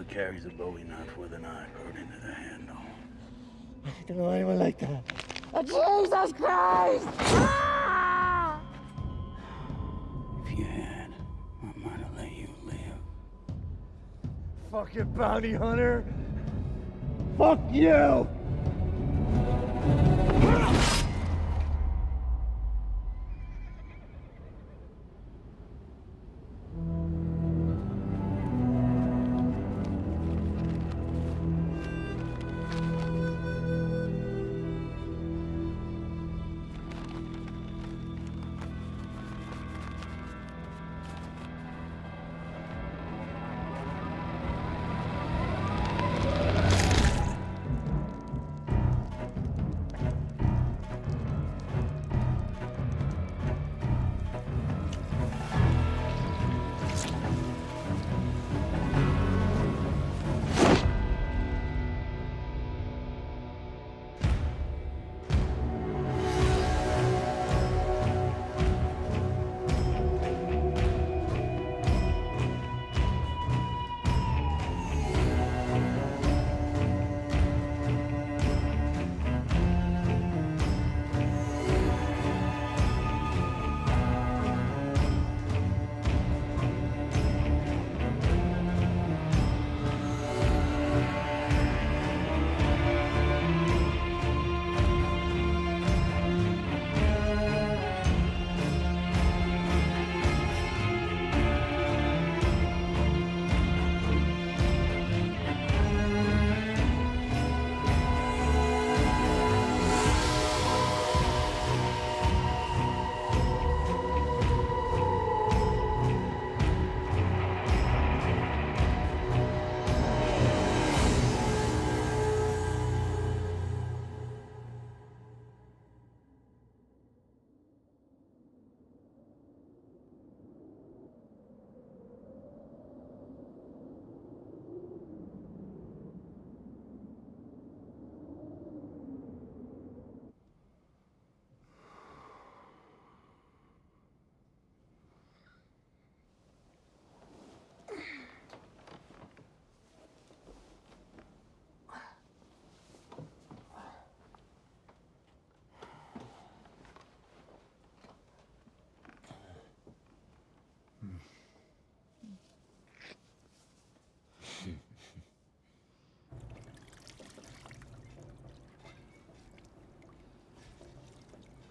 carries a Bowie knife with a knife burnt into the handle. I don't know anyone like that. Jesus Christ! Ah! If you had, I might have let you live. Fucking bounty hunter! Fuck you!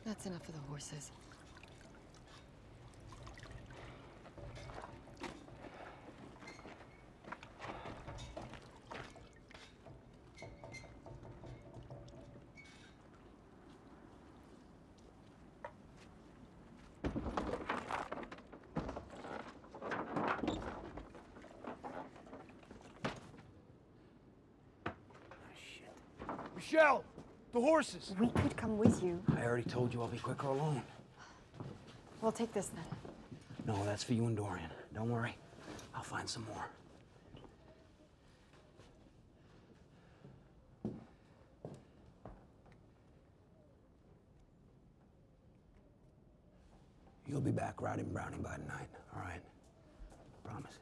That's enough for the horses. Michelle! The horses! We could come with you. I already told you I'll be quicker alone. We'll take this then. No, that's for you and Dorian. Don't worry. I'll find some more. You'll be back riding Brownie by tonight, all right? Promise.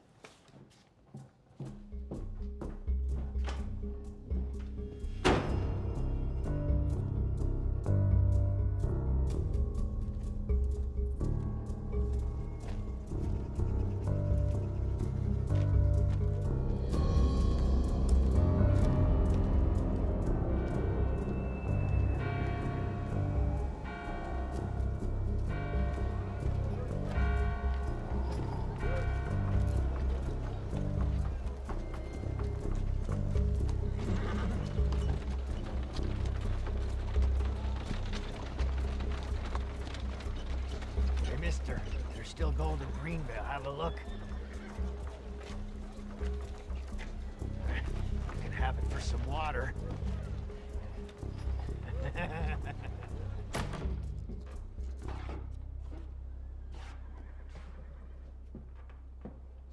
Mister, there's still gold in Greenville. Have a look. You can have it for some water.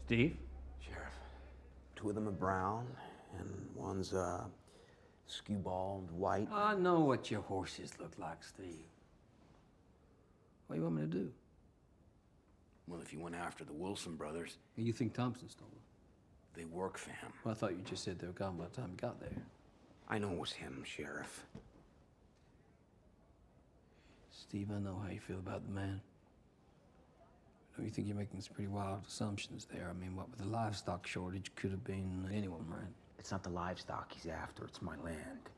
Steve? Sheriff. Two of them are brown, and one's skewbald white. I know what your horses look like, Steve. What do you want me to do? Well, if you went after the Wilson brothers. You think Thompson stole them? They work for him. Well, I thought you just said they were gone by the time you got there. I know it was him, Sheriff. Steve, I know how you feel about the man. You think you're making some pretty wild assumptions there. I mean, what with the livestock shortage, could have been anyone, right? It's not the livestock he's after, it's my land.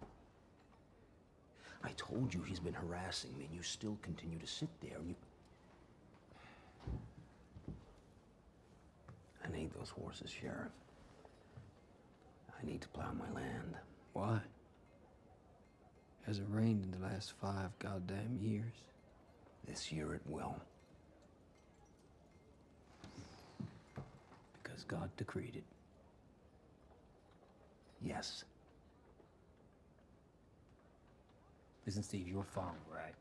I told you he's been harassing me, and you still continue to sit there, and you... I need those horses, Sheriff. I need to plow my land. Why? Hasn't rained in the last 5 goddamn years. This year it will. Because God decreed it. Yes. Listen, Steve, you're a farmer, right?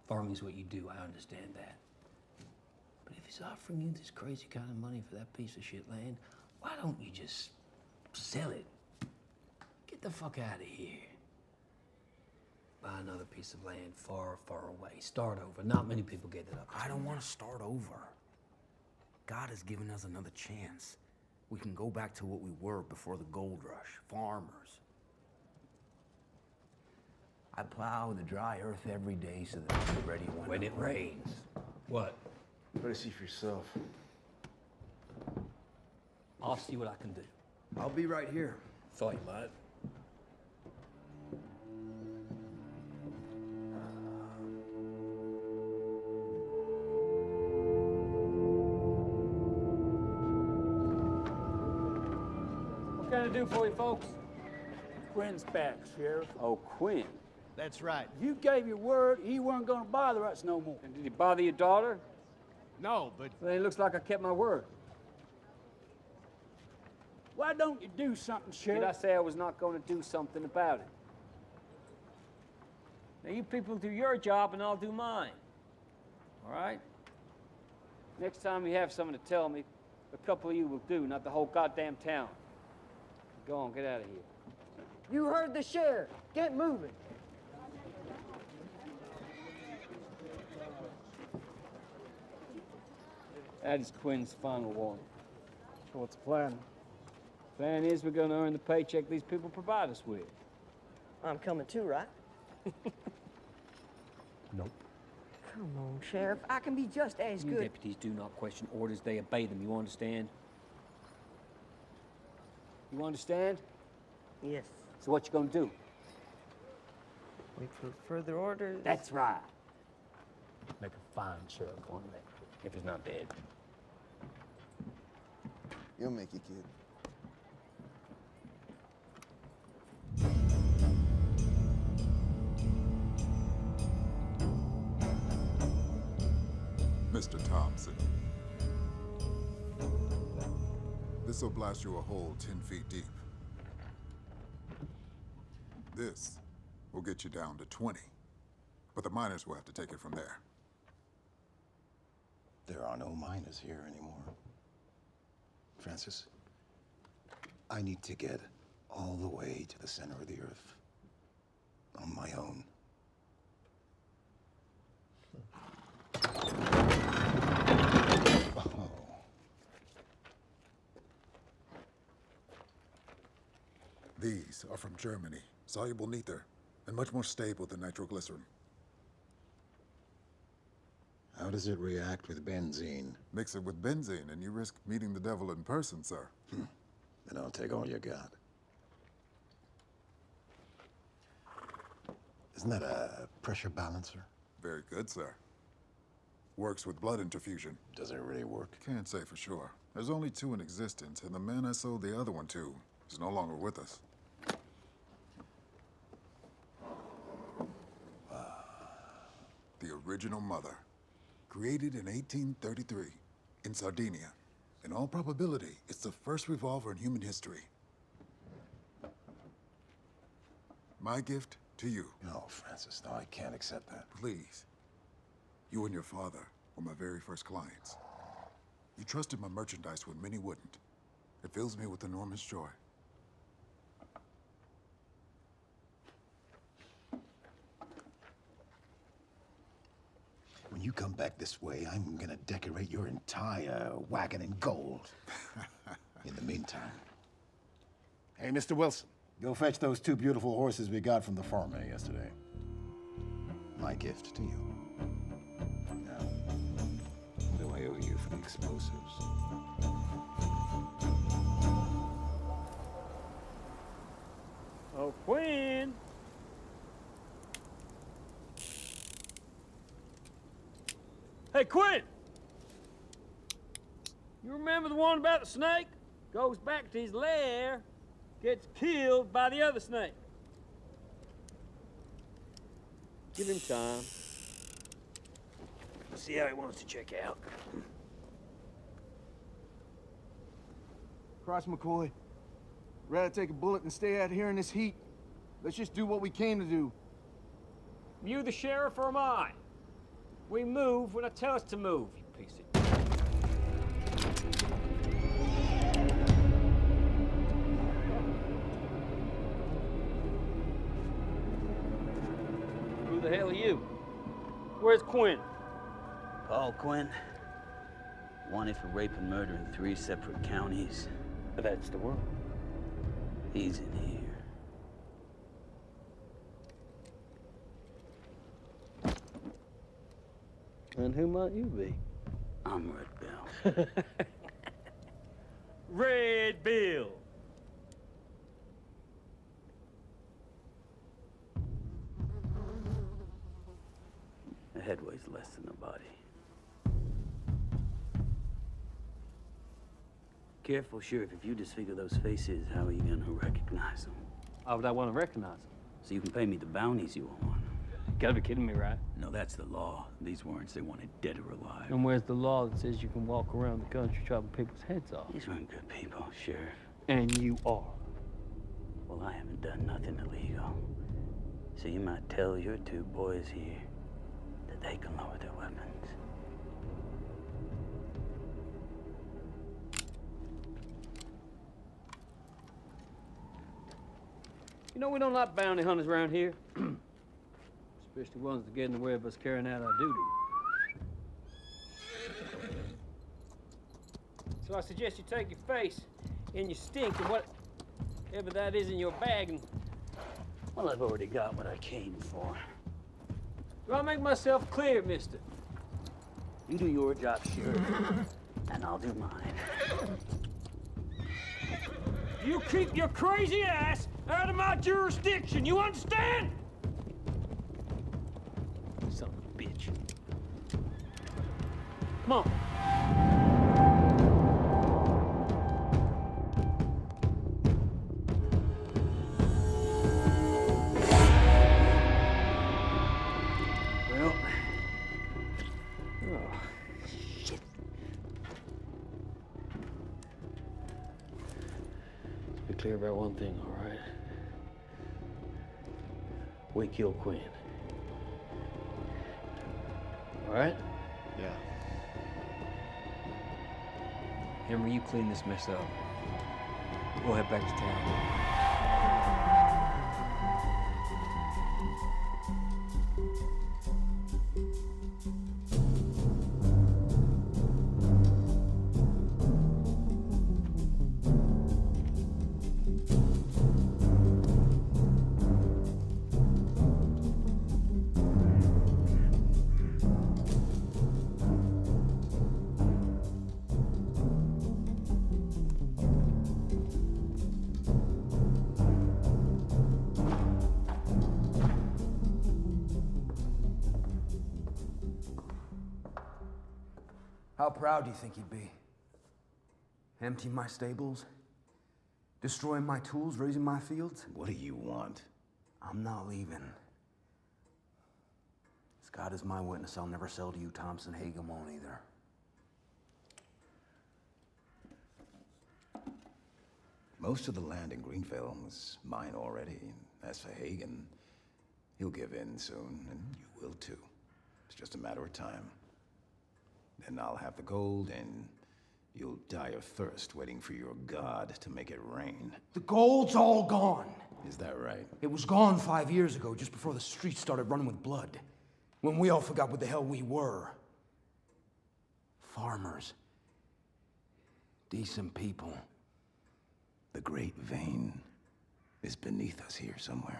Farming is what you do, I understand that. But if he's offering you this crazy kind of money for that piece of shit land, why don't you just sell it? Get the fuck out of here. Buy another piece of land far, far away. Start over. Not many people get that up. I don't want to start over. God has given us another chance. We can go back to what we were before the gold rush, farmers. I plow the dry earth every day so that we're ready When it rains. What? Better see for yourself. I'll see what I can do. I'll be right here. Thought you might. What can I do for you, folks? Quinn's back, Sheriff. Oh, Quinn. That's right. You gave your word he weren't gonna bother us no more. And did he bother your daughter? No, but Well, it looks like I kept my word. Why don't you do something, Did I Sheriff? say I was not going to do something about it? Now, you people do your job and I'll do mine. All right? Next time you have someone to tell me, a couple of you will do, not the whole goddamn town. Go on, get out of here. You heard the sheriff. Get moving. That is Quinn's final warning. So what's the plan? Plan is we're going to earn the paycheck these people provide us with. I'm coming too, right? Nope. Come on, Sheriff. I can be just as You good. deputies do not question orders, they obey them. You understand? You understand? Yes. So what you gonna do? Wait for further orders. That's right. Make a fine sheriff on that, if he's not dead. You'll make it, kid. Mr. Thompson. This'll blast you a hole 10 feet deep. This will get you down to 20. But the miners will have to take it from there. There are no miners here anymore. Francis, I need to get all the way to the center of the earth on my own. Oh. These are from Germany. Soluble ether, and much more stable than nitroglycerin. How does it react with benzene? Mix it with benzene, and you risk meeting the devil in person, sir. Then I'll take all you got. Isn't that a pressure balancer? Very good, sir. Works with blood infusion. Does it really work? Can't say for sure. There's only 2 in existence, and the man I sold the other one to is no longer with us. The original mother. Created in 1833 in Sardinia. In all probability, it's the first revolver in human history. My gift to you. No, Francis, no, I can't accept that. Please. You and your father were my very first clients. You trusted my merchandise when many wouldn't. It fills me with enormous joy. When you come back this way, I'm gonna decorate your entire wagon in gold. In the meantime, Hey, Mr. Wilson. go fetch those 2 beautiful horses we got from the farmer yesterday. My gift to you. Now, what do I owe you for the explosives? Oh, Quinn! Hey, Quinn! You remember the one about the snake? Goes back to his lair, gets killed by the other snake. Give him time. See how he wants to check out. Cross McCoy. Rather take a bullet than stay out here in this heat. Let's just do what we came to do. You the sheriff or am I? We move when I tell us to move, you piece of... Who the hell are you? Where's Quinn? Paul Quinn, wanted for rape and murder in 3 separate counties. That's the one. He's in here. And who might you be? I'm Red Bill. Red Bill. The head weighs less than the body. Careful, Sheriff. If you disfigure those faces, how are you gonna recognize them? Why would I want to recognize him? So you can pay me the bounties you want. You gotta be kidding me, right? No, that's the law. These warrants, they wanted dead or alive. And where's the law that says you can walk around the country chopping people's heads off? These weren't good people, Sheriff. And you are. Well, I haven't done nothing illegal. So you might tell your 2 boys here that they can lower their weapons. You know, we don't like bounty hunters around here. Especially ones that get in the way of us carrying out our duty. So I suggest you take your face and your stink and whatever that is in your bag and... Well, I've already got what I came for. Do I make myself clear, mister? You do your job, Sheriff, and I'll do mine. You keep your crazy ass out of my jurisdiction, you understand? Son of a bitch. Come on. Well, Oh, shit. Let's be clear about one thing, all right? We killed Quinn. All right? Yeah. Henry, you clean this mess up. We'll head back to town. How proud do you think he'd be? Emptying my stables? Destroying my tools, raising my fields? What do you want? I'm not leaving. As God is my witness, I'll never sell to you Thompson Hagen won't either. Most of the land in Greenville was mine already. As for Hagen, he'll give in soon, and you will too. It's just a matter of time. Then I'll have the gold, and you'll die of thirst waiting for your god to make it rain. The gold's all gone. Is that right? It was gone 5 years ago, just before the streets started running with blood. When we all forgot what the hell we were. Farmers. Decent people. The Great Vein is beneath us here somewhere.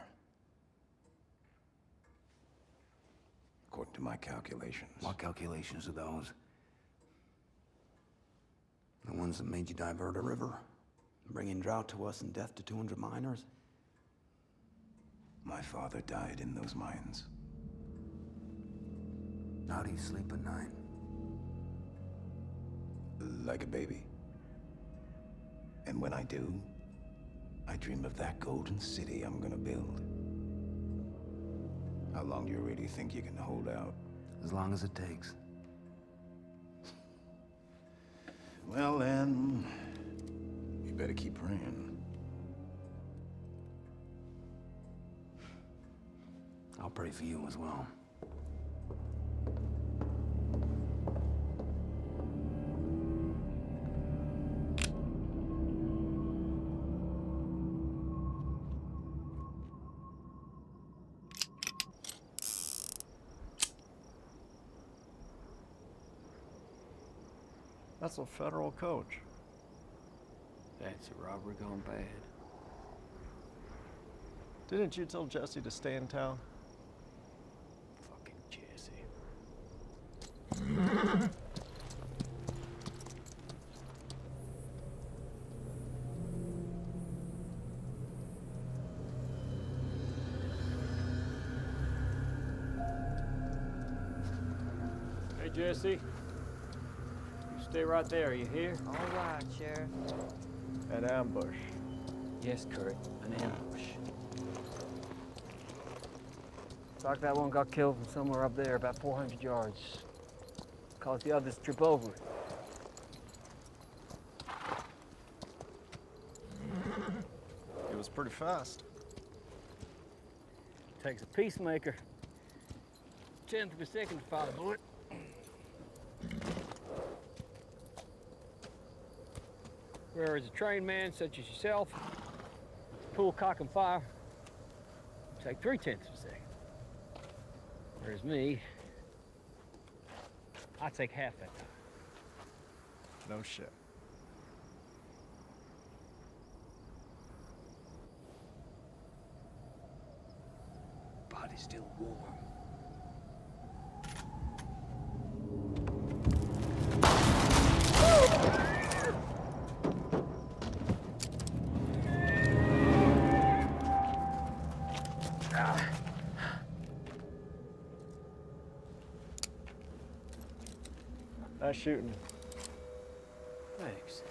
According to my calculations. What calculations are those? The ones that made you divert a river? Bringing drought to us and death to 200 miners? My father died in those mines. How do you sleep at night? Like a baby. And when I do, I dream of that golden city I'm gonna build. How long do you really think you can hold out? As long as it takes. Well then, you better keep praying. I'll pray for you as well. That's a federal coach. That's a robbery gone bad. Didn't you tell Jesse to stay in town? Fucking Jesse. Hey, Jesse. You stay right there. You hear? All right, Sheriff. An ambush. Yes, Kurt. An ambush. Looks like that one got killed from somewhere up there, about 400 yards. Caused the others to trip over it. It was pretty fast. Takes a peacemaker. 1/10 of a second to fire a bullet. Whereas a trained man such as yourself, pull, cock, and fire, take 3/10 of a second. Whereas me, I take half that time. No shit. Body's still warm. Nice shooting. Thanks.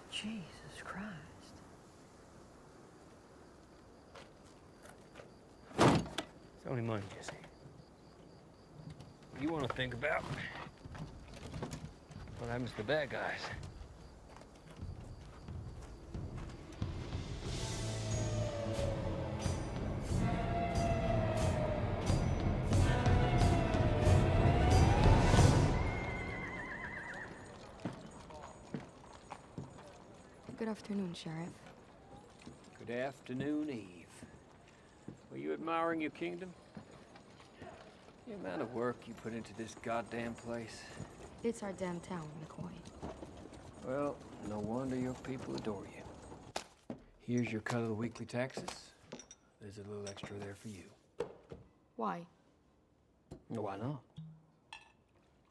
Jesus Christ. It's only money, Jesse. You want to think about what happens to the bad guys. Good afternoon, Sheriff. Good afternoon, Eve. Were you admiring your kingdom? The amount of work you put into this goddamn place. It's our damn town, McCoy. Well, no wonder your people adore you. Here's your cut of the weekly taxes. There's a little extra there for you. Why? Why not?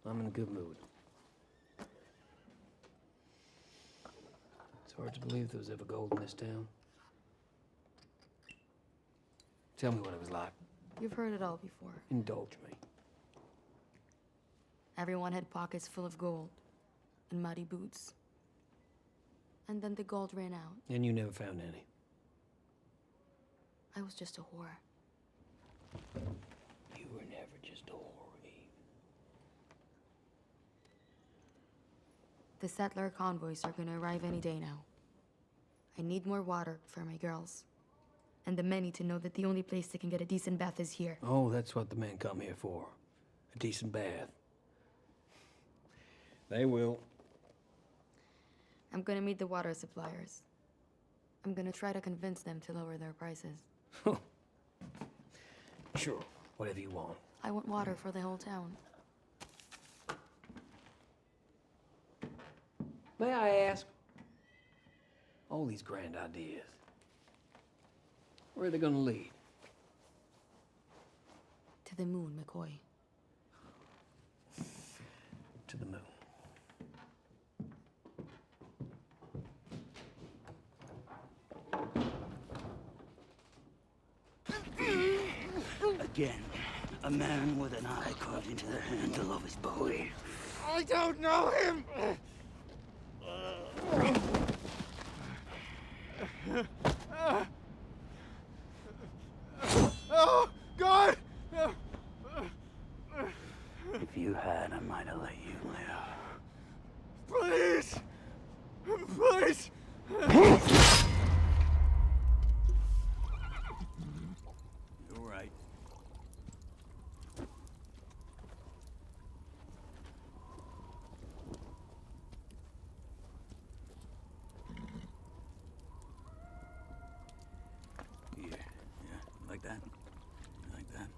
I'm in a good mood. It's hard to believe there was ever gold in this town. Tell me what it was like. You've heard it all before. Indulge me. Everyone had pockets full of gold and muddy boots. And then the gold ran out. And you never found any. I was just a whore. You were never just a whore, Eve. The settler convoys are gonna arrive any day now. I need more water for my girls. And the many to know that the only place they can get a decent bath is here. Oh, that's what the men come here for. A decent bath. They will. I'm gonna meet the water suppliers. I'm gonna try to convince them to lower their prices. Sure, whatever you want. I want water for the whole town. May I ask? All these grand ideas. Where are they gonna lead? To the moon, McCoy. To the moon. Again, a man with an eye carved into the handle of his bowie. I don't know him! Oh, God! If you had, I might have let you live. Please! Please! You're right. Yeah, like that? Like that?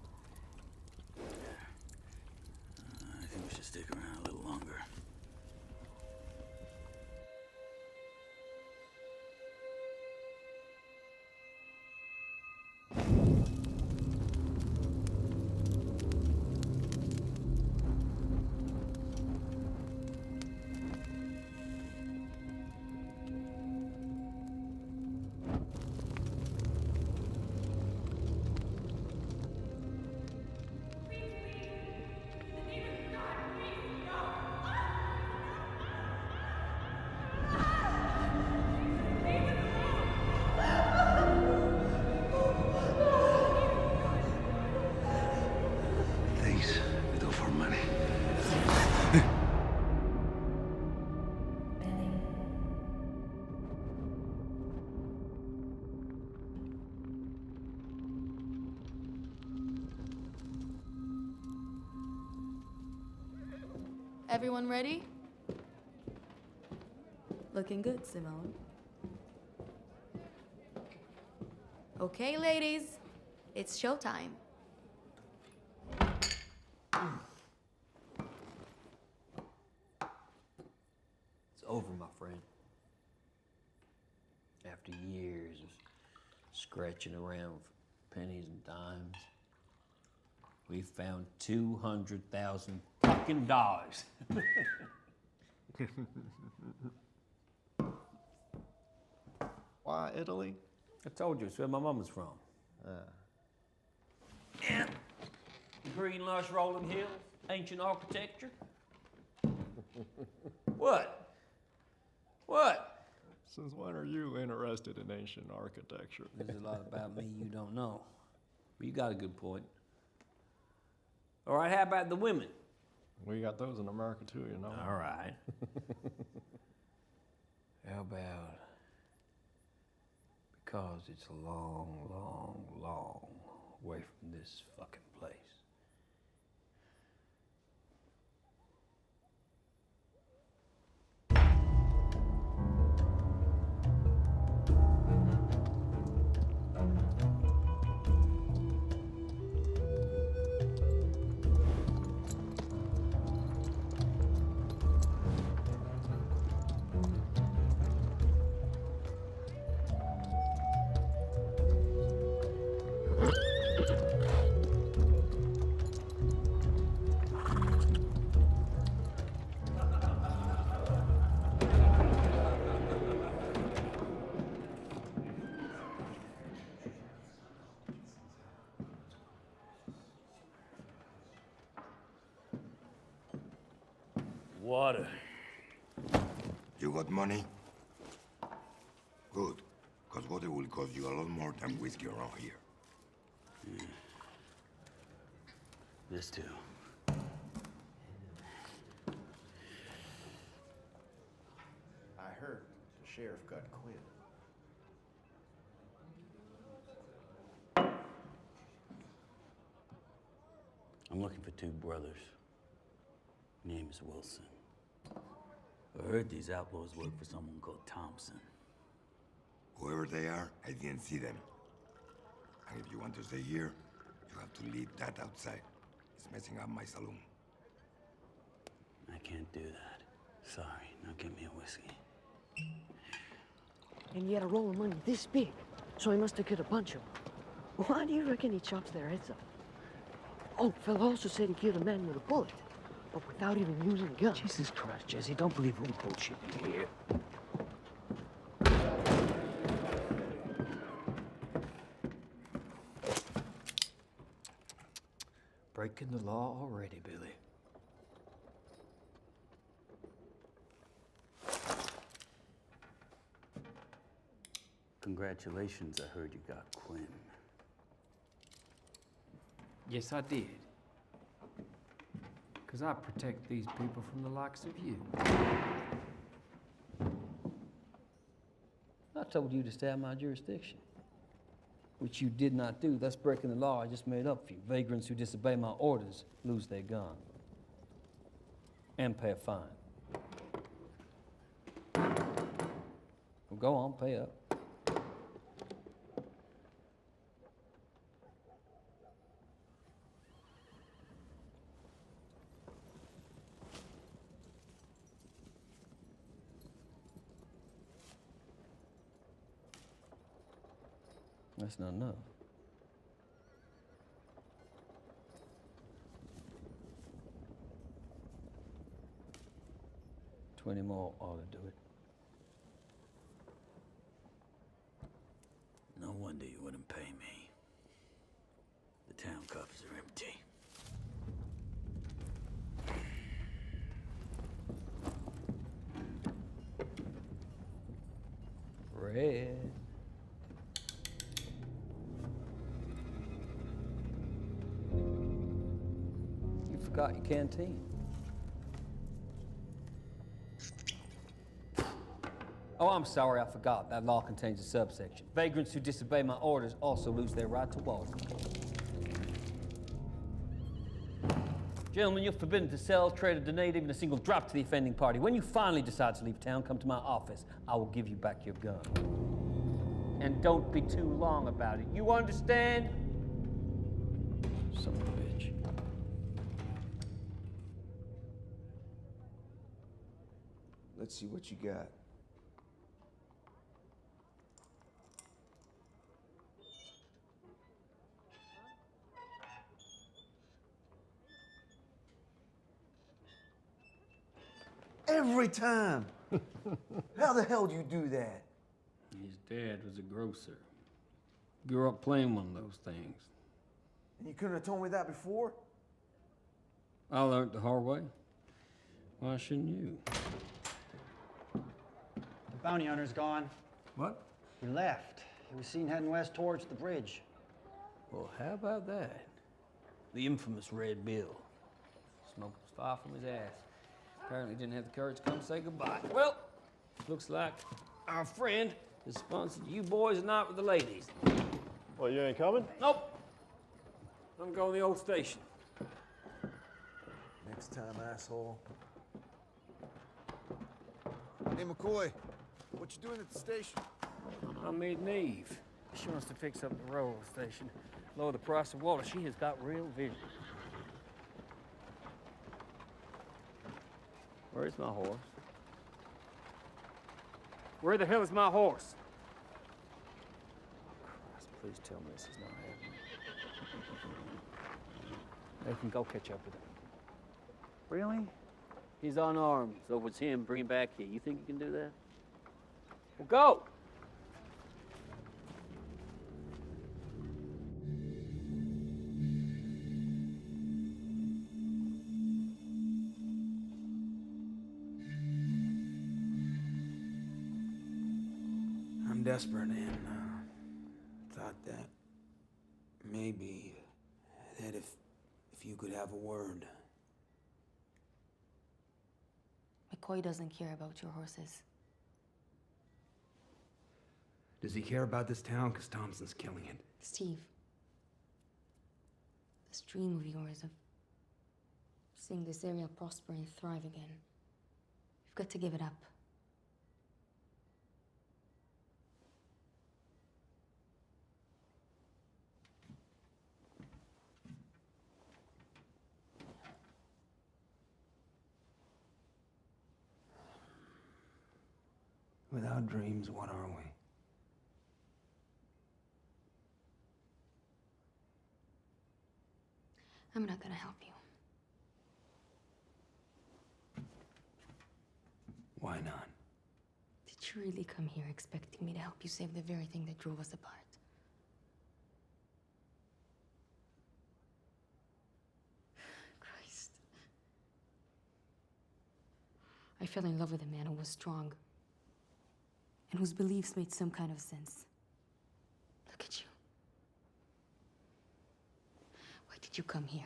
I think we should stick around a little longer. Thanks. We do for money. Everyone ready? Looking good, Simone. Okay, ladies, it's showtime. It's over, my friend. After years of scratching around for pennies and dimes, we found $200,000 fucking dollars. Why Italy? I told you, it's where my mama's from. Yeah. Green, lush, rolling hills, ancient architecture. What? What? Since when are you interested in ancient architecture? There's a lot about me you don't know. But you got a good point. All right, how about the women? We got those in America too, you know. All right. How about, because it's a long, long, long way from this fucking place. Water. You got money? Good, because water will cost you a lot more than whiskey around here. Yeah. This too. I heard the sheriff got Quinn. I'm looking for two brothers. Name is Wilson. I heard these outlaws work for someone called Thompson. Whoever they are, I didn't see them. And if you want to stay here, you have to leave that outside. It's messing up my saloon. I can't do that. Sorry, now get me a whiskey. And he had a roll of money this big, so he must have killed a bunch of them. Why do you reckon he chops their heads off? Oh, fella also said he killed a man with a bullet, but without even using a gun. Jesus Christ, Jesse, don't believe any bullshit you hear. Breaking the law already, Billy. Congratulations, I heard you got Quinn. Yes, I did. Because I protect these people from the likes of you. I told you to stay out of my jurisdiction, which you did not do. That's breaking the law I just made up for you. Vagrants who disobey my orders lose their gun and pay a fine. Well, go on, pay up. That's not enough. $20 more ought to do it. No wonder you wouldn't pay me. The town coffers are empty. Red. You forgot your canteen. Oh, I'm sorry, I forgot. That law contains a subsection. Vagrants who disobey my orders also lose their right to water. Gentlemen, you're forbidden to sell, trade, or donate even a single drop to the offending party. When you finally decide to leave town, come to my office. I will give you back your gun. And don't be too long about it. You understand? Son of a bitch. Let's see what you got. Every time! How the hell do you do that? His dad was a grocer. Grew up playing one of those things. And you couldn't have told me that before? I learned the hard way. Why shouldn't you? The bounty hunter's gone. What? He left. He was seen heading west towards the bridge. Well, how about that? The infamous Red Bill. Smoke was far from his ass. Apparently didn't have the courage to come say goodbye. Well, looks like our friend has sponsored you boys a night with the ladies. Well, you ain't coming? Nope. I'm going to the old station. Next time, asshole. Hey, McCoy, what you doing at the station? I made Neve. She wants to fix up the railroad station, lower the price of water. She has got real vision. Where's my horse? Where the hell is my horse? Christ, please tell me this is not happening. Nathan, go catch up with him. Really? He's unarmed, so if it's him, bring him back here. You think you can do that? Well, go! I'm desperate and thought that maybe that if you could have a word. McCoy doesn't care about your horses. Does he care about this town? Because Thompson's killing it. Steve, this dream of yours of seeing this area prosper and thrive again, You've got to give it up. Without dreams, what are we? I'm not gonna help you. Why not? Did you really come here expecting me to help you save the very thing that drove us apart? Christ. I fell in love with a man who was strong and whose beliefs made some kind of sense. Look at you. Why did you come here?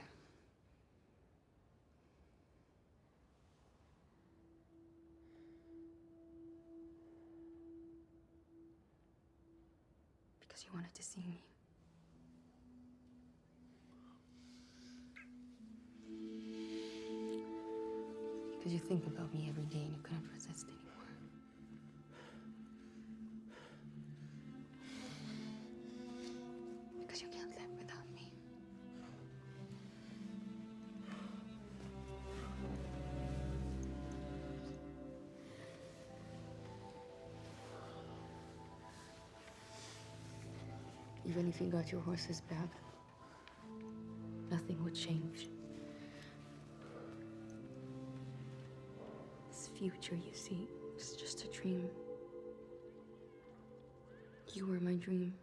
Because you wanted to see me. Because you think about me every day and you couldn't resist anymore. Because you can't live without me. Even if you got your horses back, nothing would change. This future you see is just a dream. You were my dream.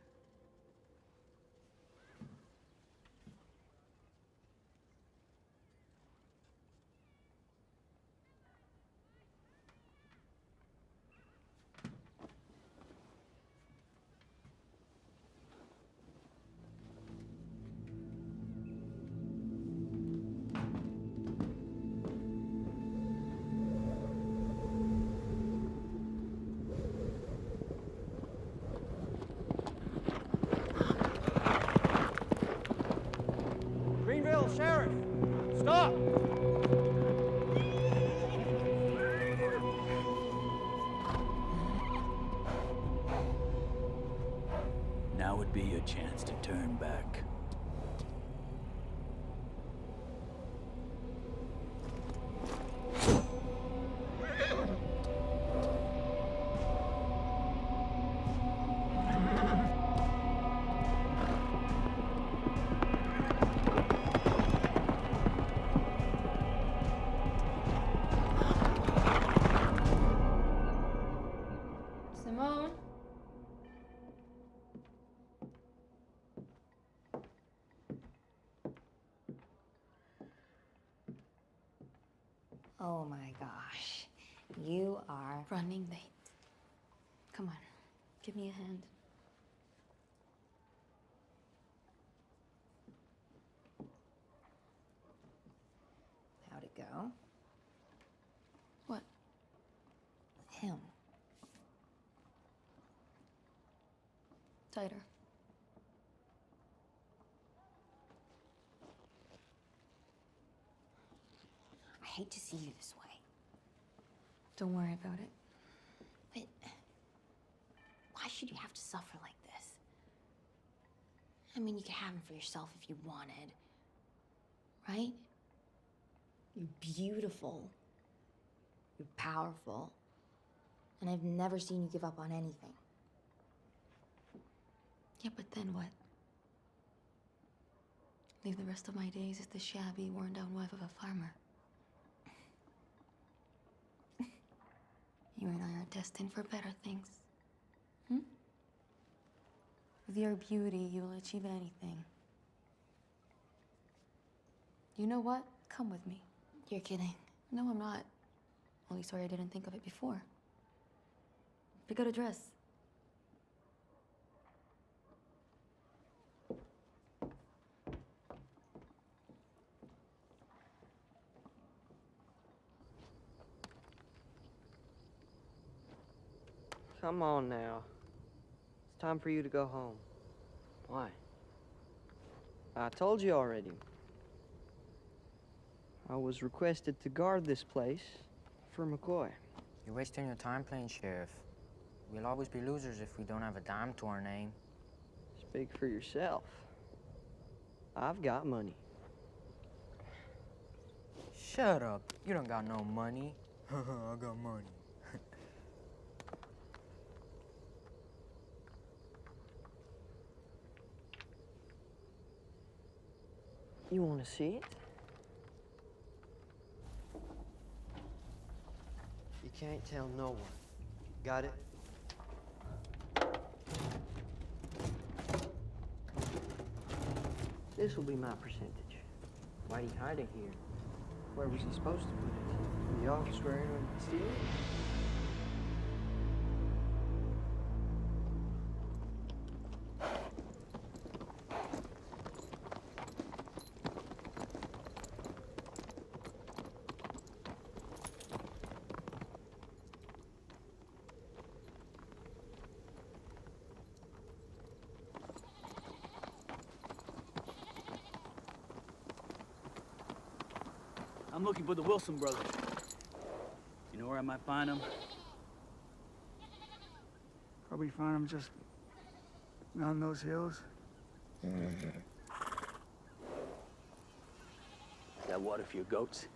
Greenville Sheriff, stop! Now would be your chance to turn back. Simone? Oh my gosh. You are Running late. Come on, give me a hand. How'd it go? What? With him. Tighter. I hate to see you this way. Don't worry about it. But why should you have to suffer like this? I mean, you could have him for yourself if you wanted. Right? You're beautiful. You're powerful. And I've never seen you give up on anything. Yeah, but then what? Leave the rest of my days as the shabby, worn-down wife of a farmer. You and I are destined for better things. With your beauty, you will achieve anything. You know what? Come with me. You're kidding. No, I'm not. Only sorry I didn't think of it before. Pick out a dress. Come on now. It's time for you to go home. Why? I told you already. I was requested to guard this place for McCoy. You're wasting your time playing sheriff. We'll always be losers if we don't have a dime to our name. Speak for yourself. I've got money. Shut up. You don't got no money. I got money. You want to see it? You can't tell no one. Got it? This will be my percentage. Why'd he hide it here? Where was he supposed to put it? In the office where anyone could steal it? I'm looking for the Wilson brothers. You know where I might find them? Probably find them just around those hills. Is that water for your goats?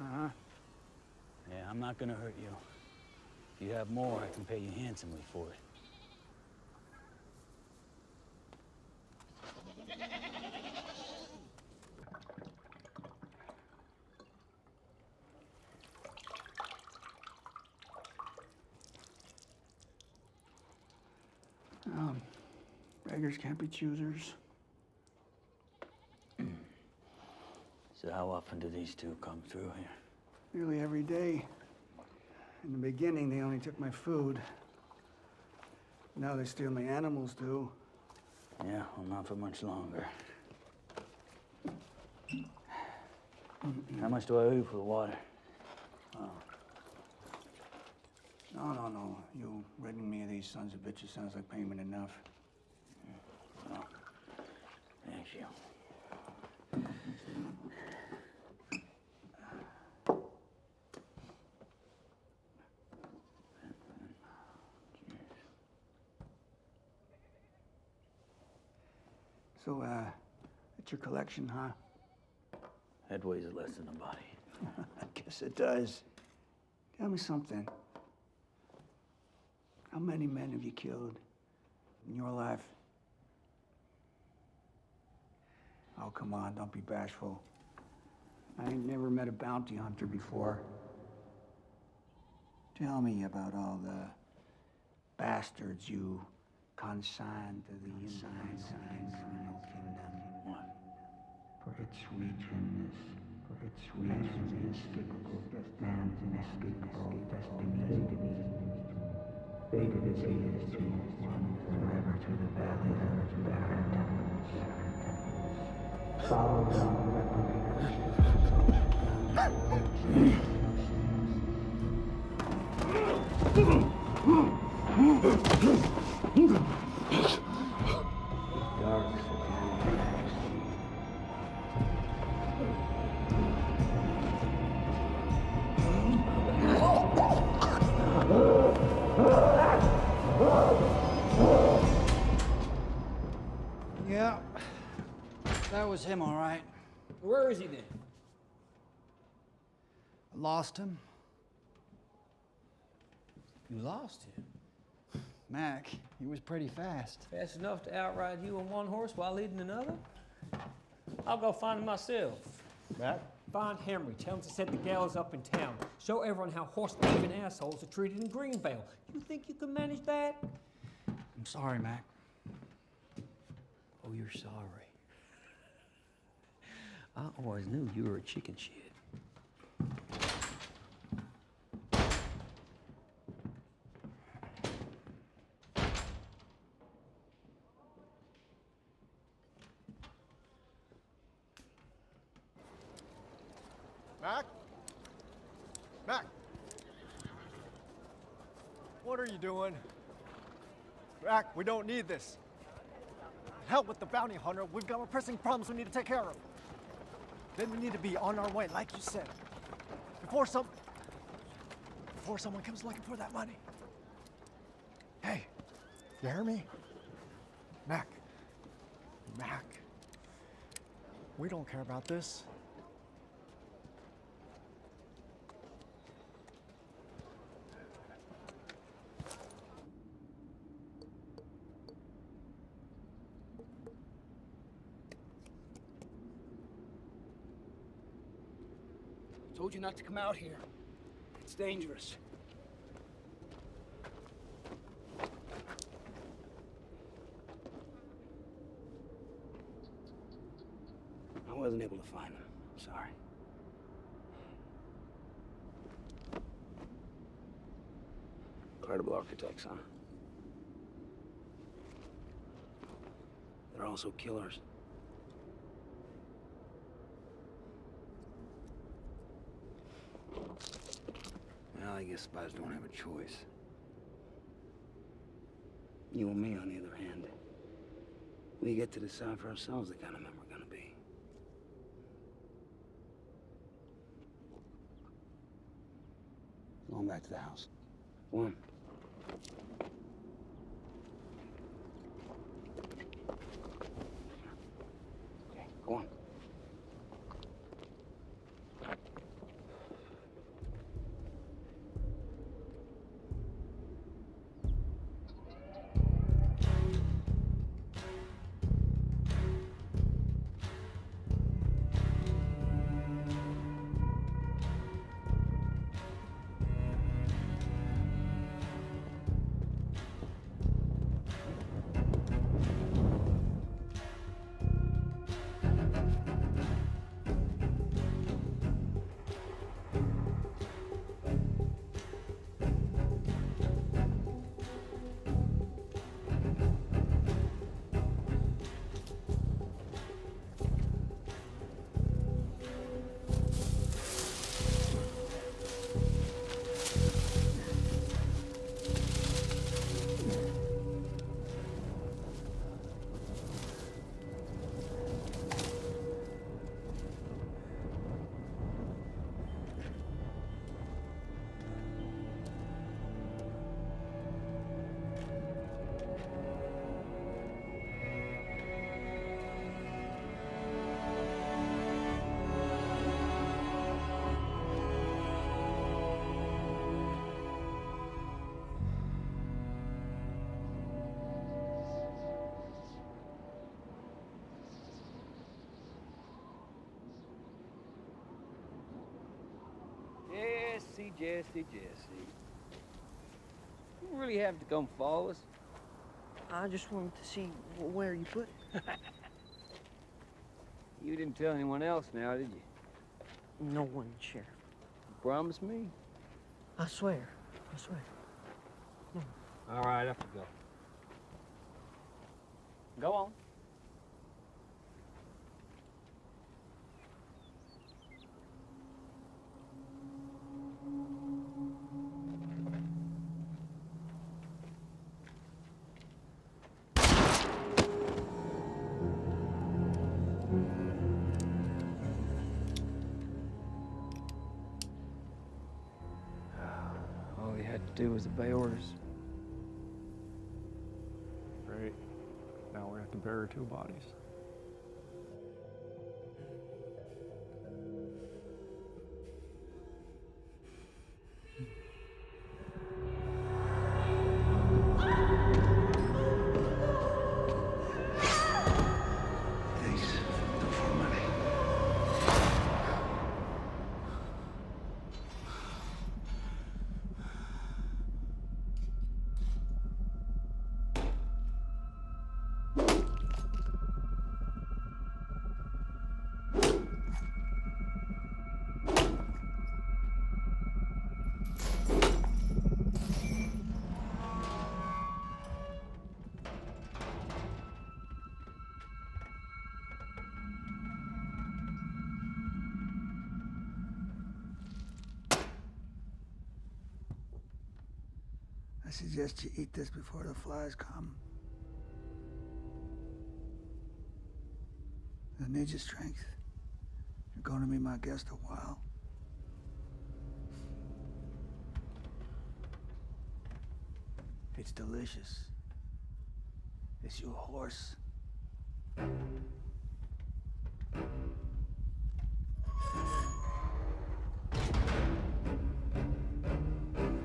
Uh-huh. Yeah, I'm not gonna hurt you. If you have more, I can pay you handsomely for it. Beggars can't be choosers. So how often do these two come through here? Nearly every day. In the beginning, they only took my food. Now they steal my animals, too. Yeah, well, not for much longer. How much do I owe you for the water? No. You ridding me of these sons of bitches sounds like payment enough. Well, thank you. So, it's your collection, huh? Head weighs less than a body. I guess it does. Tell me something. How many men have you killed in your life? Oh, come on, don't be bashful. I ain't never met a bounty hunter before. Tell me about all the bastards you consigned to the inside criminal kingdom. What? For its region inescapable, man's inescapable destiny. Fated as he is to one forever to the valley of barren temples. Follow down dark satanic majesty. Yeah, that was him, all right. Where is he then? I lost him. You lost him? Mac, he was pretty fast. Fast enough to outride you on one horse while leading another? I'll go find him myself. Mac? Find Henry. Tell him to set the gallows up in town. Show everyone how horse-thieving assholes are treated in Greenvale. You think you can manage that? I'm sorry, Mac. Oh, you're sorry. I always knew you were a chicken shit. Mac? Mac! What are you doing? Mac, we don't need this. Hell with the bounty hunter. We've got more pressing problems we need to take care of. Then we need to be on our way, like you said. Before some... before someone comes looking for that money. Hey, you hear me? Mac. Mac. We don't care about this. Told you not to come out here. It's dangerous. I wasn't able to find them. Sorry. Incredible architects, huh? They're also killers. Well, I guess spies don't have a choice. You and me, on the other hand, we get to decide for ourselves the kind of men we're gonna be. Going back to the house. One. Okay, go on. Jesse. You really have to come follow us? I just wanted to see where you put it. You didn't tell anyone else now, did you? No one, Sheriff. You promise me? I swear. No. All right, up you go. Go on. All he had to do was obey orders. Great. Now we have to bury 2 bodies. I suggest you eat this before the flies come. I need your strength. You're going to be my guest a while. It's delicious. Is you a horse?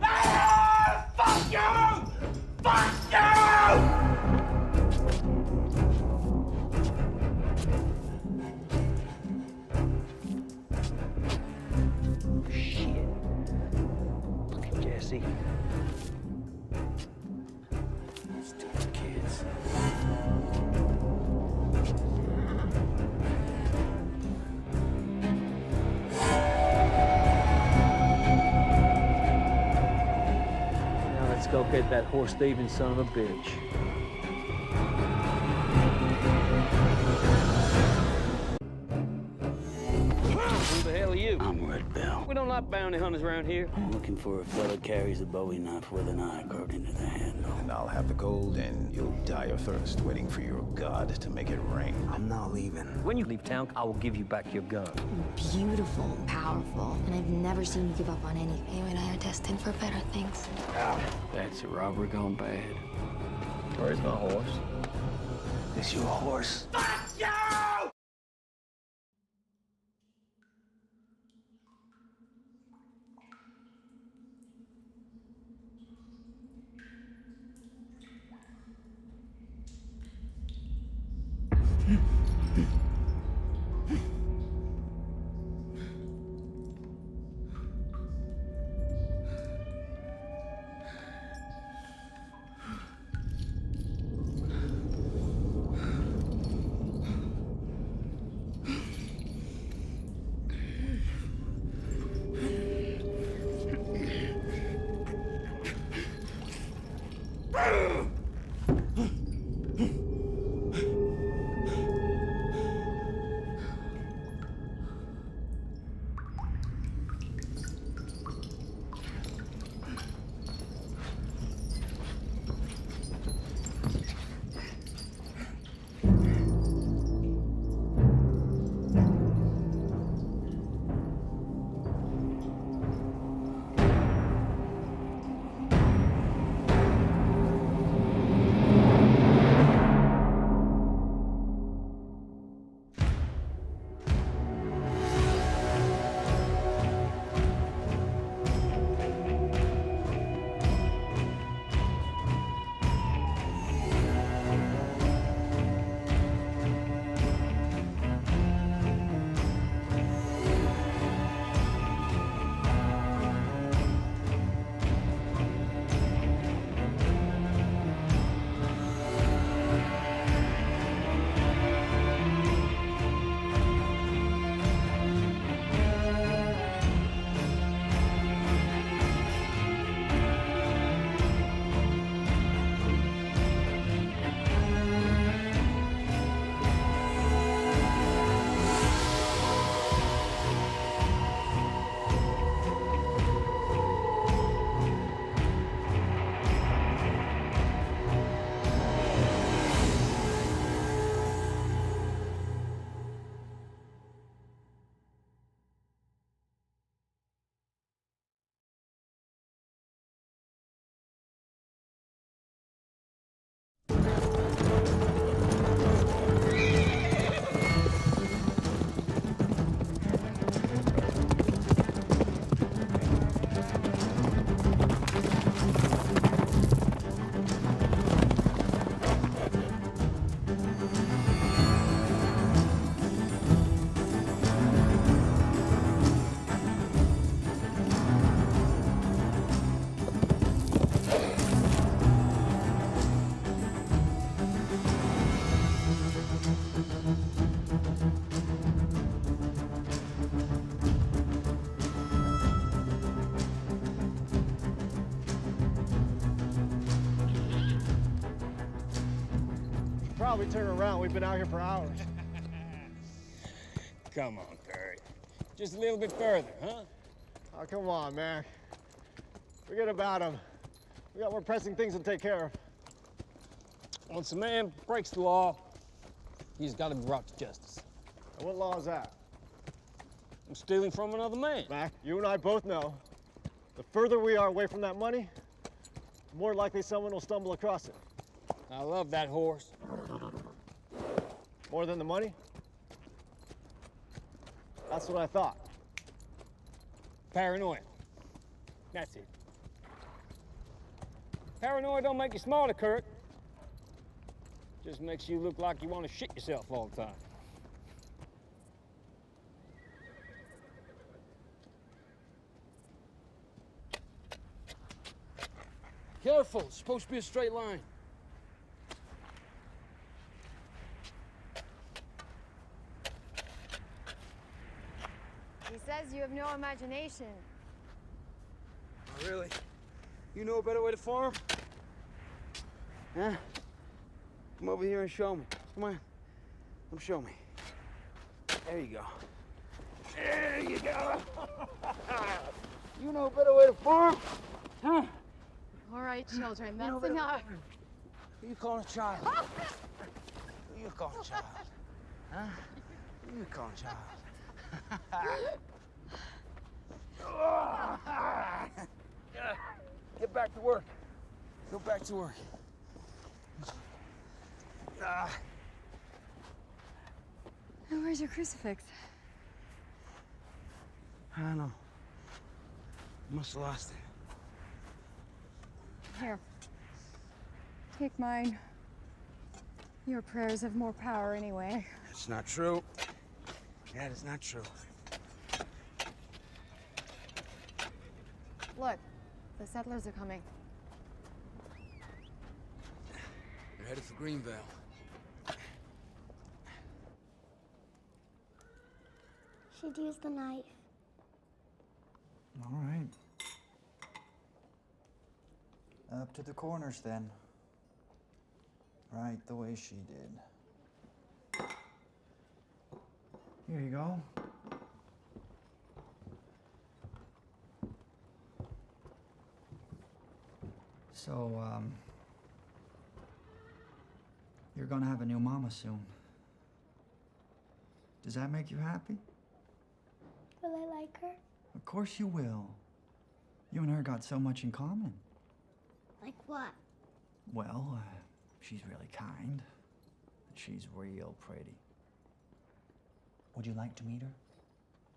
Ah! Fuck you! Fuck you! Shit. Look at Jesse. Stupid kids. Now let's go get that horse-thieving son of a bitch. Who the hell are you? I'm Red Bill. We don't like bounty hunters around here. I'm looking for a fella carries a Bowie knife with an eye carved into the handle. And I'll have the gold, and you'll die of thirst waiting for your god to make it rain. I'm not leaving. When you leave town, I will give you back your gun. Beautiful, powerful, and I've never seen you give up on anything. You and I are destined for better things. That's a robbery gone bad. Where's my horse? Is you a horse? Fuck you! Probably turn around. We've been out here for hours. Come on, Curry. Just a little bit further, huh? Oh, come on, Mac. Forget about him. We got more pressing things to take care of. Once a man breaks the law, he's got to be brought to justice. And what law is that? I'm stealing from another man. Mac, you and I both know the further we are away from that money, more likely someone will stumble across it. I love that horse. More than the money? That's what I thought. Paranoia. That's it. Paranoia don't make you smarter, Kurt. Just makes you look like you want to shit yourself all the time. Careful, it's supposed to be a straight line. He says you have no imagination. Oh, really? You know a better way to farm? Huh? Come over here and show me. Come on. Come show me. There you go. There you go. You know a better way to farm? Huh? All right, children, You know that's enough. Who you calling a child? Who you calling a child? Huh? Who you calling a child? Get back to work. Go back to work. Where's your crucifix? I don't know. Must have lost it. Here. Take mine. Your prayers have more power anyway. That's not true. That is not true. Look, the settlers are coming. They're headed for Greenvale. Should use the knife. All right. Up to the corners then. Right the way she did. Here you go. So, you're gonna have a new mama soon. Does that make you happy? Will I like her? Of course you will. You and her got so much in common. Like what? Well, she's really kind. And she's real pretty. Would you like to meet her?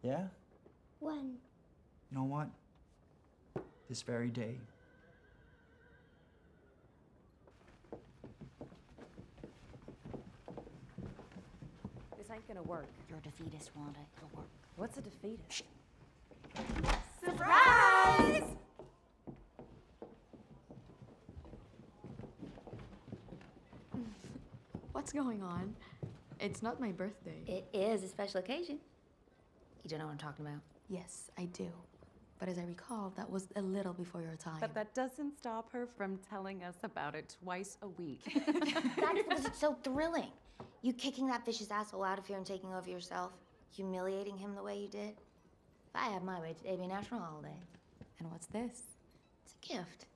Yeah? When? You know what? This very day. This ain't gonna work. You're a defeatist, Wanda. It'll work. What's a defeatist? Surprise! What's going on? It's not my birthday. It is a special occasion. You don't know what I'm talking about? Yes, I do. But as I recall, that was a little before your time. But that doesn't stop her from telling us about it twice a week. That's because it's so thrilling. You kicking that vicious asshole out of here and taking over yourself, humiliating him the way you did. If I had my way, today'd be a national holiday. And what's this? It's a gift.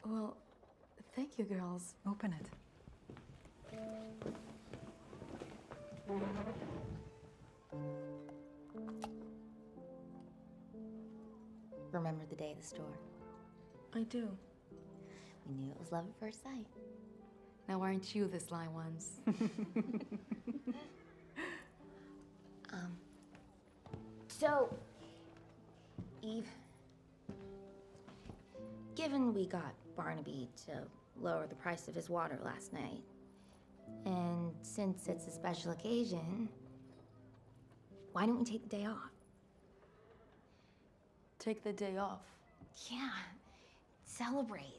Well, thank you, girls. Open it. Remember the day of the store? I do. We knew it was love at first sight. Now aren't you the sly ones? So, Eve, given we got Barnaby to lower the price of his water last night, and since it's a special occasion, why don't we take the day off? Take the day off? Yeah, celebrate.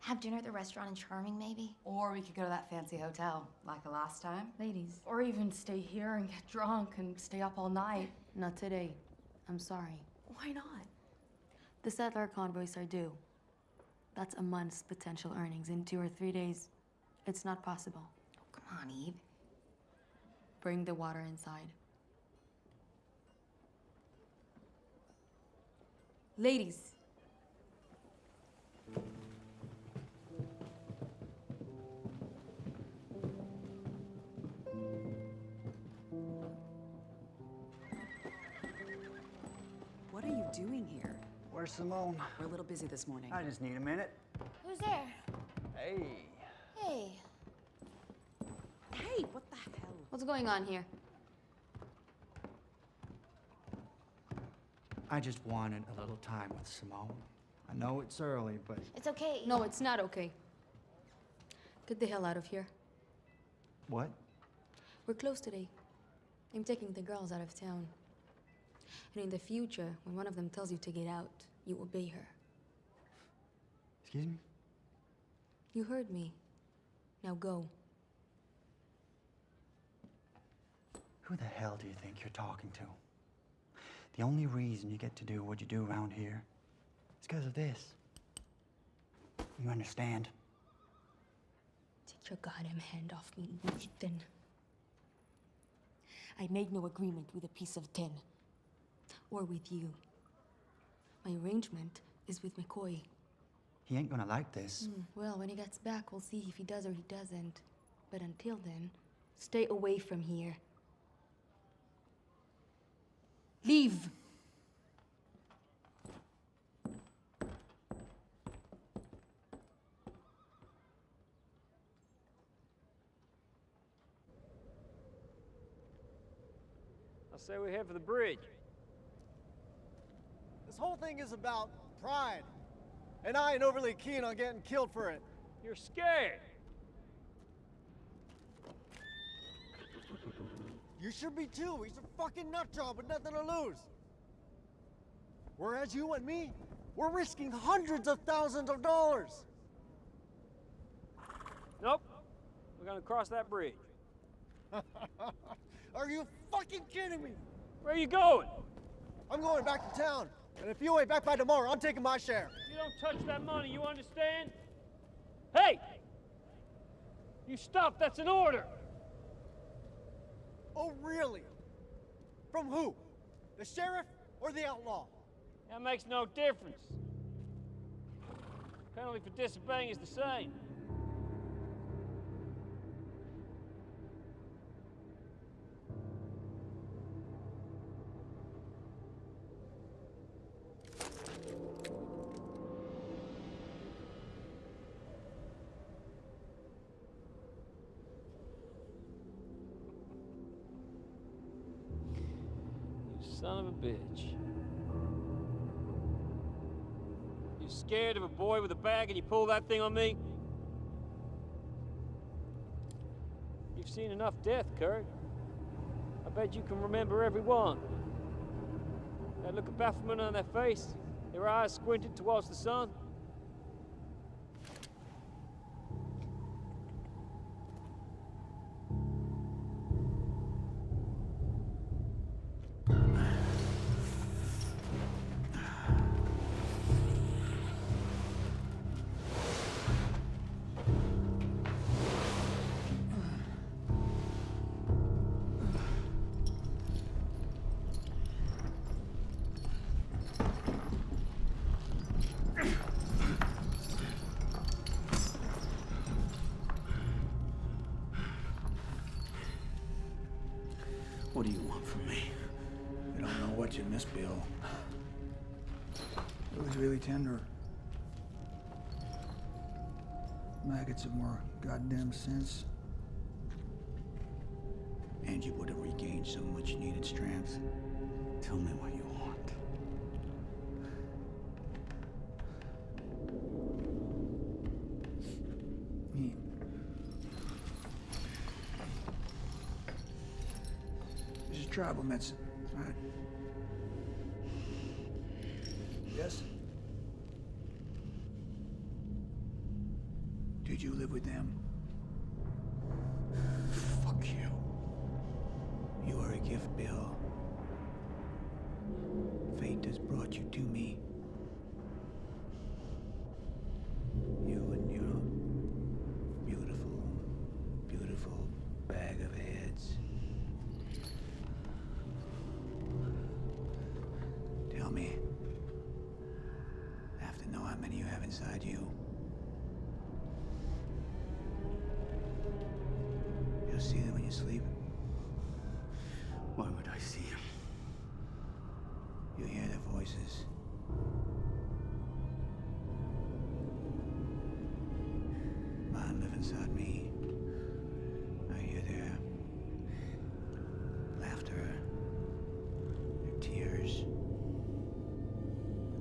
Have dinner at the restaurant in Charming, maybe? Or we could go to that fancy hotel, like the last time. Ladies. Or even stay here and get drunk and stay up all night. Not today. I'm sorry. Why not? The settler convoys are due. That's a month's potential earnings in 2 or 3 days. It's not possible. Oh, come on, Eve. Bring the water inside. Ladies. What are you doing here? Where's Simone? We're a little busy this morning. I just need a minute. Who's there? Hey. Hey. Hey, what the hell? What's going on here? I just wanted a little time with Simone. I know it's early, but... It's okay. No, it's not okay. Get the hell out of here. What? We're closed today. I'm taking the girls out of town. And in the future, when one of them tells you to get out, you obey her. Excuse me? You heard me. Now go. Who the hell do you think you're talking to? The only reason you get to do what you do around here is because of this. You understand? Take your goddamn hand off me, Ethan. I made no agreement with a piece of tin. Or with you. My arrangement is with McCoy. He ain't gonna like this. Well, when he gets back, we'll see if he does or he doesn't. But until then, stay away from here. Leave! I say we head for the bridge. This whole thing is about pride. And I ain't overly keen on getting killed for it. You're scared. You should be too. He's a fucking nut job with nothing to lose. Whereas you and me, we're risking hundreds of thousands of dollars. Nope. We're gonna cross that bridge. Are you fucking kidding me? Where are you going? I'm going back to town. And if you ain't back by tomorrow, I'm taking my share. You don't touch that money, you understand? Hey! You stop, that's an order! Oh, really? From who? The sheriff or the outlaw? That makes no difference. Penalty for disobeying is the same. Son of a bitch. You scared of a boy with a bag and you pull that thing on me? You've seen enough death, Kurt. I bet you can remember every one. That look of bafflement on their face, their eyes squinted towards the sun. What do you want from me? You don't know what you missed, Bill. It was really tender. Maggots have more goddamn sense. And you would have regained some much needed strength. Tell me what you want. Me. This is tribal medicine, right? Yes? Did you live with them? Fuck you. You are a gift, Bill. Fate has brought you to me. You and your beautiful, beautiful bag of heads. Tell me. I have to know how many you have inside you. You'll see them when you sleep. Why would I see him? You hear their voices. inside me. I hear their laughter, their tears,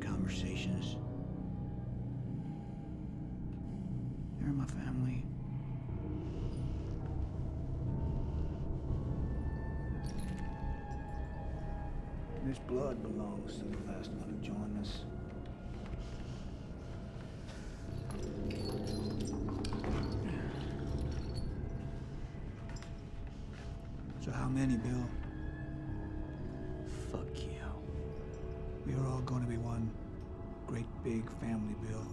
conversations. They're my family. This blood belongs to the last one who joined us. So how many, Bill? Fuck you. We are all going to be one great big family, Bill.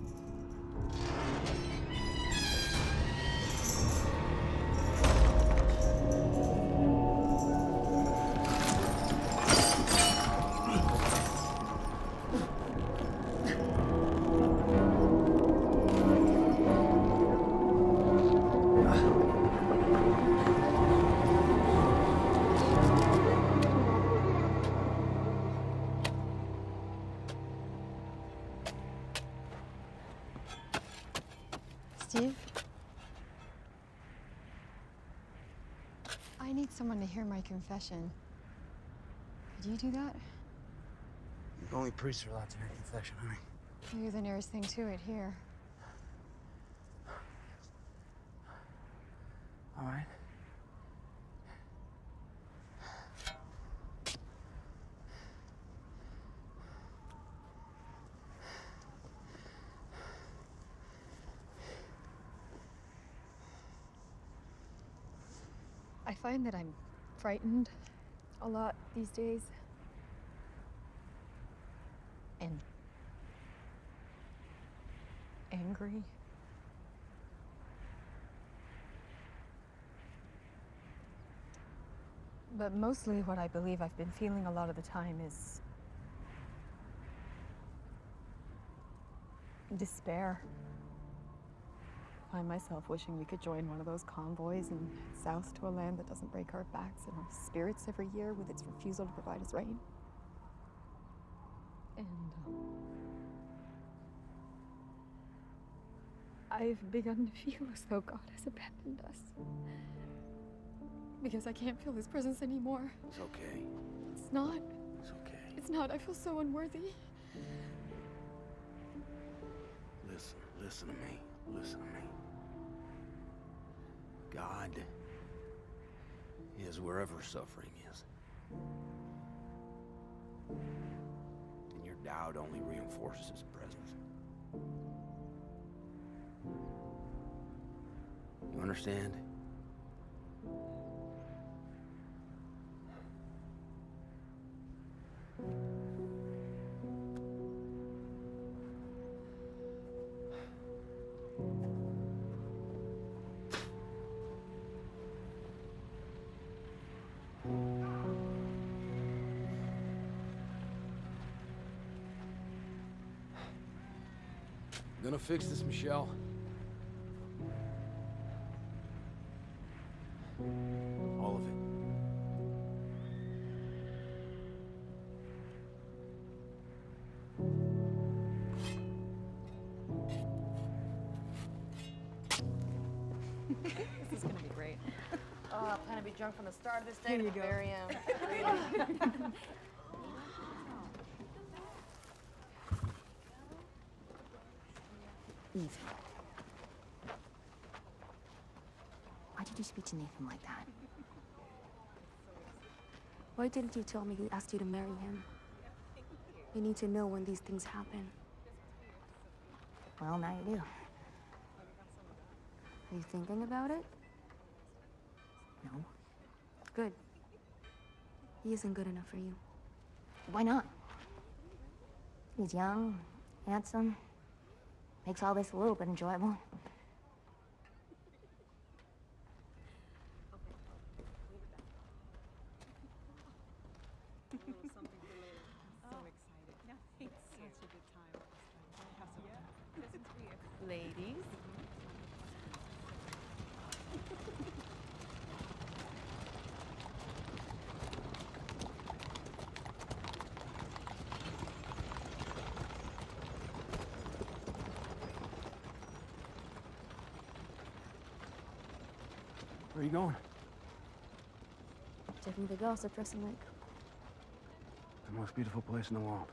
Steve? I need someone to hear my confession. Could you do that? Only priests are allowed to hear confession, honey. You're the nearest thing to it here. All right. I find that I'm frightened a lot these days. And angry. But mostly what I believe I've been feeling a lot of the time is despair. I find myself wishing we could join one of those convoys and head south to a land that doesn't break our backs and our spirits every year with its refusal to provide us rain. And I've begun to feel as though God has abandoned us. Because I can't feel his presence anymore. It's okay. It's not. It's okay. It's not. I feel so unworthy. Listen to me. Listen to me. God is wherever suffering is. And your doubt only reinforces his presence. You understand? Gonna fix this, Michelle. All of it. This is gonna be great. Oh, I plan to be drunk from the start of this day Here to you the go. very end. Eve. Why did you speak to Nathan like that? Why didn't you tell me he asked you to marry him? You need to know when these things happen. Well, now you do. Are you thinking about it? No. Good. He isn't good enough for you. Why not? He's young, handsome, makes all this a little bit enjoyable. Ladies. Where are you going? Taking the girls at Dressing Lake. The most beautiful place in the world.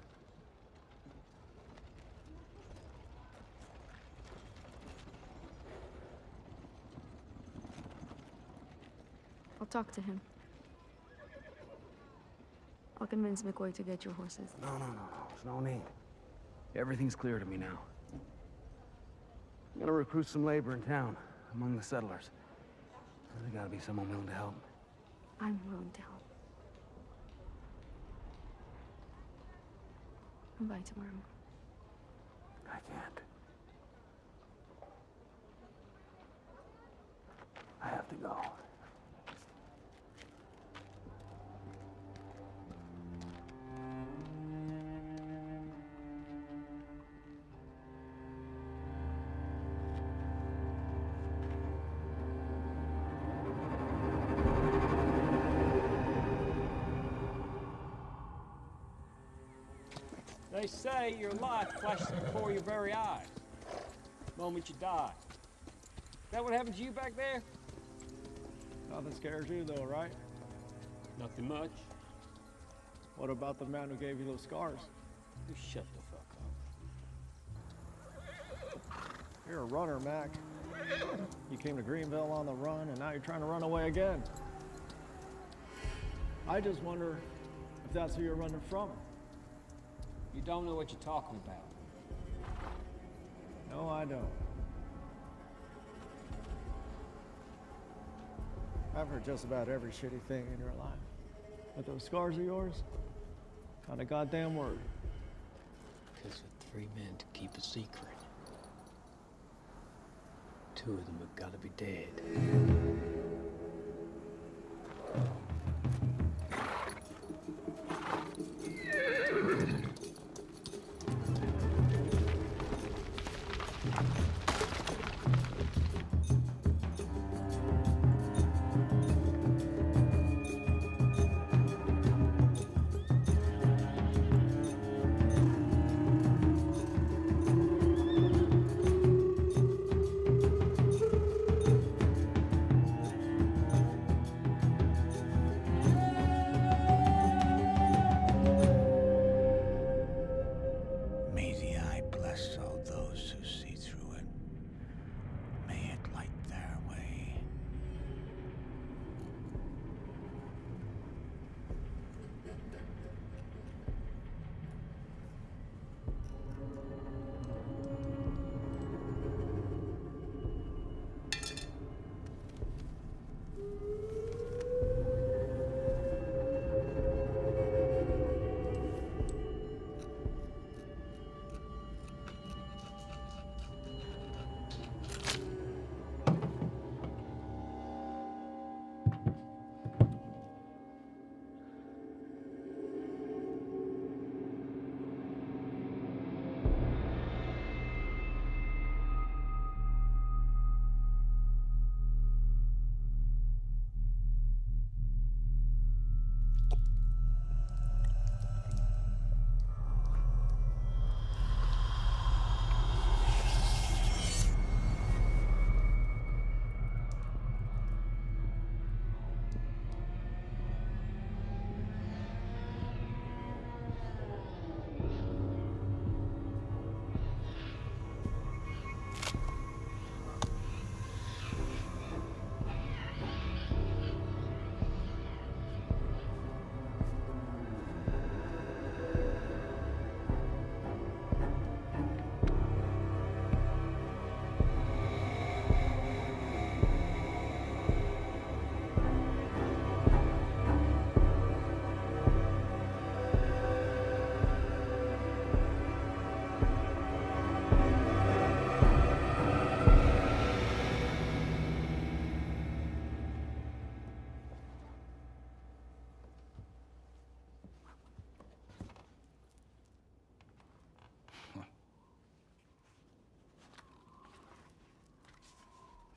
I'll talk to him. I'll convince McCoy to get your horses. No. There's no need. Everything's clear to me now. I'm gonna recruit some labor in town, among the settlers. There's gotta be someone willing to help. I'm willing to help. By tomorrow. I can't. I have to go. They say your life flashes before your very eyes. The moment you die. Is that what happened to you back there? Nothing scares you though, right? Nothing much. What about the man who gave you those scars? You shut the fuck up. You're a runner, Mac. You came to Greenville on the run, and now you're trying to run away again. I just wonder if that's who you're running from. You don't know what you're talking about. No, I don't. I've heard just about every shitty thing in your life. But those scars of yours, not a goddamn word. Because for 3 men to keep a secret, 2 of them have got to be dead. May the eye bless all those who see through it. May it light their way.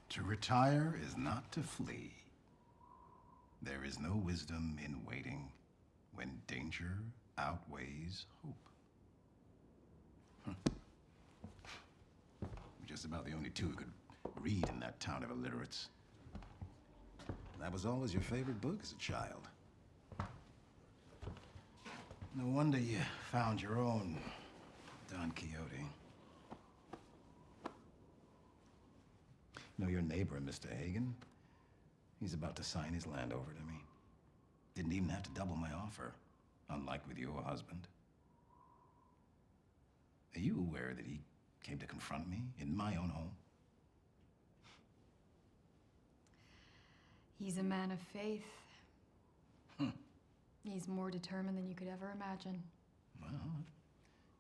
To retire is not to flee. There is no wisdom in waiting when danger outweighs hope. We're just about the only 2 who could read in that town of illiterates. That was always your favorite book as a child. No wonder you found your own Don Quixote. You know your neighbor, Mr. Hagen? He's about to sign his land over to me. Didn't even have to double my offer, unlike with your husband. Are you aware that he came to confront me in my own home? He's a man of faith. He's more determined than you could ever imagine. Well,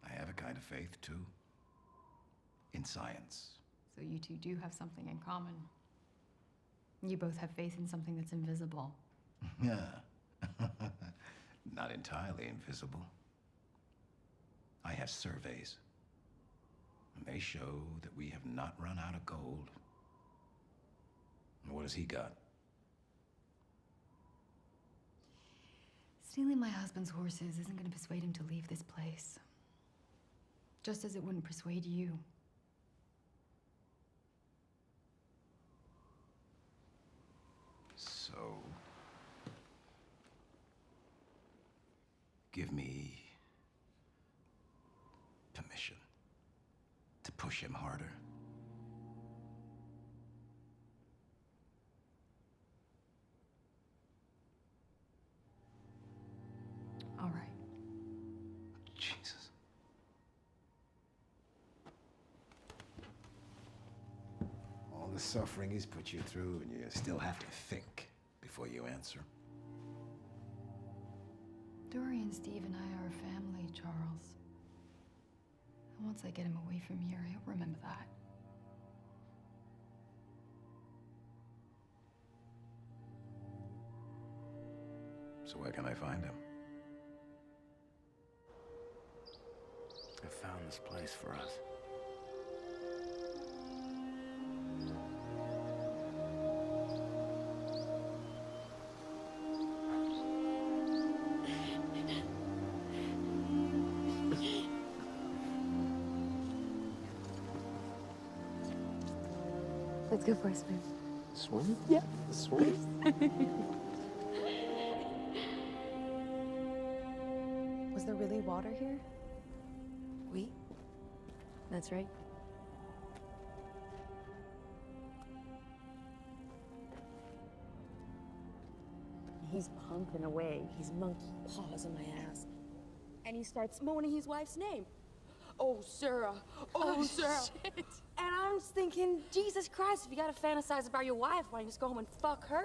I have a kind of faith, too. In science. So you two do have something in common. You both have faith in something that's invisible. Yeah. Not entirely invisible. I have surveys. And they show that we have not run out of gold. And what has he got? Stealing my husband's horses isn't going to persuade him to leave this place. Just as it wouldn't persuade you. So... give me... permission to push him harder. All right. Jesus. All the suffering he's put you through, and you still have to think before you answer. Dorian, Steve, and I are a family, Charles. And once I get him away from here, he'll remember that. So where can I find him? I found this place for us. Let's go for a swim. Swim? Yeah. Swim? Was there really water here? Oui. That's right. He's pumping away. He's monkey paws on my ass. And he starts moaning his wife's name. Oh, Sarah. Oh, Sarah. Shit. And I'm just thinking, Jesus Christ, if you gotta fantasize about your wife, why don't you just go home and fuck her?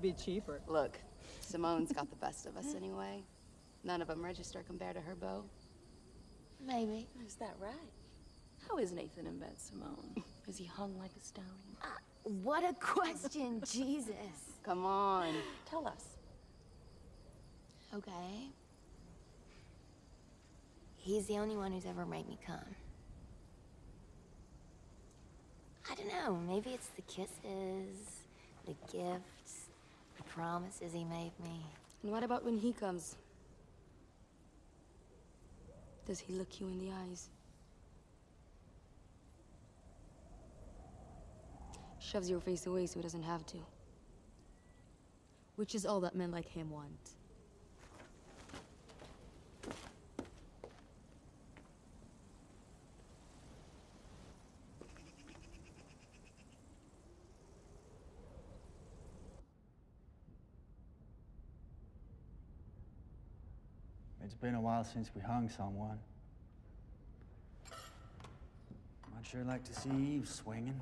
Be cheaper. Look, Simone's got the best of us anyway. None of them register compared to her beau. Maybe. Is that right? How is Nathan in bed, Simone? Is he hung like a stone? What a question, Jesus. Come on. Tell us. Okay. He's the only one who's ever made me come. I don't know, maybe it's the kisses, the gifts, the promises he made me. And what about when he comes? Does he look you in the eyes? Shoves your face away so he doesn't have to. Which is all that men like him want. It's been a while since we hung someone. I'd sure like to see Eve swinging.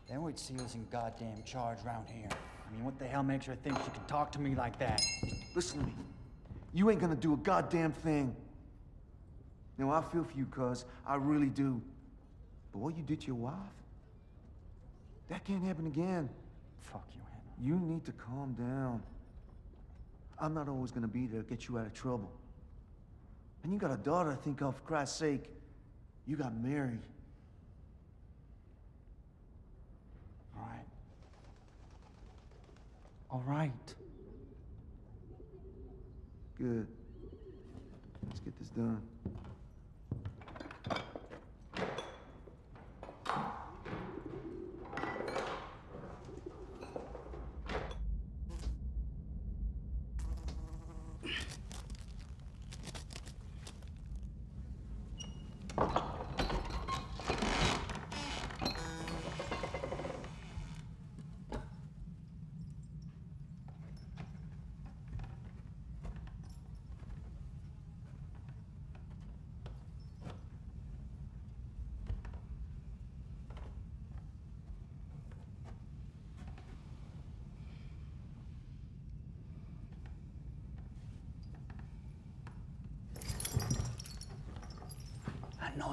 Then we'd see us in goddamn charge round here. I mean, what the hell makes her think she can talk to me like that? Listen to me. You ain't gonna do a goddamn thing. Now, I feel for you, cuz. I really do. But what you did to your wife, that can't happen again. Fuck you, Hannah. You need to calm down. I'm not always gonna be there to get you out of trouble. And you got a daughter to think of, for Christ's sake. You got married. All right. All right. Good. Let's get this done.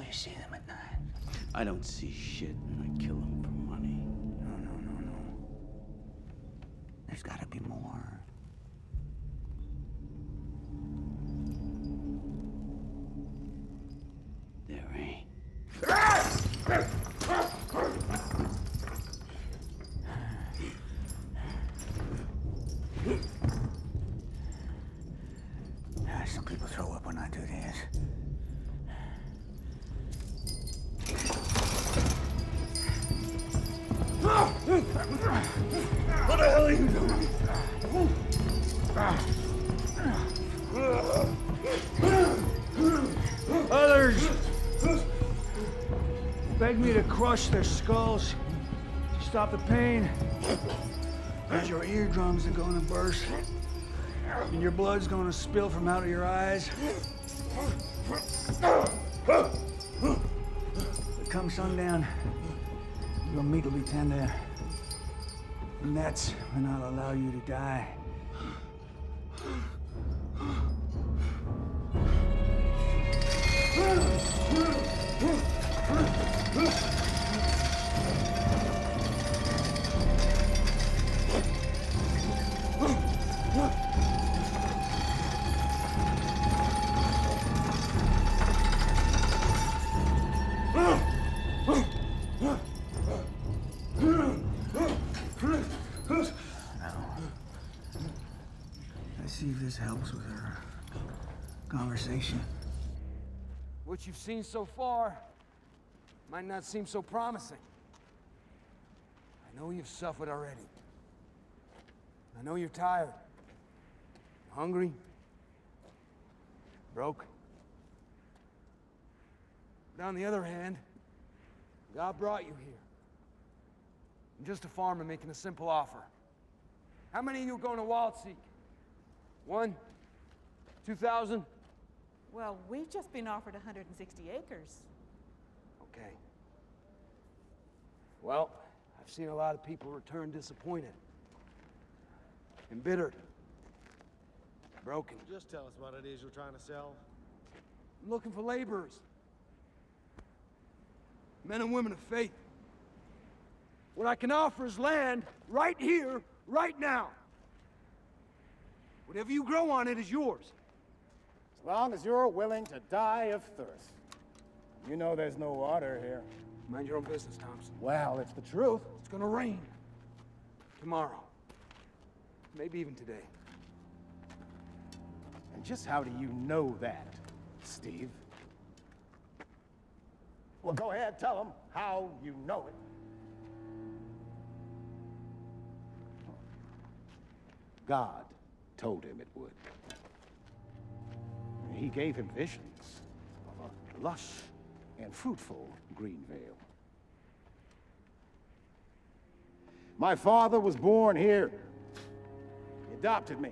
you see them at night. I don't see shit, and I kill them for money. No. There's gotta be more. There ain't. Some people throw up when I do this. What the hell are you doing? Others beg me to crush their skulls to stop the pain. As your eardrums are going to burst and your blood's going to spill from out of your eyes. But come sundown, your meat will be tender. And that's when I'll allow you to die. Let's see if this helps with our conversation. What you've seen so far might not seem so promising. I know you've suffered already. I know you're tired, hungry, broke. But on the other hand, God brought you here. I'm just a farmer making a simple offer. How many of you are going to Wild Seek? 1? 2,000? Well, we've just been offered 160 acres. Okay. Well, I've seen a lot of people return disappointed, embittered, broken. Just tell us what it is you're trying to sell. I'm looking for laborers. Men and women of faith. What I can offer is land right here, right now. Whatever you grow on it is yours. As long as you're willing to die of thirst. You know there's no water here. Mind your own business, Thompson. Well, it's the truth. It's gonna rain. Tomorrow. Maybe even today. And just how do you know that, Steve? Well, go ahead, tell them how you know it. God told him it would. He gave him visions of a lush and fruitful green vale. My father was born here. He adopted me.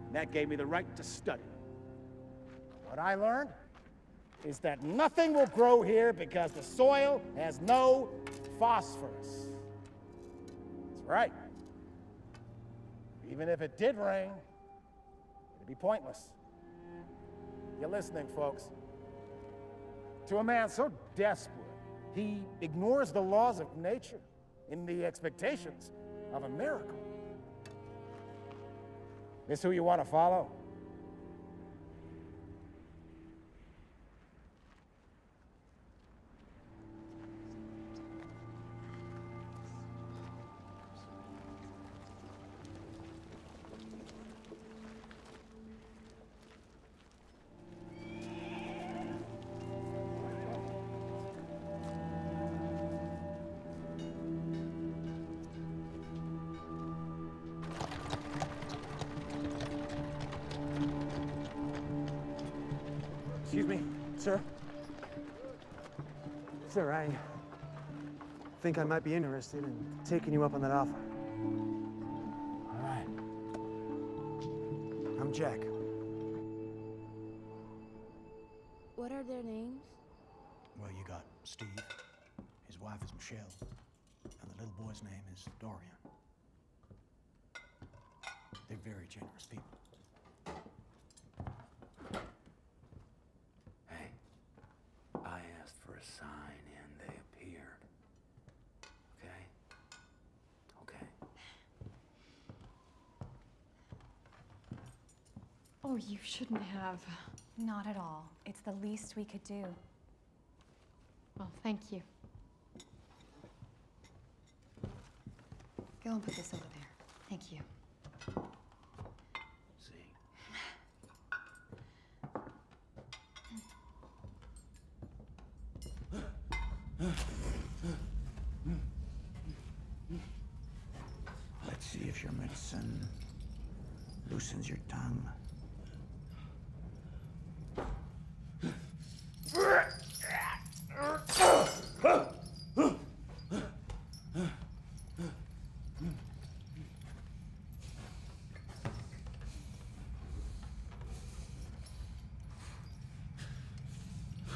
And that gave me the right to study. What I learned is that nothing will grow here because the soil has no phosphorus. That's right. Even if it did rain, it'd be pointless. You're listening, folks. To a man so desperate, he ignores the laws of nature in the expectations of a miracle. This who you want to follow? Excuse me, sir. Sir, I think I might be interested in taking you up on that offer. All right. I'm Jack. What are their names? Well, you got Steve, his wife is Michelle, and the little boy's name is Dorian. They're very generous people. Hey, I Oh, you shouldn't have. Not at all. It's the least we could do. Well, thank you. Go and put this over there. Thank you. Let's see if your medicine loosens your tongue.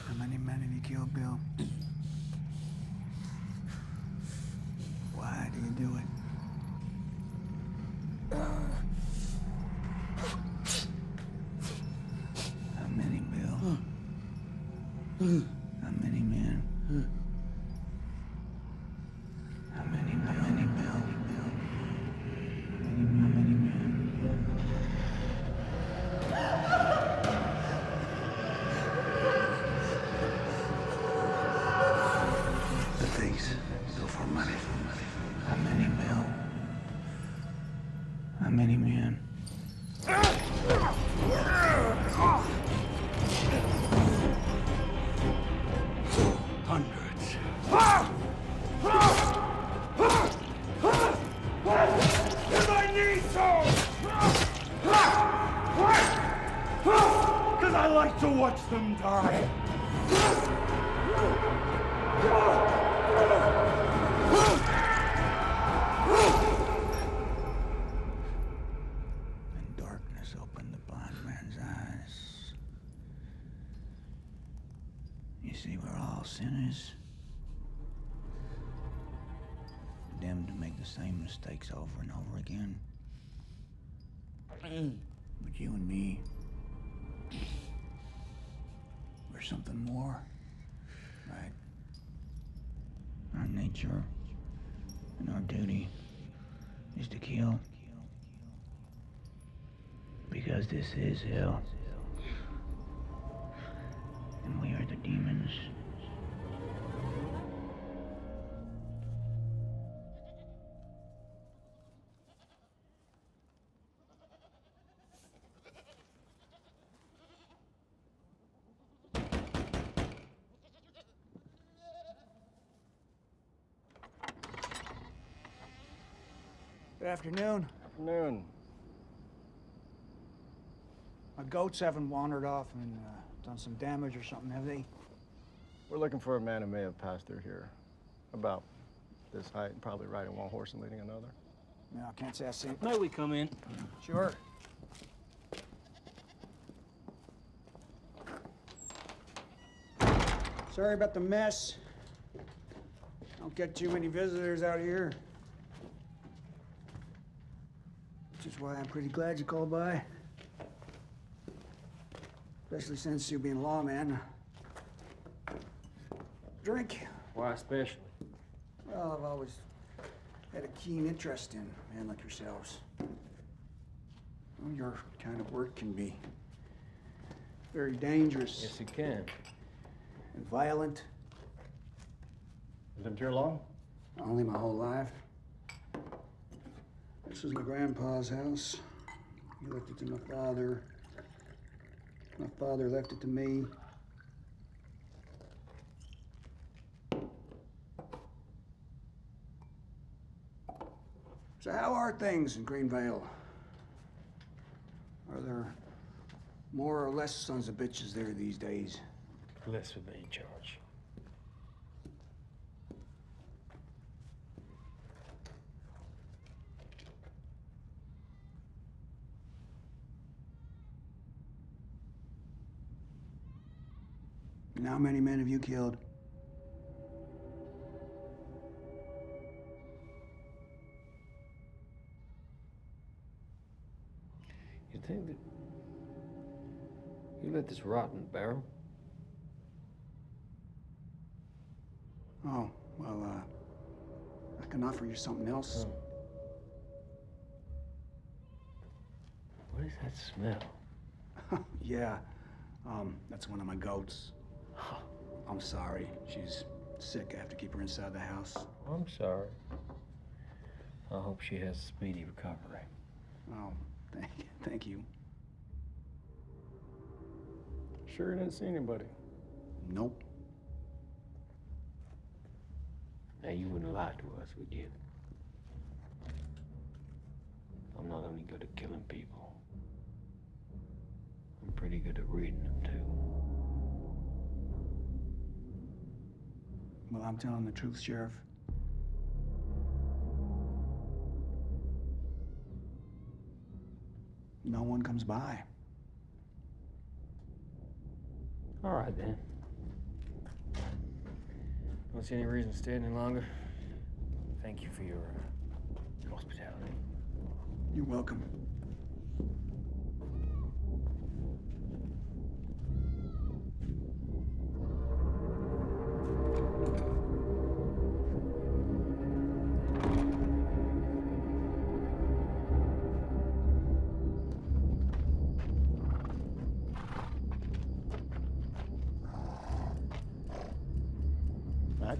How many men have you killed, Bill? Why do you do it? How many, Bill? How many men? How many, Bill? How many, Bill? How many men? The things go for money. How many, Bill? How many men? Hundreds. If I need to! Because I like to watch them die. And darkness opened the blind man's eyes. You see, we're all sinners. Condemned to make the same mistakes over and over again. But you and me, we're something more, right? Our nature and our duty is to kill. Because this is hell. And we are the demons. Good afternoon. Afternoon. My goats haven't wandered off and done some damage or something, have they? We're looking for a man who may have passed through here. About this height, and probably riding one horse and leading another. No, I can't say I've seen. May we come in? Sure. Sorry about the mess. Don't get too many visitors out here. Which is why I'm pretty glad you called by. Especially since you being a lawman. Drink? Why especially? Well, I've always had a keen interest in men like yourselves. Well, your kind of work can be very dangerous. Yes, it can. And violent. Lived here long? Only my whole life. This was my grandpa's house. He left it to my father. My father left it to me. So how are things in Greenvale? Are there more or less sons of bitches there these days? Less would be in charge. And how many men have you killed? You think that you let this rot in the barrel? Oh, well, I can offer you something else. What is that smell? Yeah, that's one of my goats. I'm sorry. She's sick. I have to keep her inside the house. I'm sorry. I hope she has a speedy recovery. Oh, thank you. Sure you didn't see anybody? Nope. Now, you wouldn't lie to us, would you? I'm not only good at killing people, I'm pretty good at reading them, too. Well, I'm telling the truth, Sheriff. No one comes by. All right, then. Don't see any reason to stay any longer. Thank you for your hospitality. You're welcome. Mac?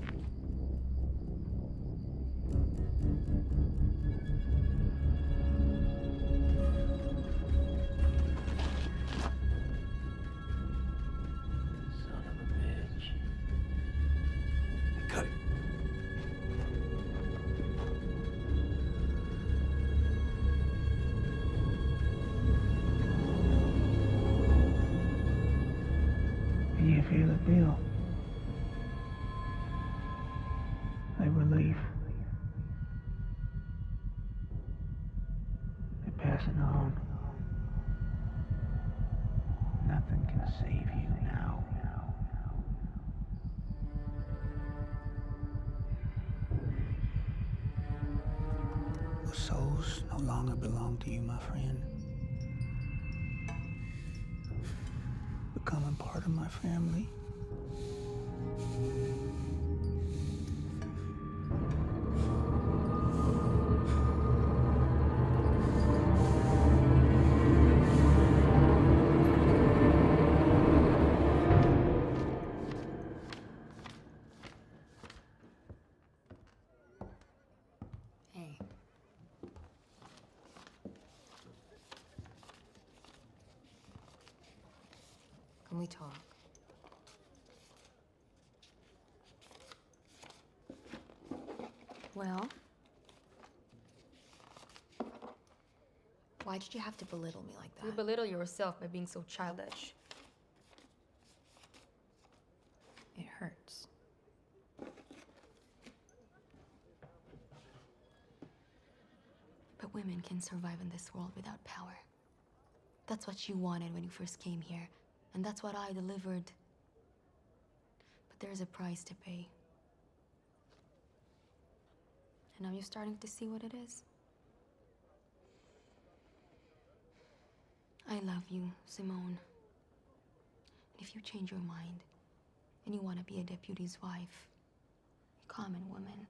Son of a bitch. Cut it. Do you feel it, Bill? A relief. You're passing on. Nothing can save you now. Your souls no longer belong to you, my friend. Becoming part of my family. Hey. Can we talk? Well? Why did you have to belittle me like that? You belittle yourself by being so childish. It hurts. But women can survive in this world without power. That's what you wanted when you first came here, and that's what I delivered. But there's a price to pay. And now you're starting to see what it is. I love you, Simone. And if you change your mind, and you want to be a deputy's wife, a common woman,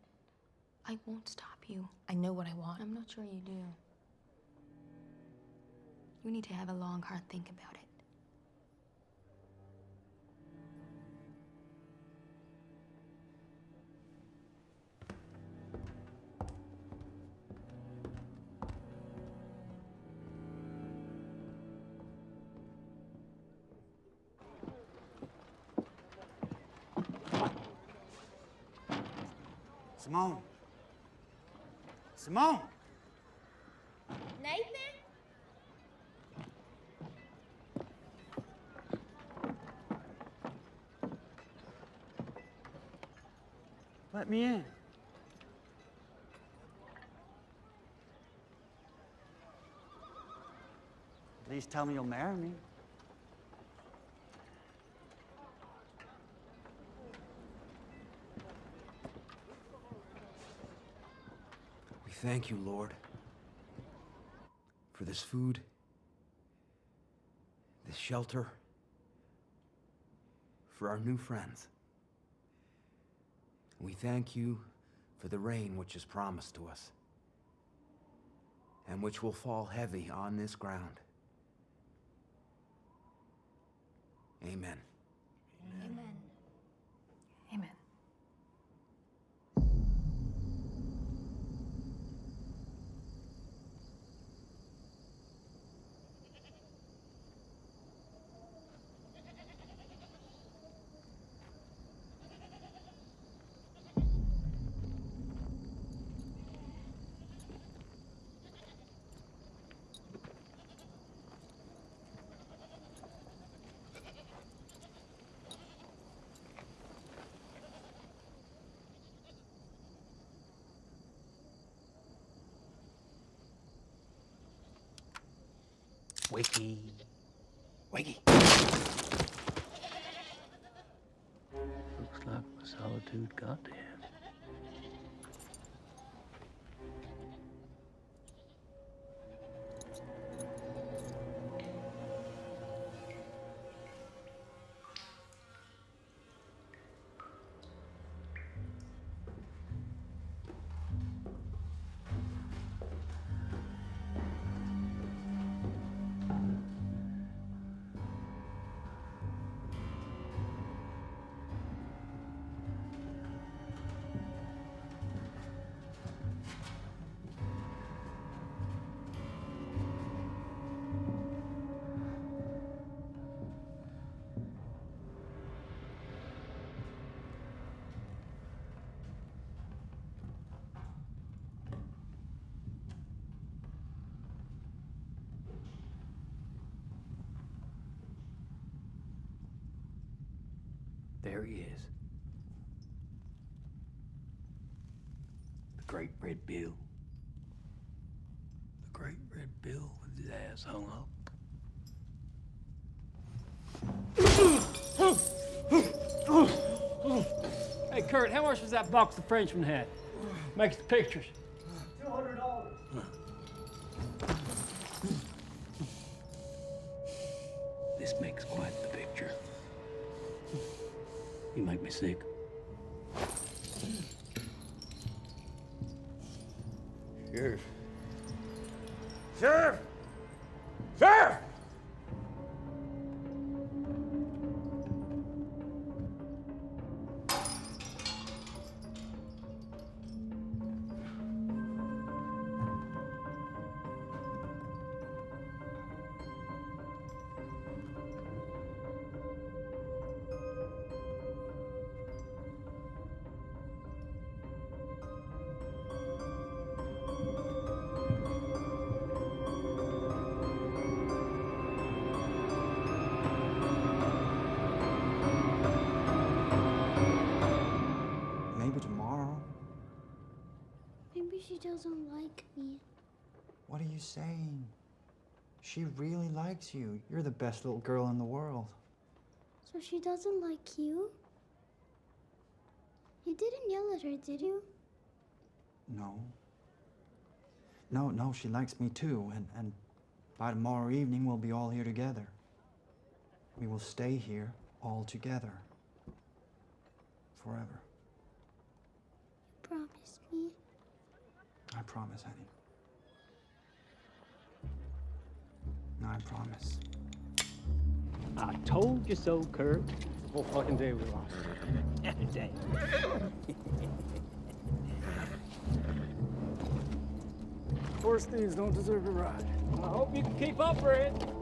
I won't stop you. I know what I want. I'm not sure you do. You need to have a long, hard think about it. Simone! Simone! Nathan? Let me in. Please tell me you'll marry me. We thank you, Lord, for this food, this shelter, for our new friends. We thank you for the rain which is promised to us, and which will fall heavy on this ground. Amen. Amen. Amen. Wakey. Wakey. Looks like my solitude got to him. There he is. The Great Red Bill. The Great Red Bill with his ass hung up. Hey, Kurt, how much was that box the Frenchman had? Makes the pictures. $200. This makes quite the picture. You make me sick. Sheriff. Sheriff! Sheriff! Maybe tomorrow. Maybe she doesn't like me. What are you saying? She really likes you. You're the best little girl in the world. So she doesn't like you? You didn't yell at her, did you? No. No, she likes me too. And by tomorrow evening, we'll be all here together. We will stay here all together. Forever. Promise me. I promise, honey. I promise. I told you so, Kurt. Whole fucking day we lost. Day. Horse thieves don't deserve a ride. I hope you can keep up, Red.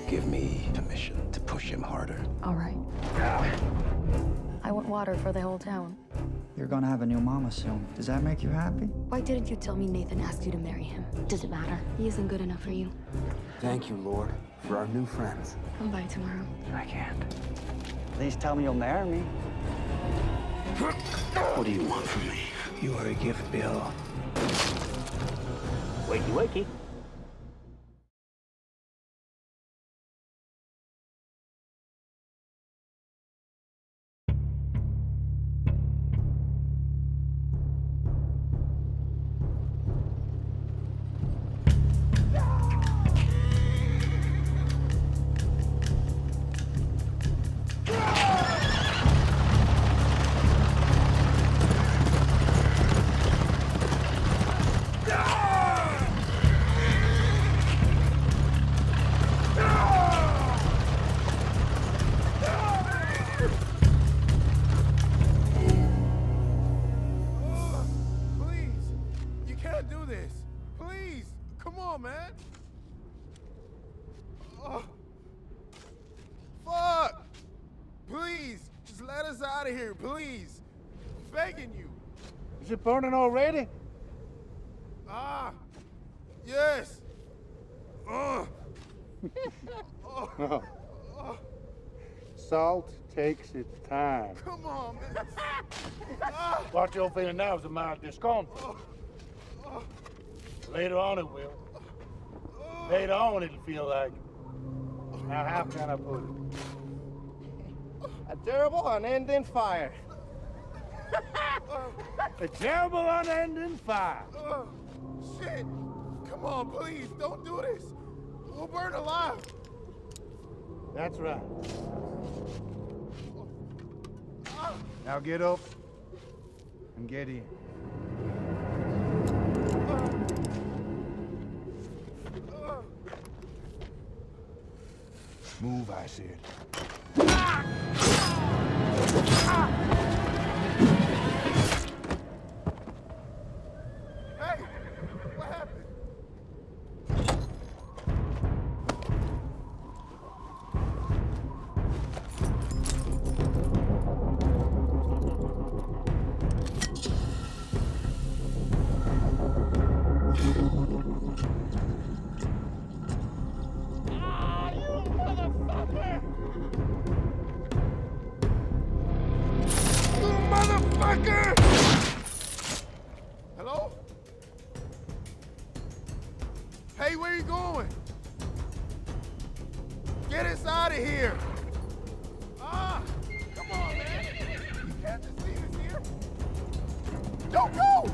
Give me permission to push him harder. All right. I want water for the whole town. You're gonna have a new mama soon. Does that make you happy? Why didn't you tell me Nathan asked you to marry him? Does it matter? He isn't good enough for you. Thank you, Lord, for our new friends. Come by tomorrow. I can't. Please tell me you'll marry me. What do you want from me? You are a gift, Bill. Wakey, wakey. this. Please. Come on, man. Oh. Fuck. Please. Just let us out of here, please. I'm begging you. Is it burning already? Ah. Yes. Oh. Salt takes its time. Come on, man. What you're feeling now is a mild discomfort. Later on it will. Later on it'll feel like... Now, how can I put it? A terrible, unending fire. A terrible, unending fire. Shit. Come on, please. Don't do this. We'll burn alive. That's right. Now get up and get in. Move, I said. Hey, what happened? Hello? Hey, where you going? Get us out of here. Ah, come on, man. You can't just leave us here. Don't go!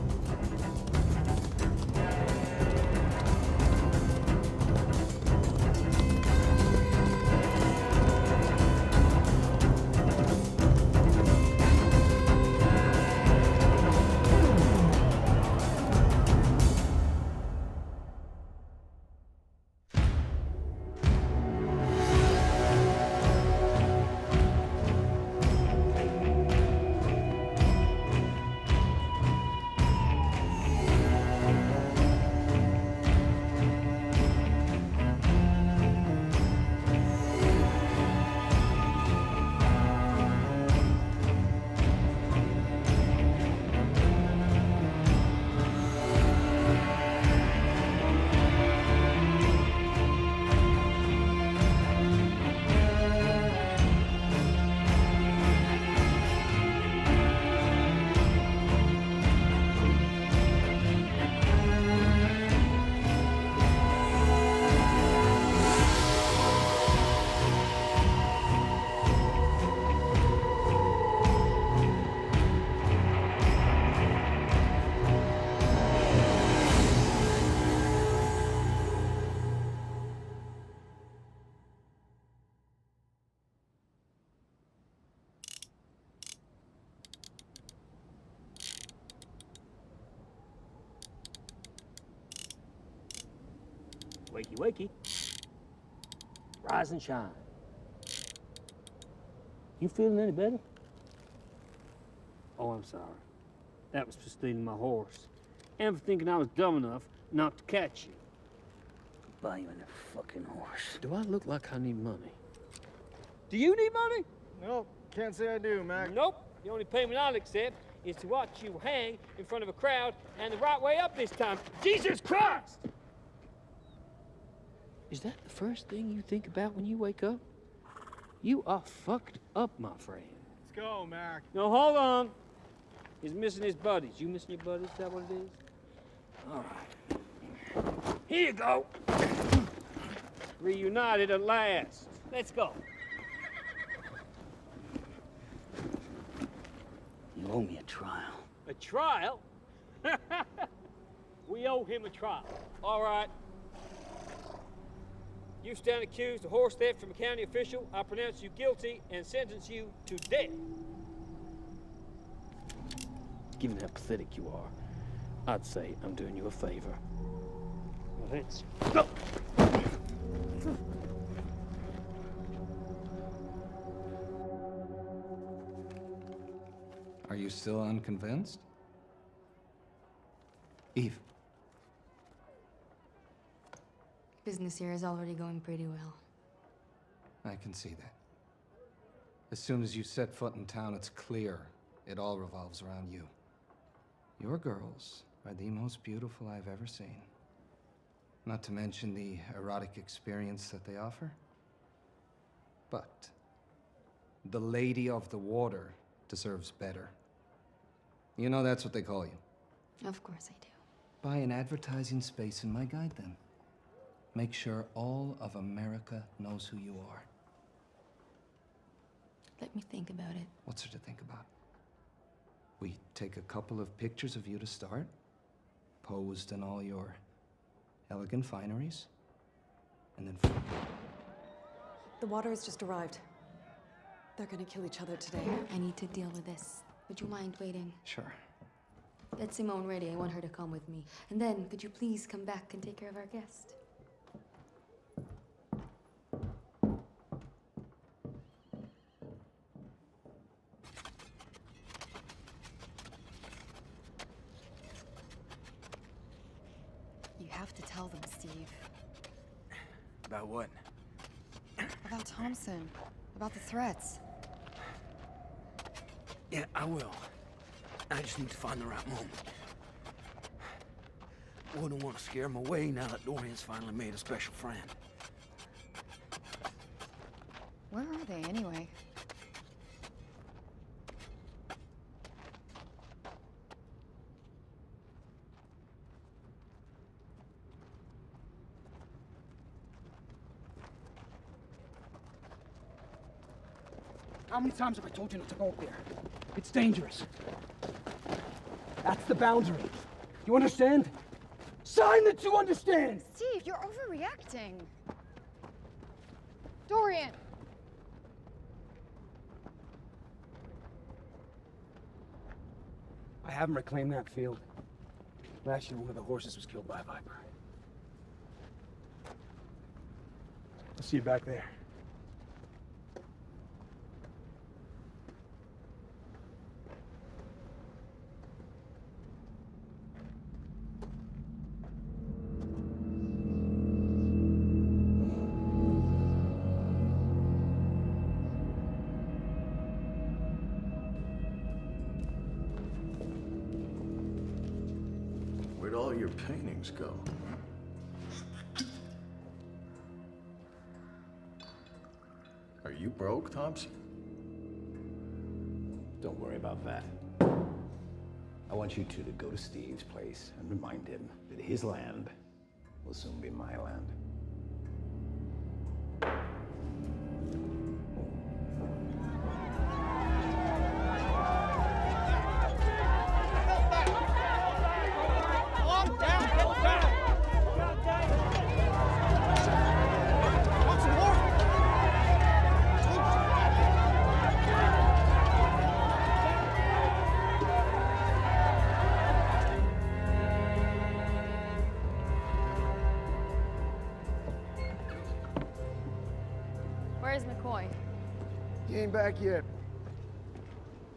Wakey, wakey. Rise and shine. You feeling any better? Oh, I'm sorry. That was for stealing my horse. And for thinking I was dumb enough not to catch you. Buy you a fucking horse. Do I look like I need money? Do you need money? Nope, can't say I do, Mac. Nope. The only payment I'll accept is to watch you hang in front of a crowd and the right way up this time. Jesus Christ! Is that the first thing you think about when you wake up? You are fucked up, my friend. Let's go, Mac. No, hold on. He's missing his buddies. You missing your buddies? Is that what it is? All right. Here you go. Reunited at last. Let's go. You owe me a trial. A trial? We owe him a trial. All right. You stand accused of horse theft from a county official. I pronounce you guilty and sentence you to death. Given how pathetic you are, I'd say I'm doing you a favor. Well, let's go. Are you still unconvinced? Eve, Business here is already going pretty well. I can see that. As soon as you set foot in town, it's clear it all revolves around you. Your girls are the most beautiful I've ever seen. Not to mention the erotic experience that they offer. But the Lady of the Water deserves better. You know that's what they call you. Of course I do. Buy an advertising space in my guide then. Make sure all of America knows who you are. Let me think about it. What's there to think about? We take a couple of pictures of you to start, posed in all your elegant fineries, and then... The water has just arrived. They're gonna kill each other today. I need to deal with this. Would you mind waiting? Sure. Get Simone ready. I want her to come with me. And then, could you please come back and take care of our guest? You have to tell them, Steve. About what? About Thompson. About the threats. Yeah, I will. I just need to find the right moment. Wouldn't want to scare him away now that Dorian's finally made a special friend. Where are they, anyway? How many times have I told you not to go up there? It's dangerous. That's the boundary. You understand? Sign that you understand! Steve, you're overreacting. Dorian! I haven't reclaimed that field. Last year, one of the horses was killed by a viper. I'll see you back there. Where'd all your paintings go? Are you broke, Thompson? Don't worry about that. I want you two to go to Steve's place and remind him that his land will soon be my land. Where's McCoy? He ain't back yet.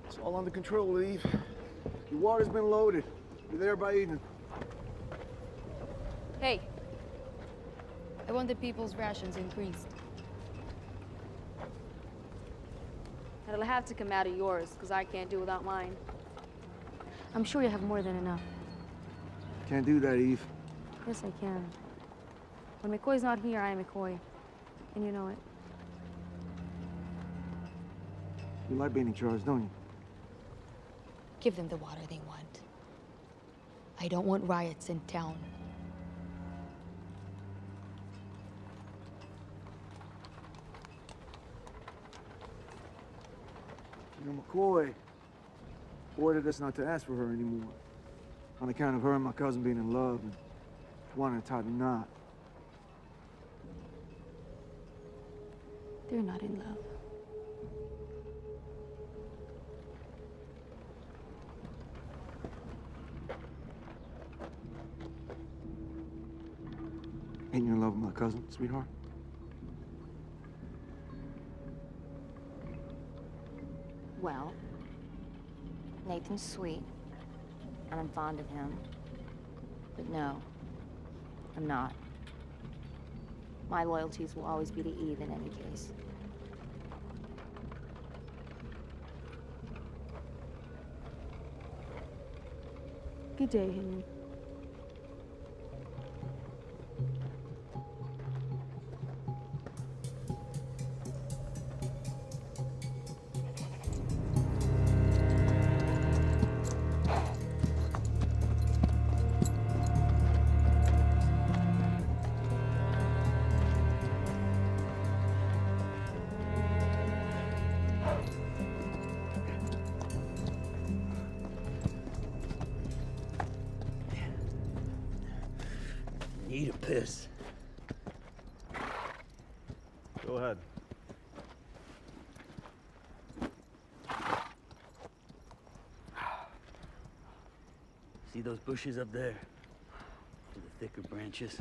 It's all under control, Eve. Your water's been loaded. Be there by evening. Hey. I want the people's rations increased. And it'll have to come out of yours, because I can't do without mine. I'm sure you have more than enough. Can't do that, Eve. Yes, I can. When McCoy's not here, I am McCoy. And you know it. You like being in charge, don't you? Give them the water they want. I don't want riots in town. You know, McCoy ordered us not to ask for her anymore. On account of her and my cousin being in love and wanting to tie the knot. They're not in love. Ain't you in love with my cousin, sweetheart? Well, Nathan's sweet, and I'm fond of him. But no, I'm not. My loyalties will always be to Eve in any case. Good day, Henry. Need a piss. Go ahead. See those bushes up there? To the thicker branches?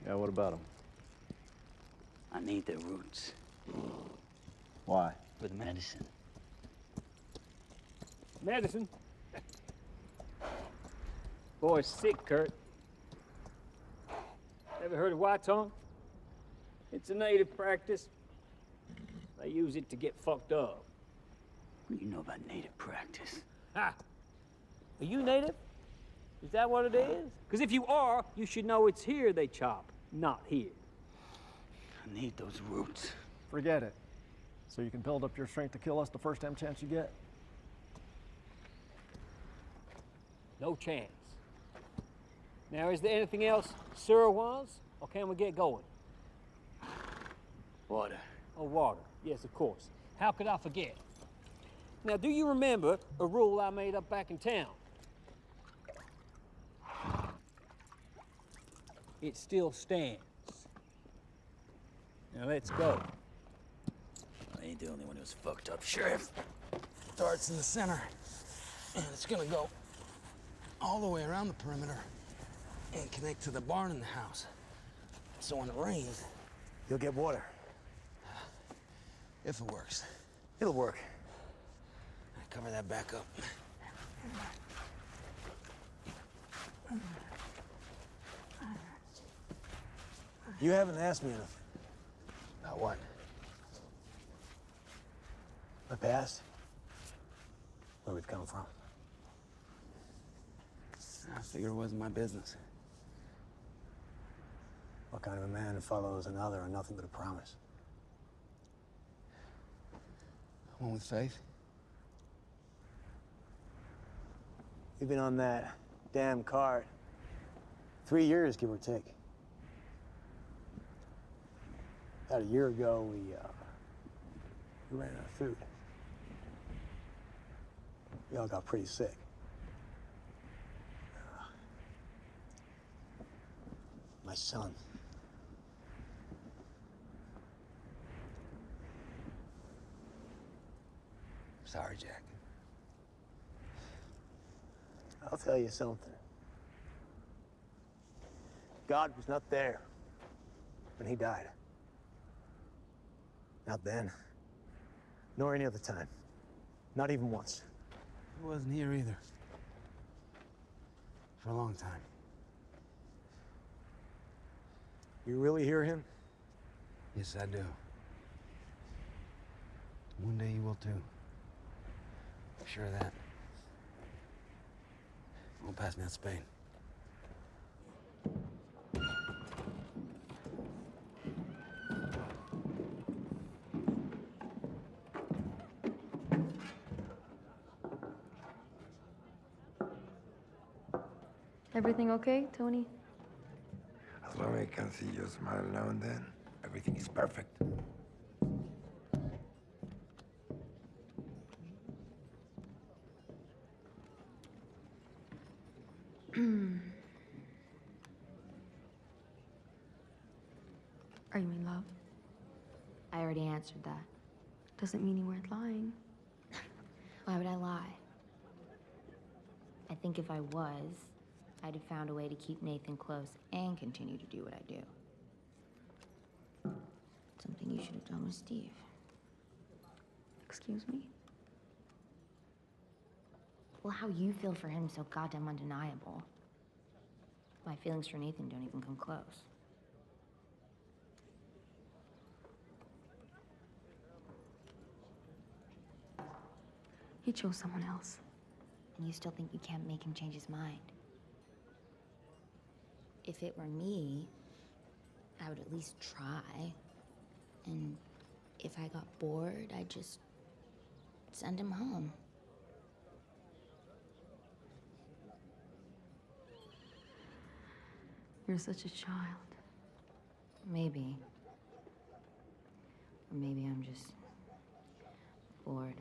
Yeah, what about them? I need their roots. Why? For the medicine. Medicine? Boy's sick, Kurt. Ever heard of white tongue? It's a native practice. They use it to get fucked up. What do you know about native practice? Ha! Are you native? Is that what it is? Because if you are, you should know it's here they chop, not here. I need those roots. Forget it. So you can build up your strength to kill us the first damn chance you get? No chance. Now, is there anything else Sir wants, or can we get going? Water. Oh, water. Yes, of course. How could I forget? Now, do you remember a rule I made up back in town? It still stands. Now, let's go. I ain't the only one who's fucked up, Sheriff. Starts in the center, and it's gonna go all the way around the perimeter and connect to the barn and the house. So when it rains, You'll get water. if it works. It'll work. Cover that back up. You haven't asked me anything. About what? My past? Where we've come from? I figured it wasn't my business. What kind of a man follows another on nothing but a promise? One with faith? You've been on that damn cart 3 years, give or take. About a year ago, we ran out of food. We all got pretty sick. My son. Sorry, Jack. I'll tell you something. God was not there when he died. Not then, nor any other time. Not even once. He wasn't here either. For a long time. You really hear him? Yes, I do. One day you will too. I'm sure of that. Don't pass me that spade. Everything okay, Tony? As long as I can see your smile now and then, everything is perfect. Are you in love? I already answered that. Doesn't mean you weren't lying. Why would I lie? I think if I was, I'd have found a way to keep Nathan close and continue to do what I do. Something you should have done with Steve. Excuse me? Well, how you feel for him is so goddamn undeniable. My feelings for Nathan don't even come close. He chose someone else. And you still think you can't make him change his mind? If it were me, I would at least try. And if I got bored, I'd just send him home. You're such a child. Maybe. Or maybe I'm just bored.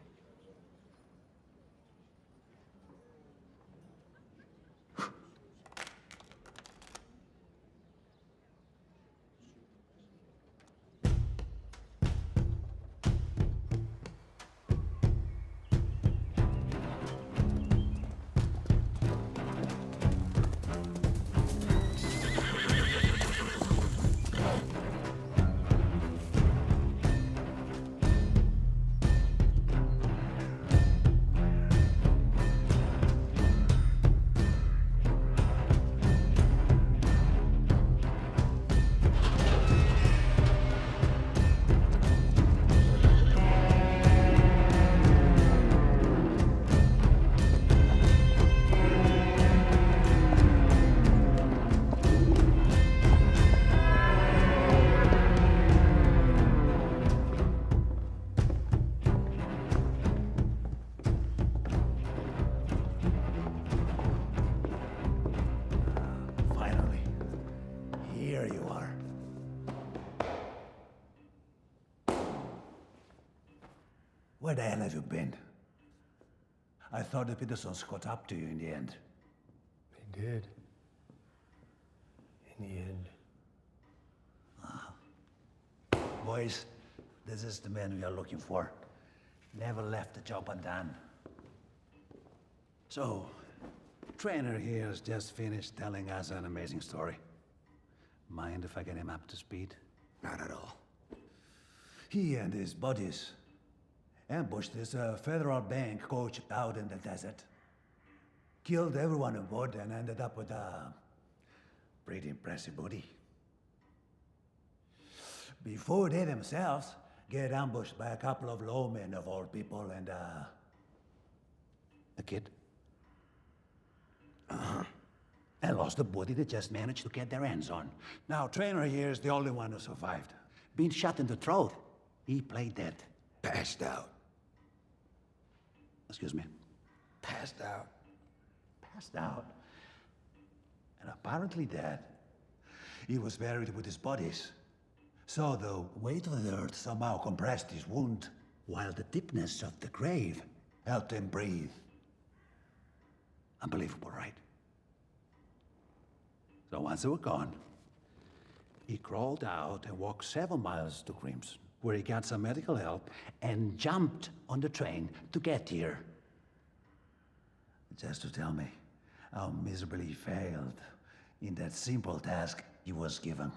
Finally. Here you are. Where the hell have you been? I thought the Petersons caught up to you in the end. They did. In the end. Boys, this is the man we are looking for. Never left the job undone. So, Trainer here has just finished telling us an amazing story. Mind if I get him up to speed? Not at all. He and his buddies ambushed this federal bank coach out in the desert. Killed everyone on board and ended up with a pretty impressive booty. Before they themselves get ambushed by a couple of lawmen of all people and a kid. And lost the body they just managed to get their hands on. Now, Trainer here is the only one who survived. Being shot in the throat, he played dead. Passed out. Excuse me. Passed out. Passed out. And apparently dead. He was buried with his bodies. So the weight of the earth somehow compressed his wound, while the deepness of the grave helped him breathe. Unbelievable, right? So once they were gone, he crawled out and walked 7 miles to Crimson, where he got some medical help and jumped on the train to get here. Just to tell me how miserably he failed in that simple task he was given.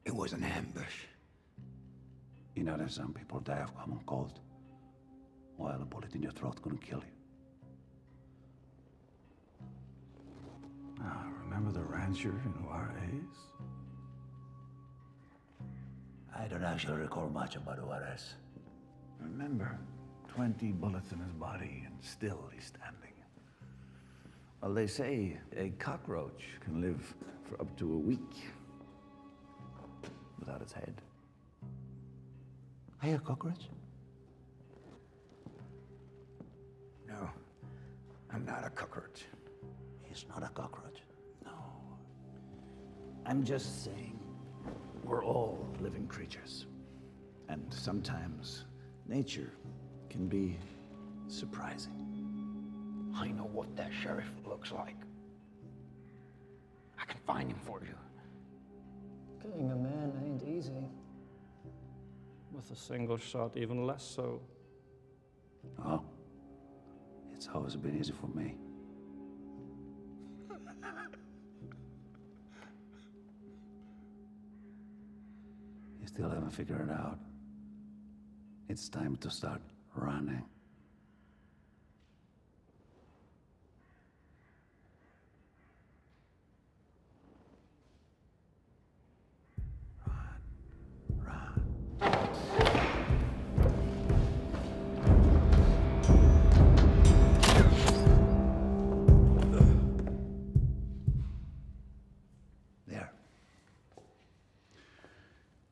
It was an ambush. You know that some people die of common cold, while a bullet in your throat couldn't kill you. Remember the rancher in Juarez? I don't actually recall much about Juarez. Remember, 20 bullets in his body, and still he's standing. Well, they say a cockroach can live for up to a week without its head. Are you a cockroach? No, I'm not a cockroach. He's not a cockroach. I'm just saying, we're all living creatures. And sometimes nature can be surprising. I know what that sheriff looks like. I can find him for you. Killing a man ain't easy. With a single shot, even less so. Oh, it's always been easy for me. You still haven't figured it out. It's time to start running.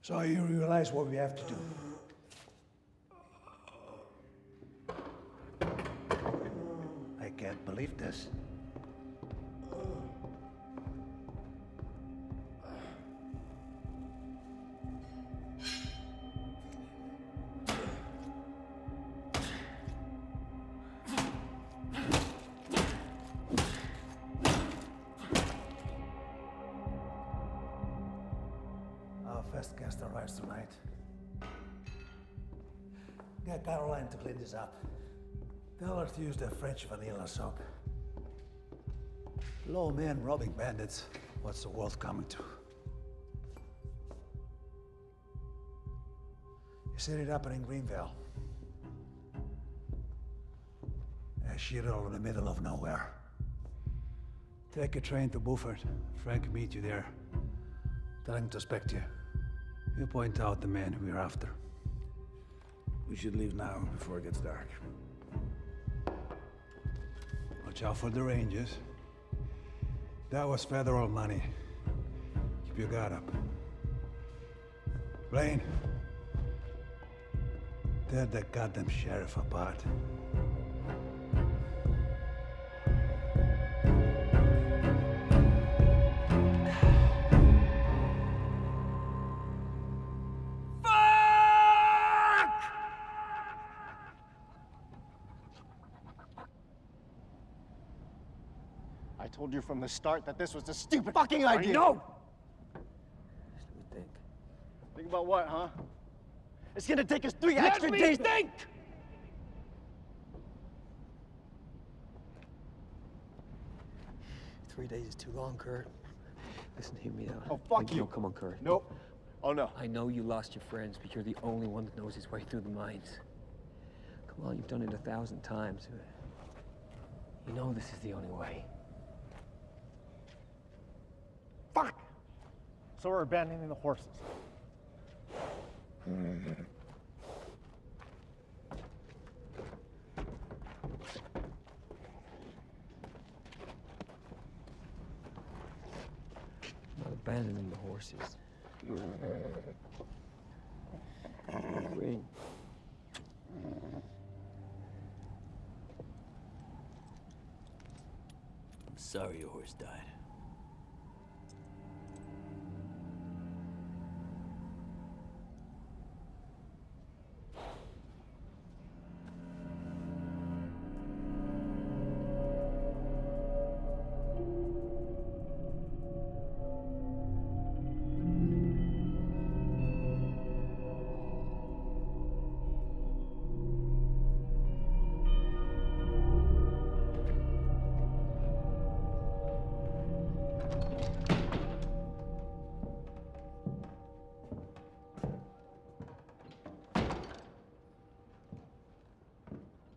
So you realize what we have to do. I can't believe this. Our first guest arrives tonight. Get Caroline to clean this up. Tell her to use the French vanilla soap. Low men robbing bandits. What's the world coming to? You set it up in Greenville. A shithole in the middle of nowhere. Take a train to Beaufort. Frank will meet you there. Tell him to expect you. You point out the man we're after. We should leave now before it gets dark. Watch out for the Rangers. That was federal money. Keep your guard up. Blaine, tear that goddamn sheriff apart. I told you from the start that this was a stupid fucking idea. I know! Just let me think. Think about what, huh? It's gonna take us 3 Let extra me days. think! 3 days is too long, Kurt. Listen, hear me out. Oh, fuck you. No, come on, Kurt. Nope. Oh, no. I know you lost your friends, but you're the only one that knows his way through the mines. Come on, you've done it 1,000 times. You know this is the only way. Fuck! So we're abandoning the horses. Not abandoning the horses. Ring. I'm sorry your horse died.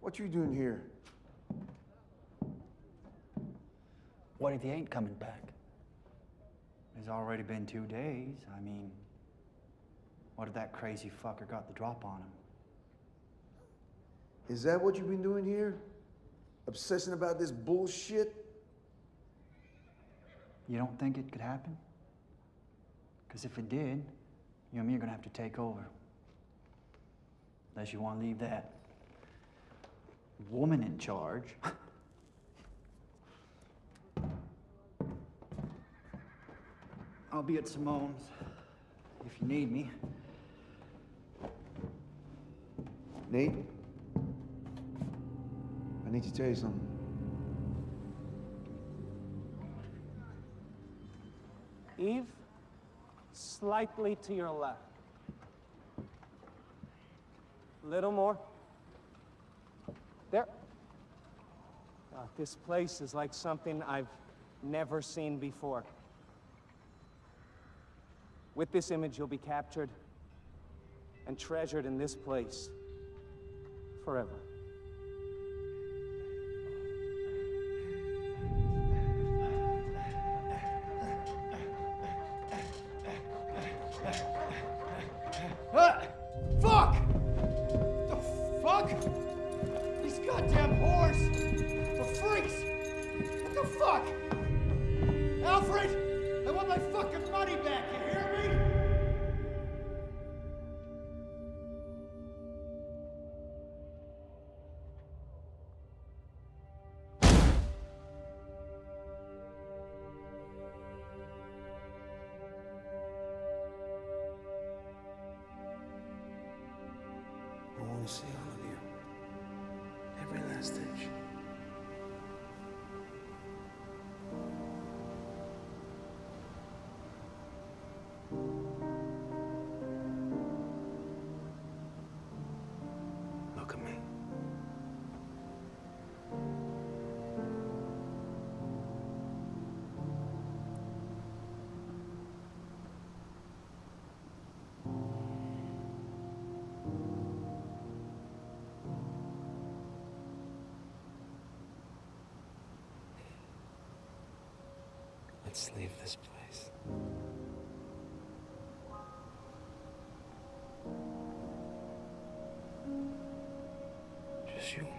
What you doing here? What if he ain't coming back? It's already been 2 days. I mean, what if that crazy fucker got the drop on him? Is that what you've been doing here? Obsessing about this bullshit? You don't think it could happen? Because if it did, you and me are gonna have to take over. Unless you want to leave that woman in charge. I'll be at Simone's if you need me. Nate? I need to tell you something. Eve, slightly to your left. Little more. There. This place is like something I've never seen before. With this image, you'll be captured and treasured in this place forever. Fuck! The fuck? These goddamn whores are freaks! What the fuck? Alfred! I want my fucking money back, you hear me? Let's leave this place. Just you and me.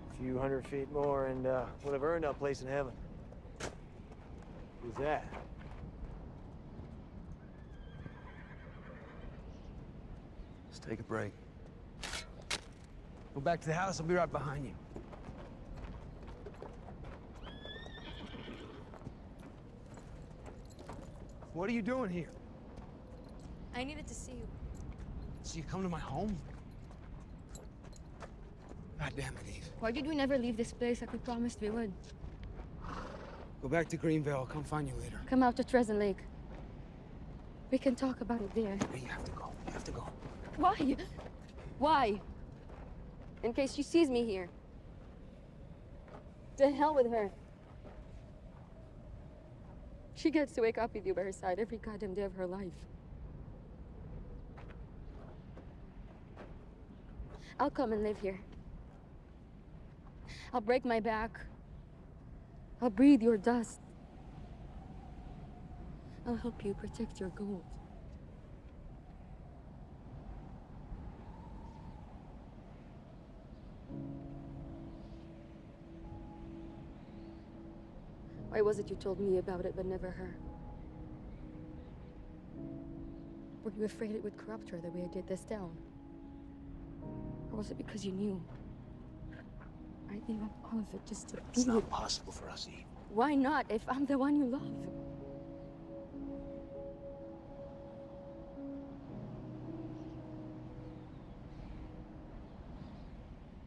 A few 100 feet more, and we'll have earned our place in heaven. Who's that? Let's take a break. Go back to the house. I'll be right behind you. What are you doing here? I needed to see you. So you come to my home? God damn it, Eve. Why did we never leave this place like we promised we would? Go back to Greenville. I'll come find you later. Come out to Treasant Lake. We can talk about it there. Hey, you have to go. You have to go. Why? Why? In case she sees me here. To hell with her. She gets to wake up with you by her side every goddamn day of her life. I'll come and live here. I'll break my back. I'll breathe your dust. I'll help you protect your gold. Why was it you told me about it but never her? Were you afraid it would corrupt her the way I did this town? Or was it because you knew? I gave up all of it just to It's be not with... possible for us, Eve. Why not, if I'm the one you love?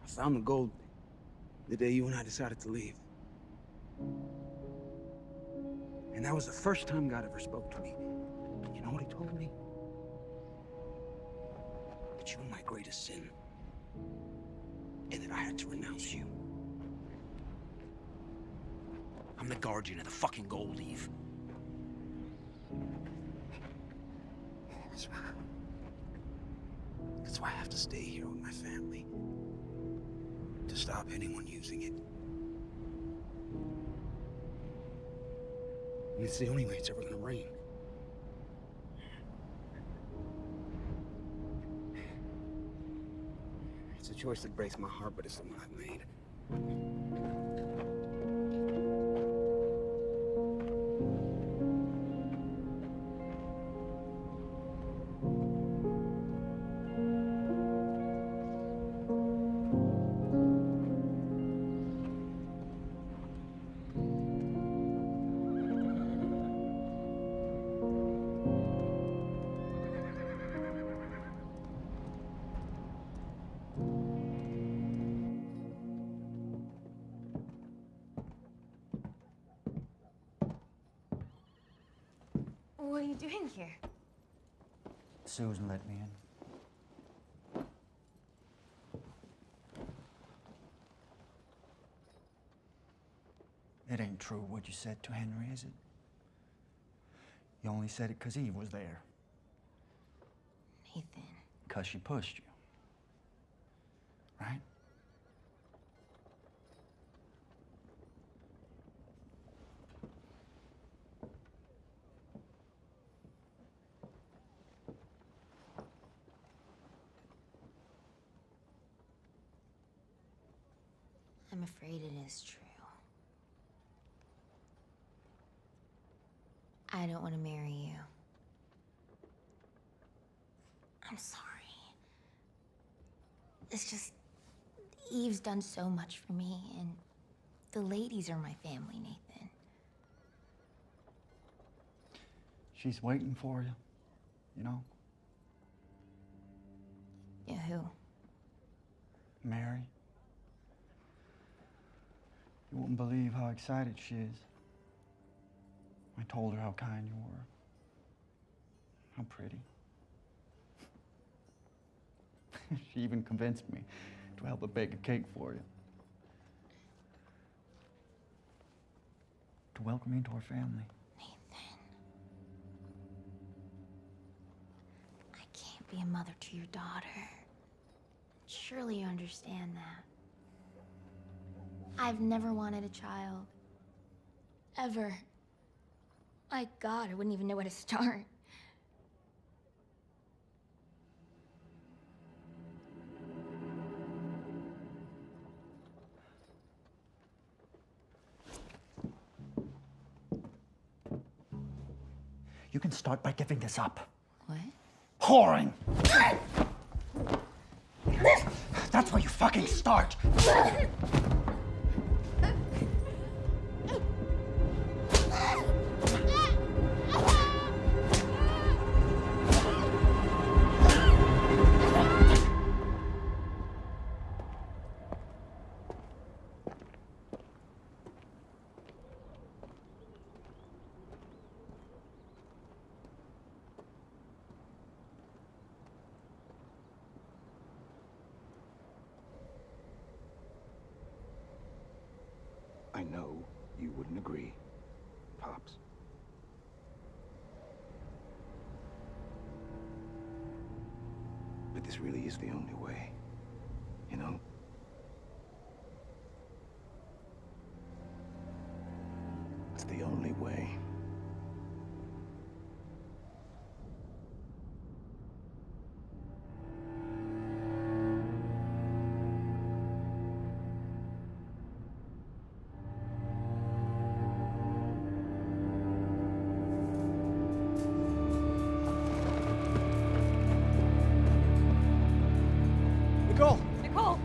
I found the gold the day you and I decided to leave. And that was the first time God ever spoke to me. And you know what he told me? That you were my greatest sin. And that I had to renounce you. I'm the guardian of the fucking gold, Eve. That's why I have to stay here with my family. To stop anyone using it. And it's the only way it's ever gonna rain. It's a choice that breaks my heart, but it's the one I've made. What are you doing here? Susan let me in. It ain't true what you said to Henry, is it? You only said it 'cause Eve was there. Nathan. 'Cause she pushed you. Right? I'm afraid it is true. I don't want to marry you. I'm sorry. It's just, Eve's done so much for me, and the ladies are my family, Nathan. She's waiting for you, you know? Yeah, who? Mary. You wouldn't believe how excited she is. I told her how kind you were. How pretty. She even convinced me to help her bake a cake for you. To welcome you into our family. I can't be a mother to your daughter. Surely you understand that. I've never wanted a child. Ever. My God, I wouldn't even know where to start. You can start by giving this up. What? Whoring! That's where you fucking start! I know you wouldn't agree, Pops. But this really is the only way, you know? It's the only way. Nicole! Nicole!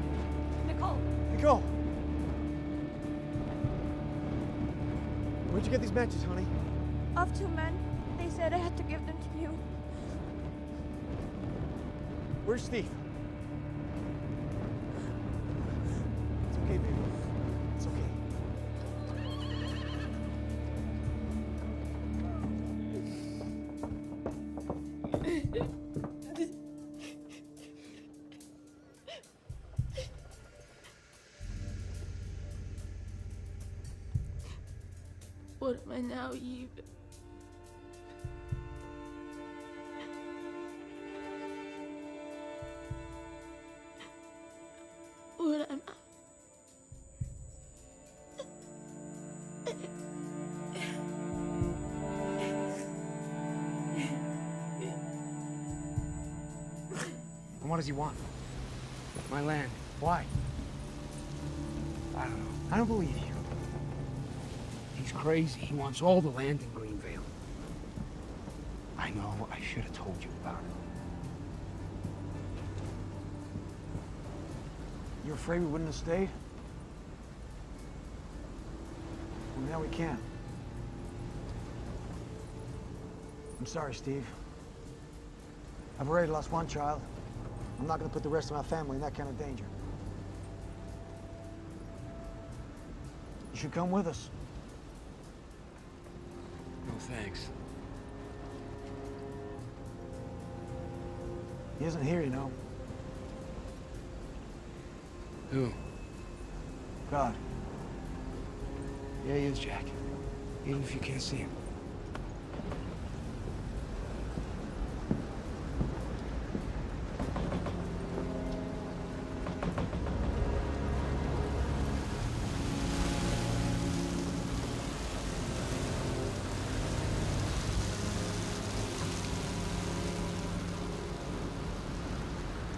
Nicole! Nicole! Where'd you get these matches, honey? Of two men. They said I had to give them to you. Where's Steve? It's okay, baby. It's okay. What am I now, Eve? What am I? And what does he want? My land. Why? I don't know. I don't believe you. He's crazy. He wants all the land in Greenvale. I know. I should have told you about it. You're afraid we wouldn't have stayed? Well, now we can. I'm sorry, Steve. I've already lost one child. I'm not going to put the rest of my family in that kind of danger. You should come with us. No thanks. He isn't here, you know. Who? God. Yeah, he is, Jack. Even if you can't see him.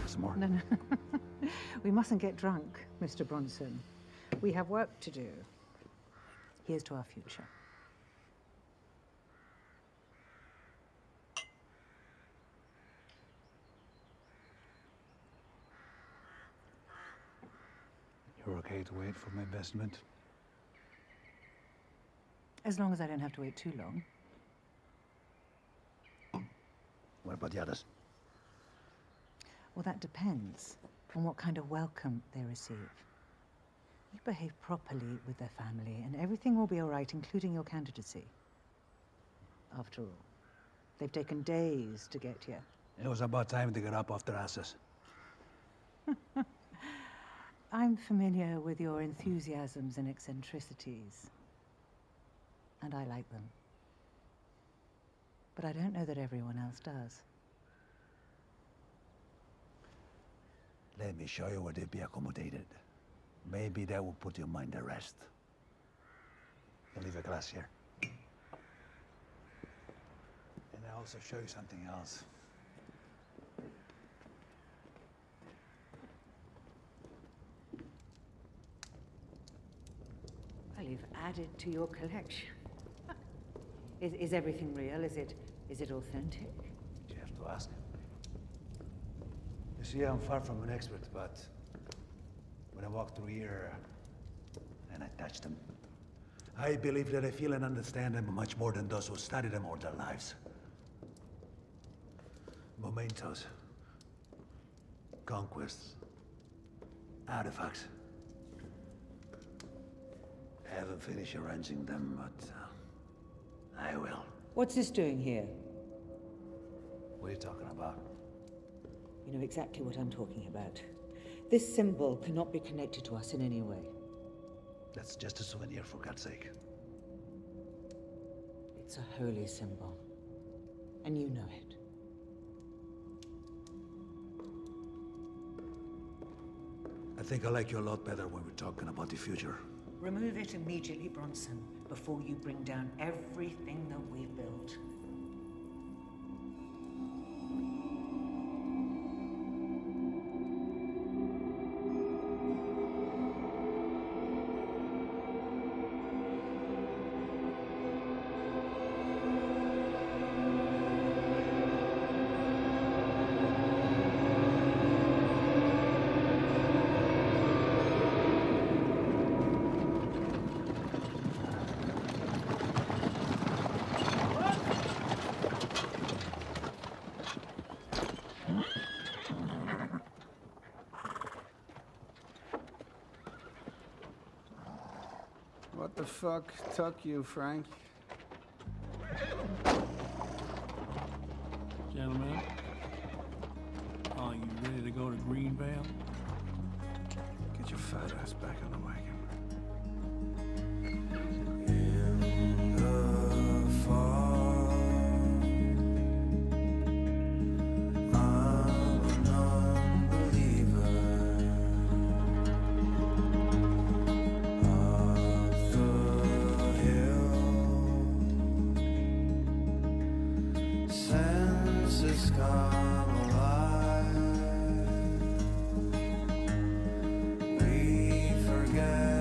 Some more. No, no. We mustn't get drunk, Mr. Bronson. We have work to do. Here's to our future. You're okay to wait for my investment? As long as I don't have to wait too long. What about the others? Well, that depends on what kind of welcome they receive. You behave properly with their family, and everything will be all right, including your candidacy. After all, they've taken days to get here. It was about time to get up off their asses. I'm familiar with your enthusiasms and eccentricities, and I like them. But I don't know that everyone else does. Let me show you where they'd be accommodated. Maybe that will put your mind at rest. I'll leave a glass here. And I'll also show you something else. Well, you've added to your collection. Is everything real? Is it authentic? You have to ask. You see, I'm far from an expert, but when I walk through here and I touch them, I believe that I feel and understand them much more than those who study them all their lives. Mementos, conquests, artifacts. I haven't finished arranging them, but I will. What's this doing here? What are you talking about? You know exactly what I'm talking about. This symbol cannot be connected to us in any way. That's just a souvenir, for God's sake. It's a holy symbol, and you know it. I think I like you a lot better when we're talking about the future. Remove it immediately, Bronson, before you bring down everything that we've built. What the fuck took you, Frank? Gentlemen, are you ready to go to Greenvale? Get your fat ass back on the wagon. We forget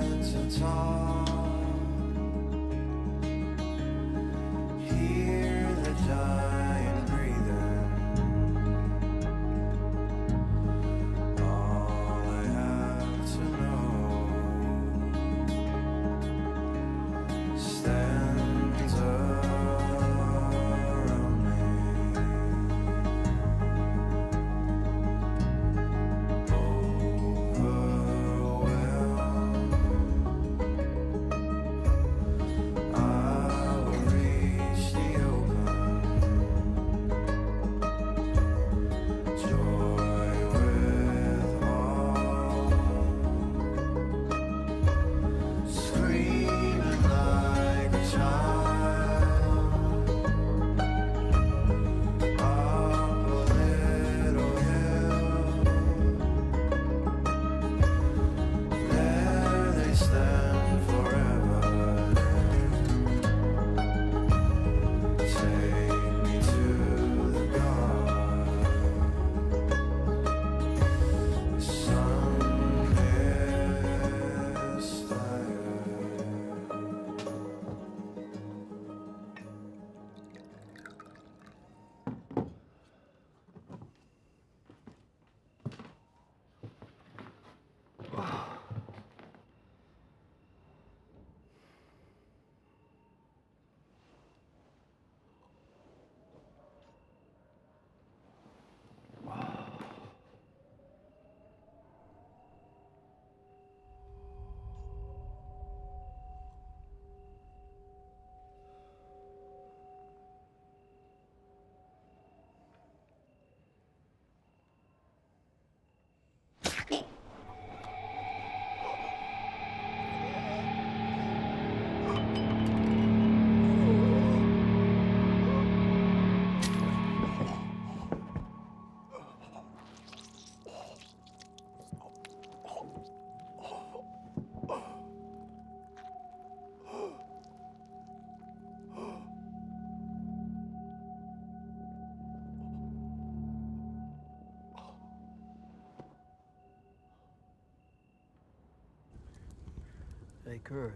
take her.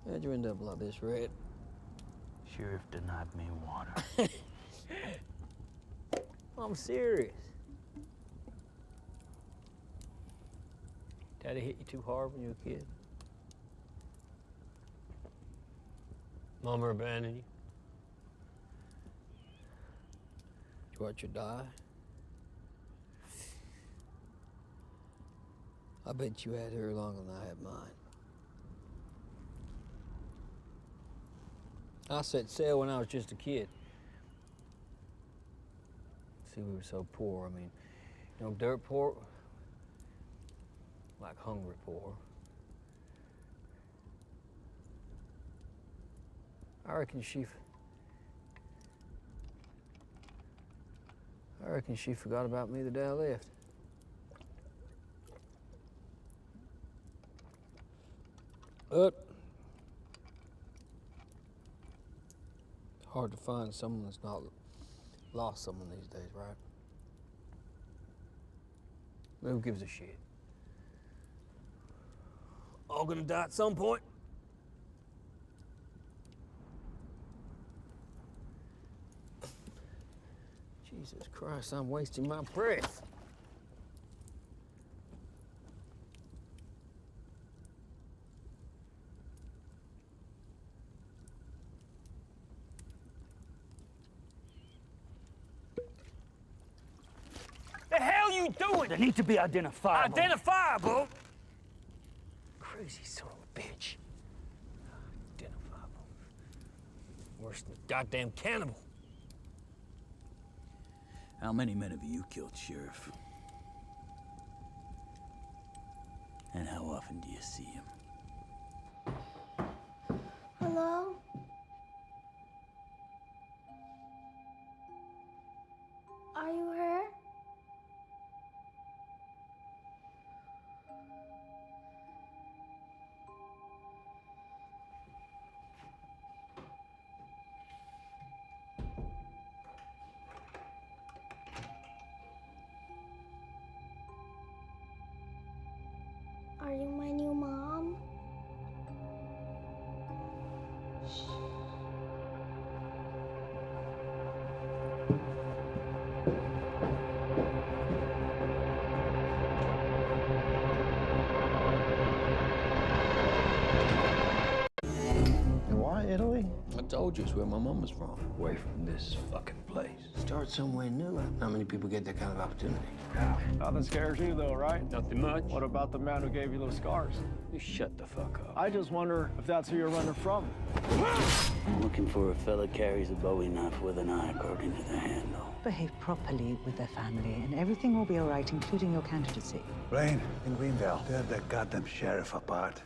How'd you end up like this, Red? Sheriff denied me water. I'm serious. Daddy hit you too hard when you were a kid? Mama abandoned you? Did you watch her die? I bet you had her longer than I had mine. I set sail when I was just a kid. See, we were so poor. I mean, you know, dirt poor, like hungry poor. I reckon she forgot about me the day I left. But hard to find someone that's not lost someone these days, right? But who gives a shit? All gonna die at some point. Jesus Christ, I'm wasting my breath. The hell you doing? They need to be identifiable. Identifiable? Crazy son of a bitch. Identifiable. Worse than a goddamn cannibal. How many men have you killed, Sheriff? And how often do you see him? Hello? Are you her? Are you my new mom? Why Italy? I told you it's where my mom was from. Away from this fucking place. Start somewhere new. Not many people get that kind of opportunity. Nothing scares you, though, right? Nothing much. What about the man who gave you those scars? You shut the fuck up. I just wonder if that's who you're running from. I'm looking for a fella carries a Bowie knife with an eye according to the handle. Behave properly with their family, and everything will be all right, including your candidacy. Blaine, in Greenville, tear that goddamn sheriff apart.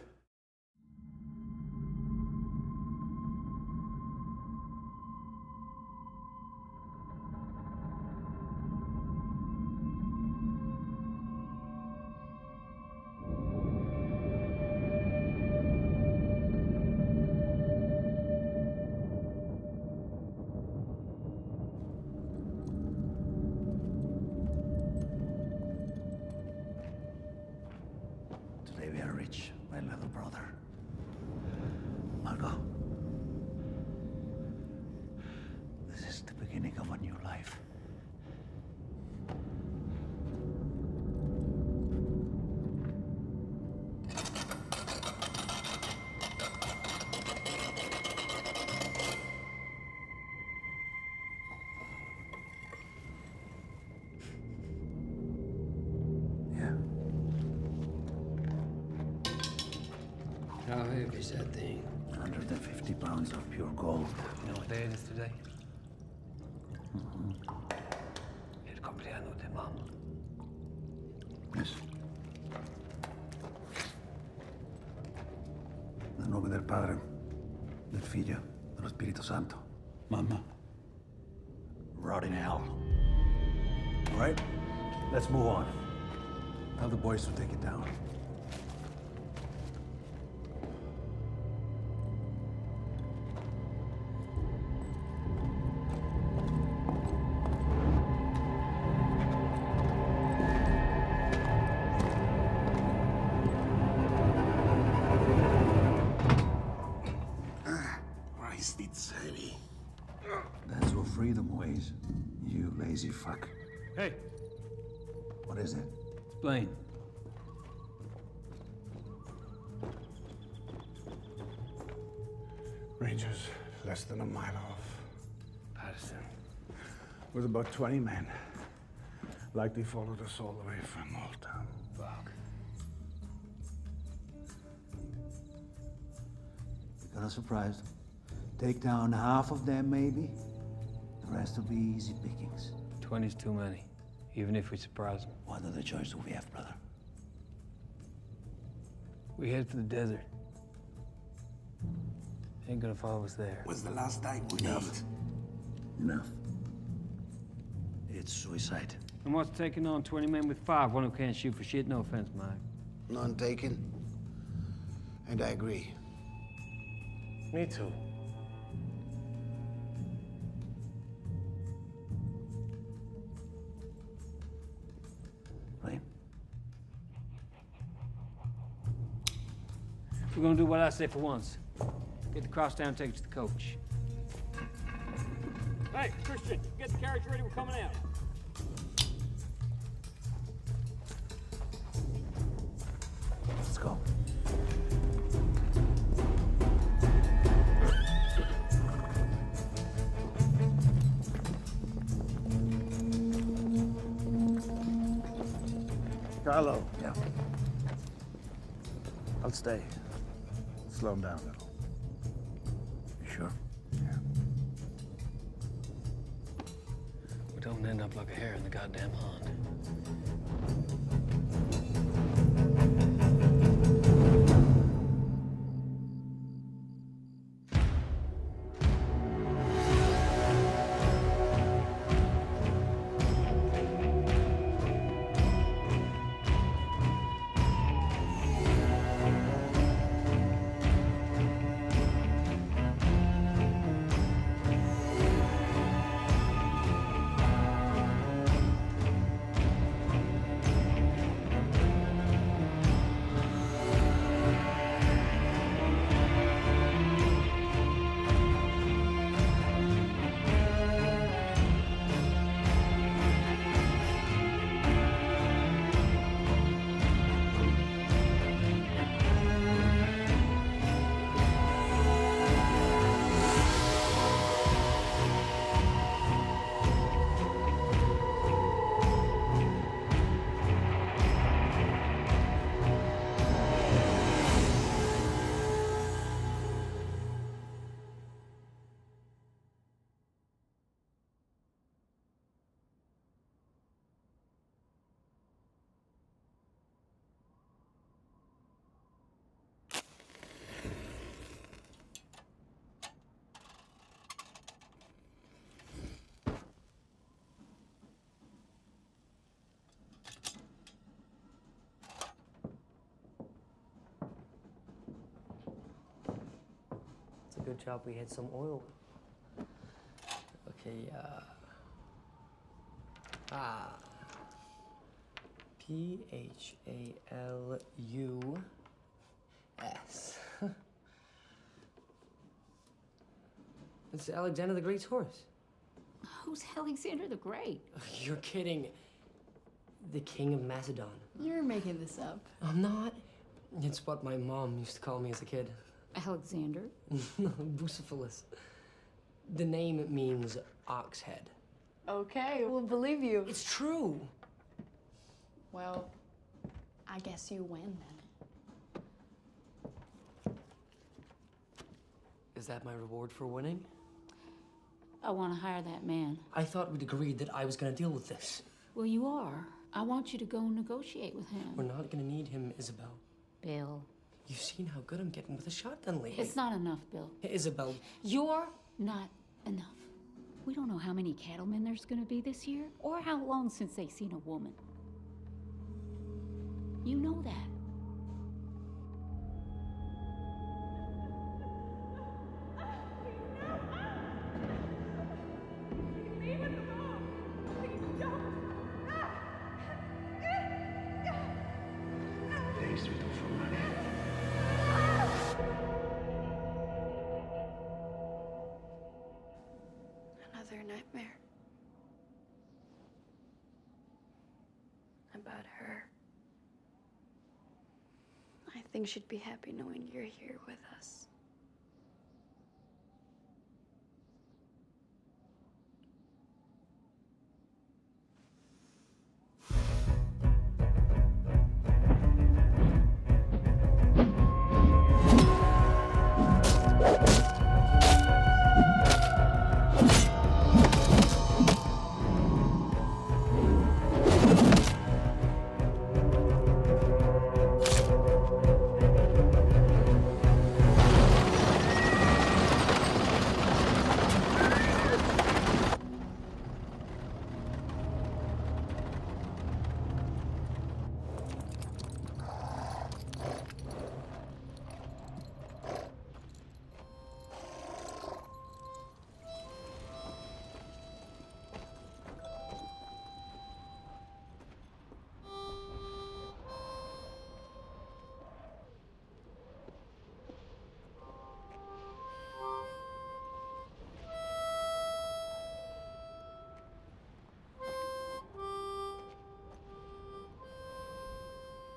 Today we are rich, my little brother. Margot, this is the beginning of a new life. How heavy is that thing? 150 pounds of pure gold. You know what day it is today? El cumpleaños de Mom. Yes. Nel nome del Padre, del Figlio, dello Spirito Santo. Mama. Rot in hell. All right, let's move on. Tell the boys to take it down. Sadie. That's what freedom weighs. You lazy fuck. Hey. What is it? Explain. Rangers, less than a mile off. Patterson. With about 20 men. Likely followed us all the way from Old Town. Fuck. We got a surprise. Take down half of them, maybe. The rest will be easy pickings. 20's too many, even if we surprise them. What other choice do we have, brother? We head for the desert. Ain't gonna follow us there. Was the last time we ate? Enough. It's suicide. And what's taking on 20 men with 5? One who can't shoot for shit? No offense, Mike. None taken. And I agree. Me too. Right? We're gonna do what I say for once. Get the crosstown ticket to the coach. Hey, Christian, get the carriage ready. We're coming out. Let's go. Carlo. Yeah. I'll stay. Slow him down a little. You sure? We don't end up like a hare in the goddamn pond. It's a good job we had some oil. Okay, P-H-A-L-U-S. It's Alexander the Great's horse. Who's Alexander the Great? You're kidding. The King of Macedon. You're making this up. I'm not. It's what my mom used to call me as a kid. Alexander? Bucephalus. The name means ox head. Okay, we'll believe you. It's true. Well, I guess you win then. Is that my reward for winning? I want to hire that man. I thought we'd agreed that I was gonna deal with this. Well, you are. I want you to go negotiate with him. We're not gonna need him, Isabel. Bill. You've seen how good I'm getting with a shotgun lately. It's not enough, Bill. Isabel. You're not enough. We don't know how many cattlemen there's gonna be this year, or how long since they've seen a woman. You know that. Things we do for money. about her. I think she'd be happy knowing you're here with us.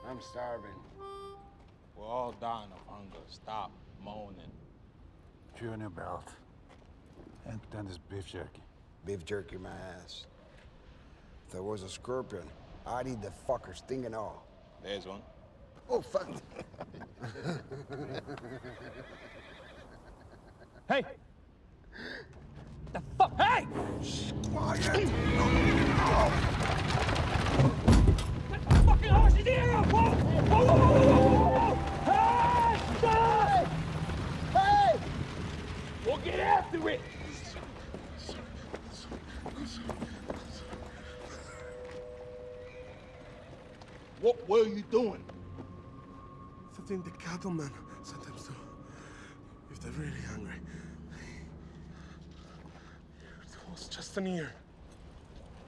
I'm starving. We're all dying of hunger. Stop moaning. Chew on your belt. And then this beef jerky. Beef jerky, my ass. If there was a scorpion, I'd eat the fucker sting and all. There's one. Oh, fun. Hey! The fuck? Hey! Quiet! Fucking horse in the air! Whoa! Whoa, whoa, whoa, whoa, whoa! Hey! Stop! Hey! We'll get after it! What were you doing? Something the cattlemen sometimes do. If they're really hungry. It was just an ear.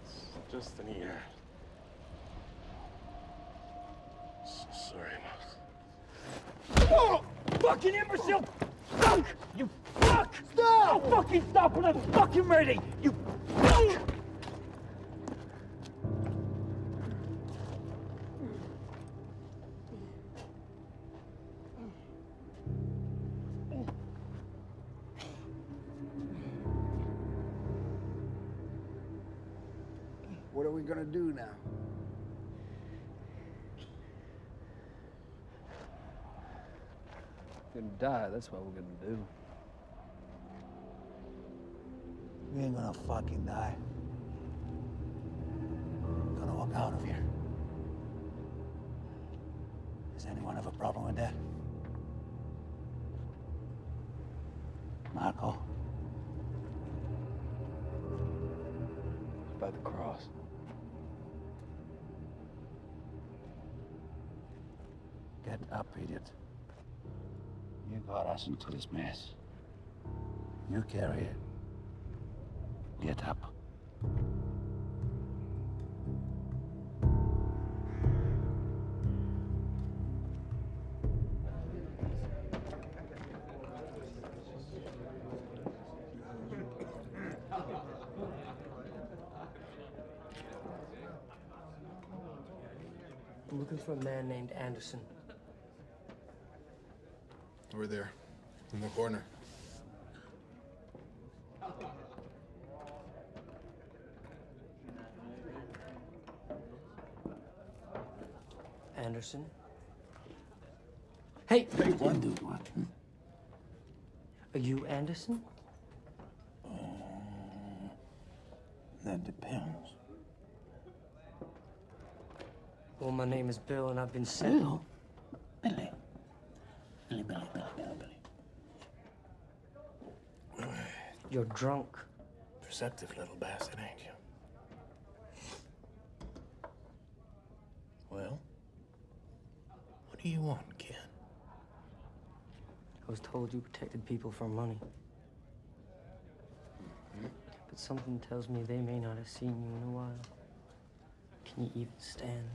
It's just an ear. So sorry, Mouse. Oh! Fucking imbecile! Fuck! You fuck! Stop! I'll fucking stop when I'm fucking ready! You fuck! What are we gonna do now? We're gonna die, that's what we're gonna do. We ain't gonna fucking die. We're gonna walk out of here. Does anyone have a problem with that? Marco? By the cross. Get up, idiot. You got us into this mess. You carry it. Get up. I'm looking for a man named Anderson. Over there, in the corner. Anderson? Hey! Hey, what? Dude, what? Are you Anderson? That depends. Well, my name is Bill, and I've been sent. Bill? Billy. Billy. You're drunk. Perceptive little bastard, ain't you? Well, what do you want, kid? I was told you protected people from money. But something tells me they may not have seen you in a while. Can you even stand?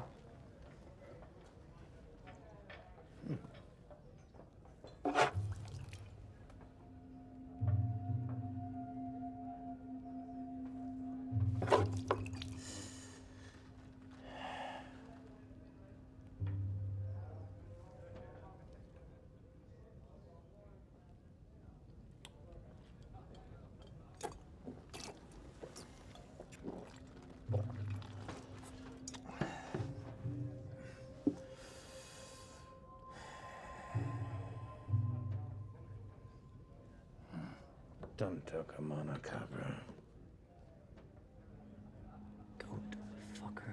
Tanto Kamana Cabra. Goat fucker.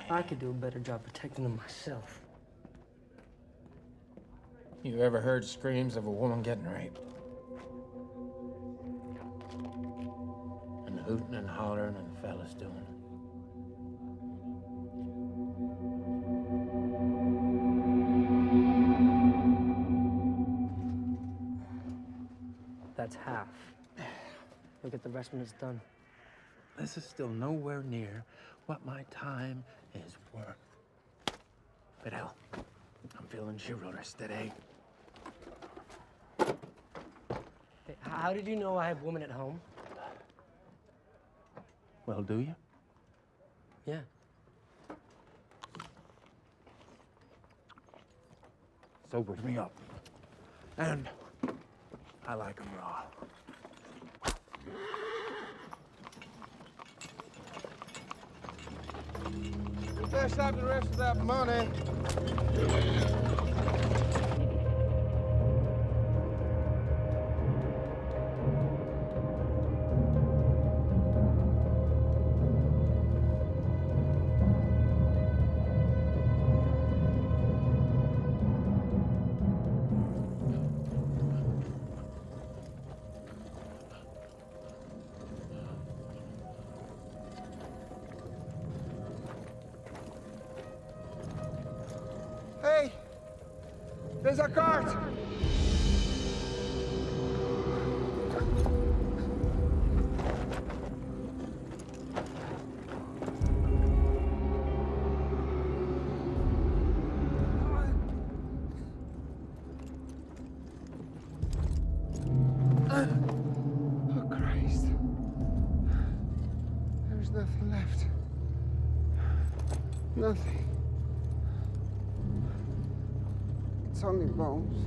I could do a better job protecting them myself. You ever heard screams of a woman getting raped? And hooting and hollering and the fellas doing it. That's half. Look at the rest when it's done. This is still nowhere near what my time is worth. But hell, I'm feeling chivalrous today. Hey, how did you know I have women at home? Well, do you? Yeah. Sobers me up. And I like 'em raw. You better stop the rest of that money. Hey, there's a cart. Oh, Christ. There's nothing left. Nothing. It's only bones.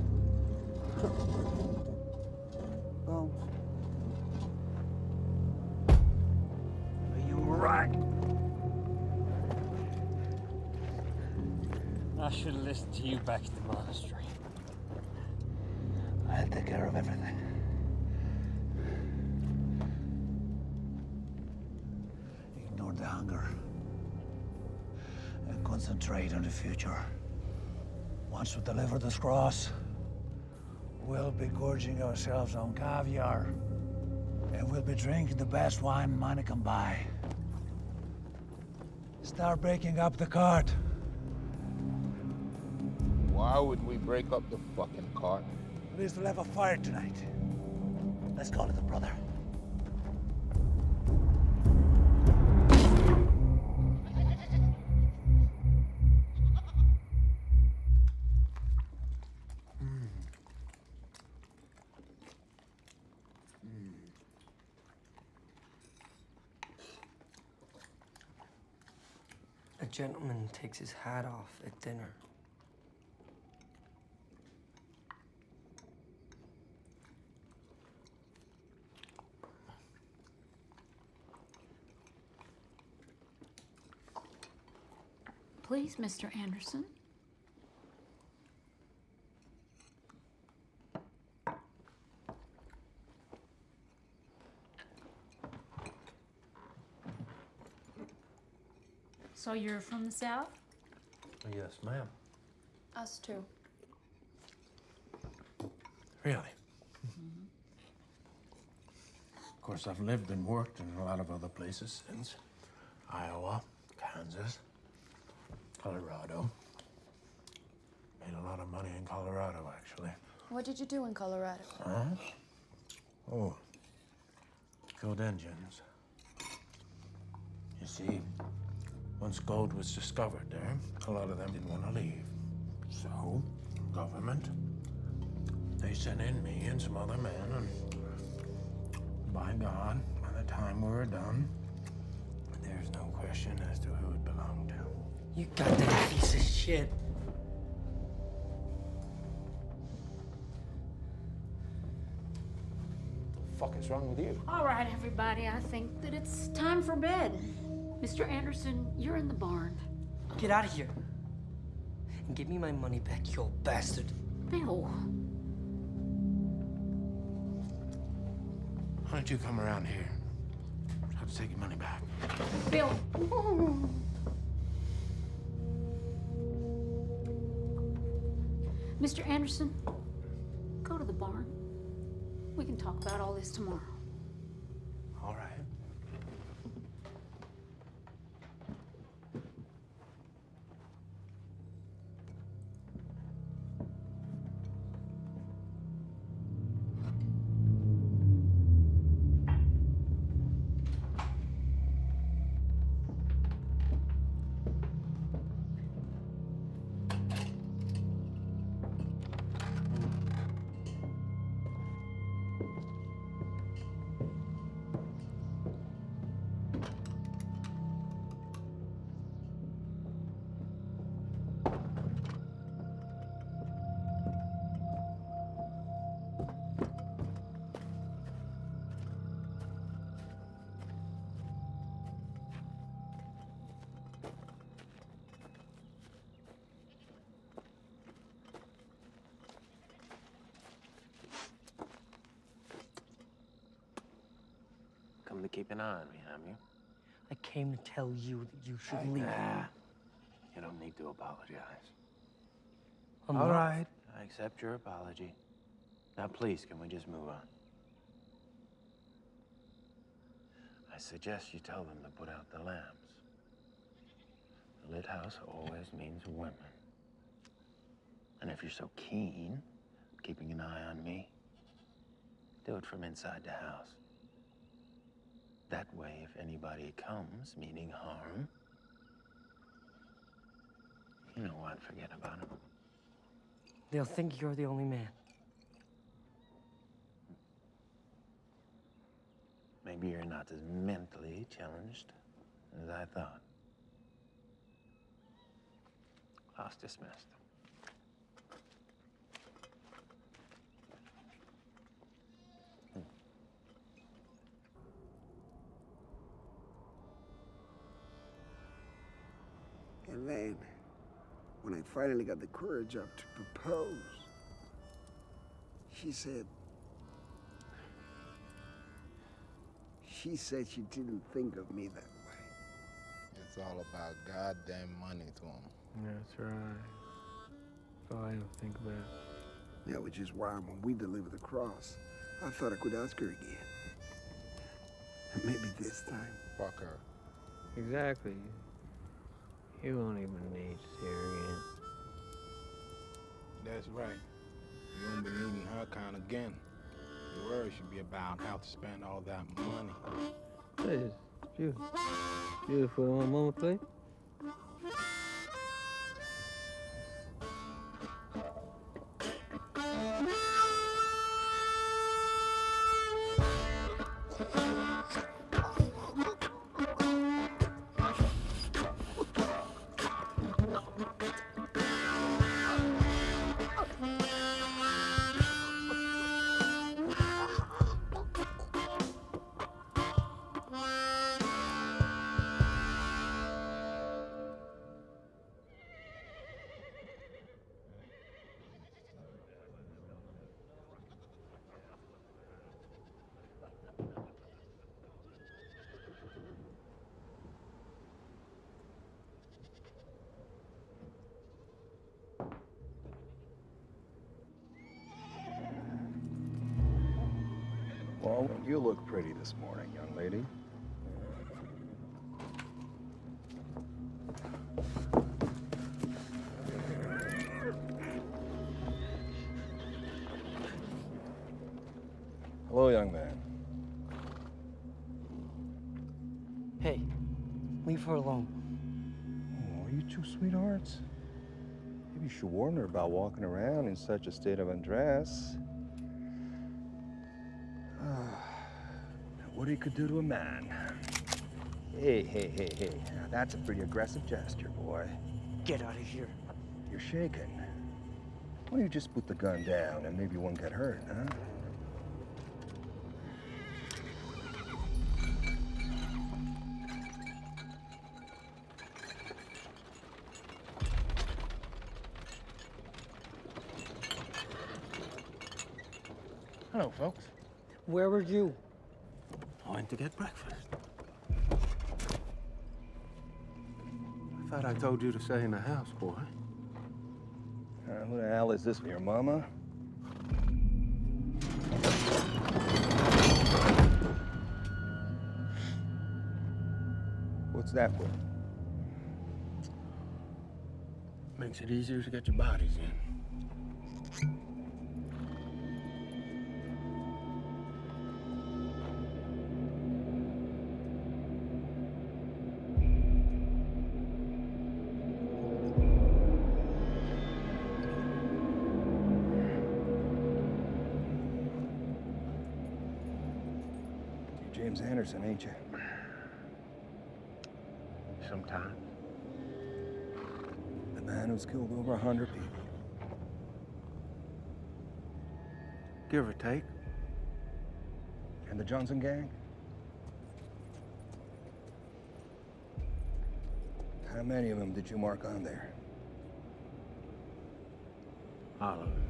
Bones. Are you right? I should have listened to you back at the monastery. I'll take care of everything. Ignore the hunger and concentrate on the future. Once we deliver this cross, we'll be gorging ourselves on caviar, and we'll be drinking the best wine money can buy. Start breaking up the cart. Why would we break up the fucking cart? At least we'll have a fire tonight. Let's call it a brother. A gentleman takes his hat off at dinner. Please, Mr. Anderson. So you're from the South? Yes, ma'am. Us too. Really? Of course, I've lived and worked in a lot of other places since. Iowa, Kansas, Colorado. Made a lot of money in Colorado, actually. What did you do in Colorado? Huh? Oh, killed engines. You see, once gold was discovered there, a lot of them didn't want to leave. So, government, they sent in me and some other men, and by God, by the time we were done, there's no question as to who it belonged to. You goddamn piece of shit. fuck is wrong with you? All right, everybody, I think that it's time for bed. Mr. Anderson, you're in the barn. Get out of here. And give me my money back, you old bastard. Bill. Why don't you come around here? I'll take your money back. Bill. Mr. Anderson, go to the barn. We can talk about all this tomorrow. All right. Come to keep an eye on me, have you? I came to tell you that you should leave. Nah, you don't need to apologize. I'm All not- right, I accept your apology. Now, please, can we just move on? I suggest you tell them to put out the lamps. The lit house always means women. And if you're so keen on keeping an eye on me, do it from inside the house. That way, if anybody comes meaning harm, you know what, forget about it. They'll think you're the only man. Maybe you're not as mentally challenged as I thought. Class dismissed. And then, when I finally got the courage up to propose, she said she didn't think of me that way. It's all about goddamn money to him. That's right. That's all I ever think about. Yeah, which is why when we delivered the cross, I thought I could ask her again. And maybe this time. Fuck her. Exactly. You won't even need to see her again. That's right. You won't be needing her kind again. Your worries should be about how to spend all that money. That is beautiful. Beautiful Mama play. Well, you look pretty this morning, young lady. Hello, young man. Hey, leave her alone. Oh, are you two sweethearts? Maybe you should warn her about walking around in such a state of undress. What he could do to a man. Hey, hey, hey, hey. Now, that's a pretty aggressive gesture, boy. Get out of here. You're shaking. Why don't you just put the gun down and maybe you won't get hurt, huh? Hello, folks. Where were you? I went to get breakfast. I thought I told you to stay in the house, boy. Who the hell is this, your mama? What's that for? Makes it easier to get your bodies in. You're James Anderson, ain't you? Sometimes. The man who's killed over 100 people. Give or take. And the Johnson gang? How many of them did you mark on there? All of them.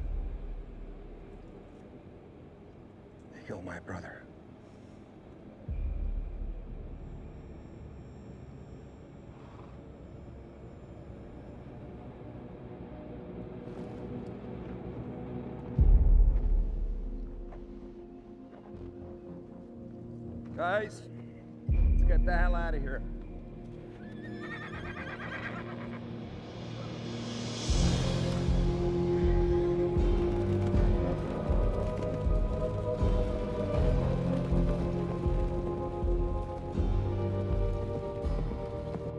They killed my brother. Guys, let's get the hell out of here.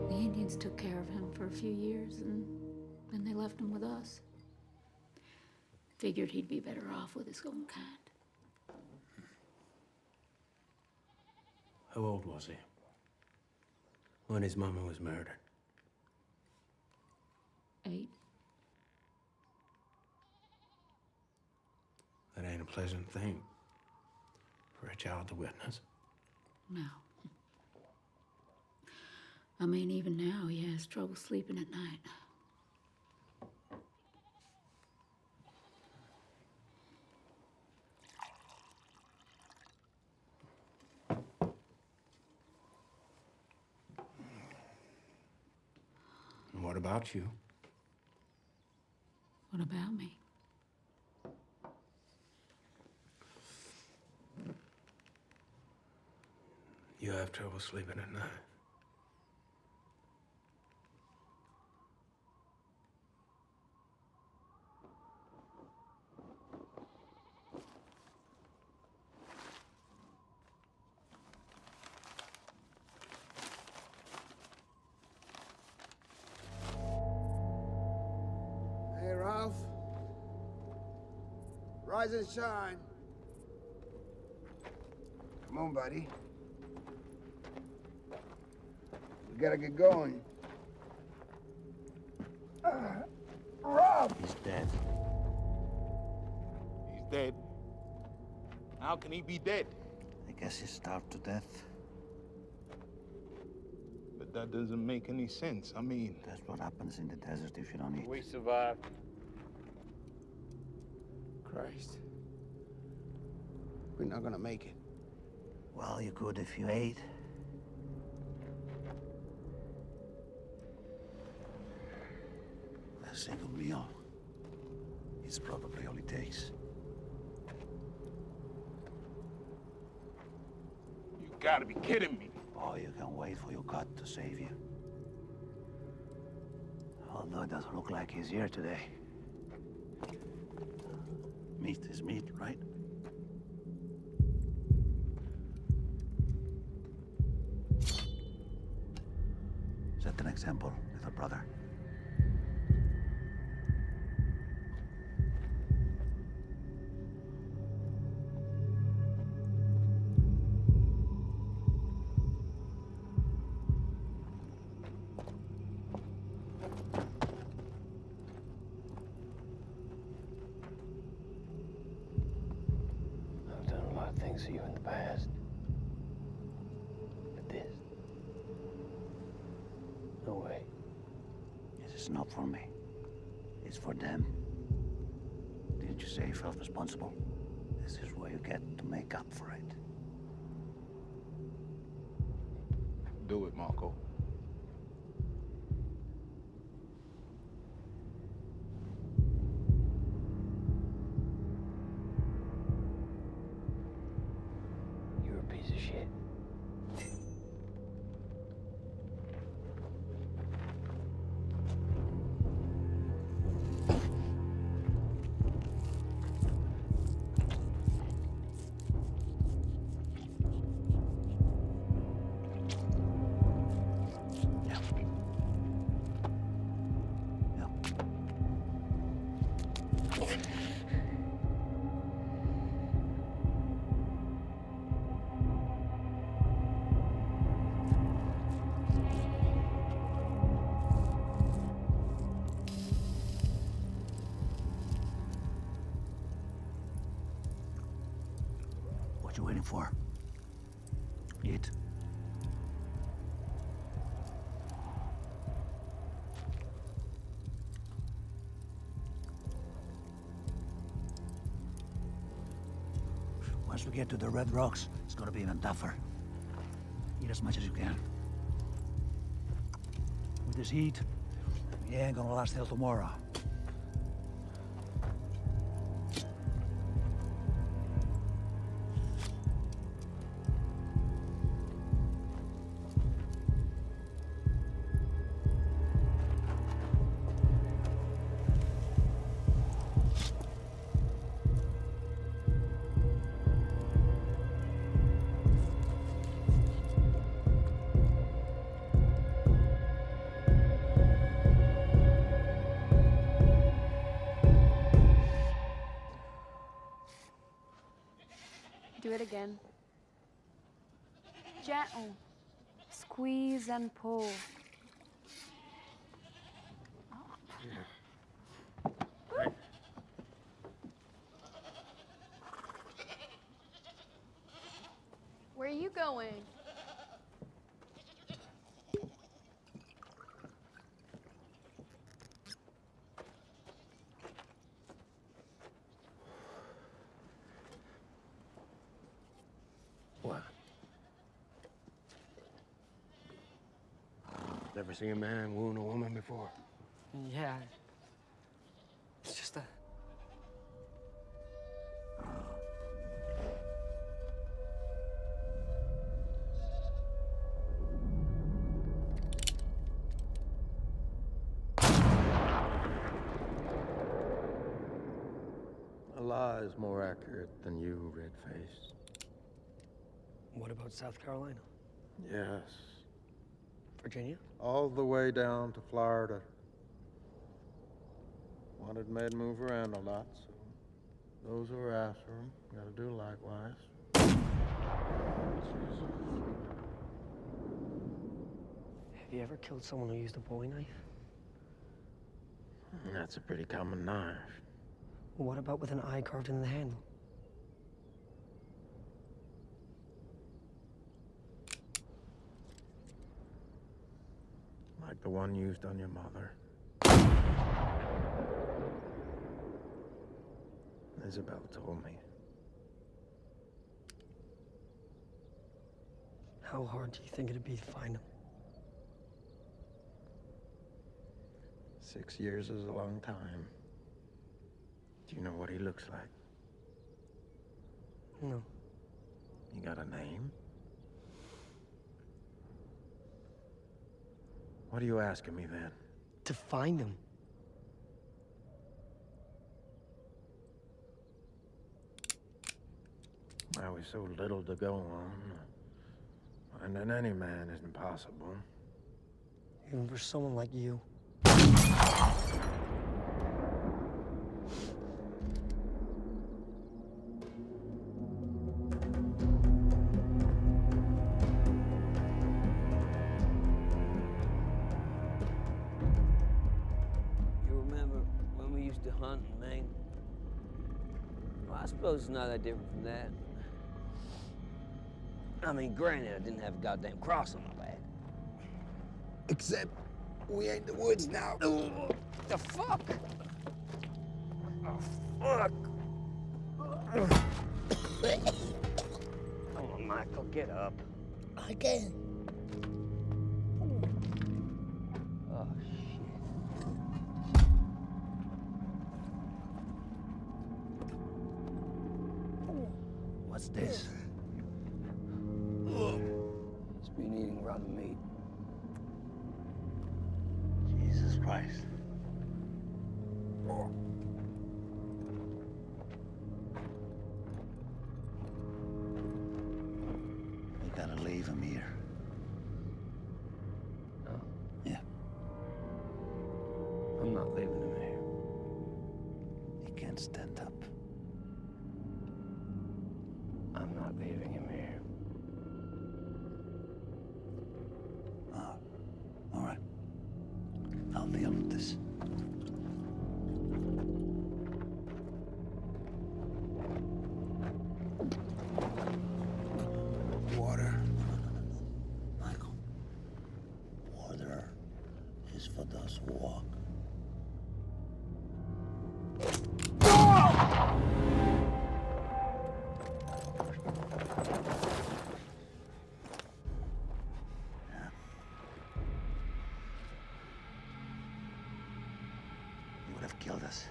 The Indians took care of him for a few years, and then they left him with us. Figured he'd be better off with his own kind. How old was he when his mama was murdered? 8. That ain't a pleasant thing for a child to witness. No. I mean, even now, he has trouble sleeping at night. And what about you? What about me? You have trouble sleeping at night. Hey, Ralph. Rise and shine. Come on, buddy. We gotta get going. Ralph! He's dead. He's dead. How can he be dead? I guess he starved to death. But that doesn't make any sense. I mean... That's what happens in the desert if you don't eat. We survived. Christ. We're not gonna make it. Well, you could if you ate. A single meal is probably all it takes. You gotta be kidding me. Oh, you can wait for your cut to save you. Although it doesn't look like he's here today. Meat is meat, right? Set an example, little brother. I've done a lot of things to you in the past. But this... No way. This is not for me. It's for them. Didn't you say you felt responsible? This is way you get to make up for it. Do it, Marco. You're a piece of shit. What you waiting for? Eat. Once we get to the Red Rocks, it's gonna be even tougher. Eat as much as you can. With this heat, we ain't gonna last till tomorrow. Do it again. Gentle. Squeeze and pull. Where are you going? What? Never seen a man wound a woman before? Yeah. It's just a... A lie is more accurate than you, red-faced. What about South Carolina? Yes. Virginia? All the way down to Florida. Wanted men to move around a lot, so those who are after him gotta do likewise. Have you ever killed someone who used a bowie knife? That's a pretty common knife. What about with an eye carved in the handle? Like the one used on your mother. Isabel told me. How hard do you think it'd be to find him? 6 years is a long time. Do you know what he looks like? No. You got a name? What are you asking me then? To find him. Well, with so little to go on, finding any man isn't possible. Even for someone like you. You remember when we used to hunt in Maine? Well, I suppose it's not that different from that. I mean, granted, I didn't have a goddamn cross on my back. Except we ain't in the woods now. The fuck? Oh, fuck. Come on, Michael, get up. I can. Oh, shit. What's this? He's been eating rotten meat. Jesus Christ. We gotta leave him here. No. Yeah. I'm not leaving him here. He can't stand up. I'm not leaving him here. All right. I'll deal with this. Water. Michael, water is for those who walk. He would have killed us.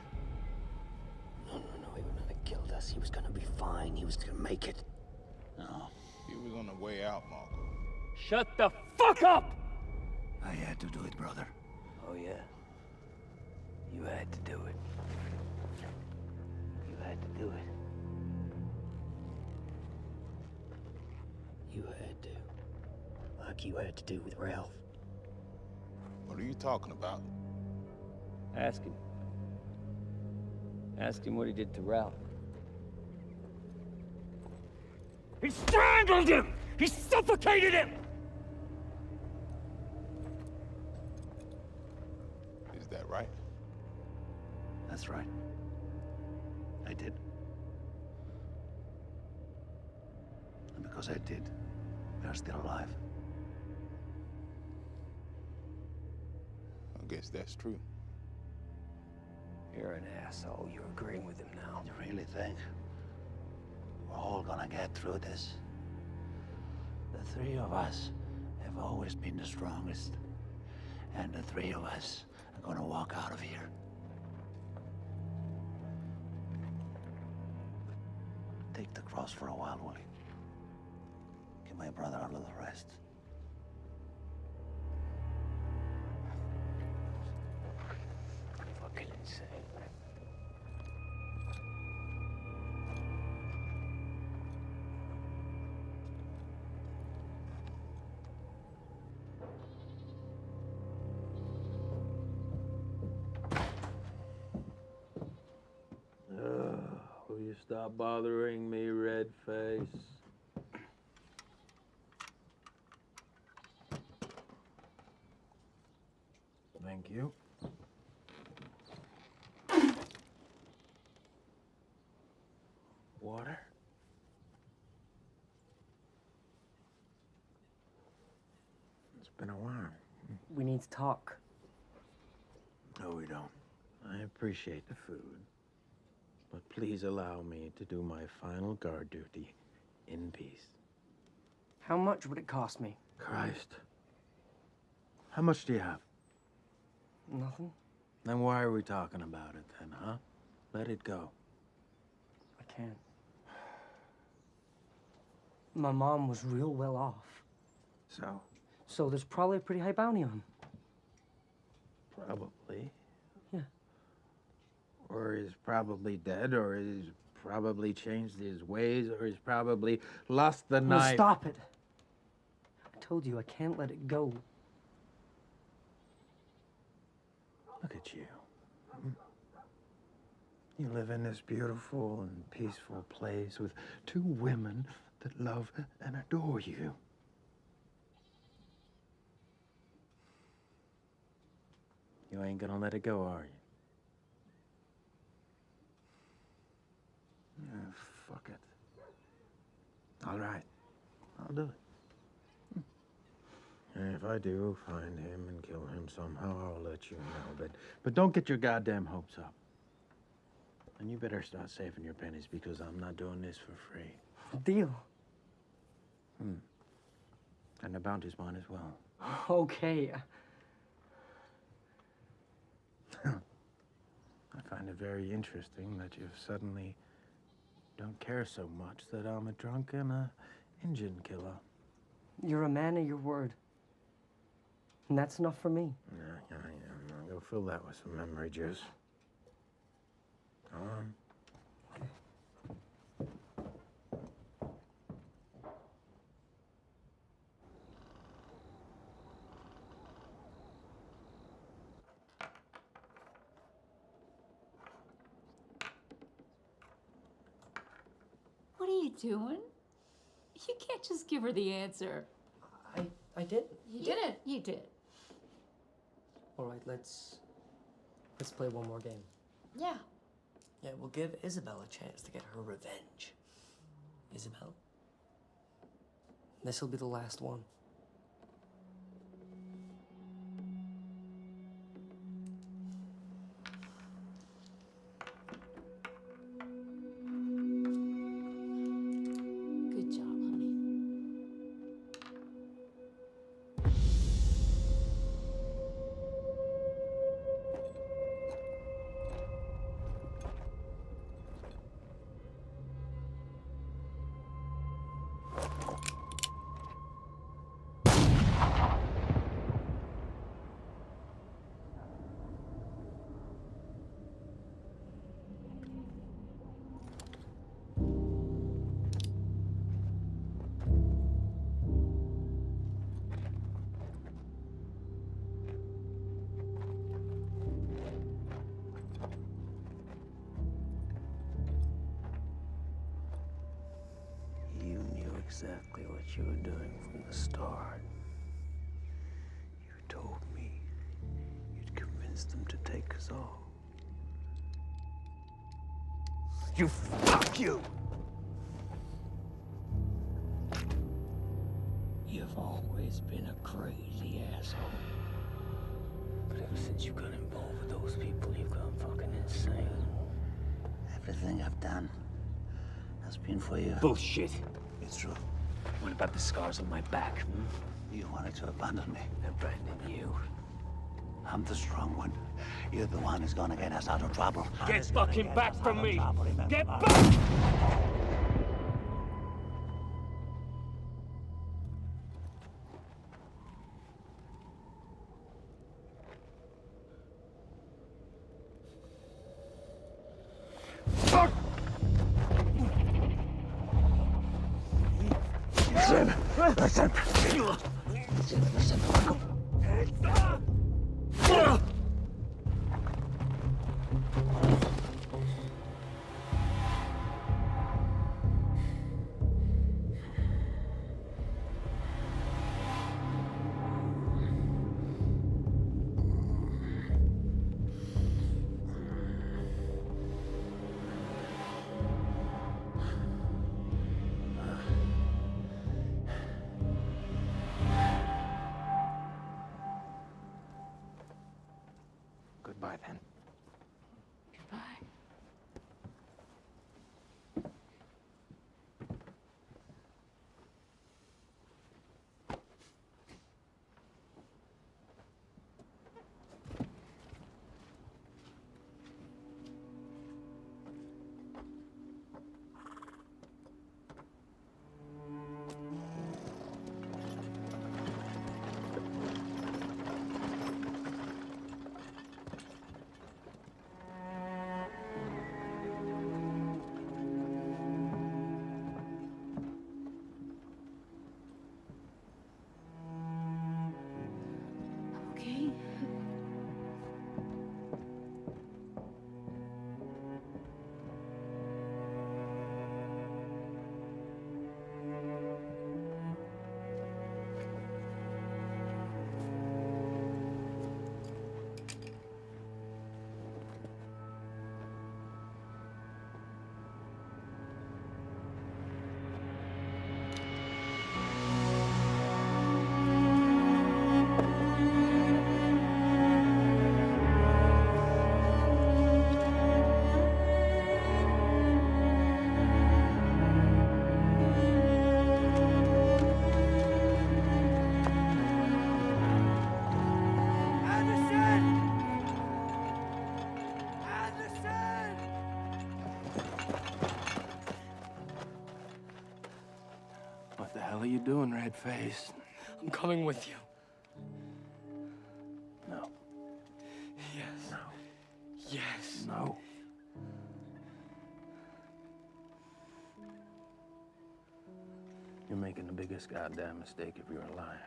No, he would not have killed us. He was gonna be fine. He was gonna make it. No. He was on the way out, Marco. Shut the fuck up! I had to do it, brother. Oh, yeah. You had to do it. You had to do it. You had to. Like you had to do with Ralph. What are you talking about? Ask him. Ask him what he did to Ralph. He strangled him! He suffocated him! Is that right? That's right. I did. And because I did, we are still alive. I guess that's true. You're an asshole. You're agreeing with him now. You really think we're all gonna get through this? The three of us have always been the strongest. And the three of us are gonna walk out of here. Take the cross for a while, will you? Give my brother a little rest. Fucking insane. Will you stop bothering me, red face? Thank you. Water? It's been a while. We need to talk. No, we don't. I appreciate the food, but please allow me to do my final guard duty in peace. How much would it cost me? Christ. How much do you have? Nothing. Then why are we talking about it then, huh? Let it go. I can't. My mom was real well off. So? So there's probably a pretty high bounty on him. Probably. Yeah. Or he's probably dead, or he's probably changed his ways, or he's probably lost the No, knife. stop it. I told you I can't let it go. Look at you. You live in this beautiful and peaceful place with two women that love and adore you. You ain't gonna let it go, are you? Yeah, fuck it. All right, I'll do it. And if I do find him and kill him somehow, I'll let you know. But don't get your goddamn hopes up. And you better start saving your pennies because I'm not doing this for free. Deal. And the bounty's mine as well. Okay. I find it very interesting that you suddenly don't care so much that I'm a drunk and a engine killer. You're a man of your word. And that's enough for me. Yeah. Go fill that with some memory juice. Go on. What are you doing? You can't just give her the answer. I did. You didn't. You did. All right, let's play one more game. Yeah. Yeah, we'll give Isabel a chance to get her revenge. Isabel? This'll be the last one. Good job, honey. You knew exactly what you were doing from the start. You told me you'd convinced them to take us all. You fuck you! You've always been a crazy asshole. But ever since you got involved with those people, you've gone fucking insane. Everything I've done has been for you. Bullshit. It's true. What about the scars on my back? You wanted to abandon me. Abandon you. I'm the strong one. You're the one who's gonna get us out of trouble. Get fucking back from me! Get back! Listen. Listen. Goodbye, then. Goodbye. What the hell are you doing, red face? I'm coming with you. No. Yes. No. Yes. No. You're making the biggest goddamn mistake of your life.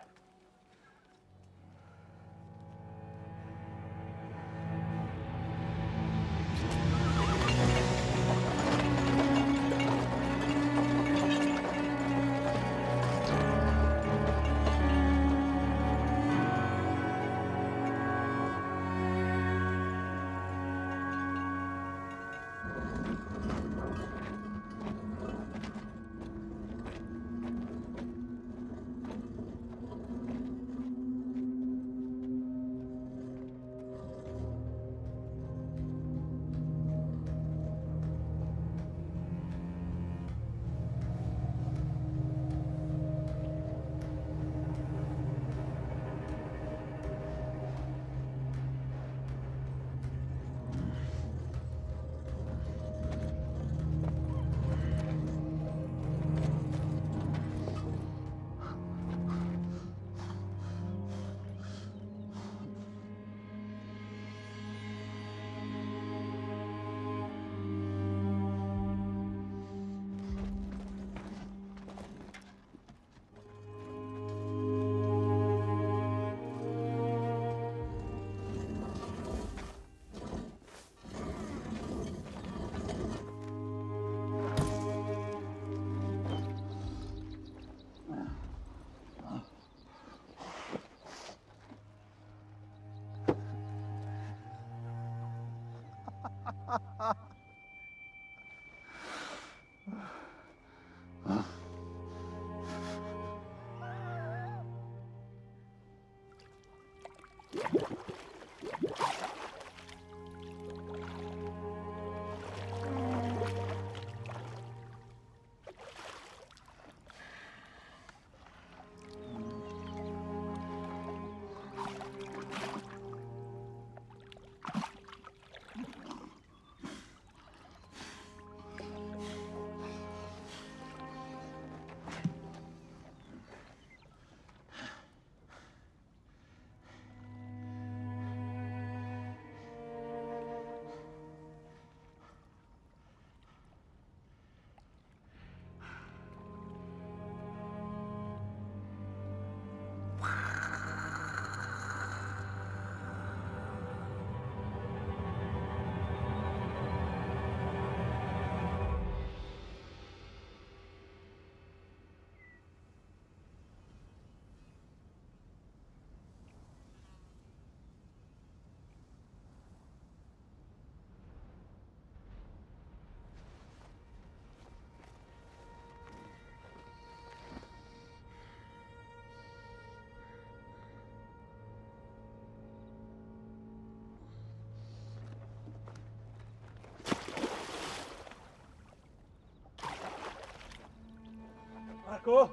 Marco?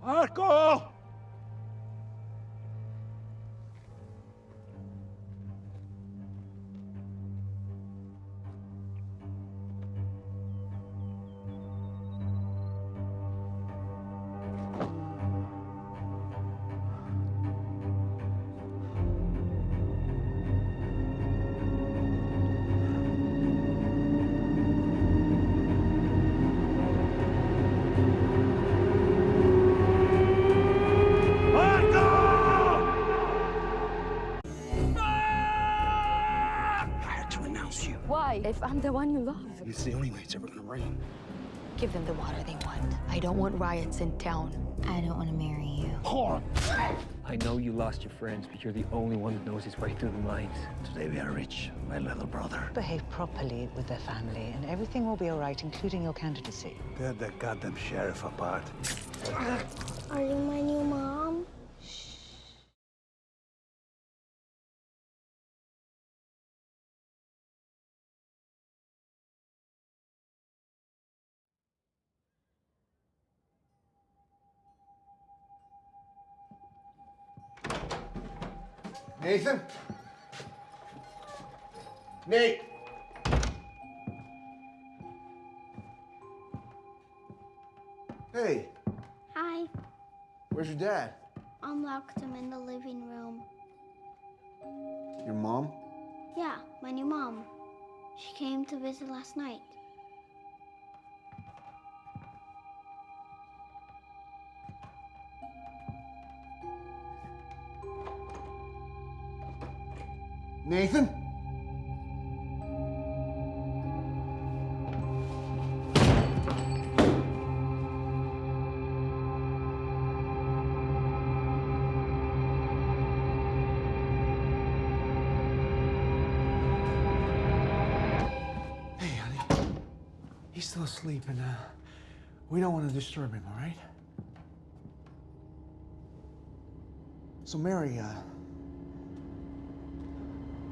Marco! Why? If I'm the one you love. It's the only way it's ever gonna rain. Give them the water they want. I don't want riots in town. I don't want to marry you. Hold on. I know you lost your friends, but you're the only one that knows his way through the mines. Today we are rich, my little brother. Behave properly with their family, and everything will be all right, including your candidacy. Tear that goddamn sheriff apart. Are you my new mom? Nathan? Nate! Hey, Hi. where's your dad? Mom locked him in the living room. Your mom? Yeah, my new mom. She came to visit last night. Nathan? Hey, honey. He's still asleep, and we don't want to disturb him, all right? So, Mary,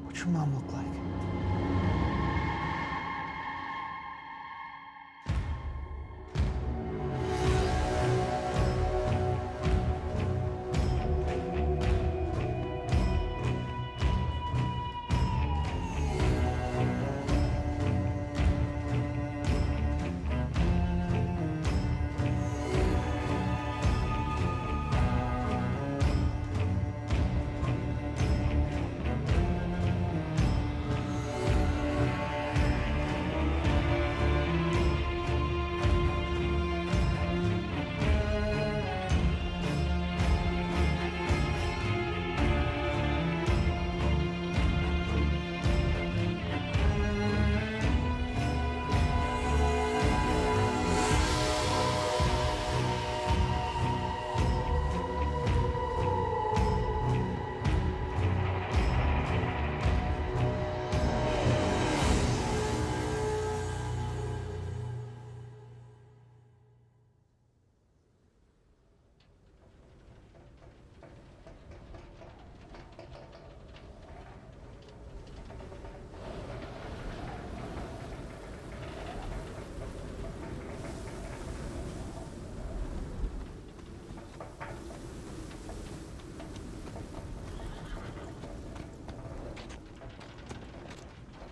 what's your mom look like?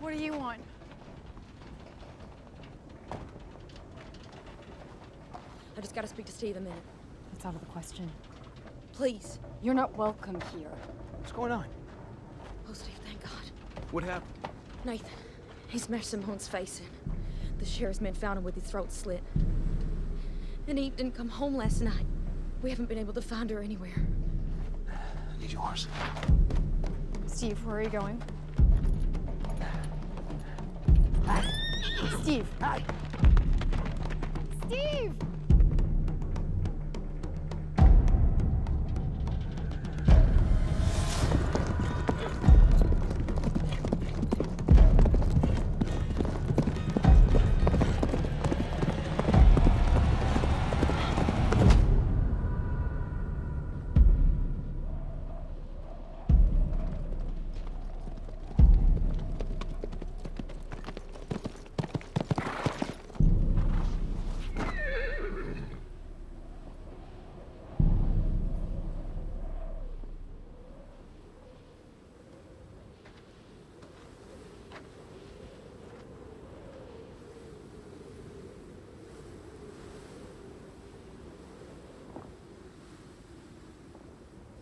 What do you want? I just gotta speak to Steve a minute. It's out of the question. Please. You're not welcome here. What's going on? Oh, Steve, thank God. What happened? Nathan, he smashed Simone's face in. The sheriff's men found him with his throat slit. And Eve didn't come home last night. We haven't been able to find her anywhere. I need yours. Steve, where are you going? Steve! Steve!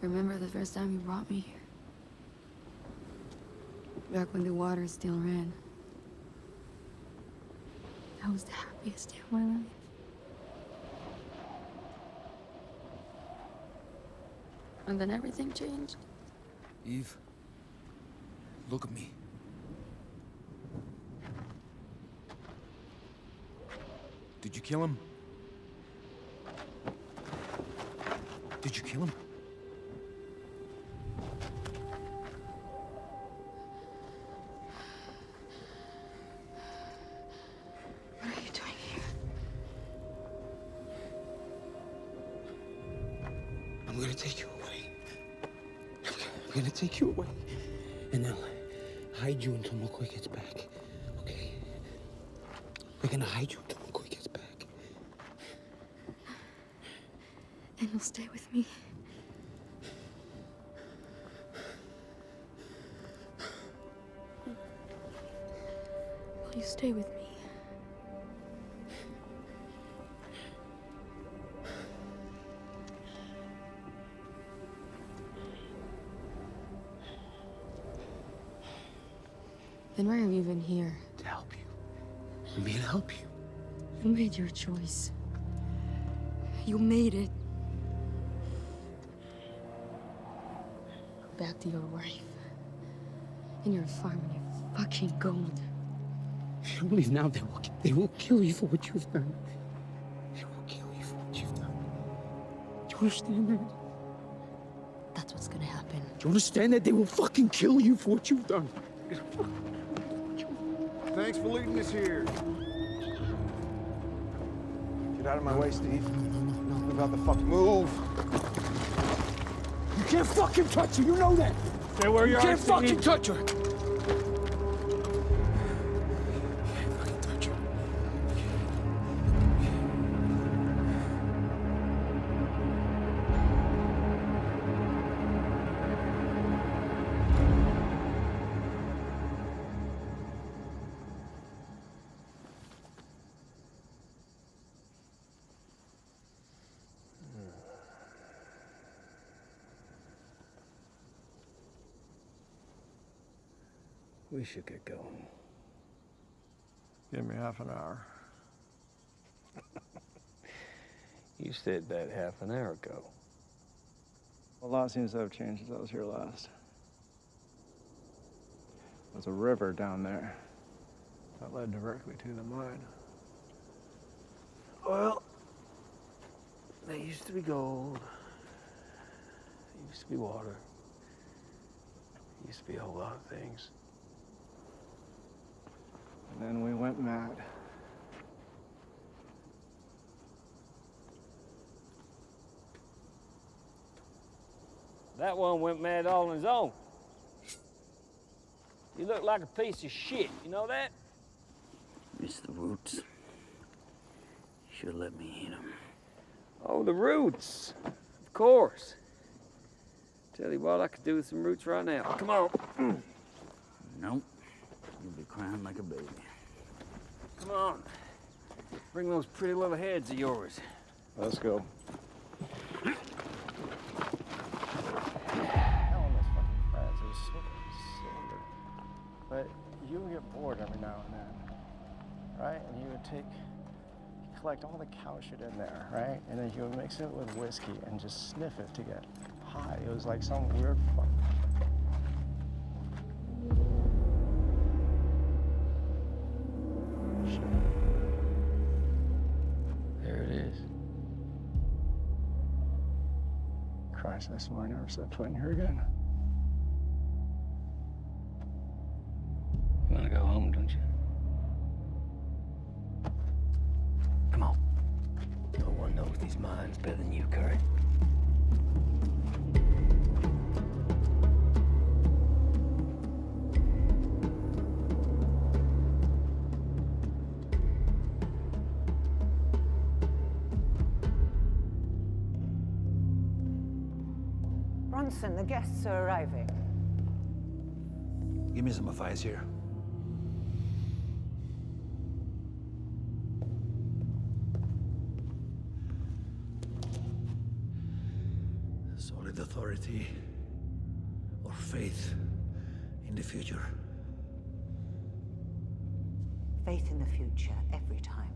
Remember the first time you brought me here? Back when the water still ran. That was the happiest day of my life. And then everything changed. Eve, look at me. Did you kill him? Did you kill him? What are you doing here? I'm gonna take you away. I'm gonna take you away. And then hide you until McCoy gets back. Okay? We're gonna hide you until McCoy gets back. And you'll stay with me. Will you stay with me? Then why are you even here? To help you. I'm here to help you. You made your choice. You made it. Go back to your wife. And your farm and your fucking gold. If you don't leave now, they will kill you for what you've done. They will kill you for what you've done. Do you understand that? That's what's gonna happen. Do you understand that? They will fucking kill you for what you've done. Thanks for leading us here. Get out of my way, Steve. No. About the fuck move. You can't fucking touch her, you know that! Stay where you are, can't fucking Steve. touch her! We should get going. Give me half an hour. You said that half an hour ago. A lot seems to have changed since I was here last. There's a river down there that led directly to the mine. Well, there used to be gold. There used to be water. There used to be a whole lot of things. And then we went mad. That one went mad all on his own. You look like a piece of shit, you know that? It's the roots. Should have let me eat them. Oh, the roots. Of course. Tell you what, I could do with some roots right now. Come on. Nope. You'll be crying like a baby. Come on. Bring those pretty little heads of yours. Let's go. But you would get bored every now and then, right? And you would collect all the cow shit in there, right? And then you would mix it with whiskey and just sniff it to get high. It was like some weird fuck. Shit. There it is. Christ, I swear I never set foot in here again. You want to go home, don't you? Come on. No one knows these mines better than you, Curry. Bronson, the guests are arriving. Give me some advice here. Solid authority or faith in the future? Faith in the future, every time.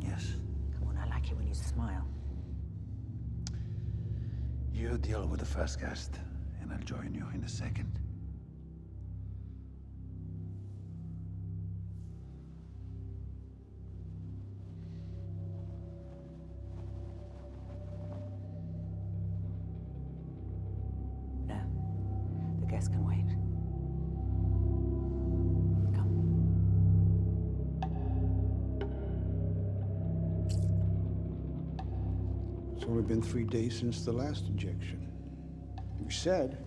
Yes. Come on, I like it when you smile. You deal with the first guest, and I'll join you in a second. No, the guests can wait. It's only been 3 days since the last injection. We said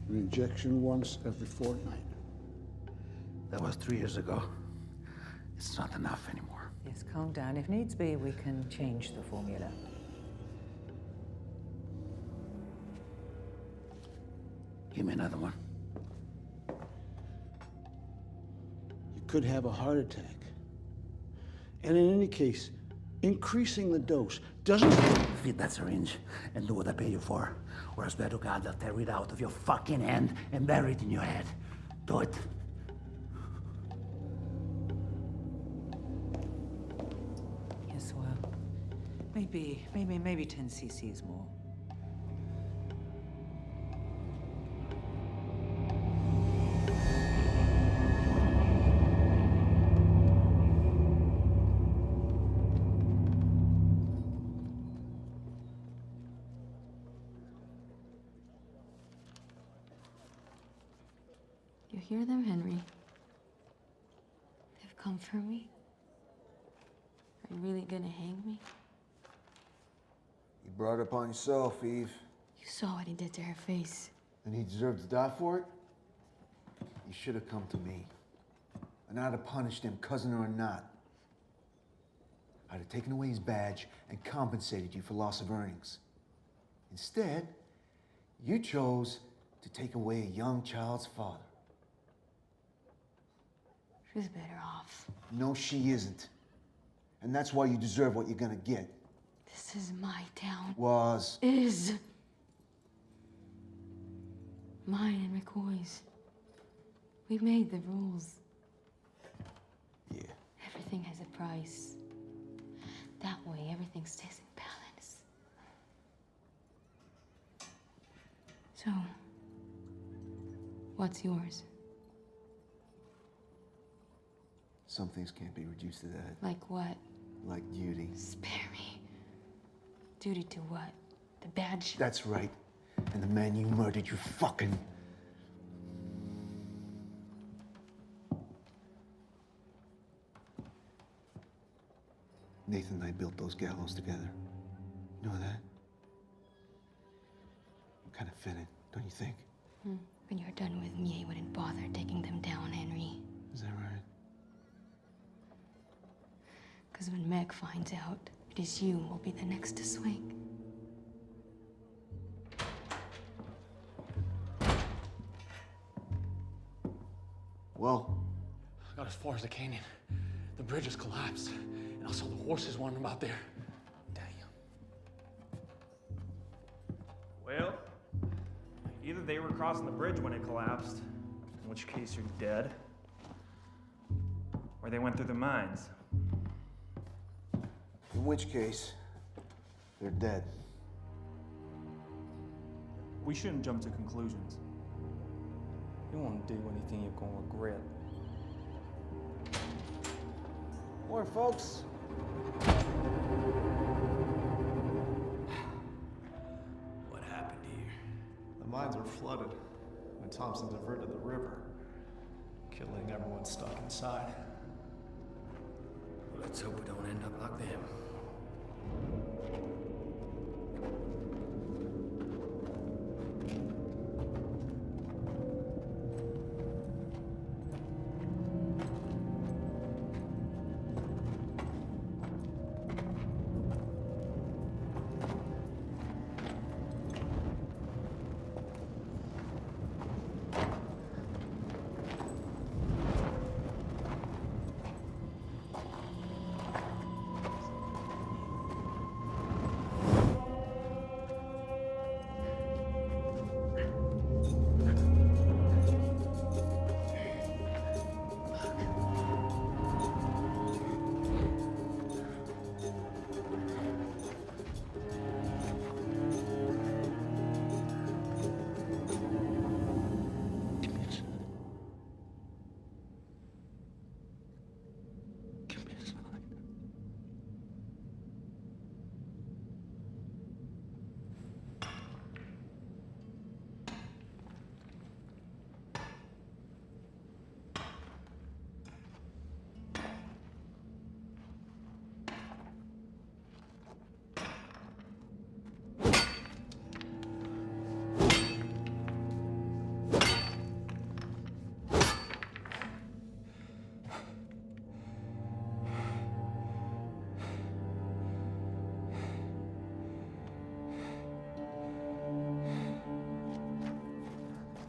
an injection once every fortnight. That was 3 years ago. It's not enough anymore. Yes, calm down. If needs be, we can change the formula. Give me another one. You could have a heart attack. And in any case, increasing the dose doesn't... Feed that syringe and do what I pay you for. Or I swear to God, I'll tear it out of your fucking hand and bury it in your head. Do it. Yes, well, maybe 10 cc's more. You hear them, Henry? They've come for me. Are you really gonna hang me? You brought it upon yourself, Eve. You saw what he did to her face. And he deserved to die for it? You should have come to me. And I'd have punished him, cousin or not. I'd have taken away his badge and compensated you for loss of earnings. Instead, you chose to take away a young child's father. She's better off. No, she isn't. And that's why you deserve what you're gonna get. This is my town. Was. Is. Mine and McCoy's. We made the rules. Yeah. Everything has a price. That way, everything stays in balance. So, what's yours? Some things can't be reduced to that. Like what? Like duty. Spare me. Duty to what? The badge? That's right. And the man you murdered, you fucking... Nathan and I built those gallows together. You know that? Kind of fitting, don't you think? When you're done with me, I wouldn't bother taking them down, Henry. Is that right? Because when Meg finds out, it is you who will be the next to swing. Well? I got as far as the canyon. The bridge has collapsed. And I saw the horses wandering about there. Damn. Well, either they were crossing the bridge when it collapsed, in which case you're dead, or they went through the mines. In which case, they're dead. We shouldn't jump to conclusions. You won't do anything you're gonna regret. More folks. What happened here? The mines were flooded when Thompson diverted the river, killing everyone stuck inside. Let's hope we don't end up like them.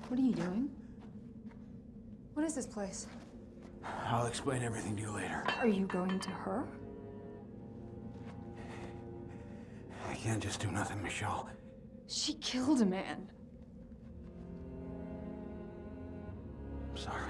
What are you doing? What is this place? I'll explain everything to you later. Are you going to her? I can't just do nothing, Michelle. She killed a man. I'm sorry.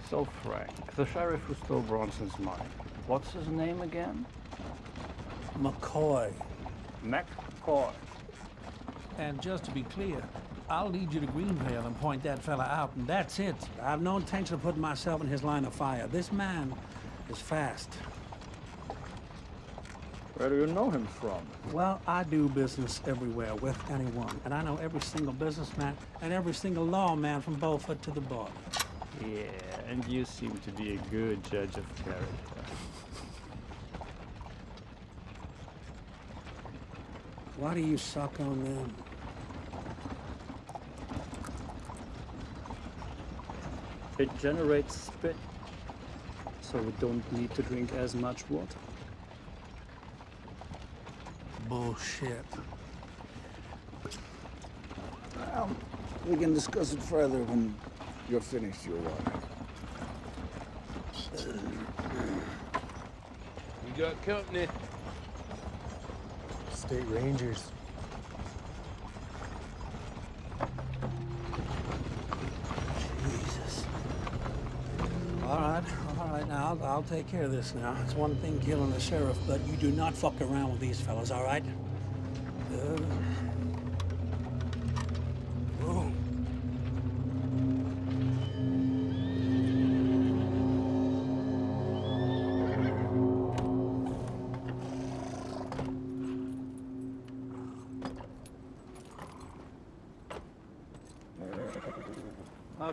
So, Frank, the sheriff who stole Bronson's money, what's his name again? McCoy. McCoy. And just to be clear, I'll lead you to Greenvale and point that fella out, and that's it. I have no intention of putting myself in his line of fire. This man is fast. Where do you know him from? Well, I do business everywhere with anyone, and I know every single businessman and every single lawman from Beaufort to the border. Yeah, and you seem to be a good judge of character. Why do you suck on them? It generates spit, so we don't need to drink as much water. Bullshit. Well, we can discuss it further when you're finished your water. We got company. State Rangers. Jesus. All right, now, I'll take care of this now. It's one thing killing the sheriff, but you do not fuck around with these fellas, all right? Whoa.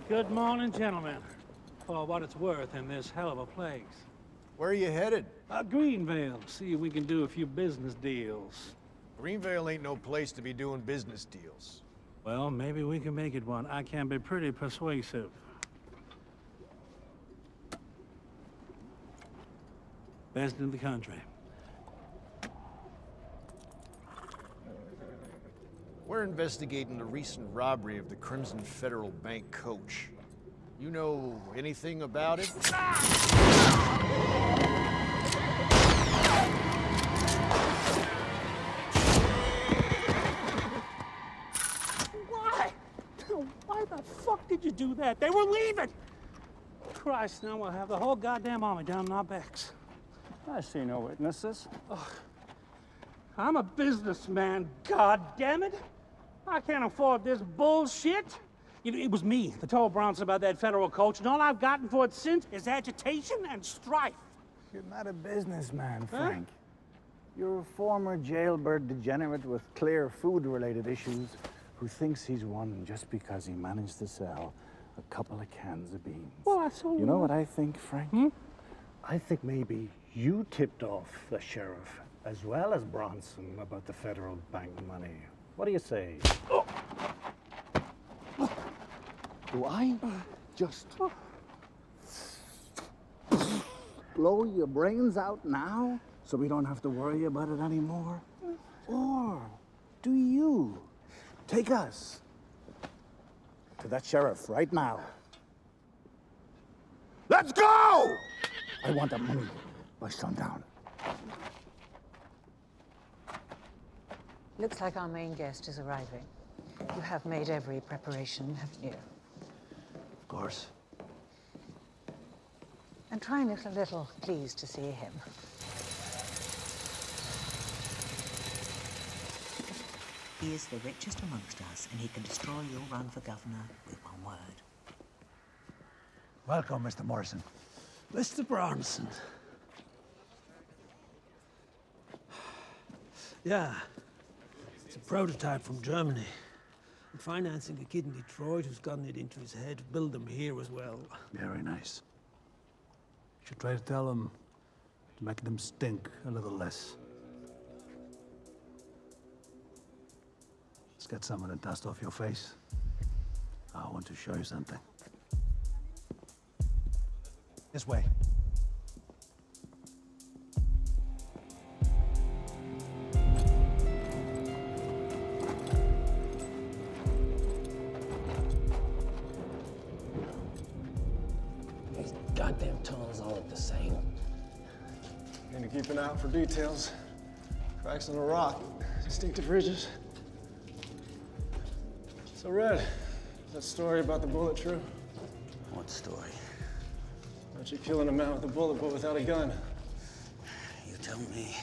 Good morning, gentlemen. For what it's worth in this hell of a place. Where are you headed? Greenvale. See if we can do a few business deals. Greenvale ain't no place to be doing business deals. Well, maybe we can make it one. I can be pretty persuasive. Best in the country. We're investigating the recent robbery of the Crimson Federal Bank coach. You know anything about it? Why? Why the fuck did you do that? They were leaving! Christ, now we'll have the whole goddamn army down in our backs. I see no witnesses. Ugh. I'm a businessman, goddammit! I can't afford this bullshit! It was me that told Bronson about that federal coach, and all I've gotten for it since is agitation and strife. You're not a businessman, Frank. You're a former jailbird degenerate with clear food-related issues who thinks he's won just because he managed to sell a couple of cans of beans. Well, that's all. You know what I think, Frank? I think maybe you tipped off the sheriff as well as Bronson about the federal bank money. What do you say? Do I just blow your brains out now so we don't have to worry about it anymore? Or do you take us to that sheriff right now? Let's go! I want that money by sundown. Looks like our main guest is arriving. You have made every preparation, haven't you? Of course. And try and look a little pleased to see him. He is the richest amongst us, and he can destroy your run for governor with one word. Welcome, Mr. Morrison. Mr. Bronson. Yeah. It's a prototype from Germany. I'm financing a kid in Detroit who's gotten it into his head to build them here as well. Very nice. You should try to tell them to make them stink a little less. Let's get some of the dust off your face. I want to show you something. This way. These goddamn tunnels all look the same. Need to keep an eye out for details. Cracks in the rock, distinctive ridges. So, Red, is that story about the bullet true? What story? How'd you killing a man with a bullet but without a gun? You tell me.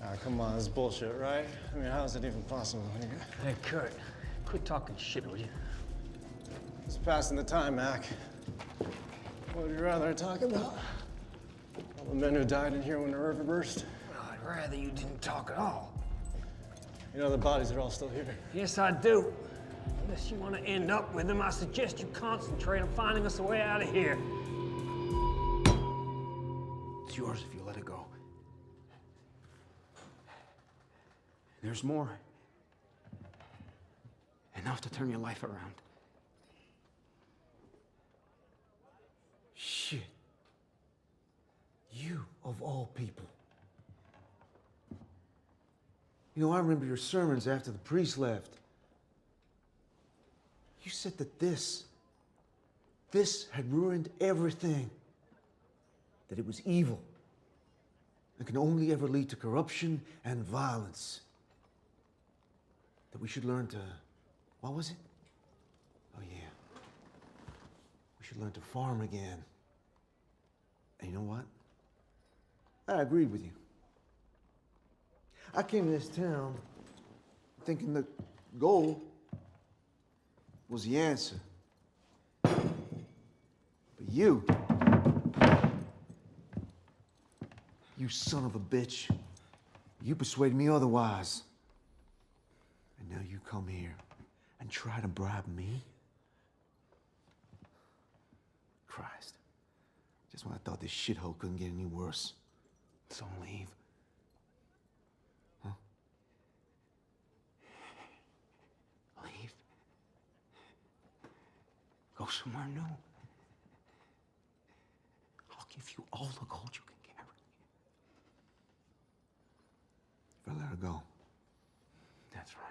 Ah, come on, this is bullshit, right? I mean, how is it even possible? Hey, Kurt, quit talking shit, will you? It's passing the time, Mac. What would you rather I talk about? All the men who died in here when the river burst? Well, I'd rather you didn't talk at all. You know the bodies are all still here. Yes, I do. Unless you want to end up with them, I suggest you concentrate on finding us a way out of here. It's yours if you let it go. There's more. Enough to turn your life around. Shit. You, of all people. You know, I remember your sermons after the priest left. You said that this had ruined everything. That it was evil. It can only ever lead to corruption and violence. That we should learn to, what was it? Oh yeah. We should learn to farm again. And you know what? I agreed with you. I came to this town thinking the gold was the answer. But you son of a bitch, you persuaded me otherwise. And now you come here and try to bribe me? Christ. Just when I thought this shithole couldn't get any worse. So leave. Huh? Leave. Go somewhere new. I'll give you all the gold you can carry. If I let her go. That's right.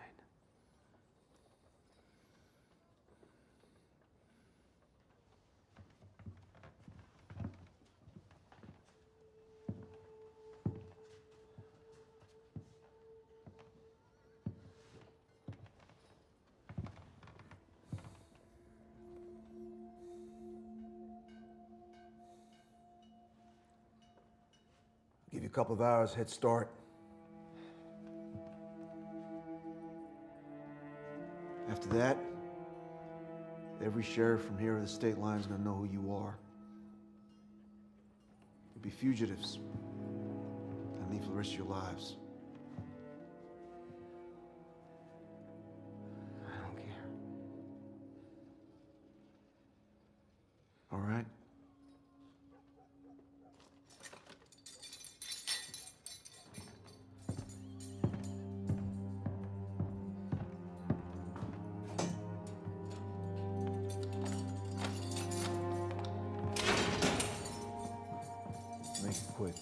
Give you a couple of hours head start. After that, every sheriff from here to the state line is gonna know who you are. You'll be fugitives and leave for the rest of your lives. I don't care. All right? Make it quick.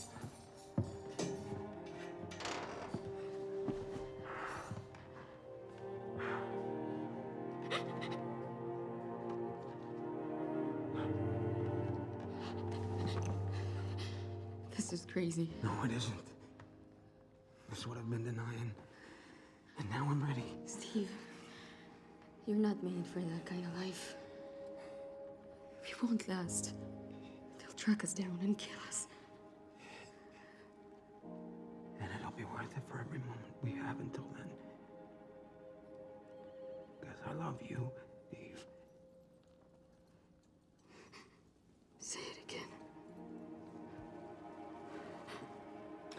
This is crazy. No, it isn't. That's what I've been denying. And now I'm ready. Steve, you're not made for that kind of life. We won't last. They'll track us down and kill us. And it'll be worth it for every moment we have until then. Because I love you, Eve. Say it again.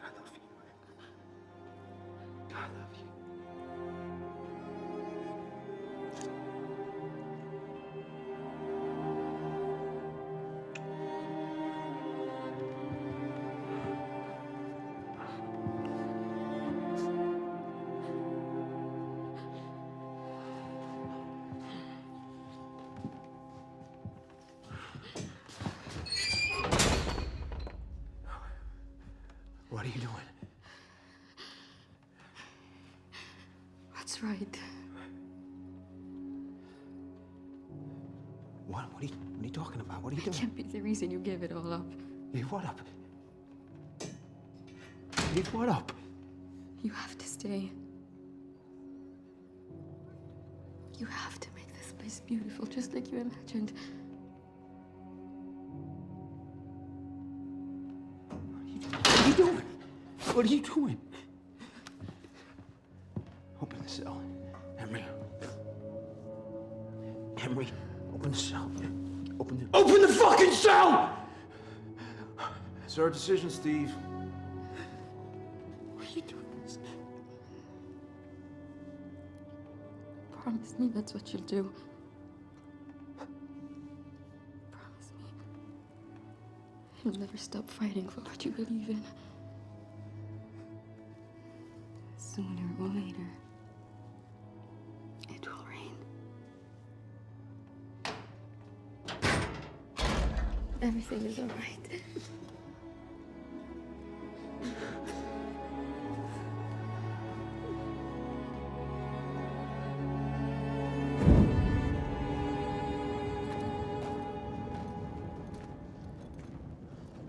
I love you. I love you. What are you doing? What's right? What are you talking about? What are you doing? It can't be the reason you gave it all up. Gave what up? Gave what up? You have to stay. You have to make this place beautiful, just like you imagined. What are you doing? Open the cell. Henry. Henry, open the cell. Open the fucking cell! It's our decision, Steve. Why are you doing this? Promise me that's what you'll do. Promise me. You'll never stop fighting for what you believe in. Sooner or later, it will rain. Everything is all right.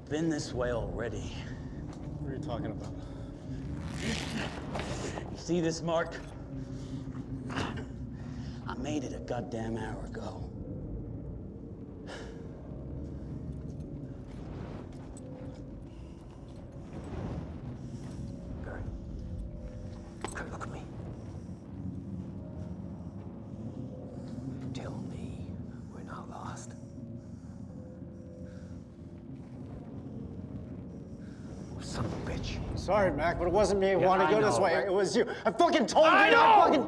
Been this way already. What are you talking about? See this mark? I made it a goddamn hour ago. Look at me. Tell me we're not lost. Son of a bitch. Sorry, Mac, but it wasn't me who Yeah, wanted to I go this know, way. right? It was you. I fucking told you. I I know! fucking...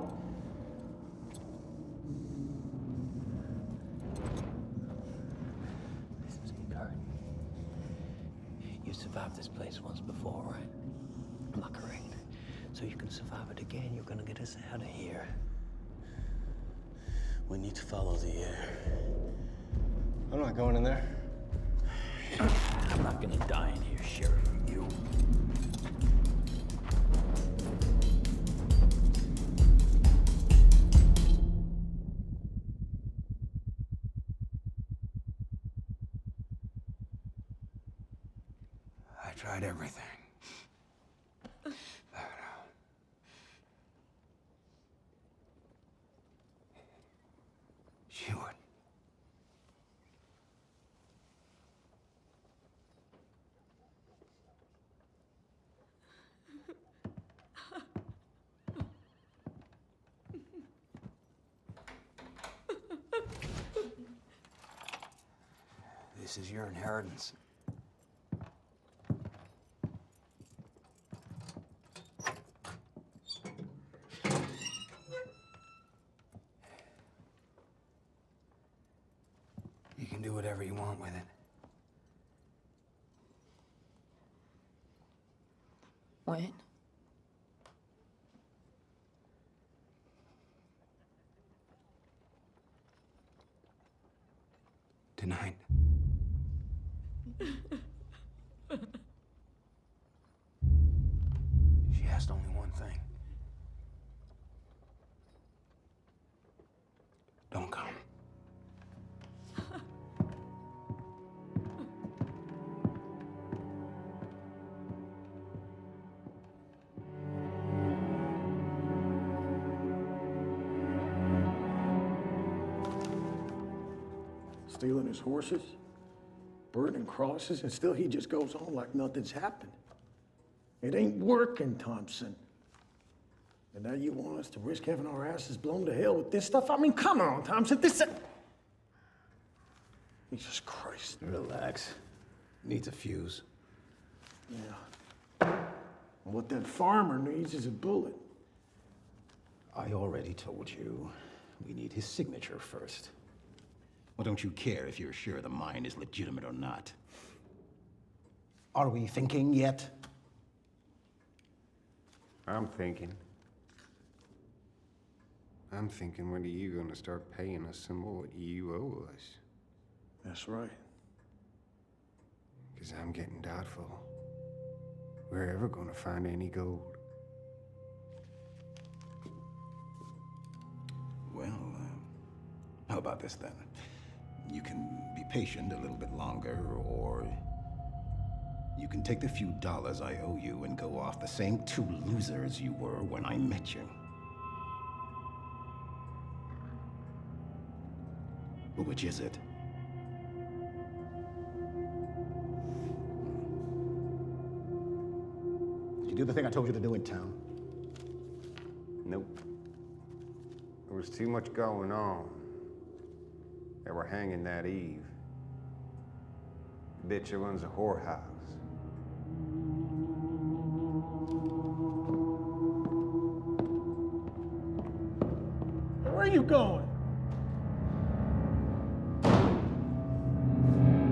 Listen to me, Kurt. You survived this place once before, right? Am I correct? So you can survive it again. You're gonna get us out of here. We need to follow the air. I'm not going in there. I'm not gonna die in here, Sheriff. You. I tried everything. She would. This is your inheritance. You can do whatever you want with it. When? Tonight. She asked only one thing. Don't come. Stealing his horses, burning crosses, and still he just goes on like nothing's happened. It ain't working, Thompson. And now you want us to risk having our asses blown to hell with this stuff? I mean, come on, Thompson, this... Jesus Christ. Relax. Needs a fuse. Yeah. And what that farmer needs is a bullet. I already told you. We need his signature first. Well, don't you care if you're sure the mine is legitimate or not? Are we thinking yet? I'm thinking, when are you gonna start paying us some of what you owe us? That's right. Because I'm getting doubtful we're ever gonna find any gold. Well, how about this then? You can be patient a little bit longer, or you can take the few dollars I owe you and go off the same two losers you were when I met you. Which is it? you do the thing I told you to do in town? Nope. There was too much going on. They were hanging that Eve. The bitch who runs a whorehouse. Where are you going?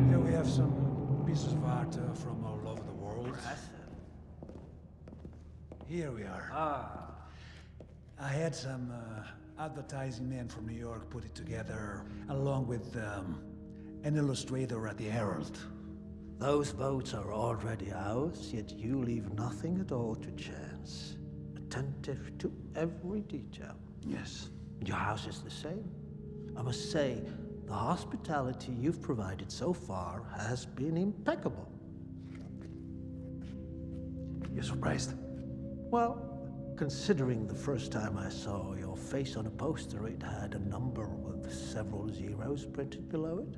Here we have some pieces of art from all over the world. Here we are. I had some advertising men from New York put it together, along with an illustrator at the Herald. Those votes are already ours, yet you leave nothing at all to chance. Attentive to every detail. Yes. Your house is the same. I must say, the hospitality you've provided so far has been impeccable. You're surprised? Well, considering the first time I saw your face on a poster, it had a number with several zeros printed below it.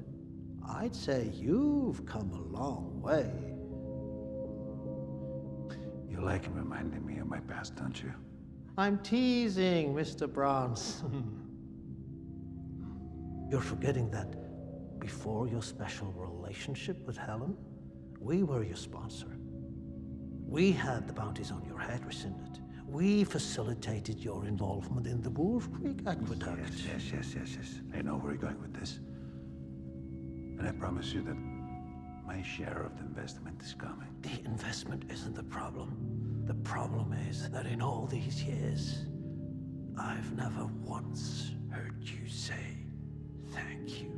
I'd say you've come a long way. You like reminding me of my past, don't you? I'm teasing, Mr. Bronson. You're forgetting that before your special relationship with Helen, we were your sponsor. We had the bounties on your head rescinded. We facilitated your involvement in the Wolf Creek Aqueduct. Yes. I know where you're going with this. And I promise you that my share of the investment is coming. The investment isn't the problem. The problem is that in all these years, I've never once heard you say thank you.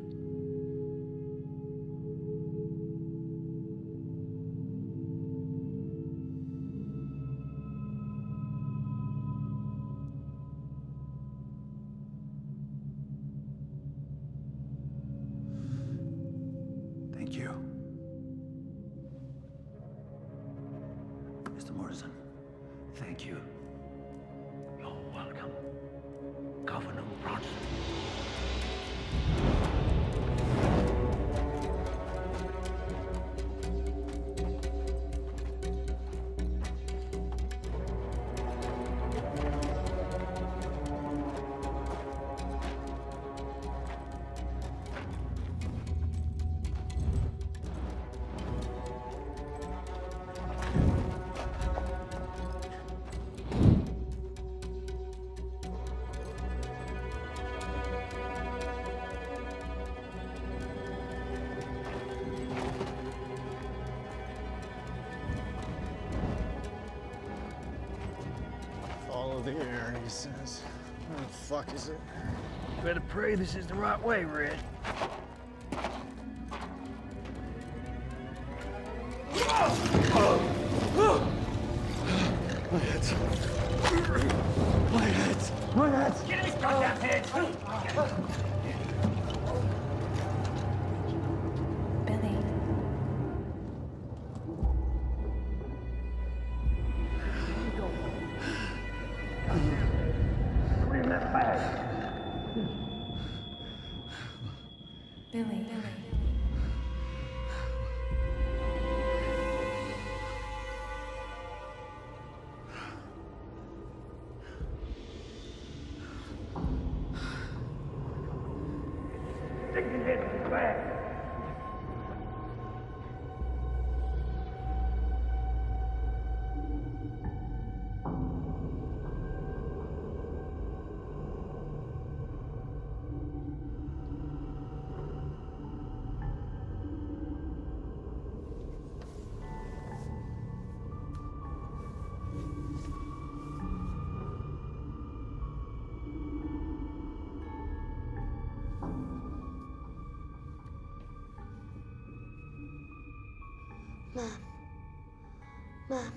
Thank you. Mr. Morrison, thank you. You're welcome, Governor Bronson. Follow the air, he says. Where the fuck is it? Better pray this is the right way, Red. My head. My head. My head. Get his goddamn head! Billy. Put him in that bag. Billy. Take your head in the bag. Mom. Mom.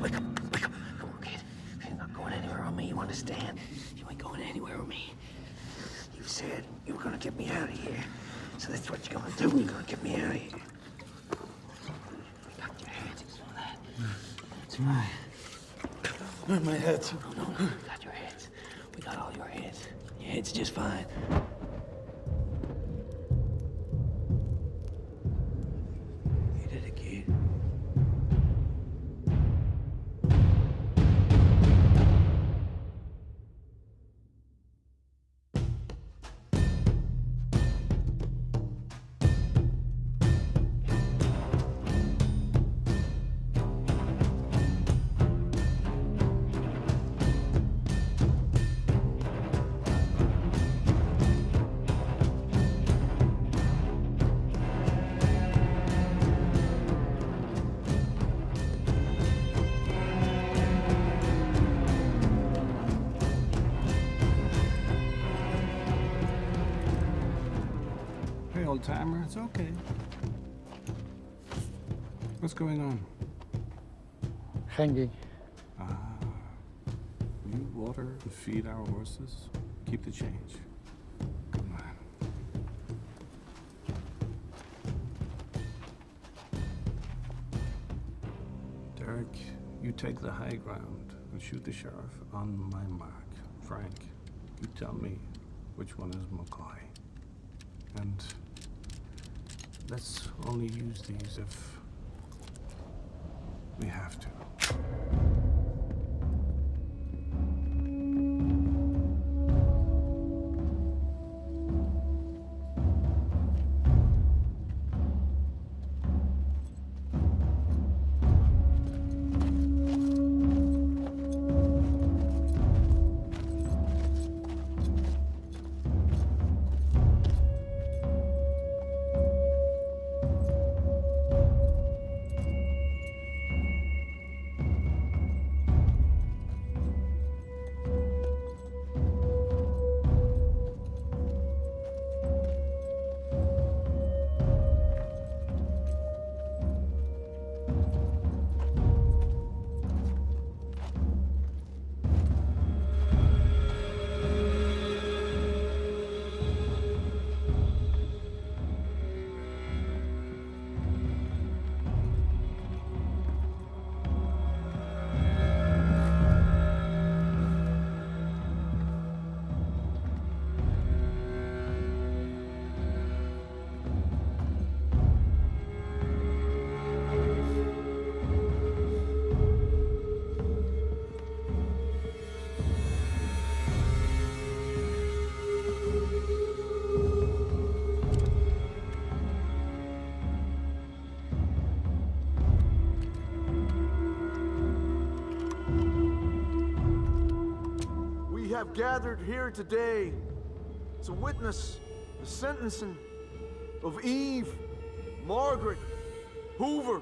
Wake up. Come on, kid. You're not going anywhere with me, you understand? You ain't going anywhere with me. You said you were gonna get me out of here. So that's what you're gonna do. You're gonna get me out of here. You got your hands on that. fine. My head. No, we got your heads. We got all your heads. Your head's just fine. You did it, kid. Hey, old timer, it's okay. What's going on? Hanging. Ah. Will you water and feed our horses? Keep the change. Come on. Derek, you take the high ground and shoot the sheriff on my mark. Frank, you tell me which one is McCoy. And let's only use these if we have to. We have gathered here today to witness the sentencing of Eve Margaret Hoover.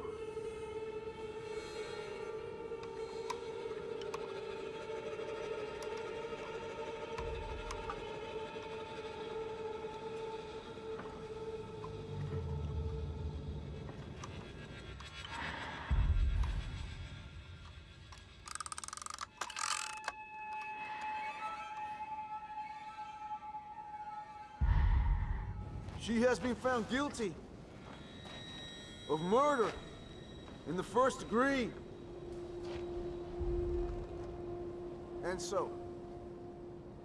She has been found guilty of murder in the first degree. And so,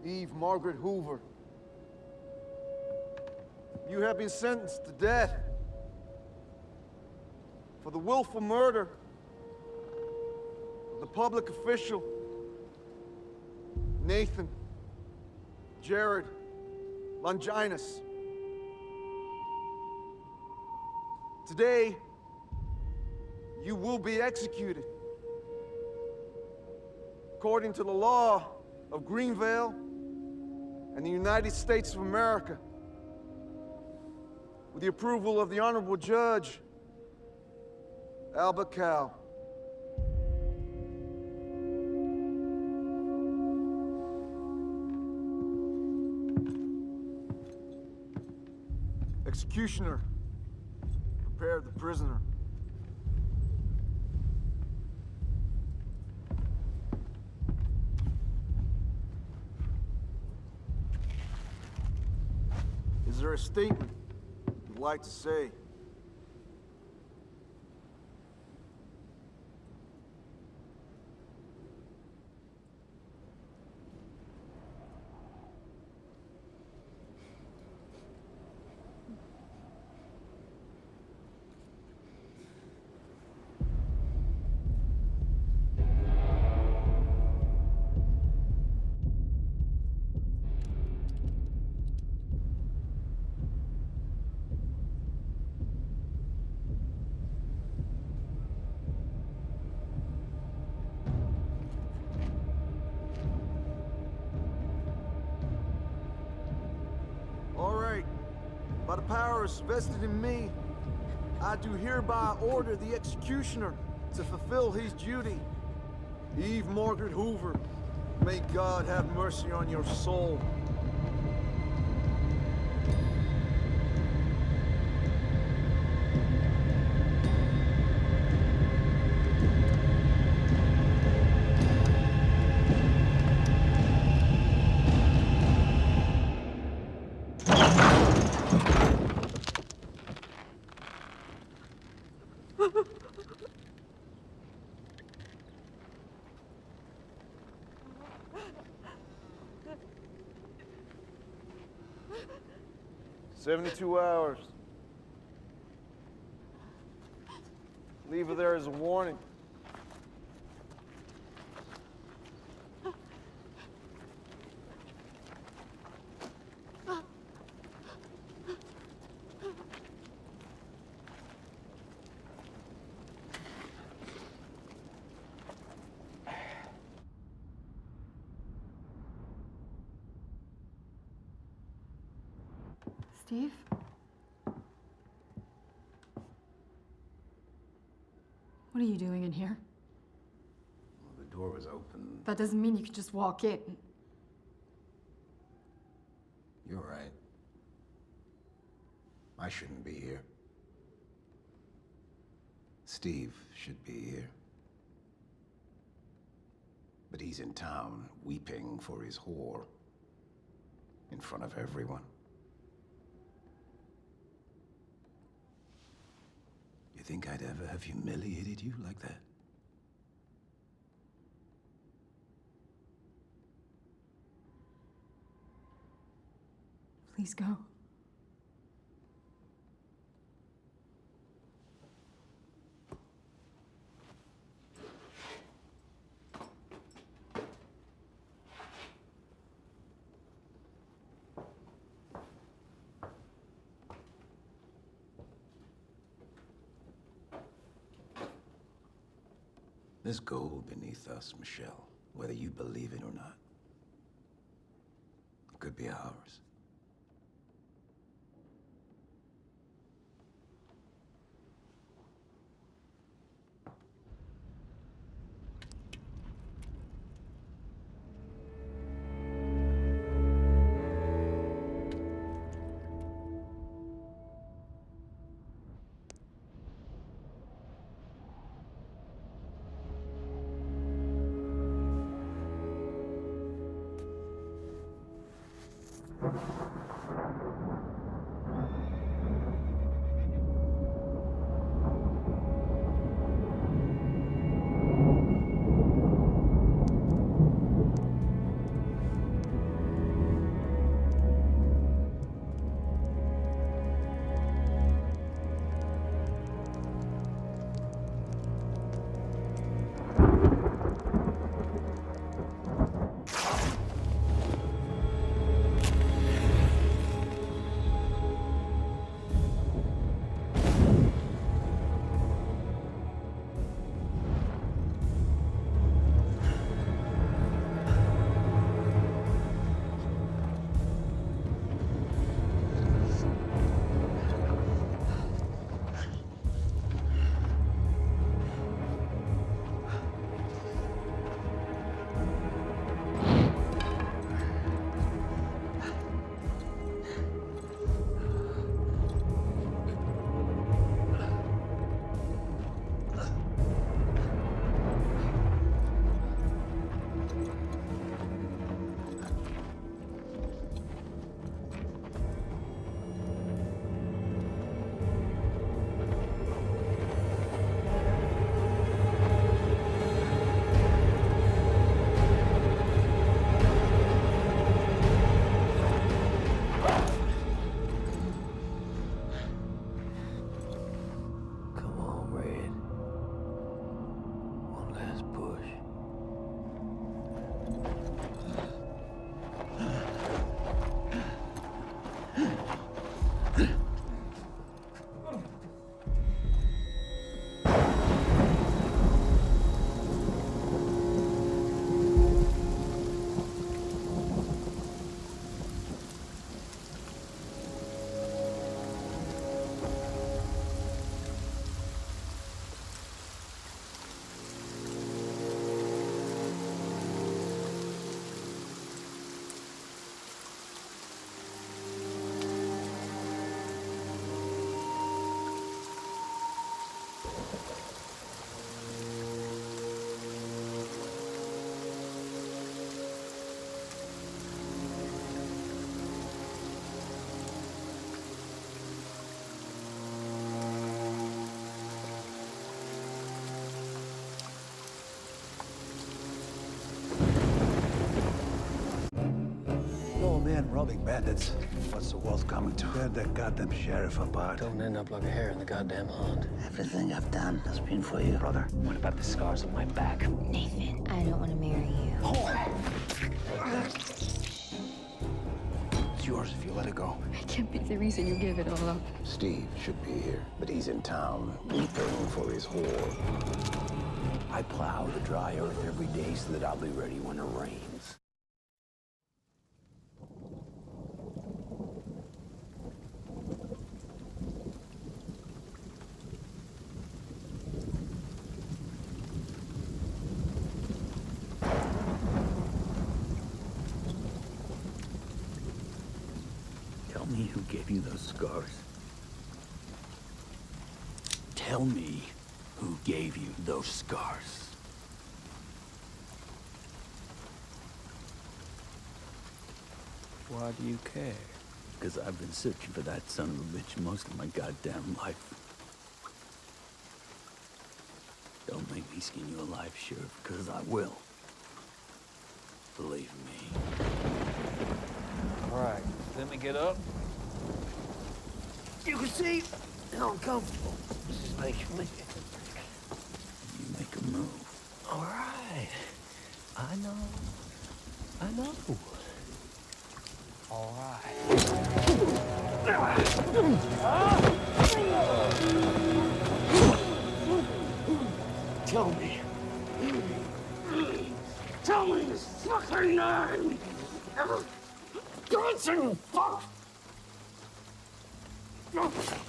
Eve Margaret Hoover, you have been sentenced to death for the willful murder of the public official Nathan Jared Longinus. Today, you will be executed according to the law of Greenvale and the United States of America, with the approval of the Honorable Judge Albert Cow. Executioner, prepare the prisoner. Is there a statement you'd like to say? by the powers vested in me, I do hereby order the executioner to fulfill his duty. Eve Margaret Hoover, may God have mercy on your soul. "72 hours. Leave her there as a warning. Steve? What are you doing in here? Well, the door was open. That doesn't mean you can just walk in. You're right. I shouldn't be here. Steve should be here. But he's in town, weeping for his whore. In front of everyone. You think I'd ever have humiliated you like that? Please go. There's gold beneath us, Michelle, whether you believe it or not. It could be ours. All men robbing bandits. What's the world coming to? Tear that goddamn sheriff apart. Don't end up like a hare in the goddamn hunt. Everything I've done has been for you, brother. What about the scars on my back? Nathan, I don't want to marry you. It's yours if you let it go. I can't be the reason you gave it all up. Steve should be here, but he's in town, weeping for his whore. I plow the dry earth every day so that I'll be ready when it rains. Tell me who gave you those scars. Tell me who gave you those scars. Why do you care? Because I've been searching for that son of a bitch most of my goddamn life. Don't make me skin you alive, Sheriff, because I will. Believe me. All right, let me get up. You can see how uncomfortable this is making me. You make a move. All right. I know. All right. Tell me. Tell me his fucking name! Johnson, fuck! Drop it.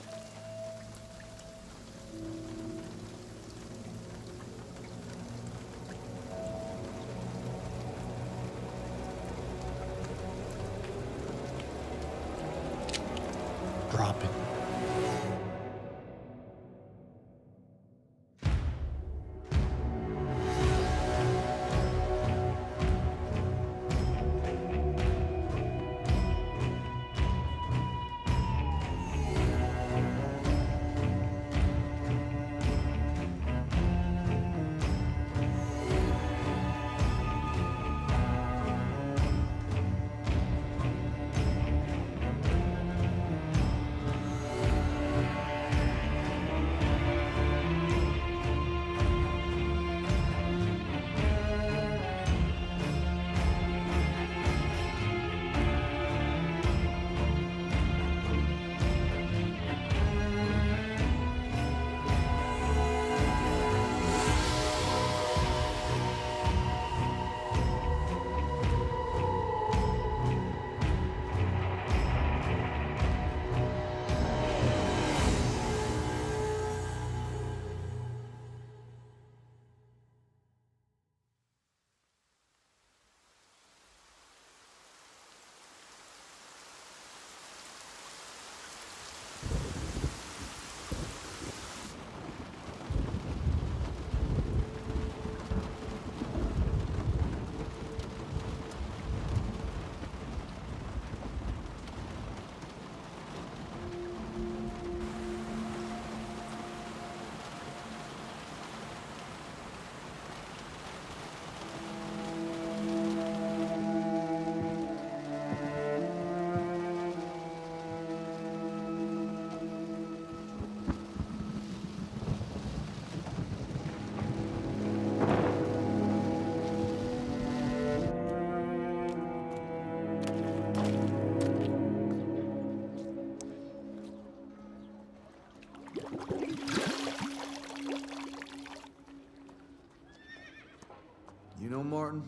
You know, Martin,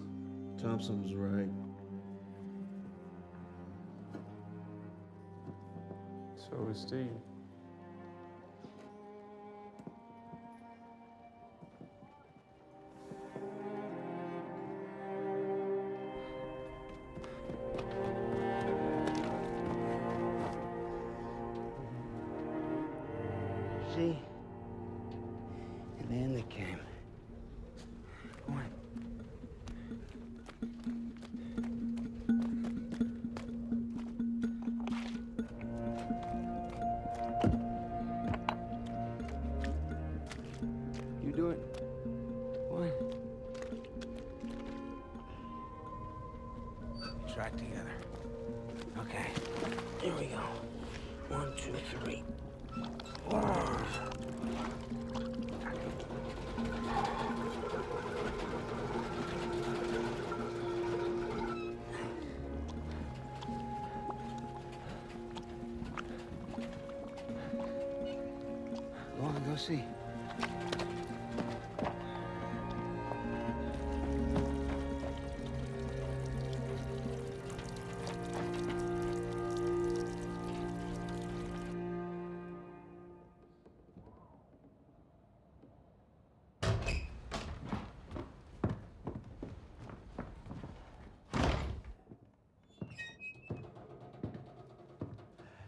Thompson was right. So was Steve. See? And in they came. Come on. You do it. One. Track together. Okay. Here we go. 1, 2, 3. Go on, go see.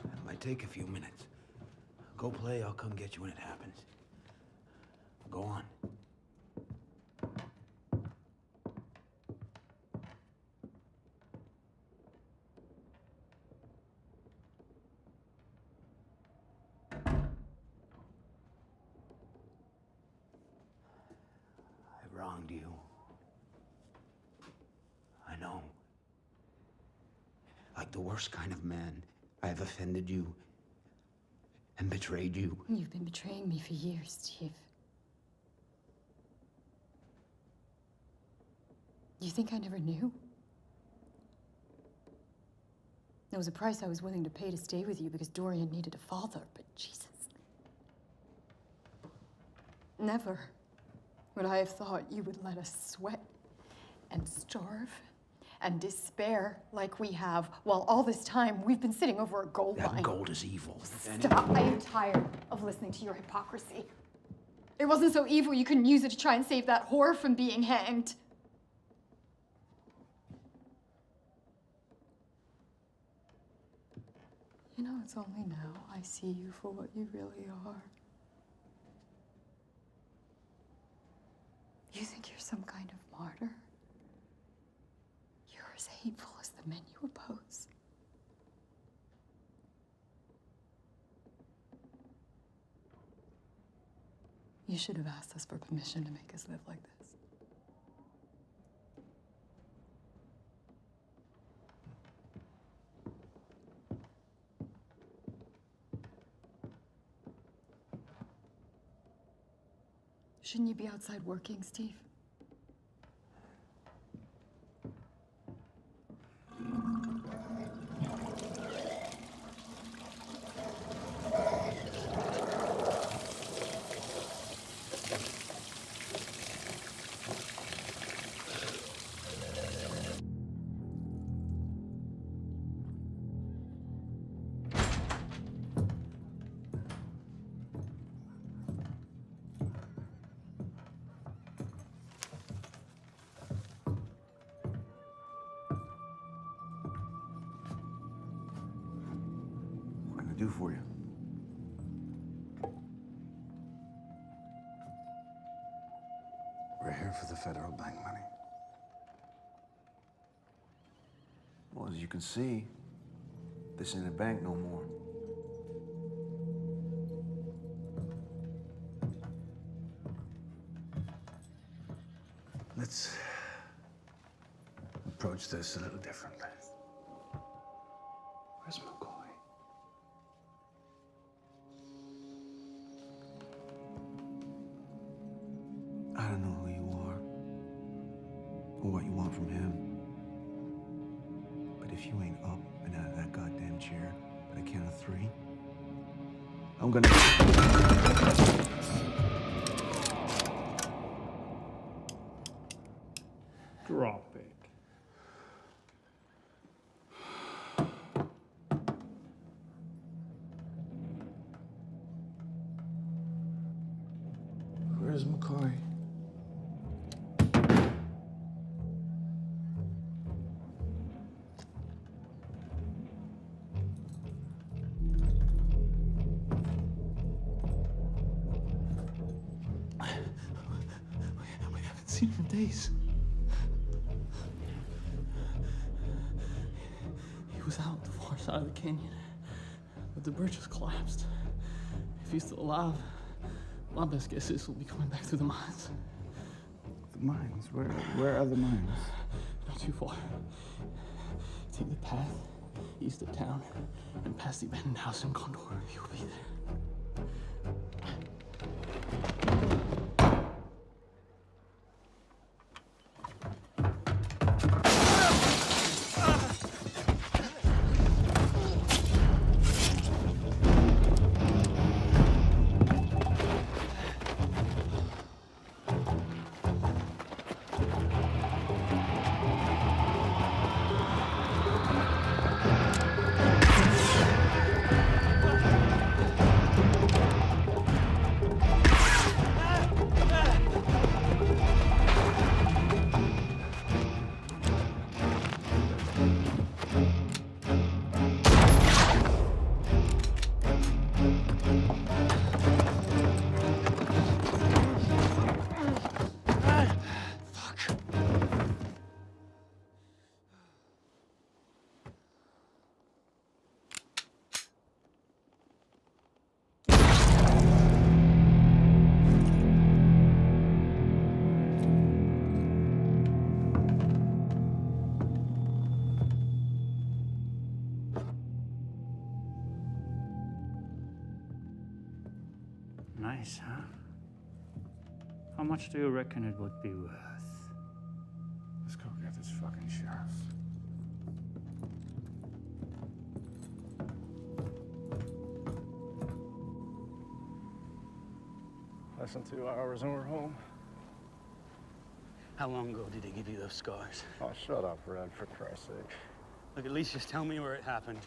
It might take a few minutes. Go play, I'll come get you when it happens. Go on. I wronged you. I know. Like the worst kind of man, I have offended you and betrayed you. You've been betraying me for years, Steve. You think I never knew? There was a price I was willing to pay to stay with you because Dorian needed a father, but Jesus. Never would I have thought you would let us sweat and starve and despair like we have, while all this time we've been sitting over a gold mine. That gold is evil. Stop. I am tired of listening to your hypocrisy. It wasn't so evil you couldn't use it to try and save that whore from being hanged. You know, it's only now I see you for what you really are. You think you're some kind of martyr? You're as hateful as the men you oppose. You should have asked us for permission to make us live like this. Shouldn't you be outside working, Steve? What can I do for you? We're here for the federal bank money. Well, as you can see, this ain't a bank no more. Let's approach this a little differently. Where's McCoy? I don't know who you are or what you want from him. But if you ain't up and out of that goddamn chair by the count of 3, I'm gonna... Drop it. Where's McCoy? seen him in days. He was out the far side of the canyon, but the bridge has collapsed. If he's still alive, my best guess is he'll be coming back through the mines. The mines? Where are the mines? Not too far. Take the path east of town and past the abandoned house in Condor. He'll be there. Nice, huh? How much do you reckon it would be worth? Let's go get this fucking sheriff. Less than 2 hours and we're home. How long ago did they give you those scars? Oh, shut up, Red, for Christ's sake. Look, at least just tell me where it happened.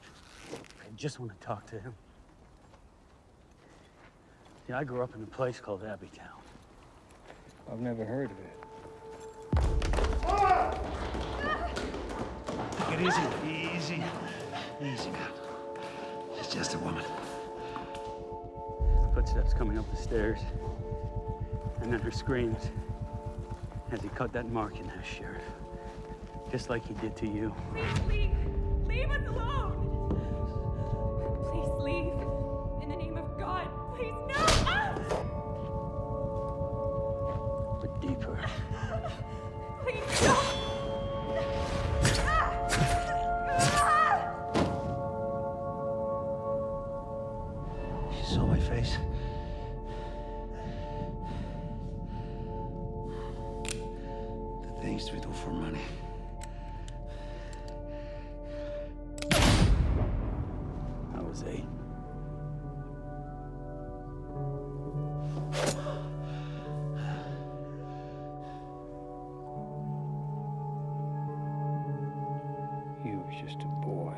I just want to talk to him. See, I grew up in a place called Abbeytown. I've never heard of it. Take it easy. Easy. Easy, girl. It's just a woman. Footsteps coming up the stairs. And then her screams as he cut that mark in her shirt. Just like he did to you. Please leave. Leave us alone. Please leave. In the name of God, please no. Ah! But deeper. Please don't. You saw my face. The things we do for money. I was 8. You were just a boy.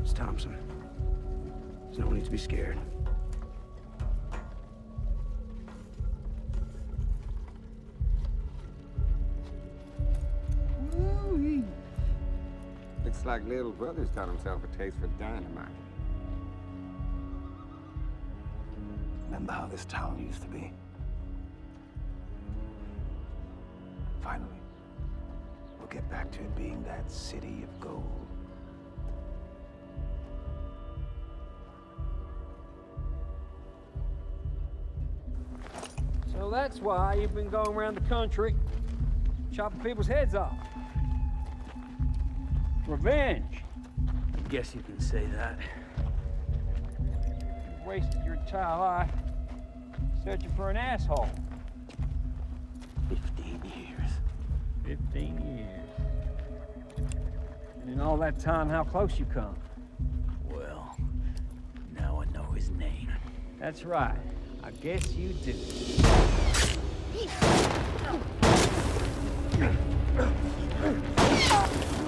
It's Thompson. There's no need to be scared. Woo-wee. Looks like little brother's got himself a taste for dynamite. Remember how this town used to be? Finally, we'll get back to it being that city of gold. So that's why you've been going around the country chopping people's heads off. Revenge. I guess you can say that. You wasted your entire life searching for an asshole. 15 years. 15 years. And in all that time, how close you come? Well, now I know his name. That's right. I guess you do. I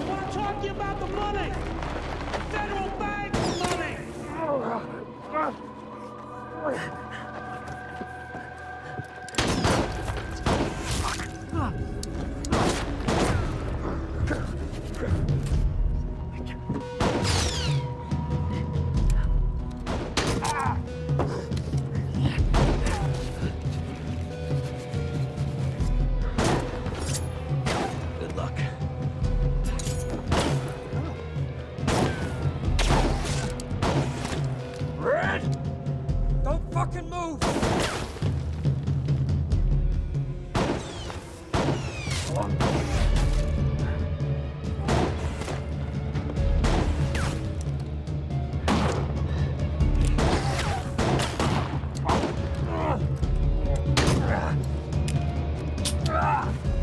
want to talk to you about the money! Federal bank money! Good luck. Red! Don't fucking move!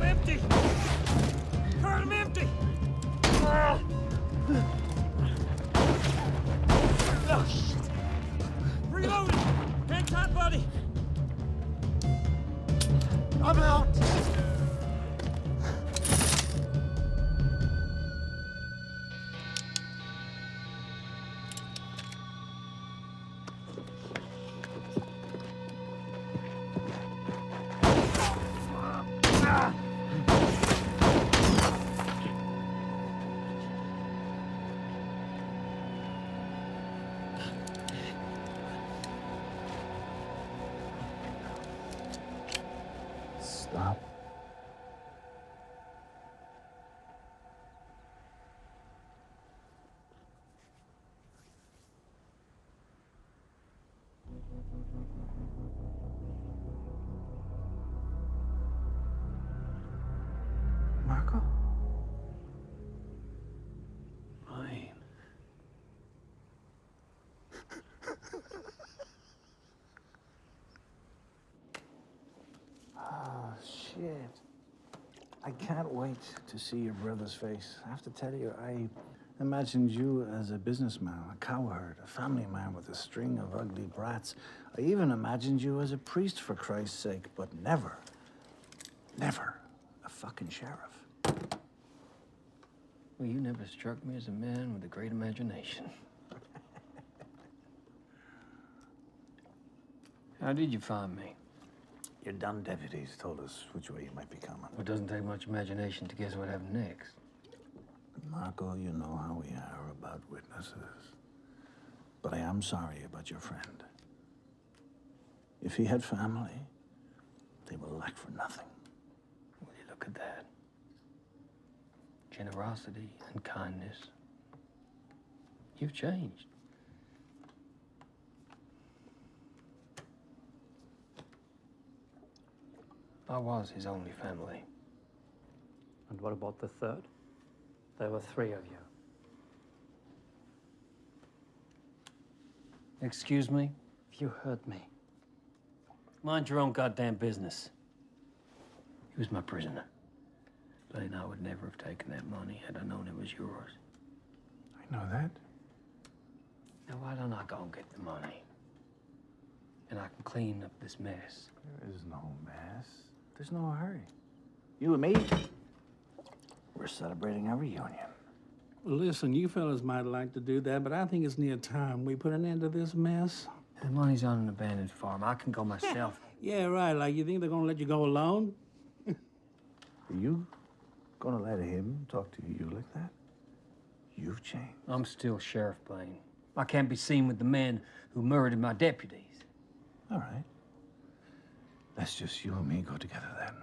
Empty! Kurt, I'm empty! Oh, shit. Reloading! Hang tight, buddy! I'm out! Stop. Marco? Fine. Oh, shit. I can't wait to see your brother's face. I have to tell you, I imagined you as a businessman, a cowherd, a family man with a string of ugly brats. I even imagined you as a priest, for Christ's sake, but never, never a fucking sheriff. Well, you never struck me as a man with a great imagination. How did you find me? Your damn deputies told us which way you might be coming. It doesn't take much imagination to guess what happened next. Marco, you know how we are about witnesses. But I am sorry about your friend. If he had family, they will lack for nothing. Will you look at that? Generosity and kindness. You've changed. I was his only family. And what about the third? There were 3 of you. Excuse me? You heard me. Mind your own goddamn business. He was my prisoner. Blaine, I would never have taken that money had I known it was yours. I know that. Now, why don't I go and get the money? And I can clean up this mess. There is no mess. There's no hurry. You and me, we're celebrating our reunion. Well, listen, you fellas might like to do that, but I think it's near time we put an end to this mess. The money's on an abandoned farm. I can go myself. Yeah, right. Like, you think they're gonna let you go alone? Are you gonna let him talk to you like that? You've changed. I'm still Sheriff Blaine. I can't be seen with the men who murdered my deputies. All right. Let's just you and me go together then.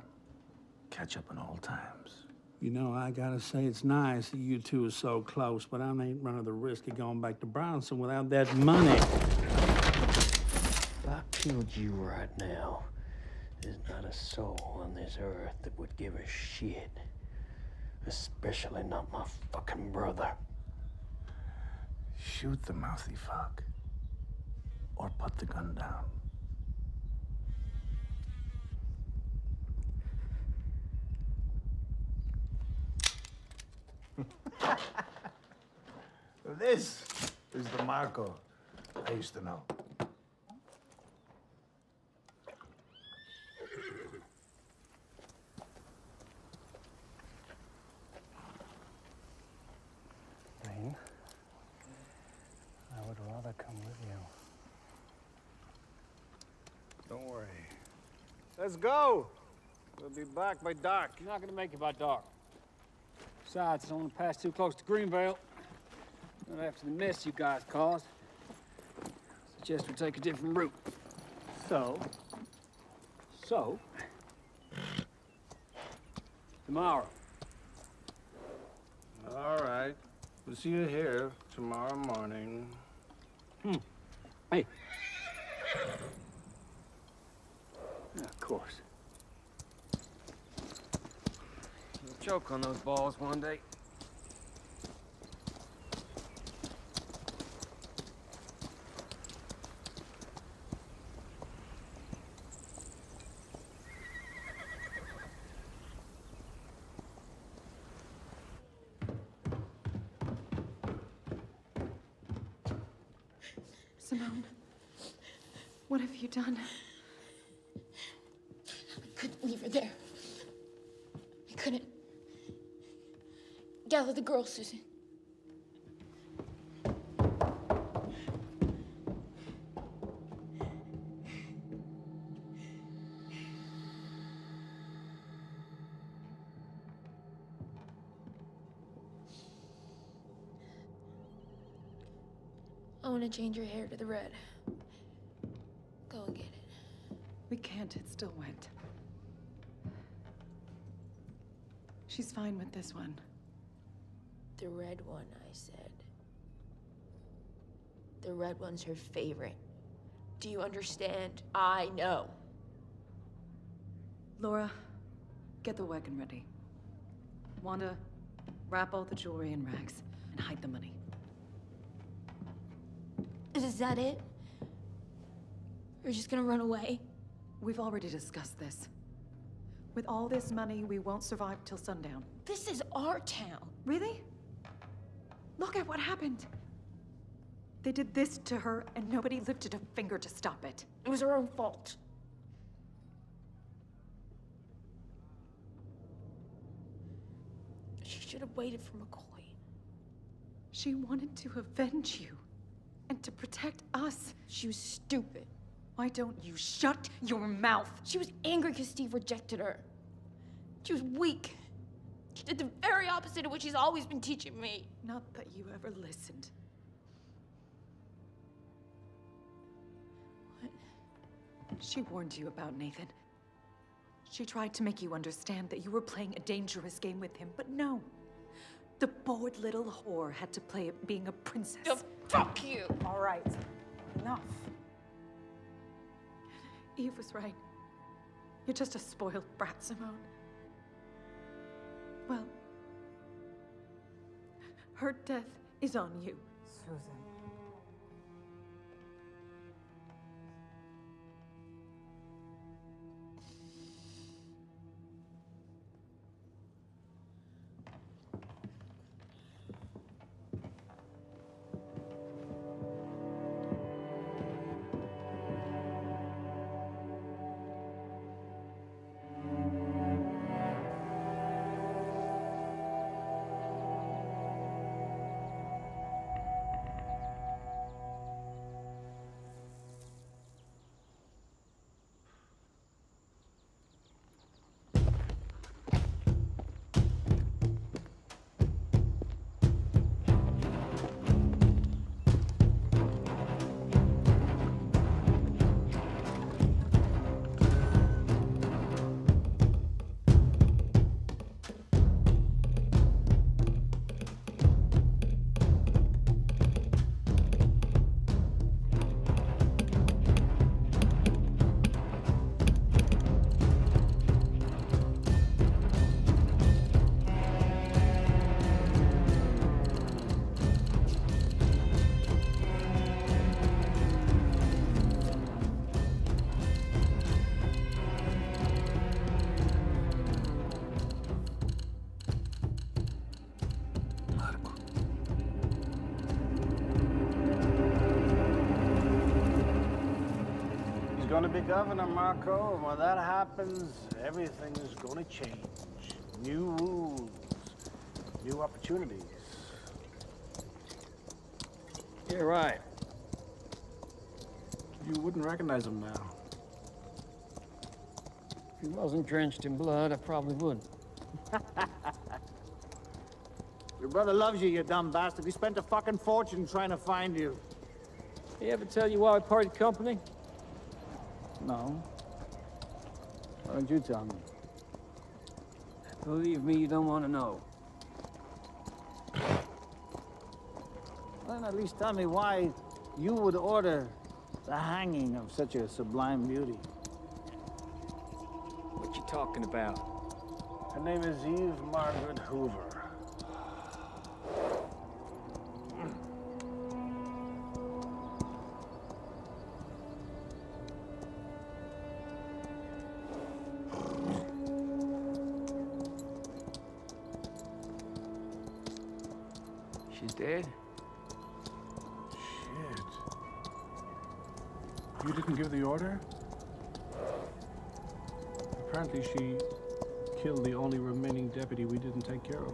Catch up on old times. You know, I gotta say, it's nice that you two are so close, but I ain't running the risk of going back to Bronson without that money. If I killed you right now, There's not a soul on this earth that would give a shit. Especially not my fucking brother. Shoot the mouthy fuck. Or put the gun down. This is the Marco I used to know. Rain, I would rather come with you. Don't worry. Let's go. We'll be back by dark. You're not gonna make it by dark. Besides, I don't want to pass too close to Greenvale. Not after the mess you guys caused. Suggest we take a different route. So, tomorrow. All right. We'll see you here tomorrow morning. Hey. Yeah, of course. You'll choke on those balls one day. Simone, what have you done? I couldn't leave her there. I couldn't. Gather the girls, Susan. I want to change your hair to the red. Go and get it. We can't, it's still wet. She's fine with this one. The red one, I said. The red one's her favorite. Do you understand? I know. Laura, get the wagon ready. Wanda, wrap all the jewelry in rags and hide the money. Is that it? You're just gonna run away? We've already discussed this. With all this money, we won't survive till sundown. This is our town. Really? Look at what happened. They did this to her, and nobody lifted a finger to stop it. It was her own fault. She should have waited for McCoy. She wanted to avenge you and to protect us. She was stupid. Why don't you shut your mouth? She was angry because Steve rejected her. She was weak. She did the very opposite of what she's always been teaching me. Not that you ever listened. What? She warned you about Nathan. She tried to make you understand that you were playing a dangerous game with him, but no. The bored little whore had to play at being a princess. Oh, fuck you! All right, enough. Eve was right. You're just a spoiled brat, Simone. Well, her death is on you. Susan. gonna be governor, Marco, and when that happens, everything is gonna change. New rules, new opportunities. You're right. You wouldn't recognize him now. If he wasn't drenched in blood, I probably would. Your brother loves you, you dumb bastard. He spent a fucking fortune trying to find you. He ever tell you why we parted company? No. Why don't you tell me? Believe me, you don't want to know. Well, then at least tell me why you would order the hanging of such a sublime beauty. What you talking about? Her name is Eve Margaret Hoover. She's dead? Shit. You didn't give the order? Apparently she killed the only remaining deputy we didn't take care of.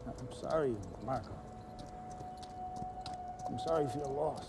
I'm sorry, Marco. I'm sorry for your loss.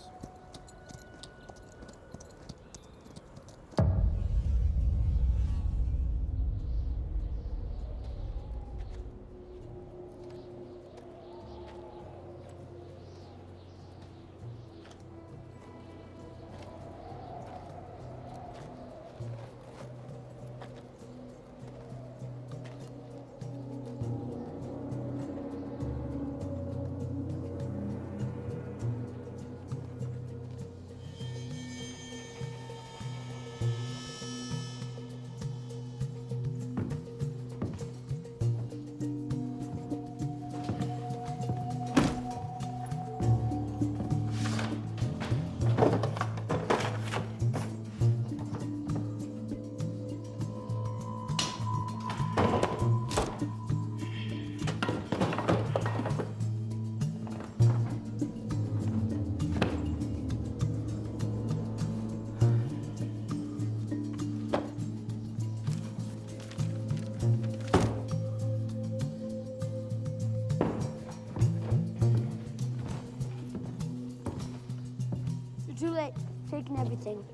Too late, taking everything.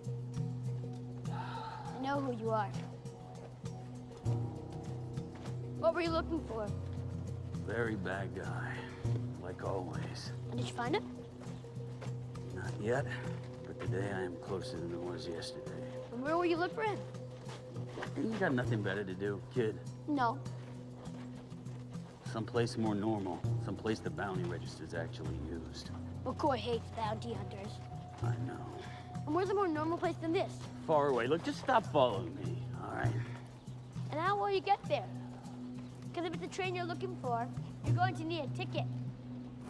I know who you are. What were you looking for? Very bad guy, like always. Did you find him? Not yet, but today I am closer than I was yesterday. And where will you look for him? You got nothing better to do, kid. No. Someplace more normal. Someplace the bounty register's actually used. McCoy hates bounty hunters. I know. And where's a more normal place than this? Far away. Look, just stop following me, all right? And how will you get there? Because if it's the train you're looking for, you're going to need a ticket.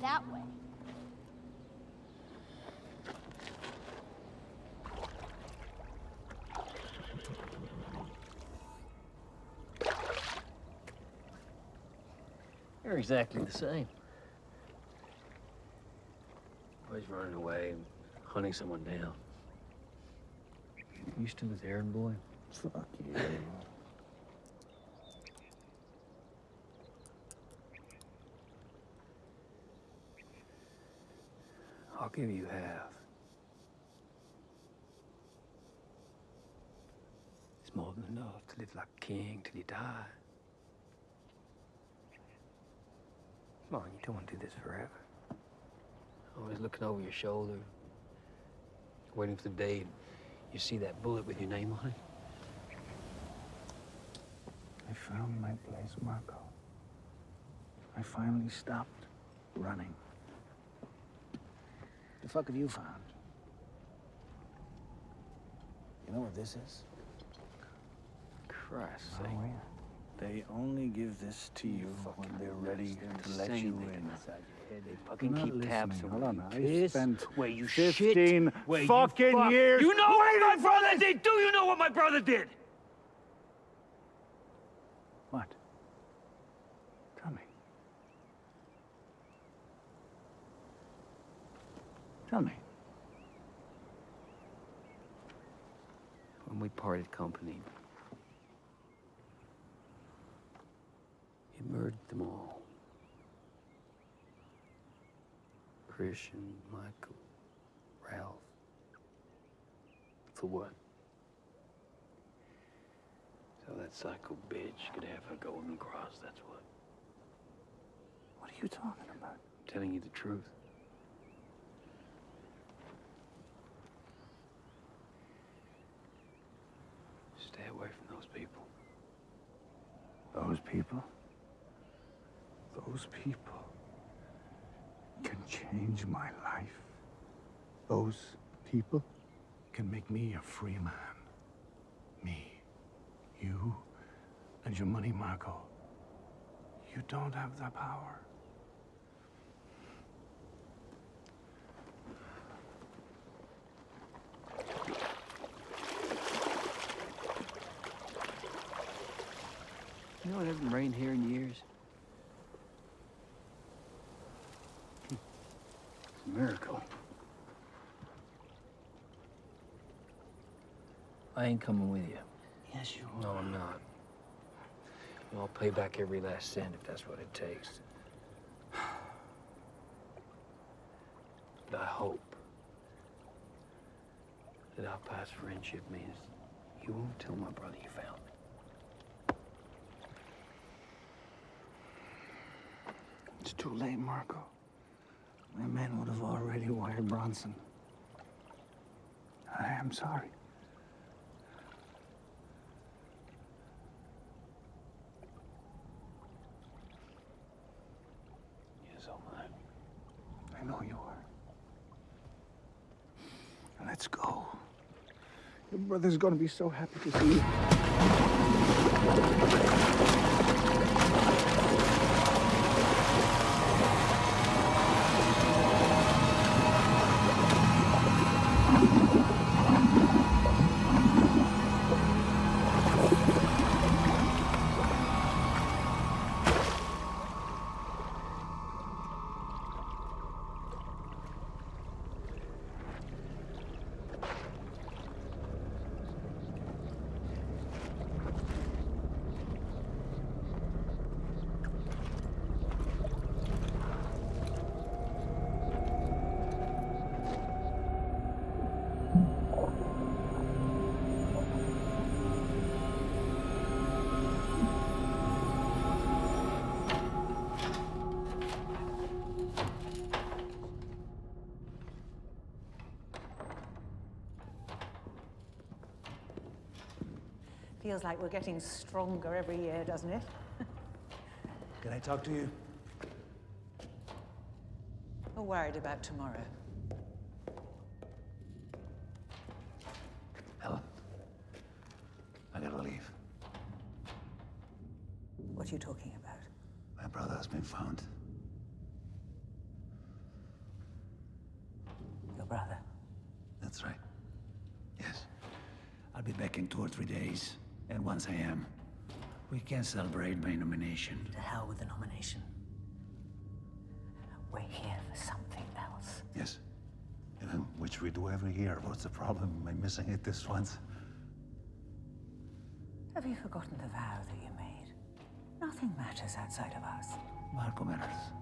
That way. You're exactly the same. Always running away, hunting someone down. You still his errand boy? Fuck you. I'll give you half. It's more than enough to live like a king till you die. Come on, you don't want to do this forever. Always looking over your shoulder, waiting for the day you see that bullet with your name on it. I found my place, Marco. I finally stopped running. The fuck have you found? You know what this is? Christ's Oh, sake. yeah. They only give this to you when they're ready to let you in. They fucking You're not keep tabs listening. on Hold you on, I piss, spent where you 15 shit, where fucking you fuck. years You know what my waiting for brother this! did? Do you know what my brother did? What? Tell me. Tell me. When we parted company, he murdered them all. Christian, Michael, Ralph. For what? So that psycho bitch could have her golden cross, that's what. What are you talking about? I'm telling you the truth. Stay away from those people. Those people? Those people can change my life. Those people can make me a free man. Me, you, and your money, Marco. You don't have the power. You know it hasn't rained here in years? It's a miracle. I ain't coming with you. Yes, you are. No, I'm not. I'll pay back every last cent if that's what it takes. But I hope that our past friendship means you won't tell my brother you found me. It's too late, Marco. My men would have already wired Bronson. I am sorry. Yes, am I. I know you are. Let's go. Your brother's gonna be so happy to see you. Feels like we're getting stronger every year, doesn't it? Can I talk to you? We're worried about tomorrow. Helen, I gotta leave. What are you talking about? My brother has been found. Your brother? That's right. Yes. I'll be back in 2 or 3 days. And once I am, we can celebrate my nomination. To hell with the nomination. We're here for something else. Yes. You know, which we do every year. What's the problem? Am I missing it this once? Have you forgotten the vow that you made? Nothing matters outside of us. Marco matters.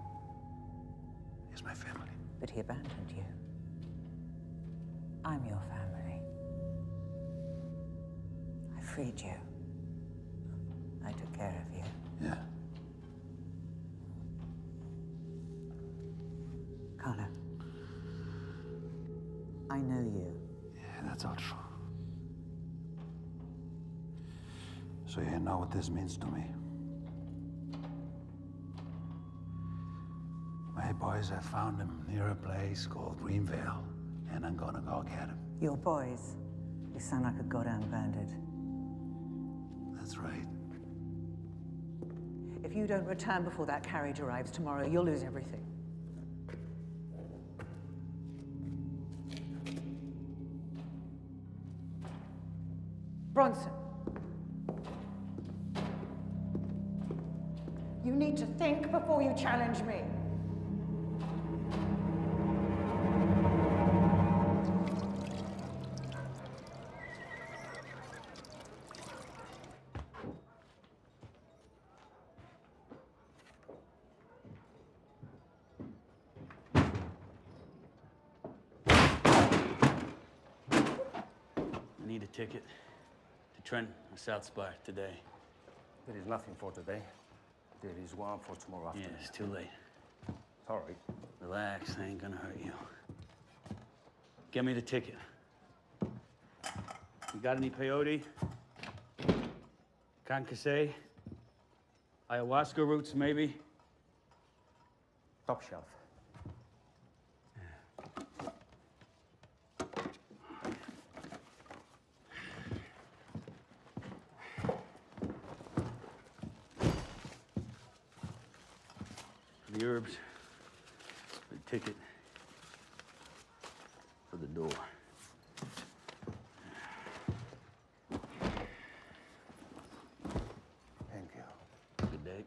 He's my family. But he abandoned you. I'm your family. I freed you. I took care of you. Yeah. Carlo, I know you. Yeah, that's all true. So you know what this means to me. My boys have found him near a place called Greenvale, and I'm gonna go get him. Your boys? You sound like a goddamn bandit. That's right. If you don't return before that carriage arrives tomorrow, you'll lose everything. Bronson. You need to think before you challenge me. the ticket to Trent on South Spire today. There is nothing for today. There is one for tomorrow afternoon. Yeah, it's too late. Sorry. Relax, I ain't gonna hurt you. Get me the ticket. You got any peyote? Concassé? Ayahuasca roots, maybe? Top shelf. The herbs, the ticket for the door. Thank you. Good day.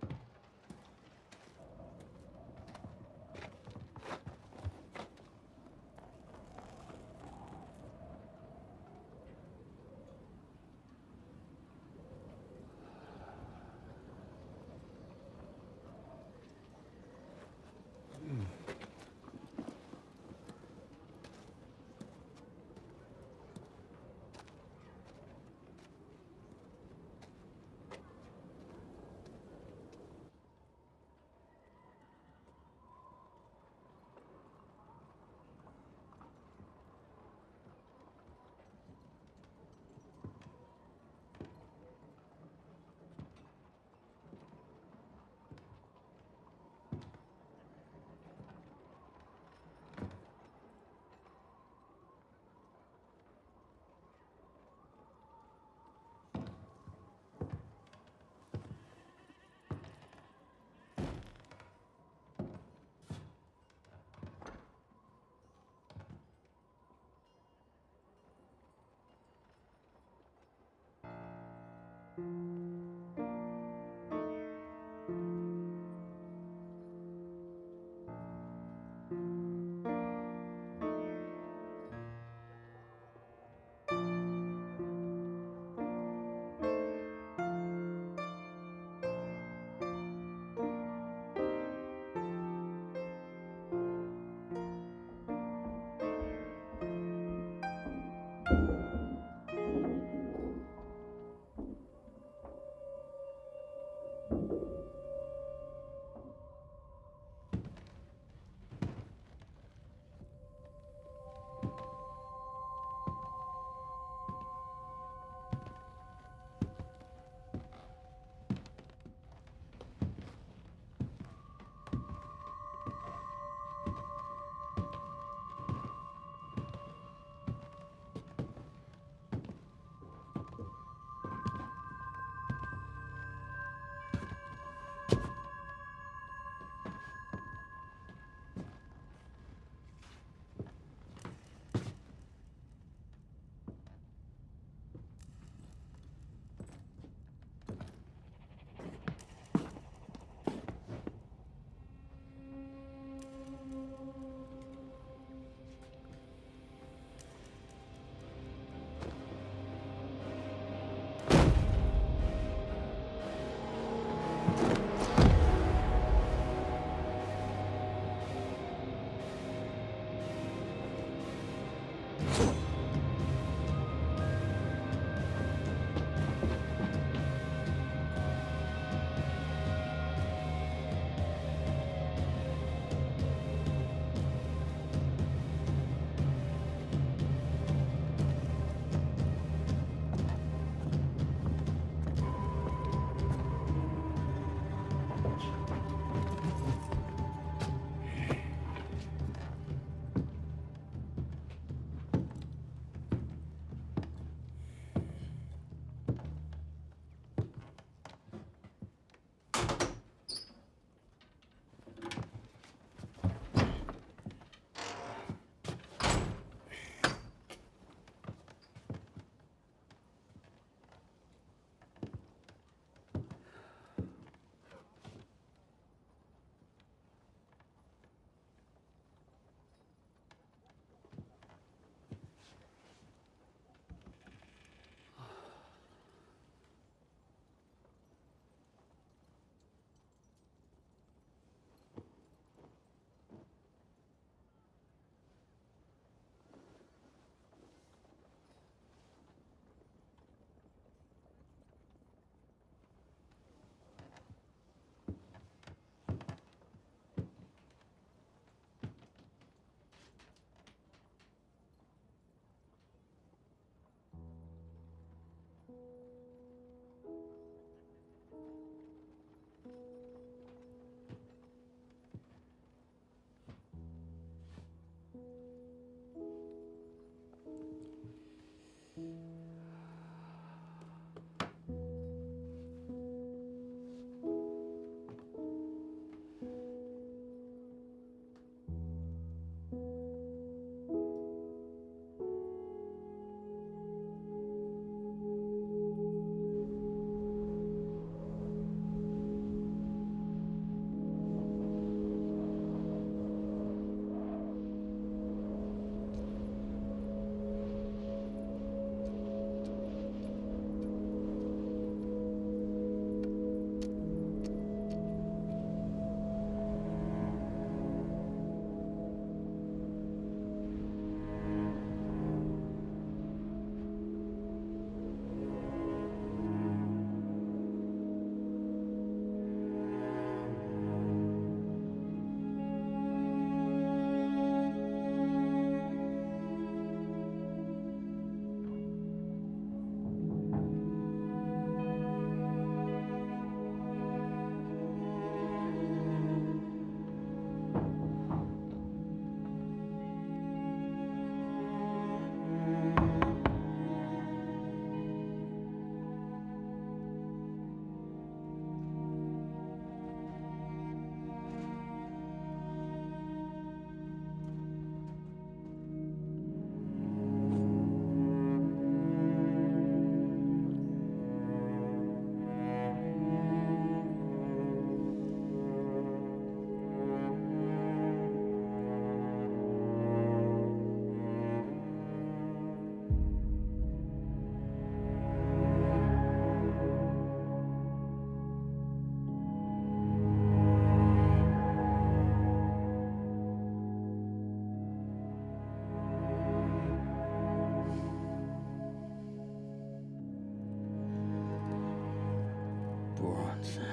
Bronson.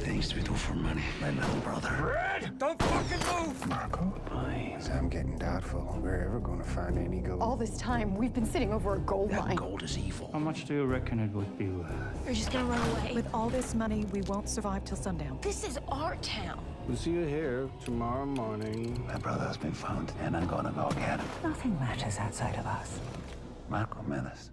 Things we do for money, my little brother. Red, don't fucking move! Marco? Please. I'm getting doubtful we're ever gonna find any gold. All this time, we've been sitting over a gold mine. That gold is evil. How much do you reckon it would be worth? We're just gonna run away. With all this money, we won't survive till sundown. This is our town. We'll see you here tomorrow morning. My brother's been found, and I'm gonna go get him. Nothing matters outside of us. Marco Menace.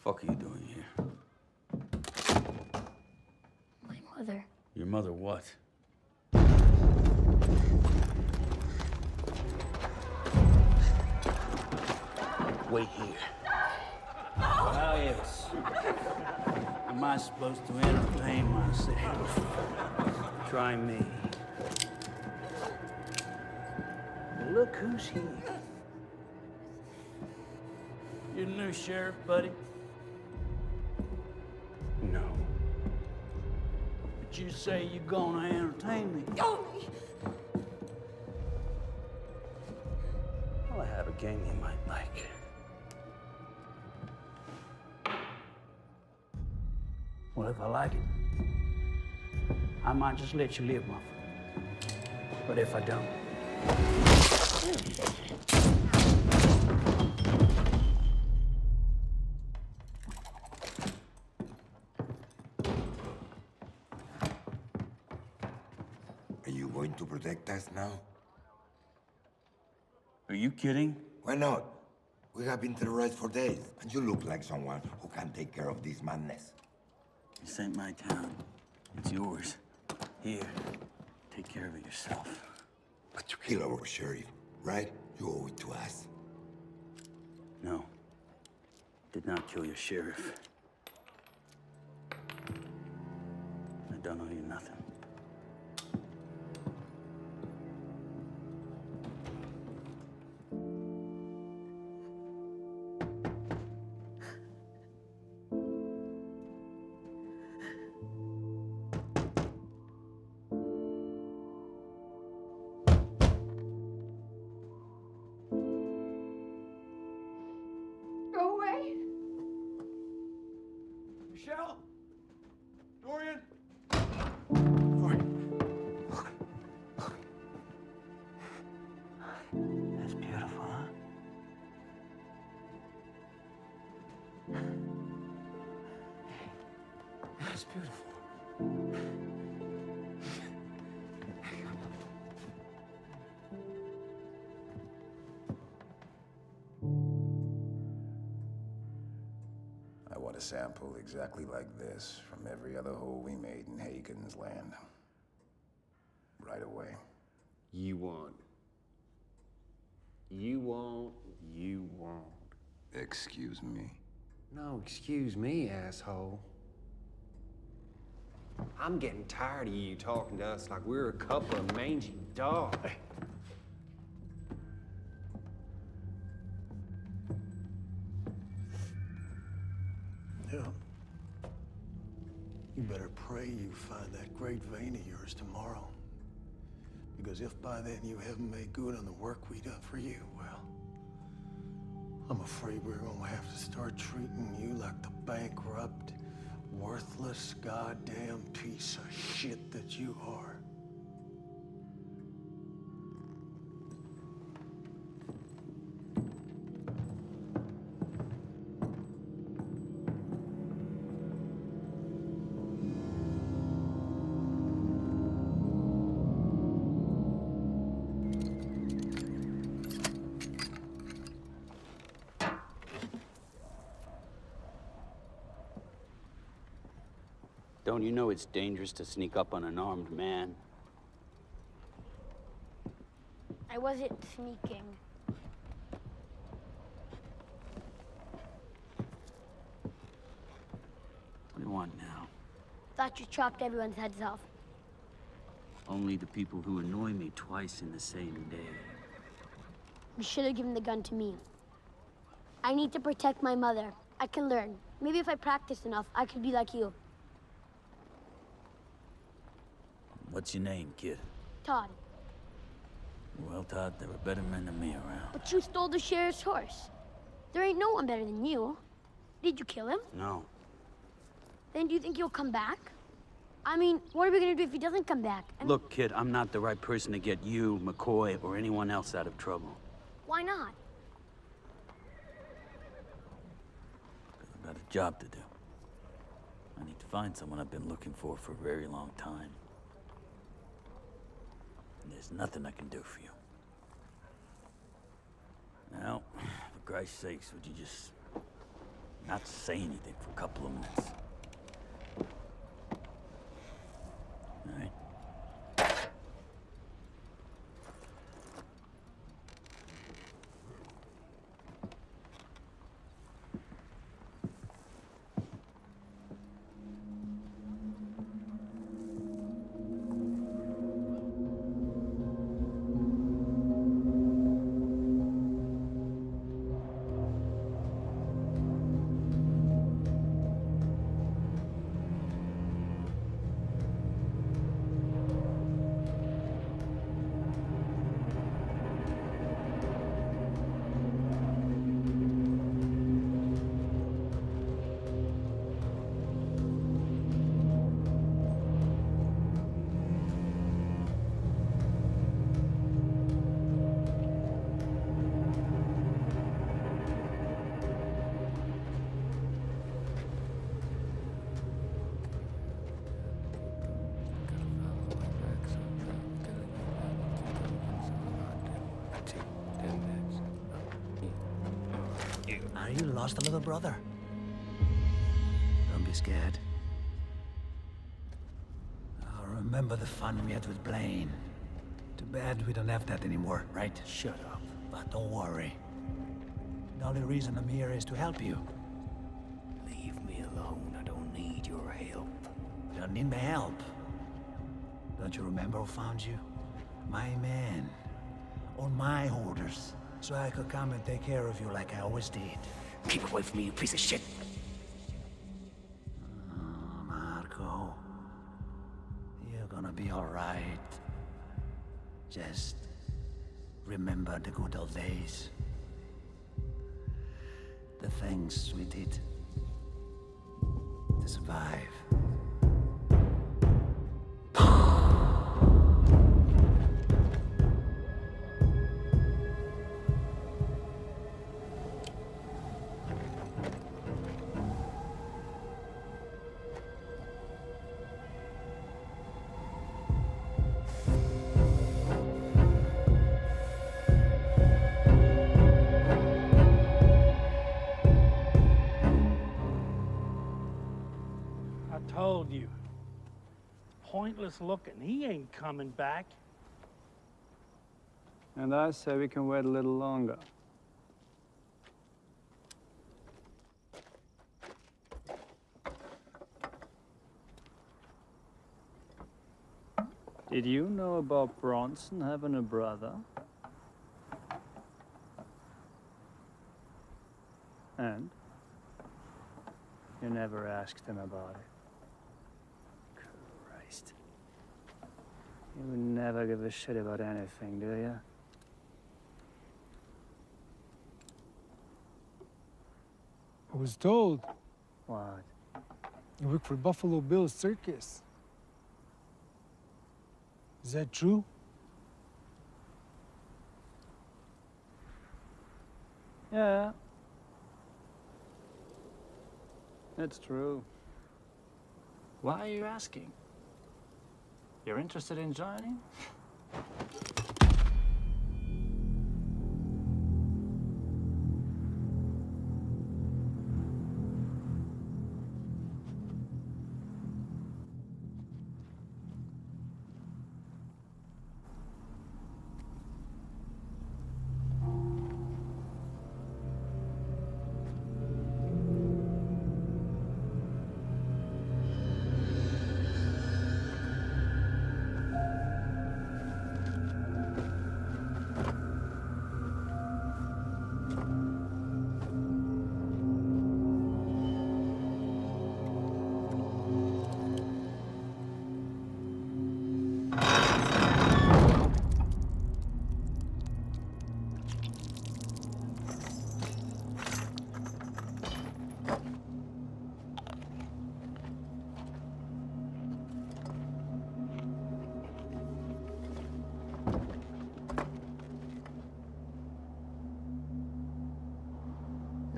Fuck are you doing here? My mother. Your mother what? Wait here. How else am I supposed to entertain myself? Try me. Well, look who's here. You the new sheriff, buddy? No. But you say you're gonna entertain me. Oh! Well, I have a game you might like. Well, if I like it, I might just let you live, my friend. But if I don't... Are you going to protect us now? Are you kidding? Why not? We have been terrorized for days, and you look like someone who can take care of this madness. This ain't my town. It's yours. Here, take care of it yourself. But you kill our sheriff, right? You owe it to us. No. Did not kill your sheriff. I don't owe you nothing. Go away. Michelle? Dorian? That's beautiful, huh? That's beautiful. I want a sample exactly like this from every other hole we made in Hagen's land. Right away. You won't. You won't. You won't. Excuse me? No, excuse me, asshole. I'm getting tired of you talking to us like we're a couple of mangy dogs. Yeah. You better pray you find that great vein of yours tomorrow. Because if by then you haven't made good on the work we done for you, well, I'm afraid we're gonna have to start treating you like the bankrupt, worthless, goddamn piece of shit that you are. Don't you know it's dangerous to sneak up on an armed man? I wasn't sneaking. What do you want now? Thought you chopped everyone's heads off. Only the people who annoy me twice in the same day. You should have given the gun to me. I need to protect my mother. I can learn. Maybe if I practice enough, I could be like you. What's your name, kid? Todd. Well, Todd, there were better men than me around. But you stole the sheriff's horse. There ain't no one better than you. Did you kill him? No. Then do you think he'll come back? I mean, what are we gonna do if he doesn't come back? Look, kid, I'm not the right person to get you, McCoy, or anyone else out of trouble. Why not? I've got a job to do. I need to find someone I've been looking for a very long time. And there's nothing I can do for you. Now, for Christ's sakes, would you just not say anything for a couple of minutes? All right? Are you lost a little brother? Don't be scared. I'll remember the fun we had with Blaine. Too bad we don't have that anymore, right? Shut up. But don't worry. The only reason I'm here is to help you. Leave me alone. I don't need your help. You don't need my help. Don't you remember who found you? My man. On my orders. So I could come and take care of you like I always did. Keep away from me, you piece of shit. Oh, Marco. You're gonna be alright. Just remember the good old days. The things we did to survive. I told you. Pointless looking. He ain't coming back. And I say we can wait a little longer. Did you know about Bronson having a brother? And? You never asked him about it. Christ. You never give a shit about anything, do you? I was told. What? You work for Buffalo Bill's circus. Is that true? Yeah. It's true. Why are you asking? You're interested in joining?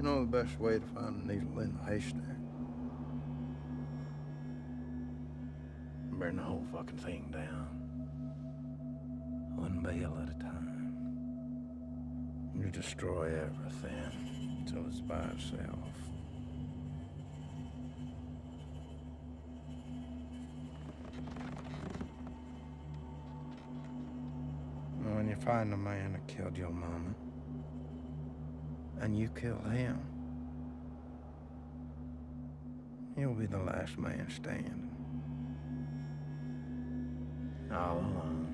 You know the best way to find a needle in the haystack? Burn the whole fucking thing down. One bale at a time. You destroy everything until it's by itself. And when you find the man that killed your mama, and you kill him, you'll be the last man standing. All alone.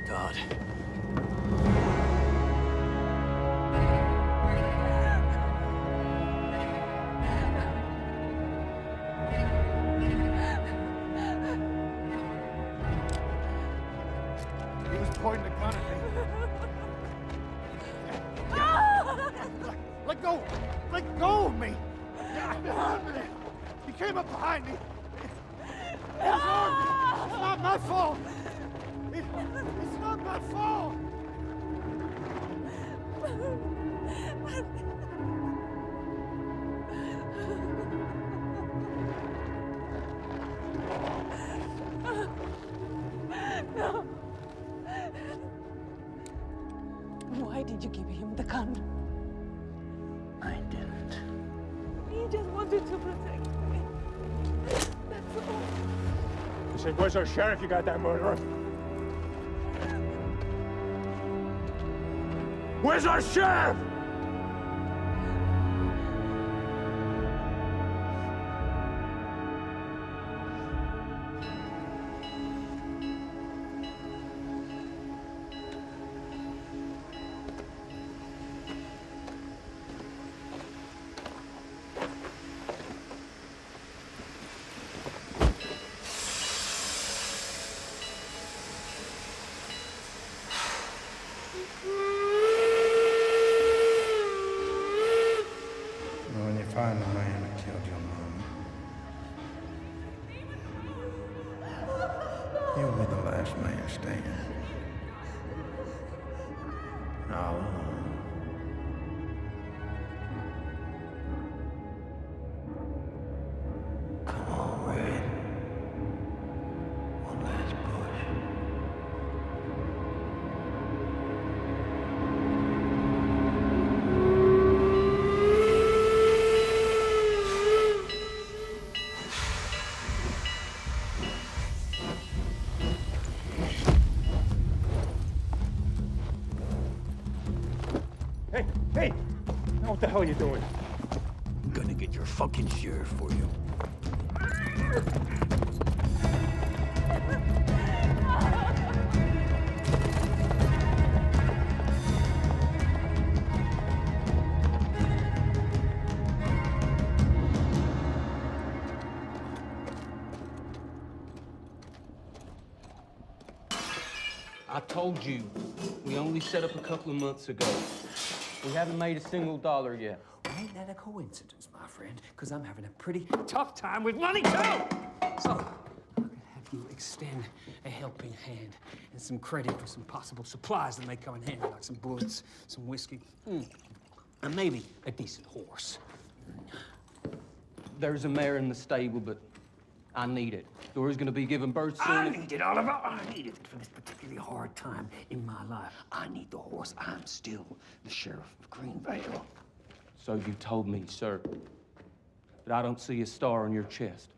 God. He was pointing a gun at me. Let go! Let go of me! He came up behind me. It was on me. It's not my fault. It's not my fault. No. Why did you give him the gun? I didn't. He just wanted to protect me. That's all. I said, where's our sheriff? You got that murderer? Where's our sheriff? When you find the man that killed your mom, you'll be the last man standing. All alone. Come on, Red. One last push. Hey, hey! Now what the hell are you doing? I'm gonna get your fucking sheriff for you. I told you, we only set up a couple of months ago. We haven't made a single dollar yet. Ain't that a coincidence, my friend? Because I'm having a pretty tough time with money, too! So, I'm gonna have you extend a helping hand and some credit for some possible supplies that may come in handy, like some bullets, some whiskey, and maybe a decent horse. There's a mare in the stable, but I need it. Dory's gonna be giving birth soon. I need it, Oliver. I need it for this particularly hard time in my life. I need the horse. I'm still the sheriff of Greenvale. So you told me, sir, but I don't see a star on your chest.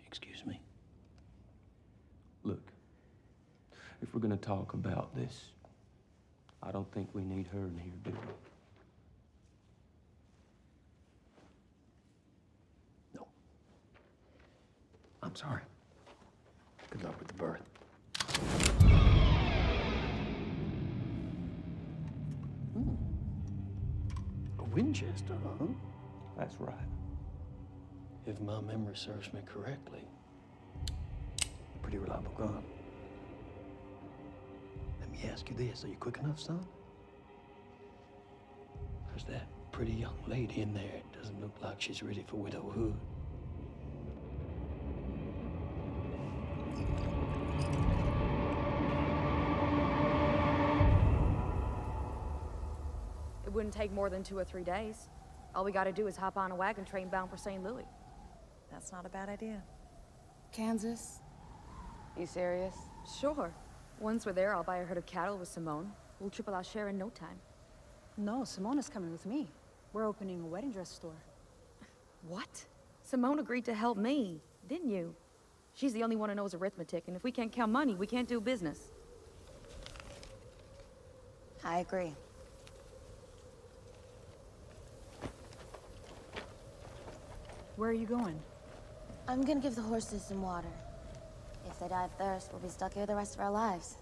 Excuse me? Look, if we're gonna talk about this, I don't think we need her in here, do we? I'm sorry. Good luck with the birth. A Winchester, huh? That's right. If my memory serves me correctly, a pretty reliable gun. Let me ask you this, are you quick enough, son? There's that pretty young lady in there. It doesn't look like she's ready for widowhood. It wouldn't take more than 2 or 3 days. All we gotta do is hop on a wagon train bound for St. Louis. That's not a bad idea. Kansas? You serious? Sure. Once we're there, I'll buy a herd of cattle with Simone. We'll triple our share in no time. No, Simone is coming with me. We're opening a wedding dress store. What? Simone agreed to help me, didn't you? She's the only one who knows arithmetic, and if we can't count money, we can't do business. I agree. Where are you going? I'm gonna give the horses some water. If they die of thirst, we'll be stuck here the rest of our lives.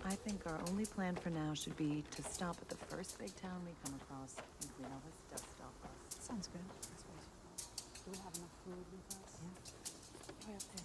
I think our only plan for now should be to stop at the first big town we come across and clean all this dust off us. Sounds good. Do we have enough food with us? Yeah. Way up there.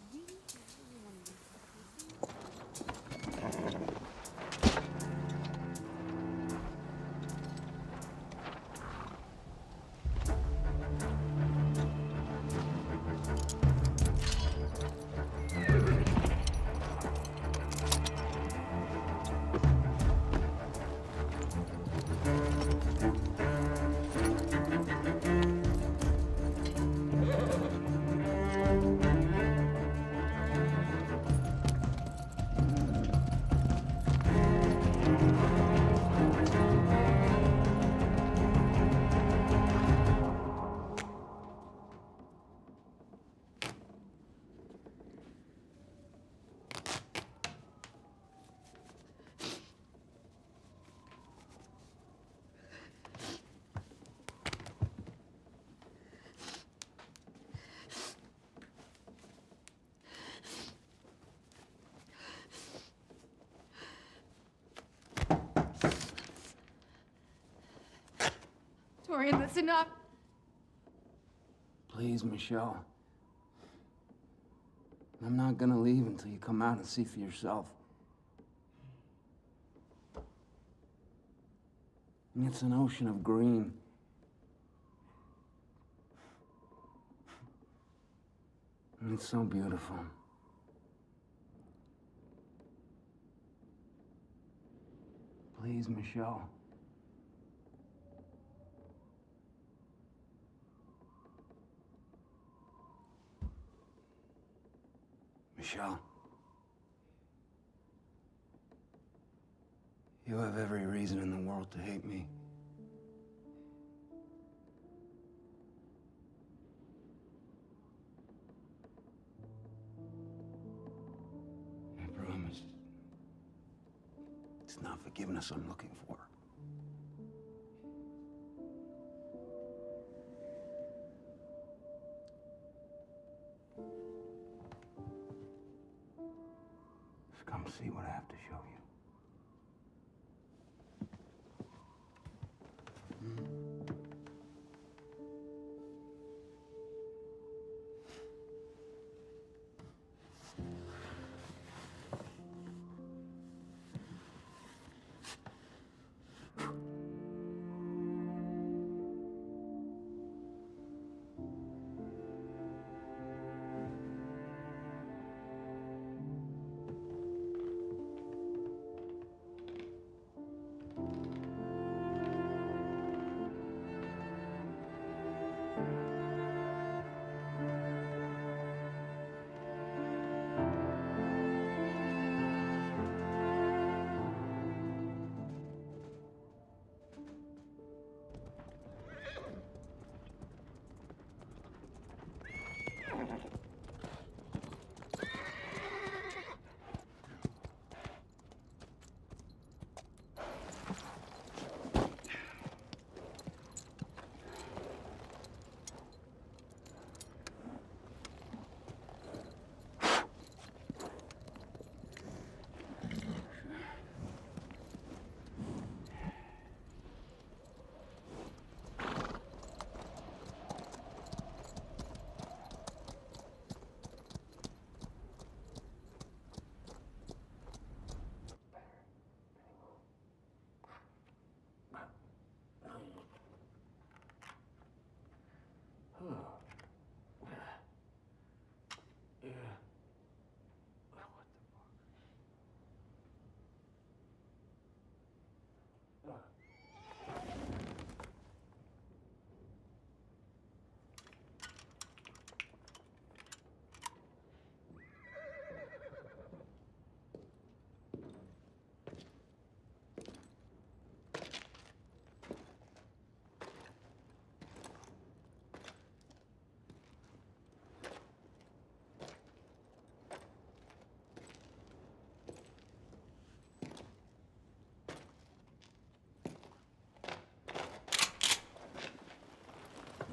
Dorian, that's enough. Please, Michelle. I'm not gonna leave until you come out and see for yourself. It's an ocean of green. And it's so beautiful. Please, Michelle. Michelle. You have every reason in the world to hate me. I promise. It's not forgiveness I'm looking for. Just come see what I have to show you.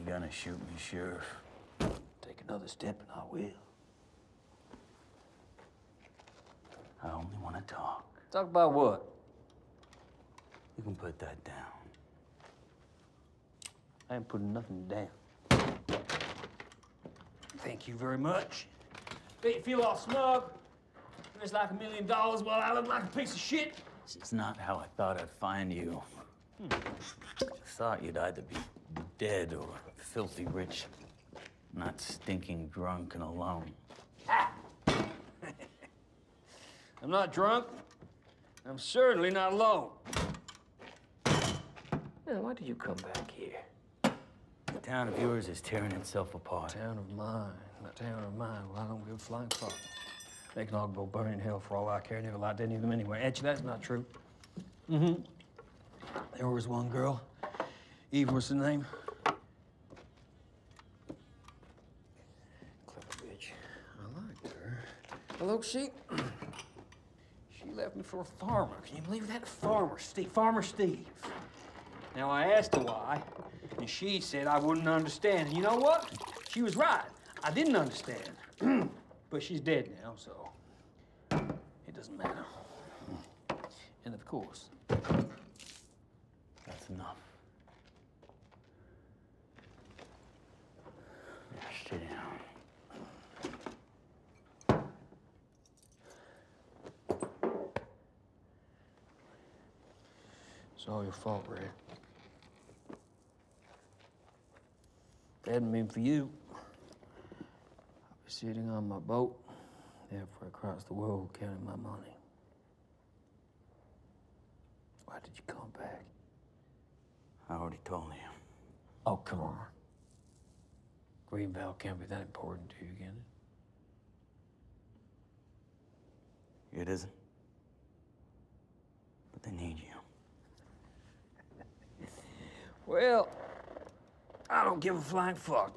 You're gonna shoot me, Sheriff. Take another step and I will. I only want to talk. Talk about what? You can put that down. I ain't putting nothing down. Thank you very much. Bet you feel all smug. There's like $1 million while I look like a piece of shit. This is not how I thought I'd find you. I thought you'd either be dead or filthy rich, not stinking drunk and alone. I'm not drunk. I'm certainly not alone. Man, why did you come back here? The town of yours is tearing itself apart. Town of mine. A town of mine. Well, I don't give a flying fuck. They can all go burn in hell for all I care. Never liked any of them anyway. Actually, that's not true. Mm-hmm. There was one girl. Eve was the name. Clever bitch. I liked her. Hello, she left me for a farmer. Can you believe that? Farmer Steve. Now, I asked her why, and she said I wouldn't understand. And you know what? She was right. I didn't understand. But she's dead now, so it doesn't matter. And of course, That's enough. Now, sit down. it's all your fault, Red. If it hadn't been for you, I'd be sitting on my boat, halfway across the world, counting my money. Why did you come back? I already told you. Oh, come on. Greenbelt can't be that important to you, can it? It isn't. But they need you. Well, I don't give a flying fuck.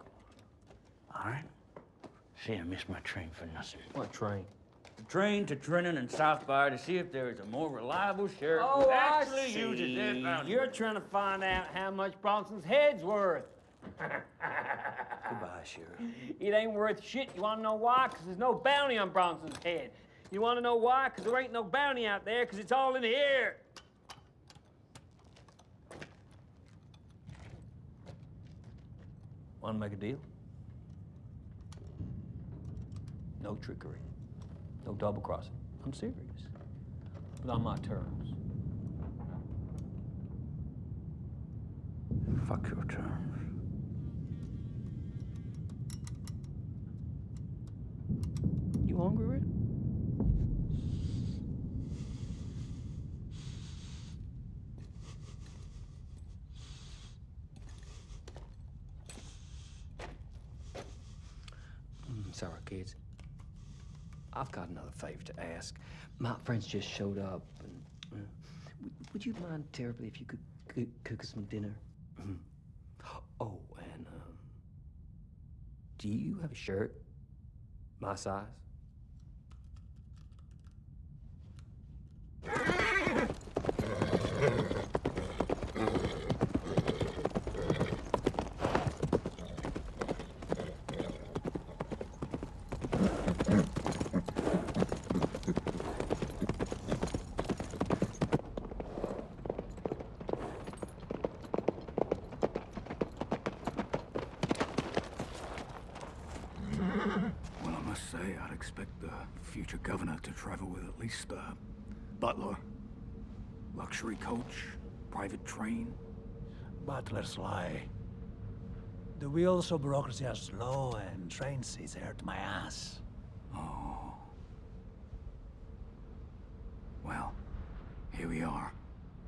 All right? See, I missed my train for nothing. What train? The train to Trenton and South Bar to see if there is a more reliable sheriff Oh, who I actually see. uses their bounty. You're trying to find out how much Bronson's head's worth. Goodbye, Sheriff. It ain't worth shit. You want to know why? Because there's no bounty on Bronson's head. You want to know why? Because there ain't no bounty out there, because it's all in here. Want to make a deal? No trickery. No double crossing. I'm serious. But on my terms. Fuck your terms. You hungry, Red? Sorry, kids. I've got another favor to ask. My friends just showed up, and would you mind terribly if you could cook us some dinner? Oh, and do you have a shirt my size? Well, I must say, I'd expect the future governor to travel with at least a butler, luxury coach, private train. Butlers lie. The wheels of bureaucracy are slow, and train seats hurt my ass. Oh. Well, here we are.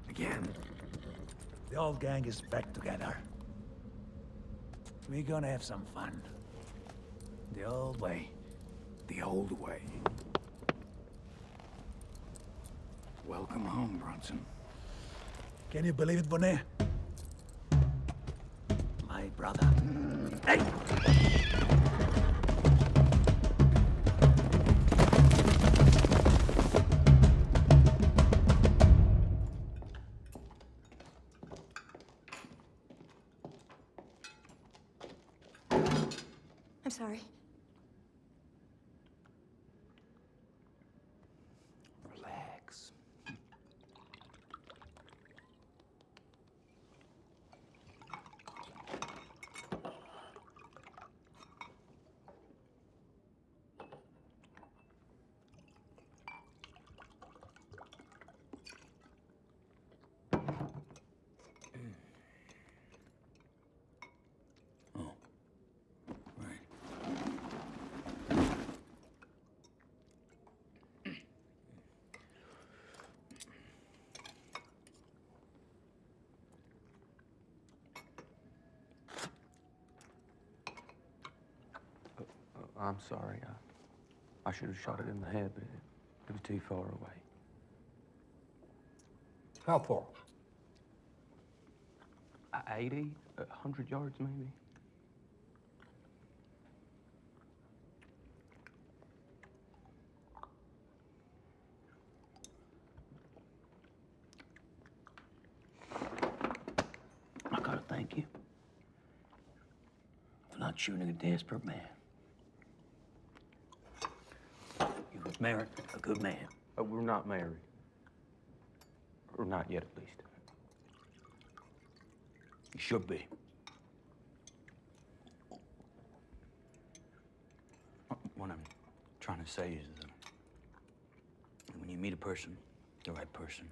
Again. The old gang is back together. We're gonna have some fun. The old way. The old way. Welcome home, Bronson. Can you believe it, Bonnet? My brother. Hey! I'm sorry. Relax. I'm sorry. I should have shot it in the head, but it was too far away. How far? 80, 100 yards, maybe. I gotta thank you for not shooting a desperate man. You was married a good man. We're not married. Or not yet, at least. You should be. What I'm trying to say is that when you meet a person, the right person,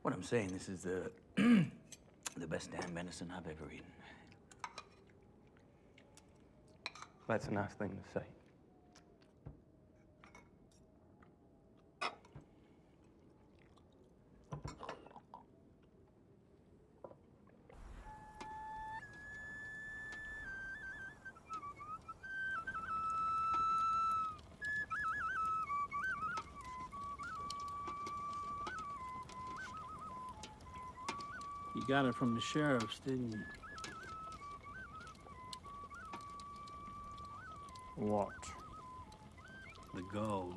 what I'm saying, this is the the best damn venison I've ever eaten. That's a nice thing to say. You got it from the sheriff's, didn't you? What? The gold.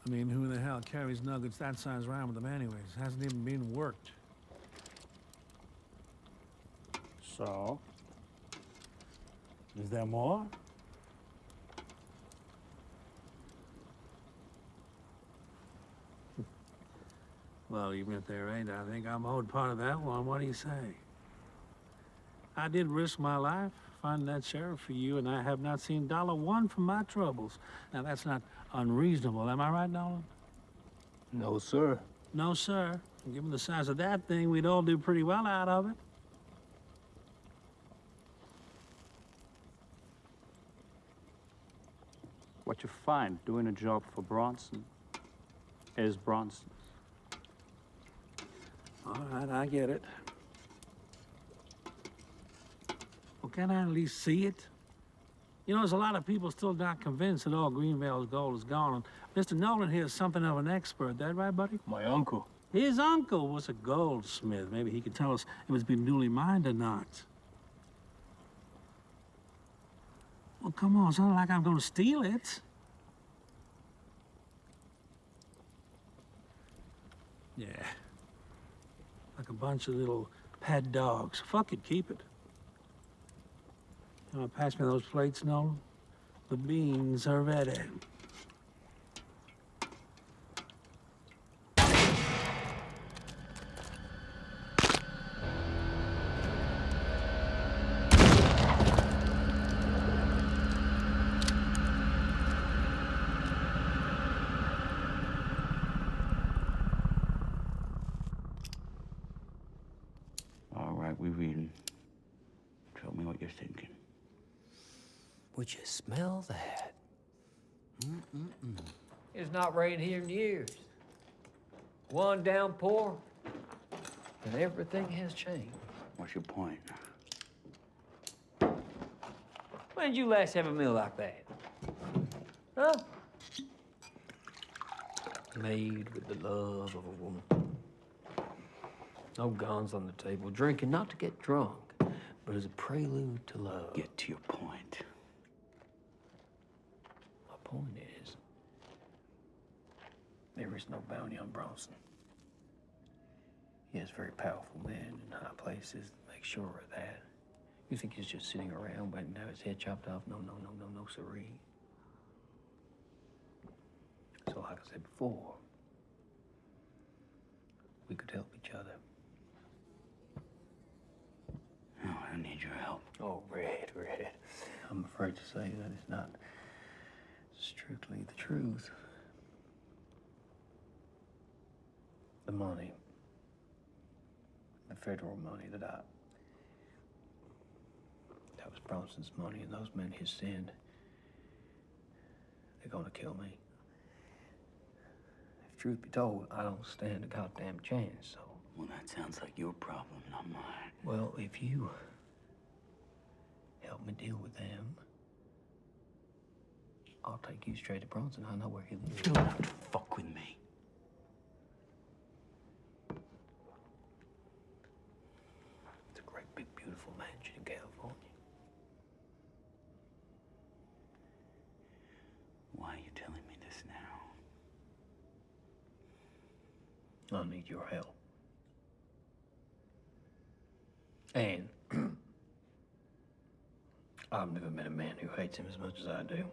I mean, who the hell carries nuggets that size around with them anyways? Hasn't even been worked. So? Is there more? Well, even if there ain't, I think I'm owed part of that one. What do you say? I did risk my life finding that sheriff for you, and I have not seen $1 from my troubles. Now, that's not unreasonable, am I right, Nolan? No, sir. No, sir. Given the size of that thing, we'd all do pretty well out of it. What you find doing a job for Bronson is Bronson's. All right, I get it. Well, can I at least see it? You know, there's a lot of people still not convinced that all Greenvale's gold is gone. And Mr. Nolan here is something of an expert. That right, buddy? My uncle. His uncle was a goldsmith. Maybe he could tell us if it's been duly mined or not. Well, come on. It's not like I'm going to steal it. Yeah. Like a bunch of little pet dogs. Fuck it, keep it. You want to pass me those plates, Nolan? The beans are ready. All right, we reading. Tell me what you're thinking. Would you smell that? It's not rained here in years. One downpour, and everything has changed. What's your point? When did you last have a meal like that? Huh? Made with the love of a woman. No guns on the table. Drinking not to get drunk, but as a prelude to love. Get to your point. My point is, there is no bounty on Bronson. He has very powerful men in high places that make sure of that. You think he's just sitting around waiting to have his head chopped off? No, siree. So like I said before, we could help each other. Oh, I need your help. Oh, Red. I'm afraid to say that it's not strictly the truth. The money, the federal money that was Bronson's money, and those men his sin, they're gonna kill me. If truth be told, I don't stand a goddamn chance, so. Well, that sounds like your problem, not mine. Well, if you help me deal with them, I'll take you straight to Bronson. I know where he lives. Do not fuck with me. It's a great, big, beautiful mansion in California. Why are you telling me this now? I need your help. And I've never met a man who hates him as much as I do.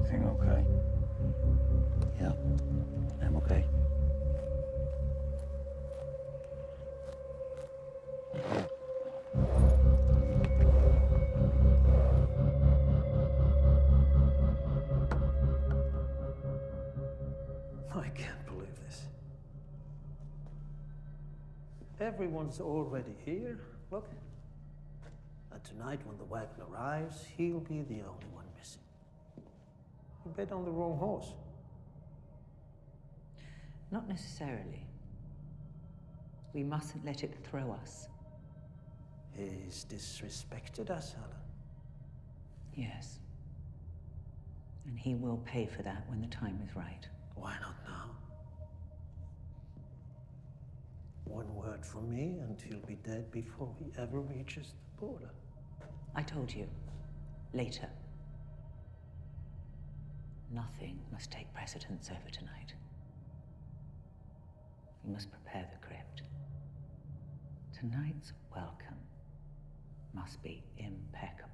Everything okay? Yeah, I'm okay. I can't believe this. Everyone's already here. Look. And tonight, when the wagon arrives, he'll be the only one missing. You bet on the wrong horse. Not necessarily. We mustn't let it throw us. He's disrespected us, Helen. Yes. And he will pay for that when the time is right. Why not now? One word from me and he'll be dead before he ever reaches the border. I told you. Later. Nothing must take precedence over tonight. We must prepare the crypt. Tonight's welcome must be impeccable.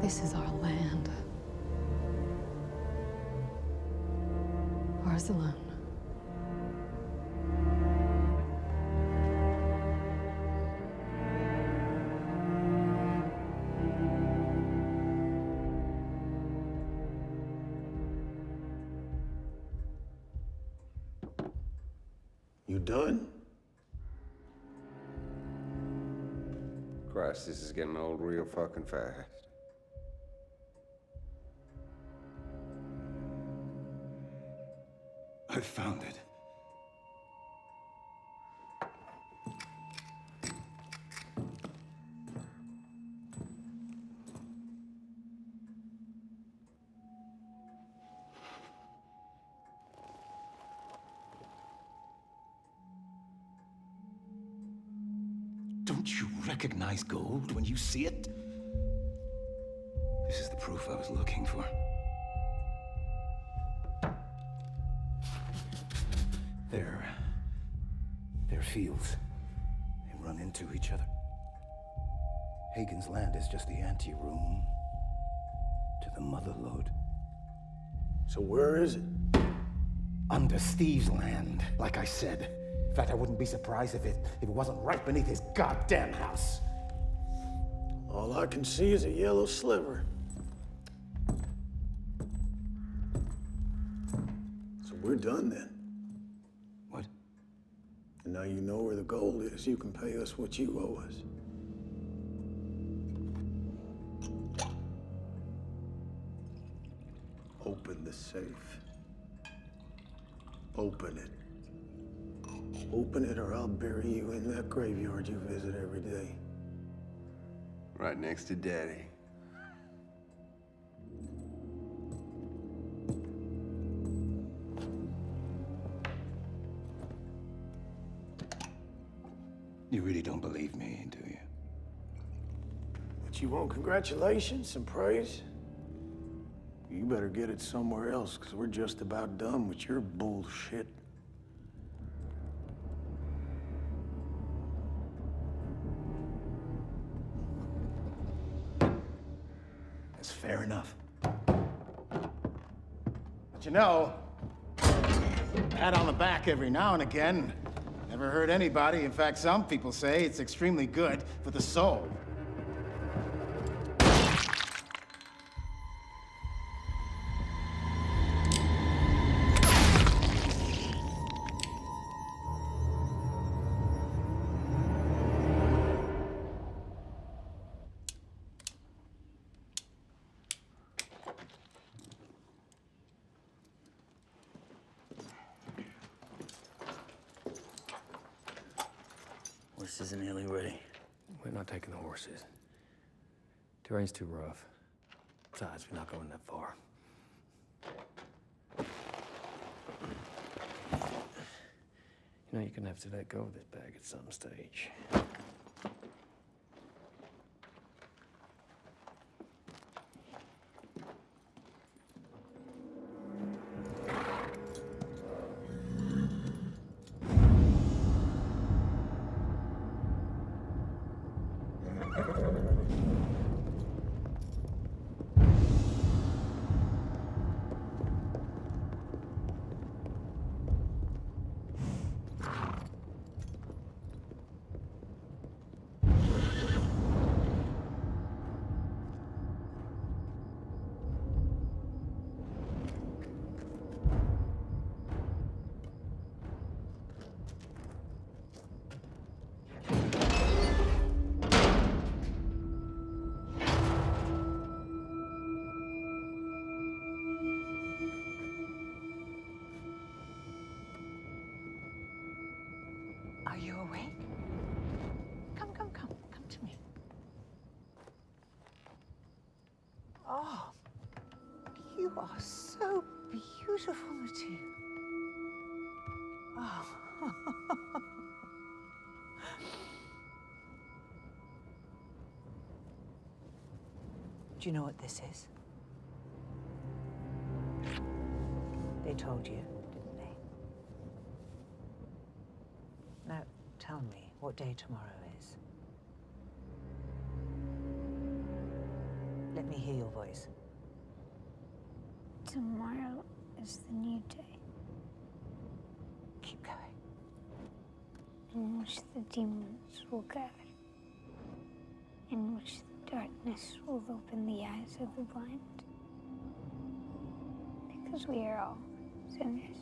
This is our land. Ours alone. You done? Christ, this is getting old real fucking fast. I found it. Don't you recognize gold when you see it? This is the proof I was looking for. They're fields. They run into each other. Hagen's land is just the anteroom to the motherlode. So where is it? Under Steve's land, like I said. In fact, I wouldn't be surprised if it wasn't right beneath his goddamn house. All I can see is a yellow sliver. So we're done then. What? And now you know where the gold is. You can pay us what you owe us. the safe. Open it. Open it or I'll bury you in that graveyard you visit every day. Right next to Daddy. You really don't believe me, do you? But you want congratulations and praise? You better get it somewhere else, because we're just about done with your bullshit. That's fair enough. But you know, pat on the back every now and again never hurt anybody. In fact, some people say it's extremely good for the soul. Horse isn't nearly ready. We're not taking the horses. Terrain's too rough. Besides, we're not going that far. You know, you're gonna have to let go of this bag at some stage. Are you awake? Come to me. Oh, you are so beautiful, Mathieu. Oh. Do you know what this is? They told you, didn't they? Now, tell me what day tomorrow is. Let me hear your voice. Tomorrow is the new day. Keep going. In which the demons will gather. In which the darkness will open the eyes of the blind. Because we are all sinners.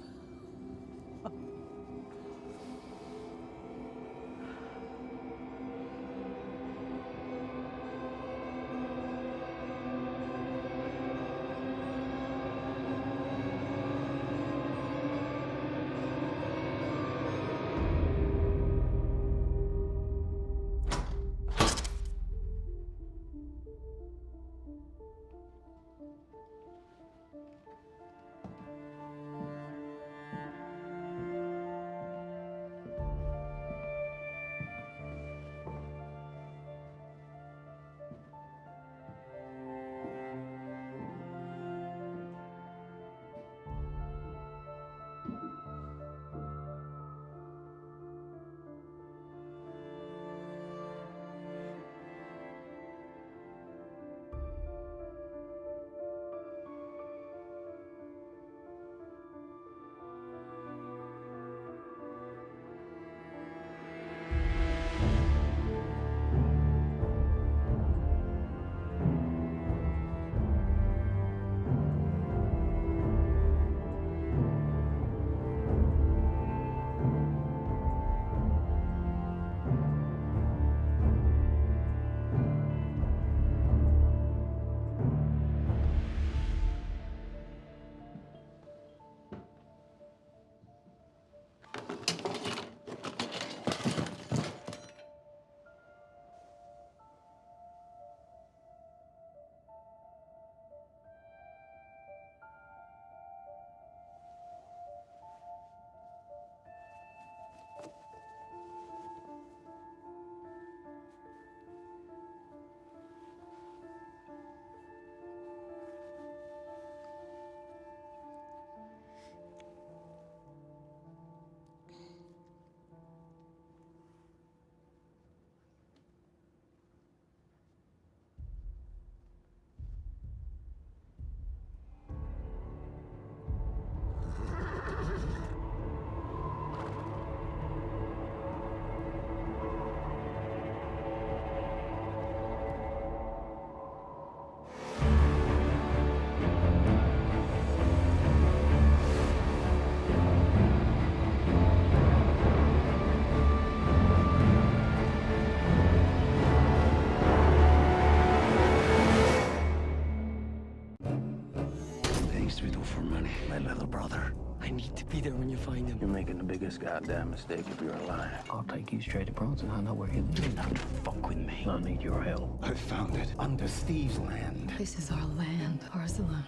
I need to be there when you find him. You're making the biggest goddamn mistake of your life. I'll take you straight to Bronson. I know where he lives. Not fuck with me. I need your help. I found it under Steve's land. This is our land, ours alone.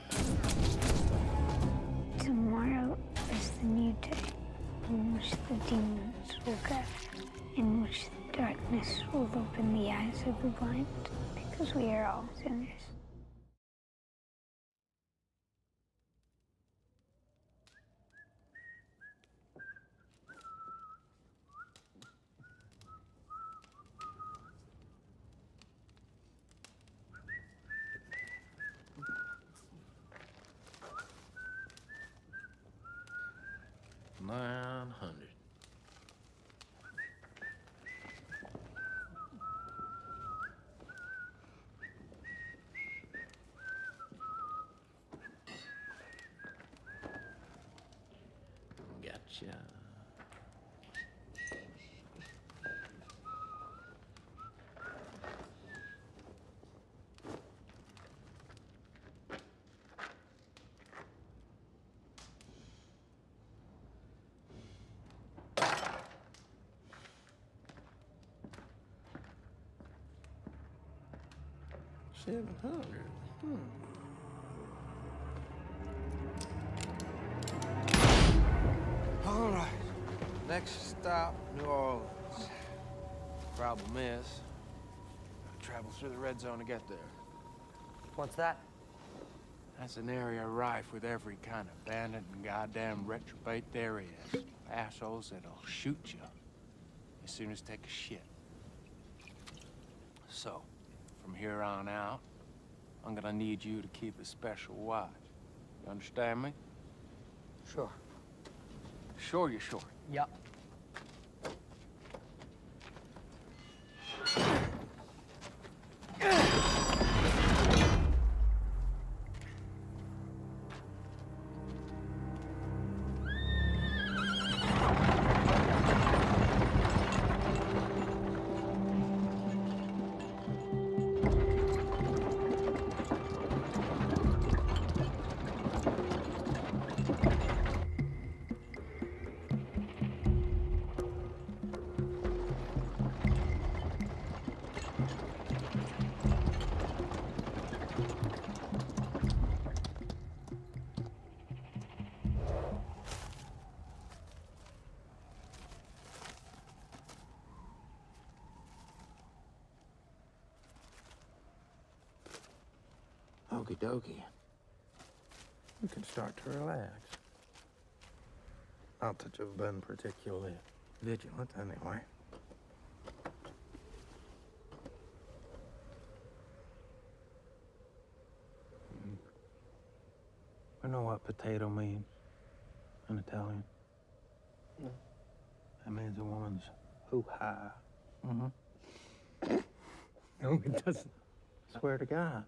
Tomorrow is the new day in which the demons will gather, in which the darkness will open the eyes of the blind, because we are all sinners. $900. Gotcha. $700. All right. Next stop, New Orleans. Problem is, I travel through the red zone to get there. What's that? That's an area rife with every kind of bandit and goddamn reprobate there is. Assholes that'll shoot you as soon as you take a shit. So, from here on out, I'm gonna need you to keep a special watch. You understand me? Sure. Sure, you're sure. Yep. Okie dokie. You can start to relax. Not that you've been particularly vigilant, anyway. I know what potato means in Italian. No. That means a woman's hoo-ha. Mm-hmm. No, it doesn't. Swear to God.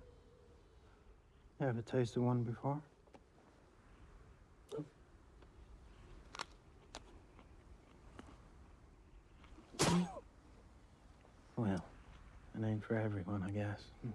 You ever tasted one before? Well, it ain't for everyone, I guess. Damn.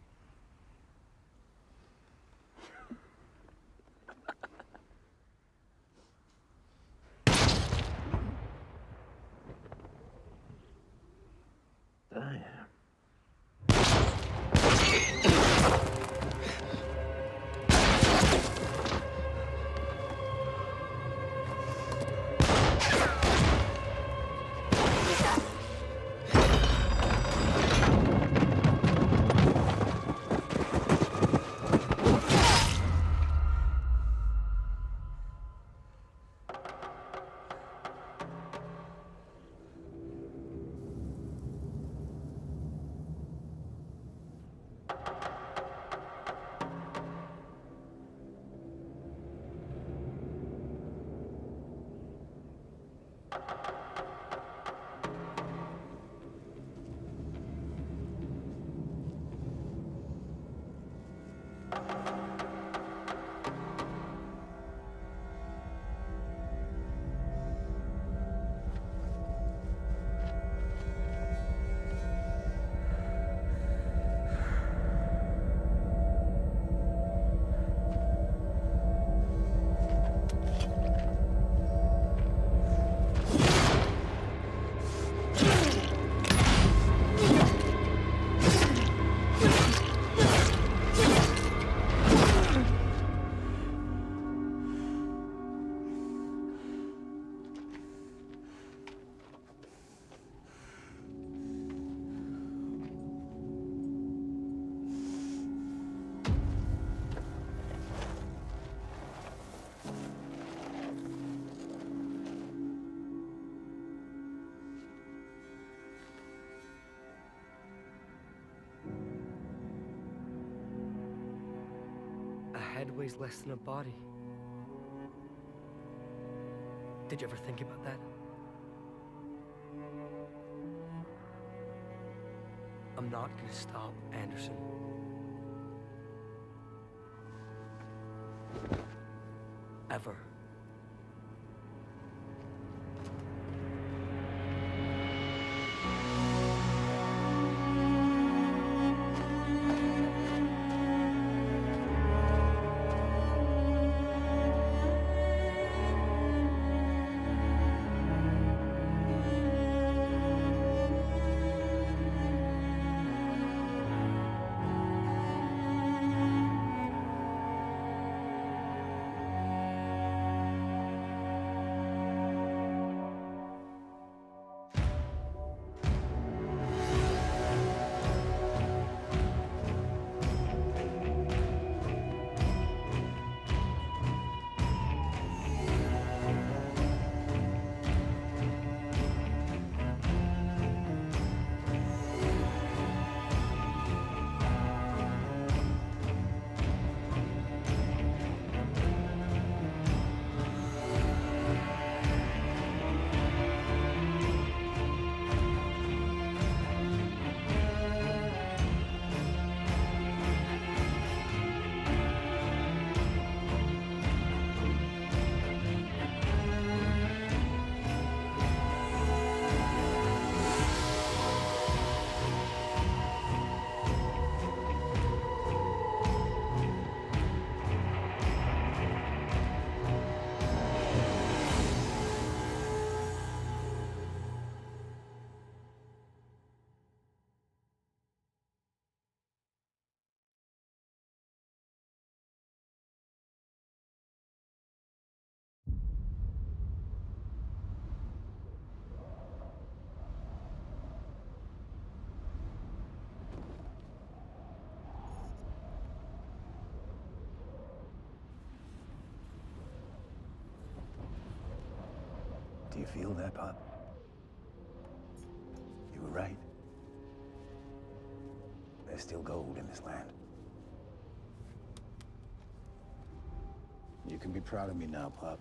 weighs less than a body. Did you ever think about that? I'm not gonna stop Anderson. Ever. Do you feel that, Pop? You were right. There's still gold in this land. You can be proud of me now, Pop.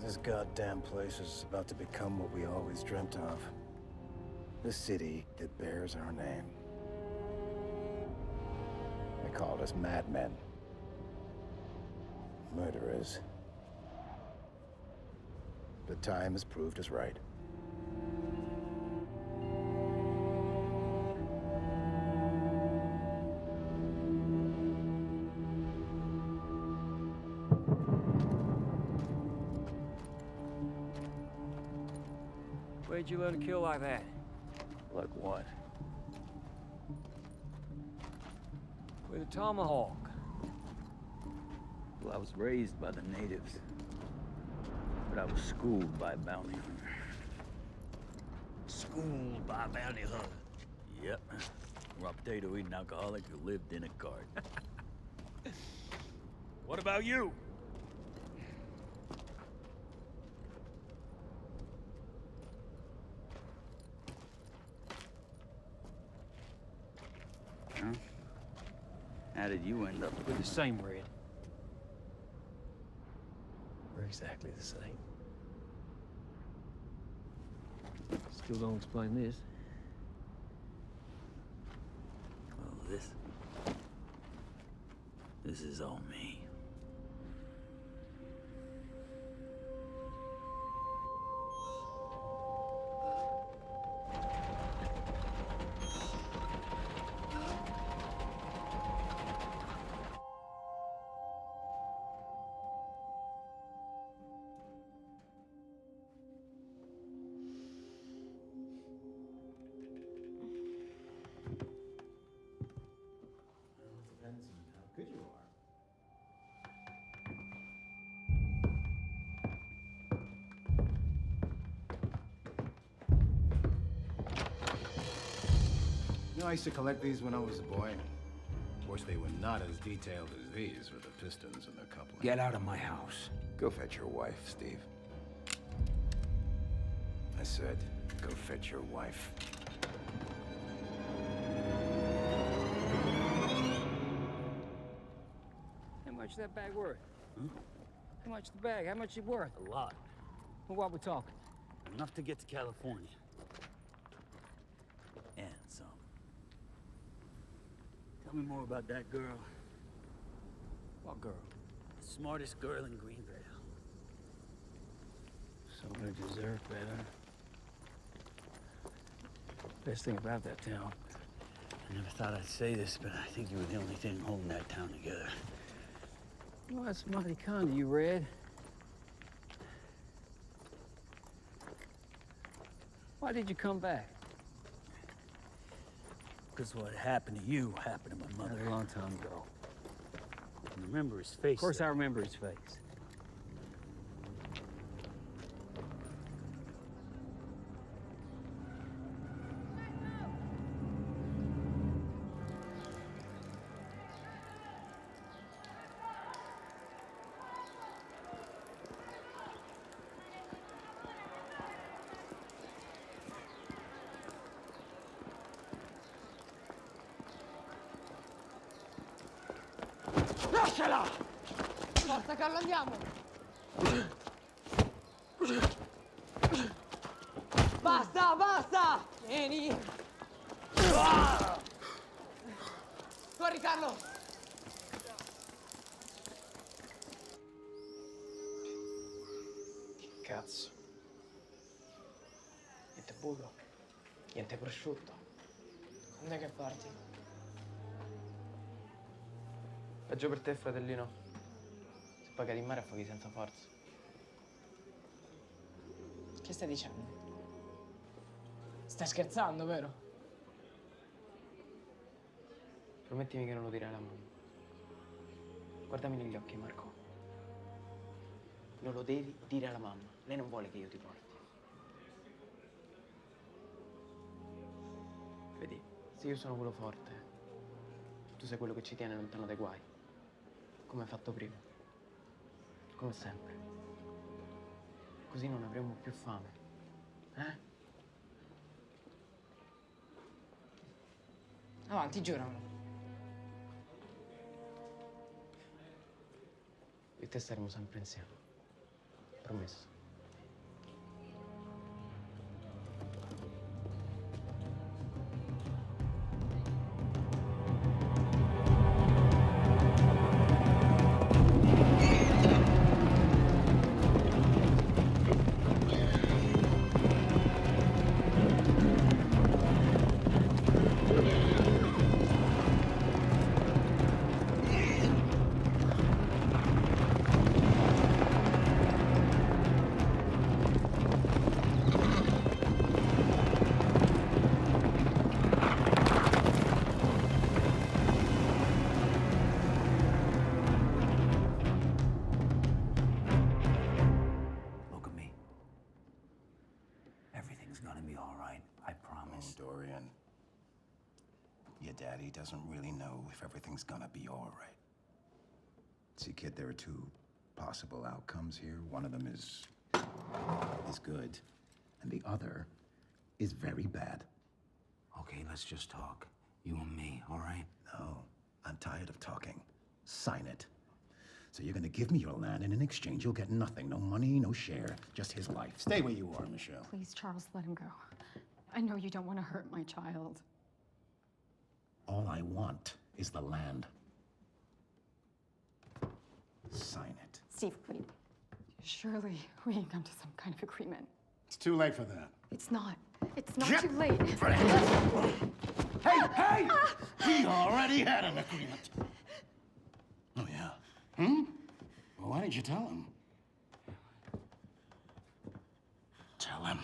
This goddamn place is about to become what we always dreamt of. The city that bears our name. They called us madmen. Murderers. But time has proved us right. Where'd you learn to kill like that? Like what? With a tomahawk. Well, I was raised by the natives, but I was schooled by a bounty hunter. Schooled by a bounty hunter? Yep. Raw potato-eating alcoholic who lived in a cart. What about you? Huh? How did you end up with the same red? We're exactly the same. Still don't explain this. Well, this is all me. Depends on how good you are. You know, I used to collect these when I was a boy. Of course, they were not as detailed as these with the pistons and the coupling. Get out of my house. Go fetch your wife, Steve. I said, go fetch your wife. much is that bag worth? How much the bag? How much it worth? A lot. Well, what we talking? Enough to get to California. And some. Tell me more about that girl. What girl? The smartest girl in Greenvale. Someone who deserved better. Best thing about that town. I never thought I'd say this, but I think you were the only thing holding that town together. Well, that's mighty kind of you, Red. Why did you come back? Because what happened to you happened to my mother. A long time ago. You remember his face? Of course I remember his face. Lasciala! Forza, Carlo, andiamo! Basta, basta! Vieni! Corri, Carlo! Che cazzo? Niente burro, niente prosciutto. Quando è che parti? Peggio per te, fratellino. Se poi cadi in mare affoghi senza forza. Che stai dicendo? Stai scherzando, vero? Promettimi che non lo dirai alla mamma. Guardami negli occhi, Marco. Non lo devi dire alla mamma. Lei non vuole che io ti porti. Vedi, se io sono quello forte, tu sei quello che ci tiene lontano dai guai. Come hai fatto prima. Come sempre. Così non avremo più fame. Avanti, giuramelo. Io e te staremo sempre insieme. Promesso. Look at me. Everything's gonna be all right. I promise. Oh, Dorian. Your daddy doesn't really know if everything's gonna be all right. See, kid, there are two possible outcomes here. One of them is good, and the other is very bad. Okay, let's just talk. You and me, all right? No, I'm tired of talking. Sign it. So you're gonna give me your land, and in exchange, you'll get nothing. No money, no share, just his life. Stay where you are, Michelle. Please, Charles, let him go. I know you don't want to hurt my child. All I want is the land. Sign it. Steve, wait. Surely we can come to some kind of agreement. It's too late for that. It's not. It's not too late. Hey, hey! We already had an agreement. Oh, yeah? Well, why didn't you tell him? Tell him.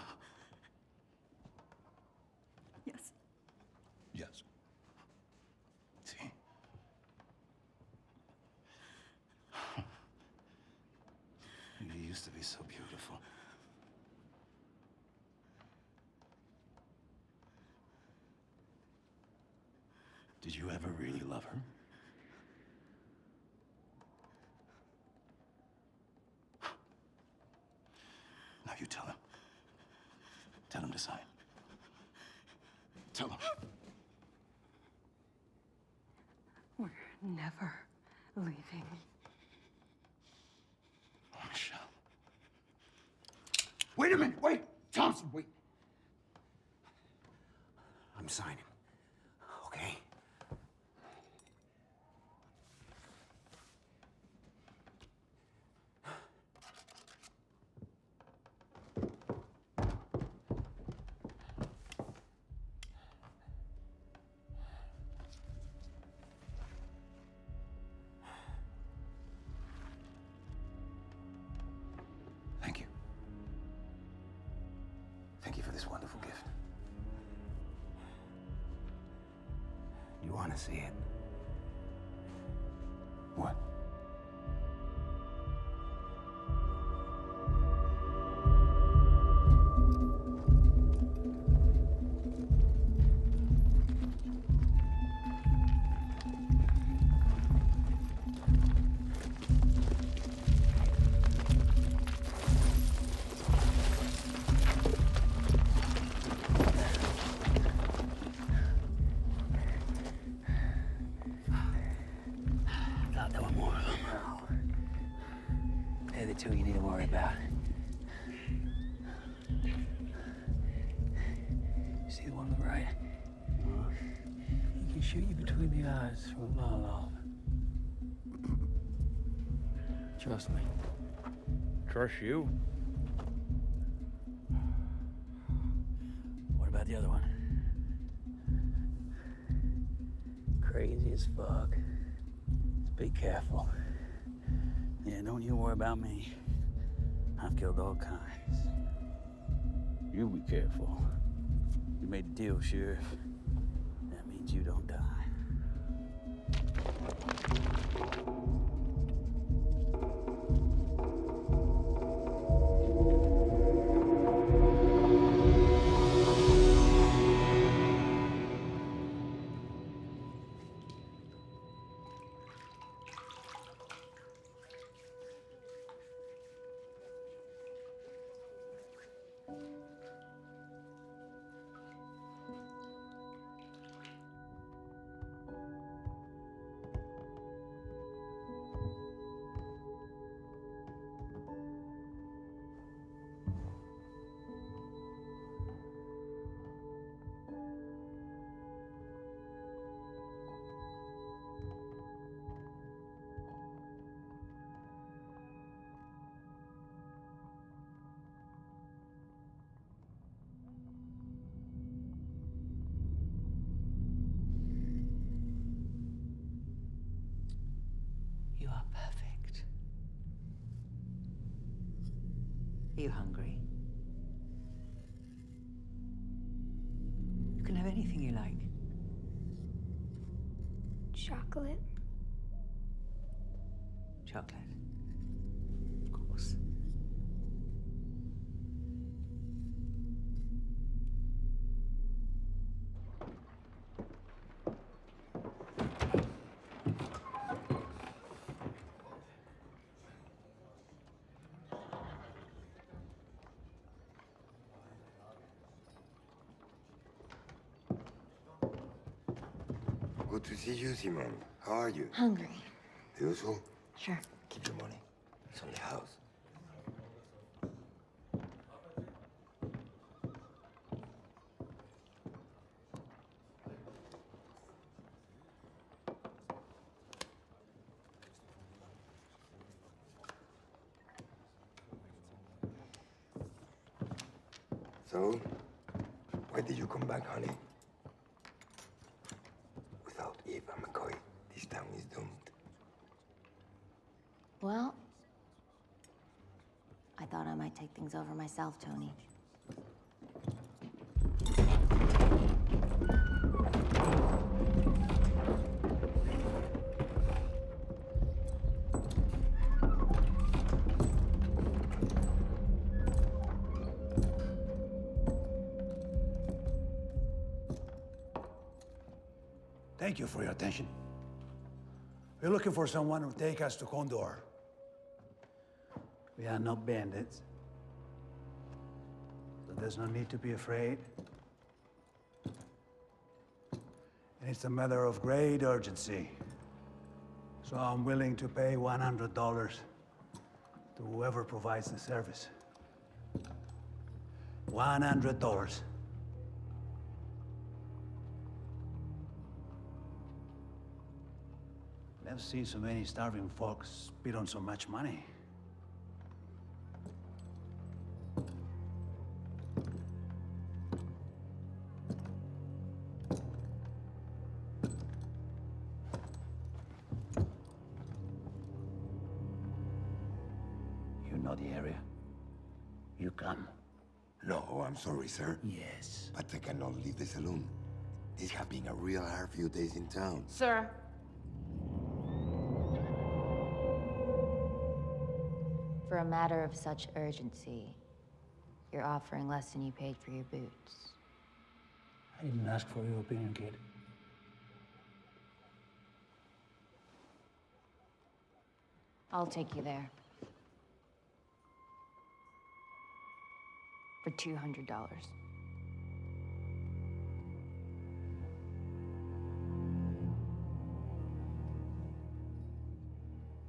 Yes. Yes. See? You used to be so beautiful. Did you ever really love her? Now you tell him. Tell him to sign. Tell him. We're never leaving Wait a minute, wait! Thompson, wait! I'm signing, okay? Thank you. Thank you for this wonderful gift. You want to see it? What? Thought there were more of them. They're the two you need to worry about. You see the one on the right? He can shoot you between the eyes from a mile off. Trust me. Trust you? What about the other one? Crazy as fuck. Just be careful. Yeah, don't you worry about me. I've killed all kinds. You be careful. You made a deal, Sheriff. That means you don't die. You are perfect. Are you hungry? You can have anything you like. Chocolate. Chocolate. Of course. Good to see you, Simon. How are you? Hungry. The usual? Sure. Keep your money. It's on the house. So, why did you come back, honey? Without Eva McCoy, this town is doomed. Well, I thought I might take things over myself, Tony. Thank you for your attention. We're looking for someone who take us to Condor. We are not bandits. So there's no need to be afraid. And it's a matter of great urgency. So I'm willing to pay $100 to whoever provides the service. $100. Never seen so many starving folks spit on so much money. You know the area. You come. No, I'm sorry, sir. Yes. But I cannot leave the saloon. This has been a real hard few days in town. Sir. For a matter of such urgency, you're offering less than you paid for your boots. I didn't ask for your opinion, kid. I'll take you there. For $200.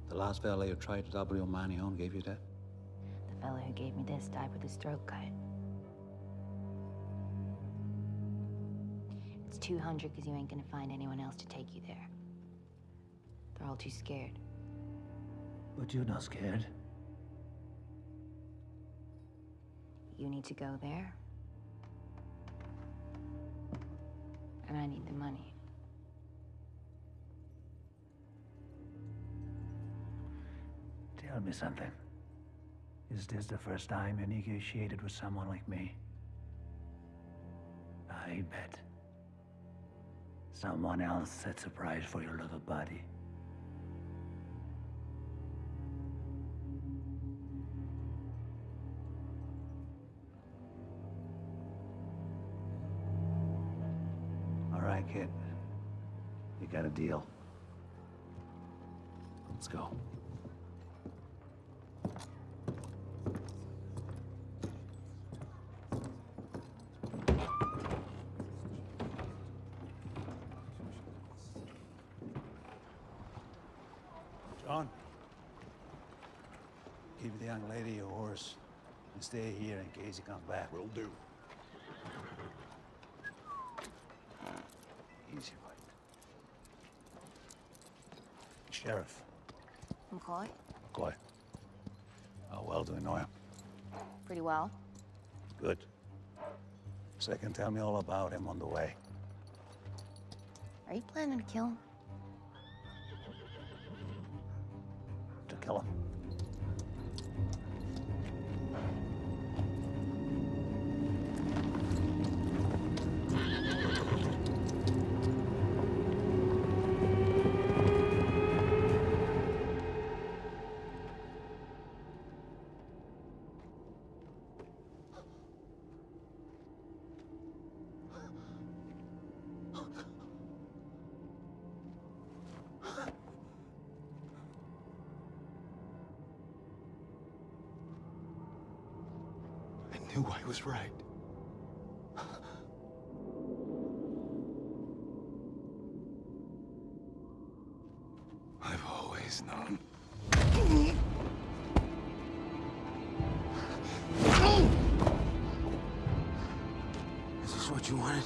The last fella you tried to double your money on gave you that? The fellow who gave me this died with his throat cut. It's $200 because you ain't gonna find anyone else to take you there. They're all too scared. But you're not scared. You need to go there. And I need the money. Tell me something. Is this the first time you negotiated with someone like me? I bet. Someone else sets a price for your little body. All right, kid. You got a deal. Let's go. John, give the young lady your horse and stay here in case he comes back. Will do. Easy, White. Sheriff. McCoy? McCoy. How well do we know him? Pretty well. Good. Second, tell me all about him on the way. Are you planning to kill him? To kill him. I knew I was right. I've always known. Is this what you wanted?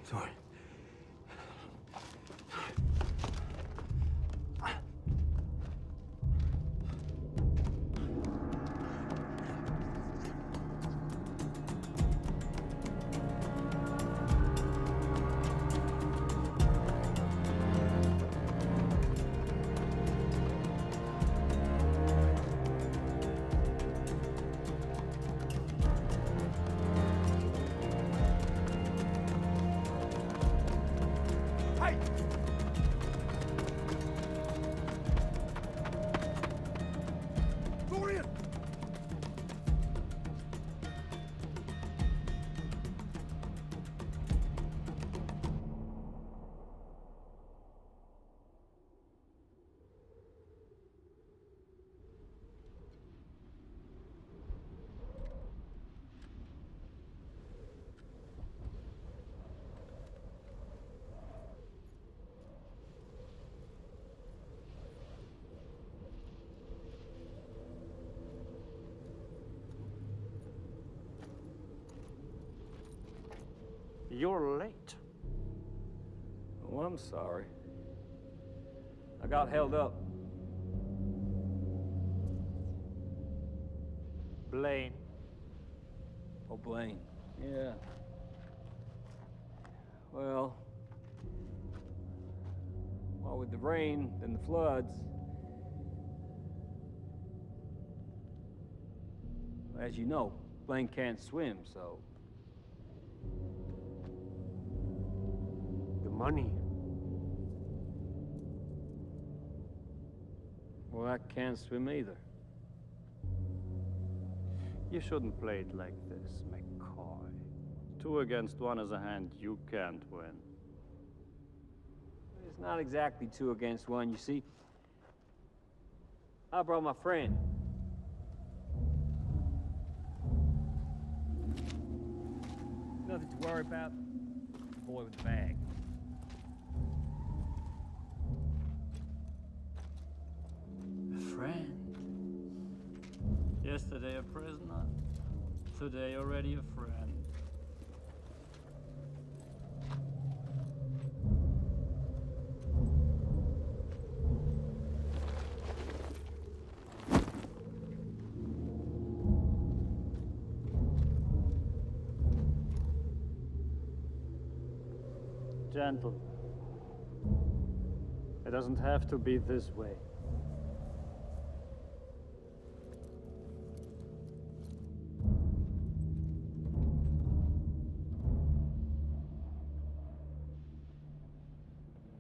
Sorry. You're late. Oh, I'm sorry. I got held up. Blaine. Oh, Blaine. Yeah. Well, with the rain, then the floods. As you know, Blaine can't swim, so... The money. Well, I can't swim either. You shouldn't play it like this, McCoy. 2 against 1 is a hand you can't win. It's not exactly 2 against 1, you see. I brought my friend. Nothing to worry about. The boy with the bag. A friend. Yesterday a prisoner. Today already a friend. Gentle. It doesn't have to be this way.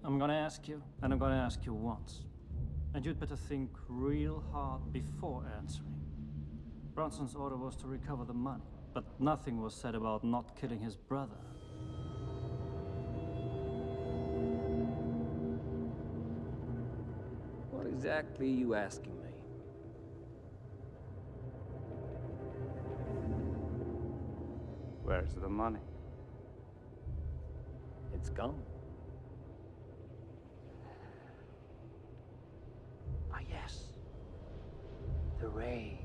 I'm gonna ask you, and I'm gonna ask you once. And you'd better think real hard before answering. Bronson's order was to recover the money, but nothing was said about not killing his brother. What exactly are you asking me? Where's the money? It's gone. Ah, yes. The ray.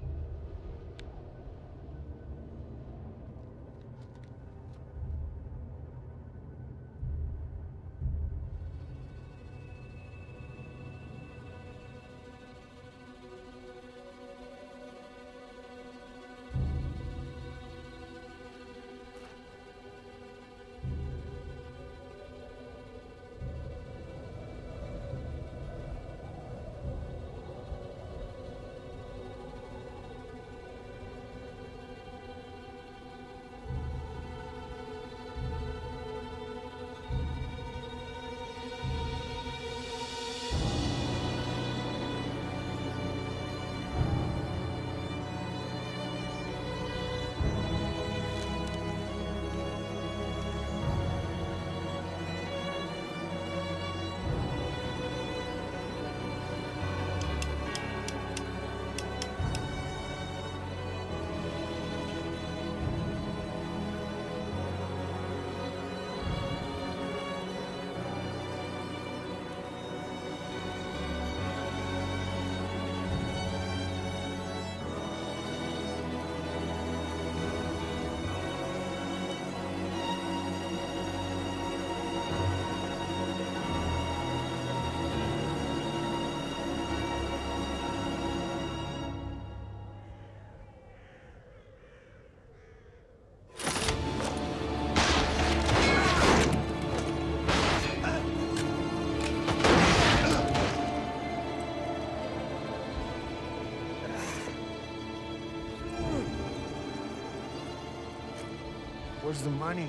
Where's the money?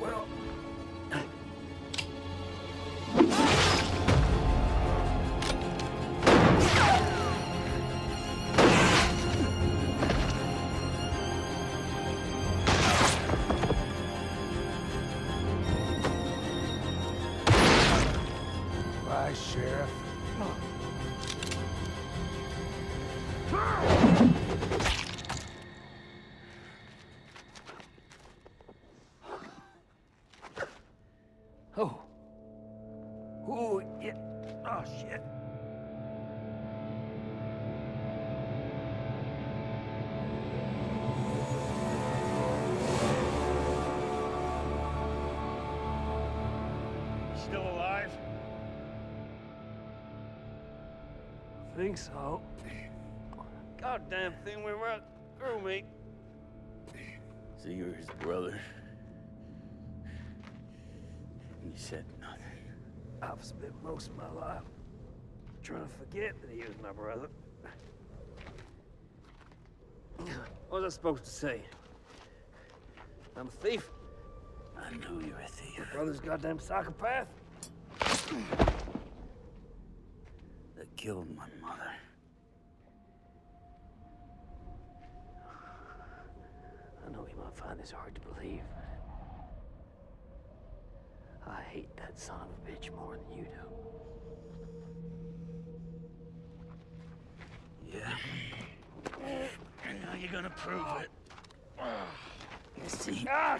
Well... Bye, Sheriff. Oh. Oh, yeah. Oh, shit. still alive? Think so. Goddamn thing went right through me. So you're his brother? And you said nothing. I've spent most of my life trying to forget that he was my brother. What was I supposed to say? I'm a thief? I know you're a thief. My brother's a goddamn psychopath? That killed my mother. I know you might find this hard to believe. I hate that son of a bitch more than you do. Yeah? And now you're gonna prove it. You see? Ah!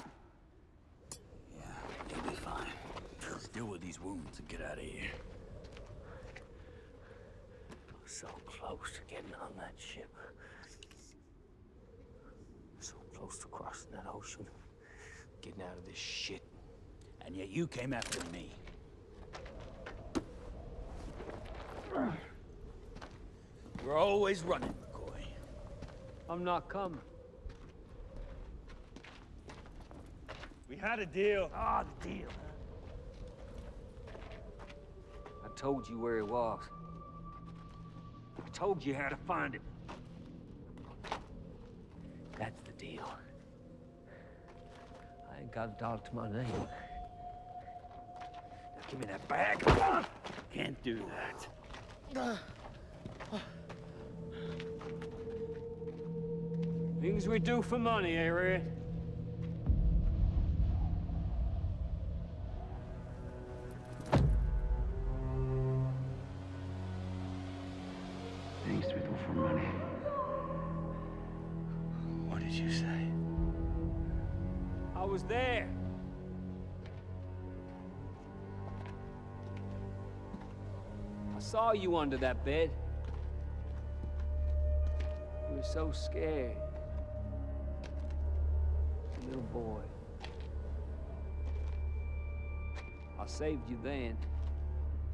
Yeah, you'll be fine. Just deal with these wounds and get out of here. So close to getting on that ship. So close to crossing that ocean. Getting out of this shit. And yet you came after me. You're always running, McCoy. I'm not coming. We had a deal. Ah, the deal. I told you where he was. I told you how to find him. That's the deal. I ain't got a dollar to my name. Now give me that bag. Can't do that. Things we do for money, eh, Red? Things we do for money. What did you say? I was there. I saw you under that bed. You were so scared. Little boy. I saved you then,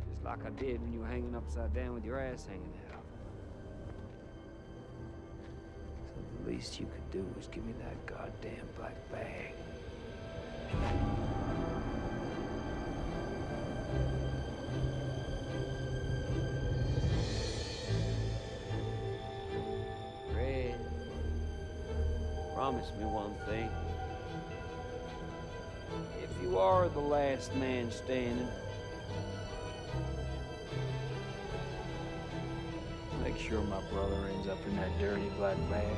just like I did when you were hanging upside down with your ass hanging out. So the least you could do was give me that goddamn black bag. Red, promise me one thing. If you are the last man standing, make sure my brother ends up in that dirty black bag.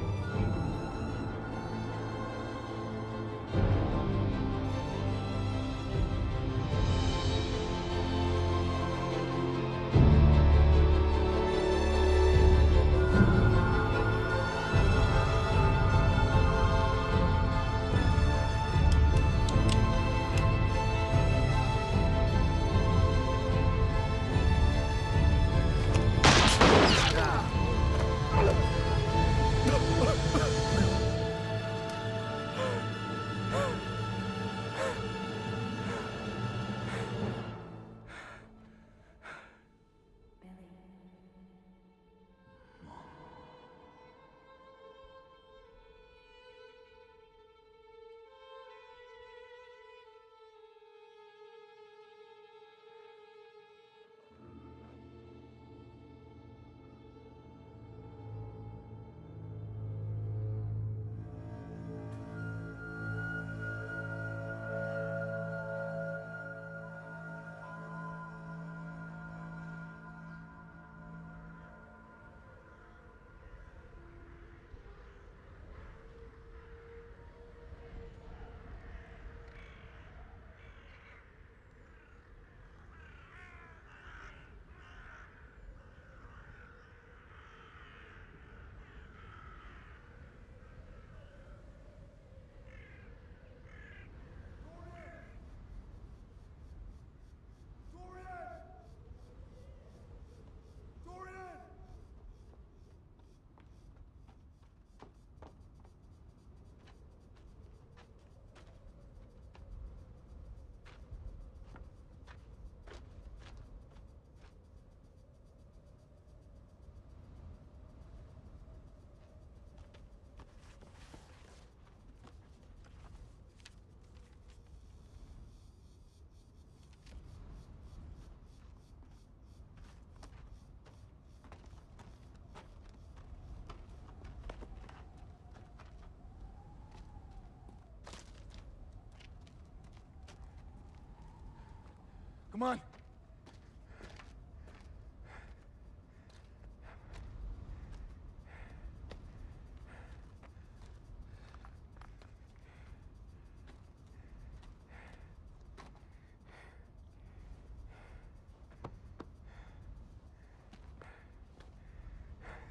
Come on.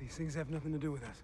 These things have nothing to do with us.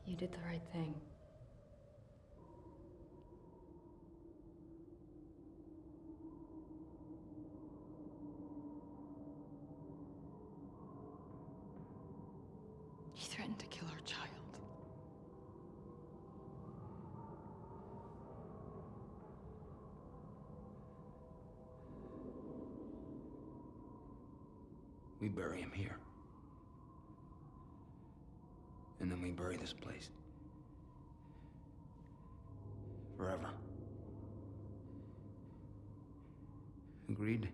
You did the right thing. He threatened to kill our child. We bury him here. And then we bury this place. Forever. Agreed?